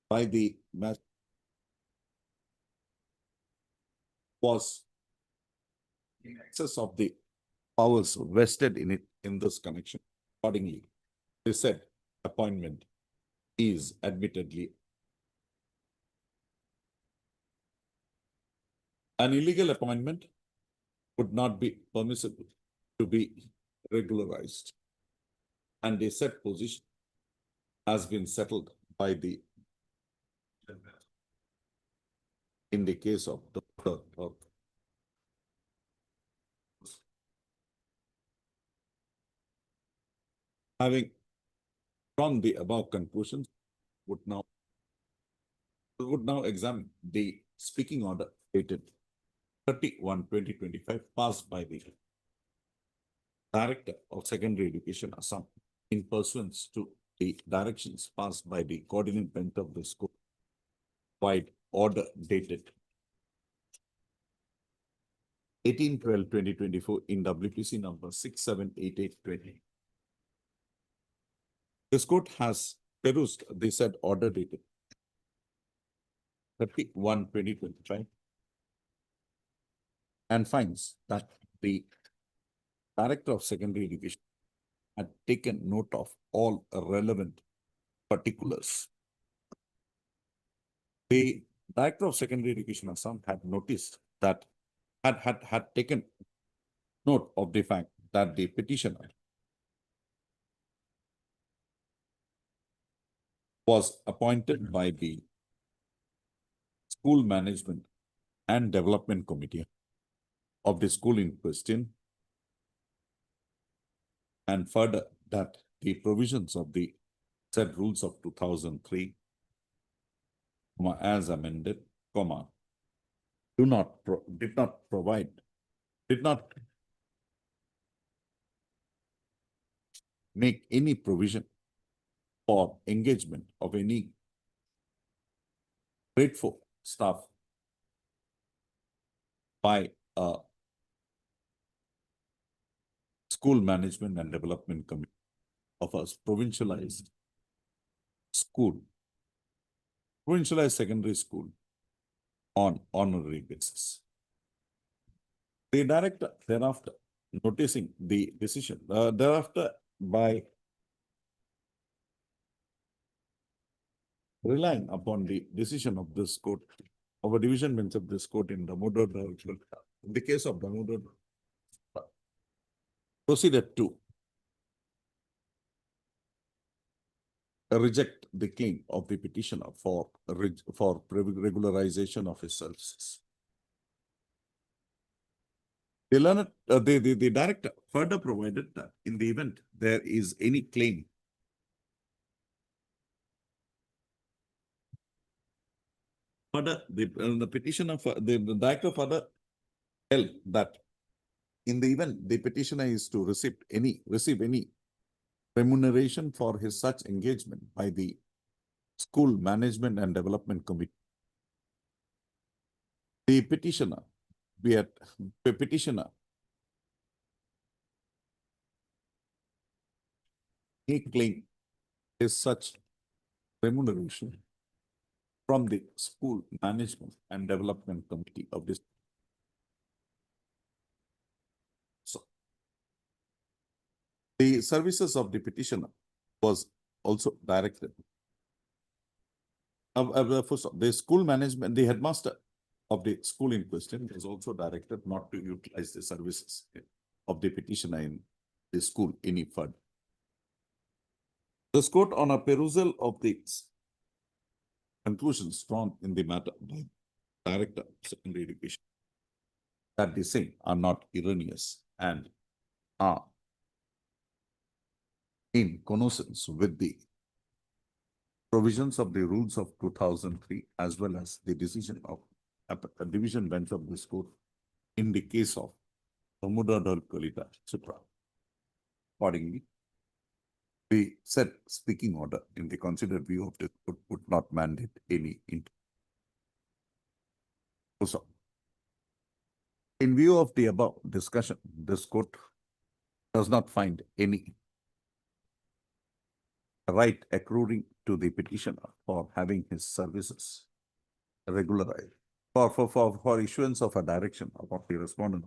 Speaker 2: by the was in excess of the powers vested in it in this connection. Accordingly, they said appointment is admittedly an illegal appointment would not be permissible to be regularized, and a said position has been settled by the in the case of the having drawn the above conclusions would now examine the speaking order dated 31/2025 passed by the Director of Secondary Education Assam in pursuance to the directions passed by the coordinate bench of the school wide order dated 18/12/2024 in WPC number 678820. This court has perused the said order dated 31/2025 and finds that the Director of Secondary Education had taken note of all relevant particulars. The Director of Secondary Education Assam had noticed that had taken note of the fact that the petitioner was appointed by the School Management and Development Committee of the school in question, and further that the provisions of the said rules of 2003, as amended, did not make any provision for engagement of any grateful staff by a School Management and Development Committee of a provincialized school, provincialized secondary school on honorary basis. The director thereafter, noticing the decision, thereafter by relying upon the decision of this court, of a division bench of this court in Damodar, in the case of Damodar, proceeded to reject the claim of the petitioner for regularization of his services. The director further provided that in the event there is any claim Further, the petitioner, the director further held that in the event the petitioner is to receive any remuneration for his such engagement by the School Management and Development Committee, the petitioner, he claimed is such remuneration from the School Management and Development Committee of this. So, the services of the petitioner was also directed. The school management, the headmaster of the school in question was also directed not to utilize the services of the petitioner in the school any further. This court, on a perusal of the conclusions drawn in the matter by Director of Secondary Education, that the same are not erroneous and are in connivance with the provisions of the rules of 2003 as well as the decision of a division bench of this court in the case of Damodar Kalita Chitra. Accordingly, the said speaking order in the considered view of the court would not mandate any so, in view of the above discussion, this court does not find any right accruing to the petitioner for having his services regularized, for issuance of a direction about the respondent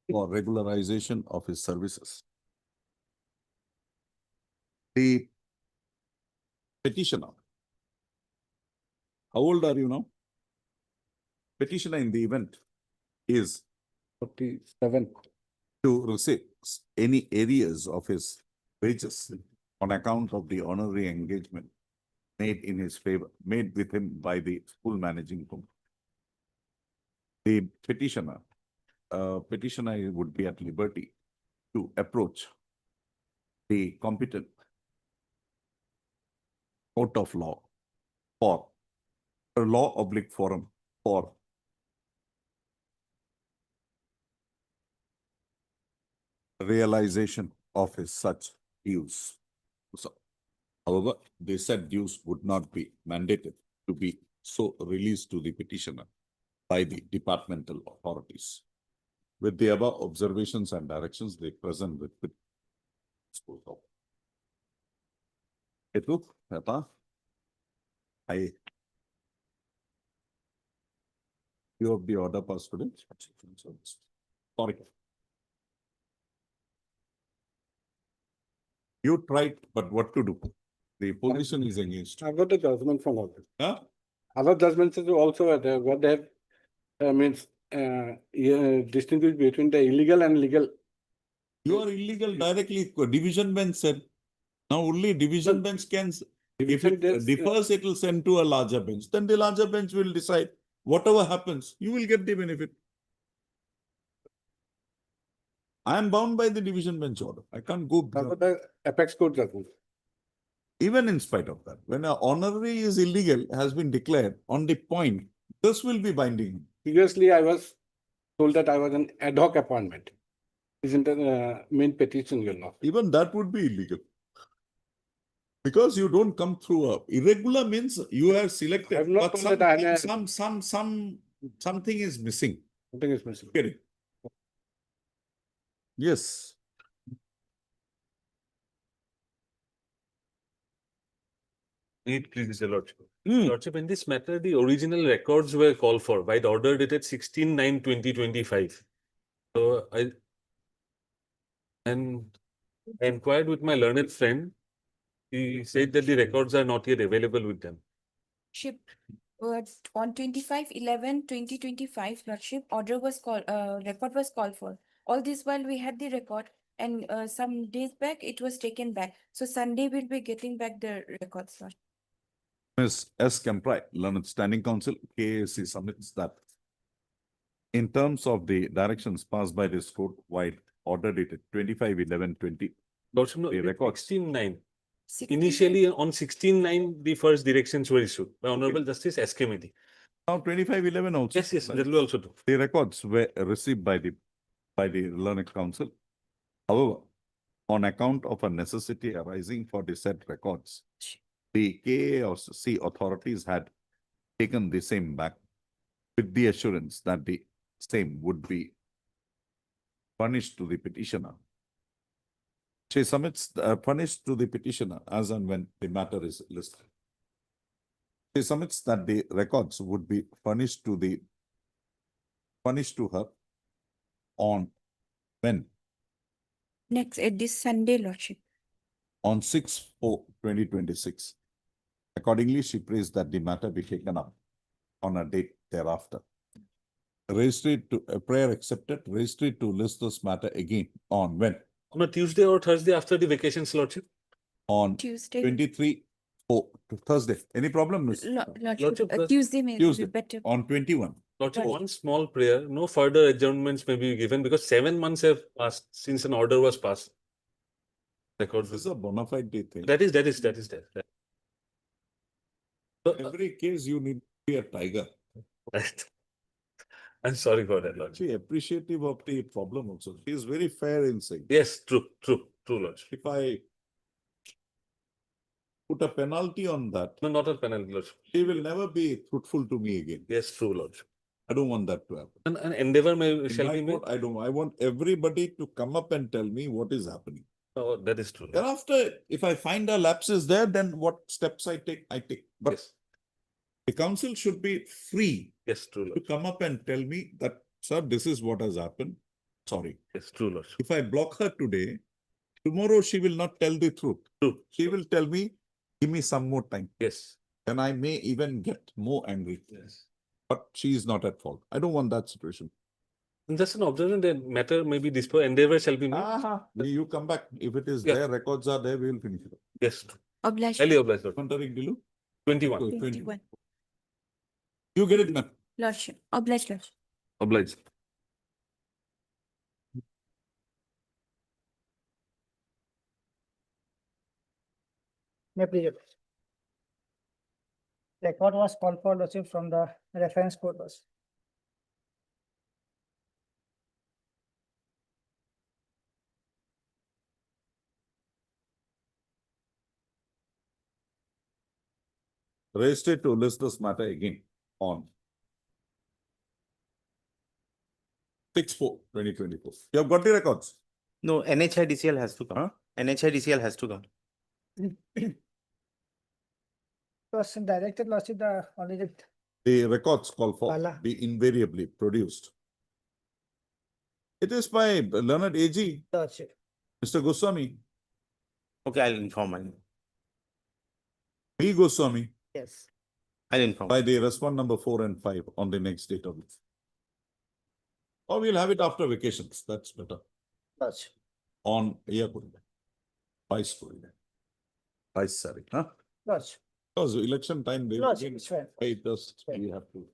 Speaker 2: for regularization of his services. The petitioner, how old are you now? Petitioner in the event is 47 to receive any areas of his wages on account of the honorary engagement made in his favor, made with him by the school managing committee. The petitioner would be at liberty to approach the competent court of law for a law-oblique forum for realization of his such dues. So, however, they said dues would not be mandated to be so released to the petitioner by the departmental authorities. With the above observations and directions, they present with disposal. You have the order passed today. Sorry. You tried, but what to do? The position is against.
Speaker 9: I got the judgment from all.
Speaker 2: Huh?
Speaker 9: Other judgments is also what they have means distinguish between the illegal and legal.
Speaker 2: You are illegal directly. Division bench said. Now only division bench can. If it differs, it will send to a larger bench. Then the larger bench will decide. Whatever happens, you will get the benefit. I am bound by the division bench order. I can't go beyond.
Speaker 9: The apex court judgment.
Speaker 2: Even in spite of that, when an honorary is illegal, has been declared on the point, this will be binding.
Speaker 9: Previously, I was told that I was an ad hoc appointment. Isn't the main petition, you know?
Speaker 2: Even that would be illegal. Because you don't come through a irregular means you have selected,
Speaker 9: I've not
Speaker 2: but
Speaker 9: told that
Speaker 2: something is missing.
Speaker 9: Something is missing.
Speaker 2: Get it? Yes.
Speaker 4: Please, Mr. Lordship. Lordship, in this matter, the original records were called for by the order dated 16/9/2025. So I inquired with my learned friend. He said that the records are not yet available with them.
Speaker 18: Lordship, on 25/11/2025, Lordship, order was called, record was called for. All this while we had the record, and some days back it was taken back. So Sunday we'll be getting back the records, Lordship.
Speaker 2: Ms. S. Kemprai, Learned Standing Counsel, KAC submits that in terms of the directions passed by this court, while order dated 25/11/20.
Speaker 4: Lordship, no,
Speaker 2: the records.
Speaker 4: 16/9. Initially, on 16/9, the first directions were issued by Honorable Justice S.K. Mehdi.
Speaker 2: Now 2511 also.
Speaker 4: Yes, yes, that will also do.
Speaker 2: The records were received by the Learned Council. However, on account of a necessity arising for the said records, the KAOC authorities had taken the same back with the assurance that the same would be furnished to the petitioner. She submits furnished to the petitioner as and when the matter is listed. She submits that the records would be furnished to her on when?
Speaker 18: Next, this Sunday, Lordship.
Speaker 2: On 6/4/2026. Accordingly, she prays that the matter be taken up on a date thereafter. Registry to a prayer accepted, registry to list this matter again on when?
Speaker 4: On a Tuesday or Thursday after the vacations, Lordship.
Speaker 2: On
Speaker 18: Tuesday.
Speaker 2: 23/4 to Thursday. Any problem, Miss?
Speaker 18: Lordship, Tuesday may
Speaker 2: Tuesday.
Speaker 18: be better.
Speaker 2: On 21.
Speaker 4: Lordship, one small prayer, no further adjournments may be given because 7 months have passed since an order was passed. Records.
Speaker 2: This is a bona fide thing.
Speaker 4: That is there. So,
Speaker 2: Every case you need to be a tiger.
Speaker 4: right. I'm sorry for that, Lordship.
Speaker 2: She appreciative of the problem also. She is very fair in saying.
Speaker 4: Yes, true, Lordship.
Speaker 2: If I put a penalty on that,
Speaker 4: No, not a penalty, Lordship.
Speaker 2: she will never be truthful to me again.
Speaker 4: Yes, true, Lordship.
Speaker 2: I don't want that to happen.
Speaker 4: An endeavor
Speaker 2: In
Speaker 4: shall
Speaker 2: my
Speaker 4: be made.
Speaker 2: court, I want everybody to come up and tell me what is happening.
Speaker 4: Oh, that is true.
Speaker 2: Thereafter, if I find a lapses there, then what steps I take. But
Speaker 4: Yes.
Speaker 2: the council should be free
Speaker 4: Yes, true,
Speaker 2: to
Speaker 4: Lordship.
Speaker 2: come up and tell me that, sir, this is what has happened. Sorry.
Speaker 4: Yes, true, Lordship.
Speaker 2: If I block her today, tomorrow she will not tell the truth.
Speaker 4: True.
Speaker 2: She will tell me, give me some more time.
Speaker 4: Yes.
Speaker 2: Then I may even get more angry.
Speaker 4: Yes.
Speaker 2: But she is not at fault. I don't want that situation.
Speaker 4: And just an observation that matter may be disposed, endeavor shall be made.
Speaker 2: You come back. If it is
Speaker 4: Yeah.
Speaker 2: there, records are there, we will finish it.
Speaker 4: Yes, true.
Speaker 18: Obliged.
Speaker 4: Highly obliged, Lordship.
Speaker 2: Contrary, Dilu?
Speaker 4: 21.
Speaker 18: 21.
Speaker 2: You get it, man.
Speaker 18: Lordship, obliged, Lordship.
Speaker 4: Obliged.
Speaker 21: May please. Record was called for, Lordship, from the reference court was.
Speaker 2: Registered to list this matter again on 6/4/2024. You have got the records?
Speaker 1: No, NHIDCL has to come.
Speaker 2: Huh?
Speaker 1: NHIDCL has to come.
Speaker 21: Was directed, Lordship, the already.
Speaker 2: The records call for
Speaker 21: Alia.
Speaker 2: be invariably produced. It is by learned AG,
Speaker 21: Lordship.
Speaker 2: Mr. Goswami,
Speaker 1: Okay, I'll inform him.
Speaker 2: B. Goswami,
Speaker 21: Yes.
Speaker 1: I'll inform.
Speaker 2: by the respond number 4 and 5 on the next date of it. Or we'll have it after vacations. That's better.
Speaker 21: Lordship.
Speaker 2: On Vice sorry, huh?
Speaker 21: Lordship.
Speaker 2: Because election time, they
Speaker 21: Lordship, it's fine.
Speaker 2: it does, we have to.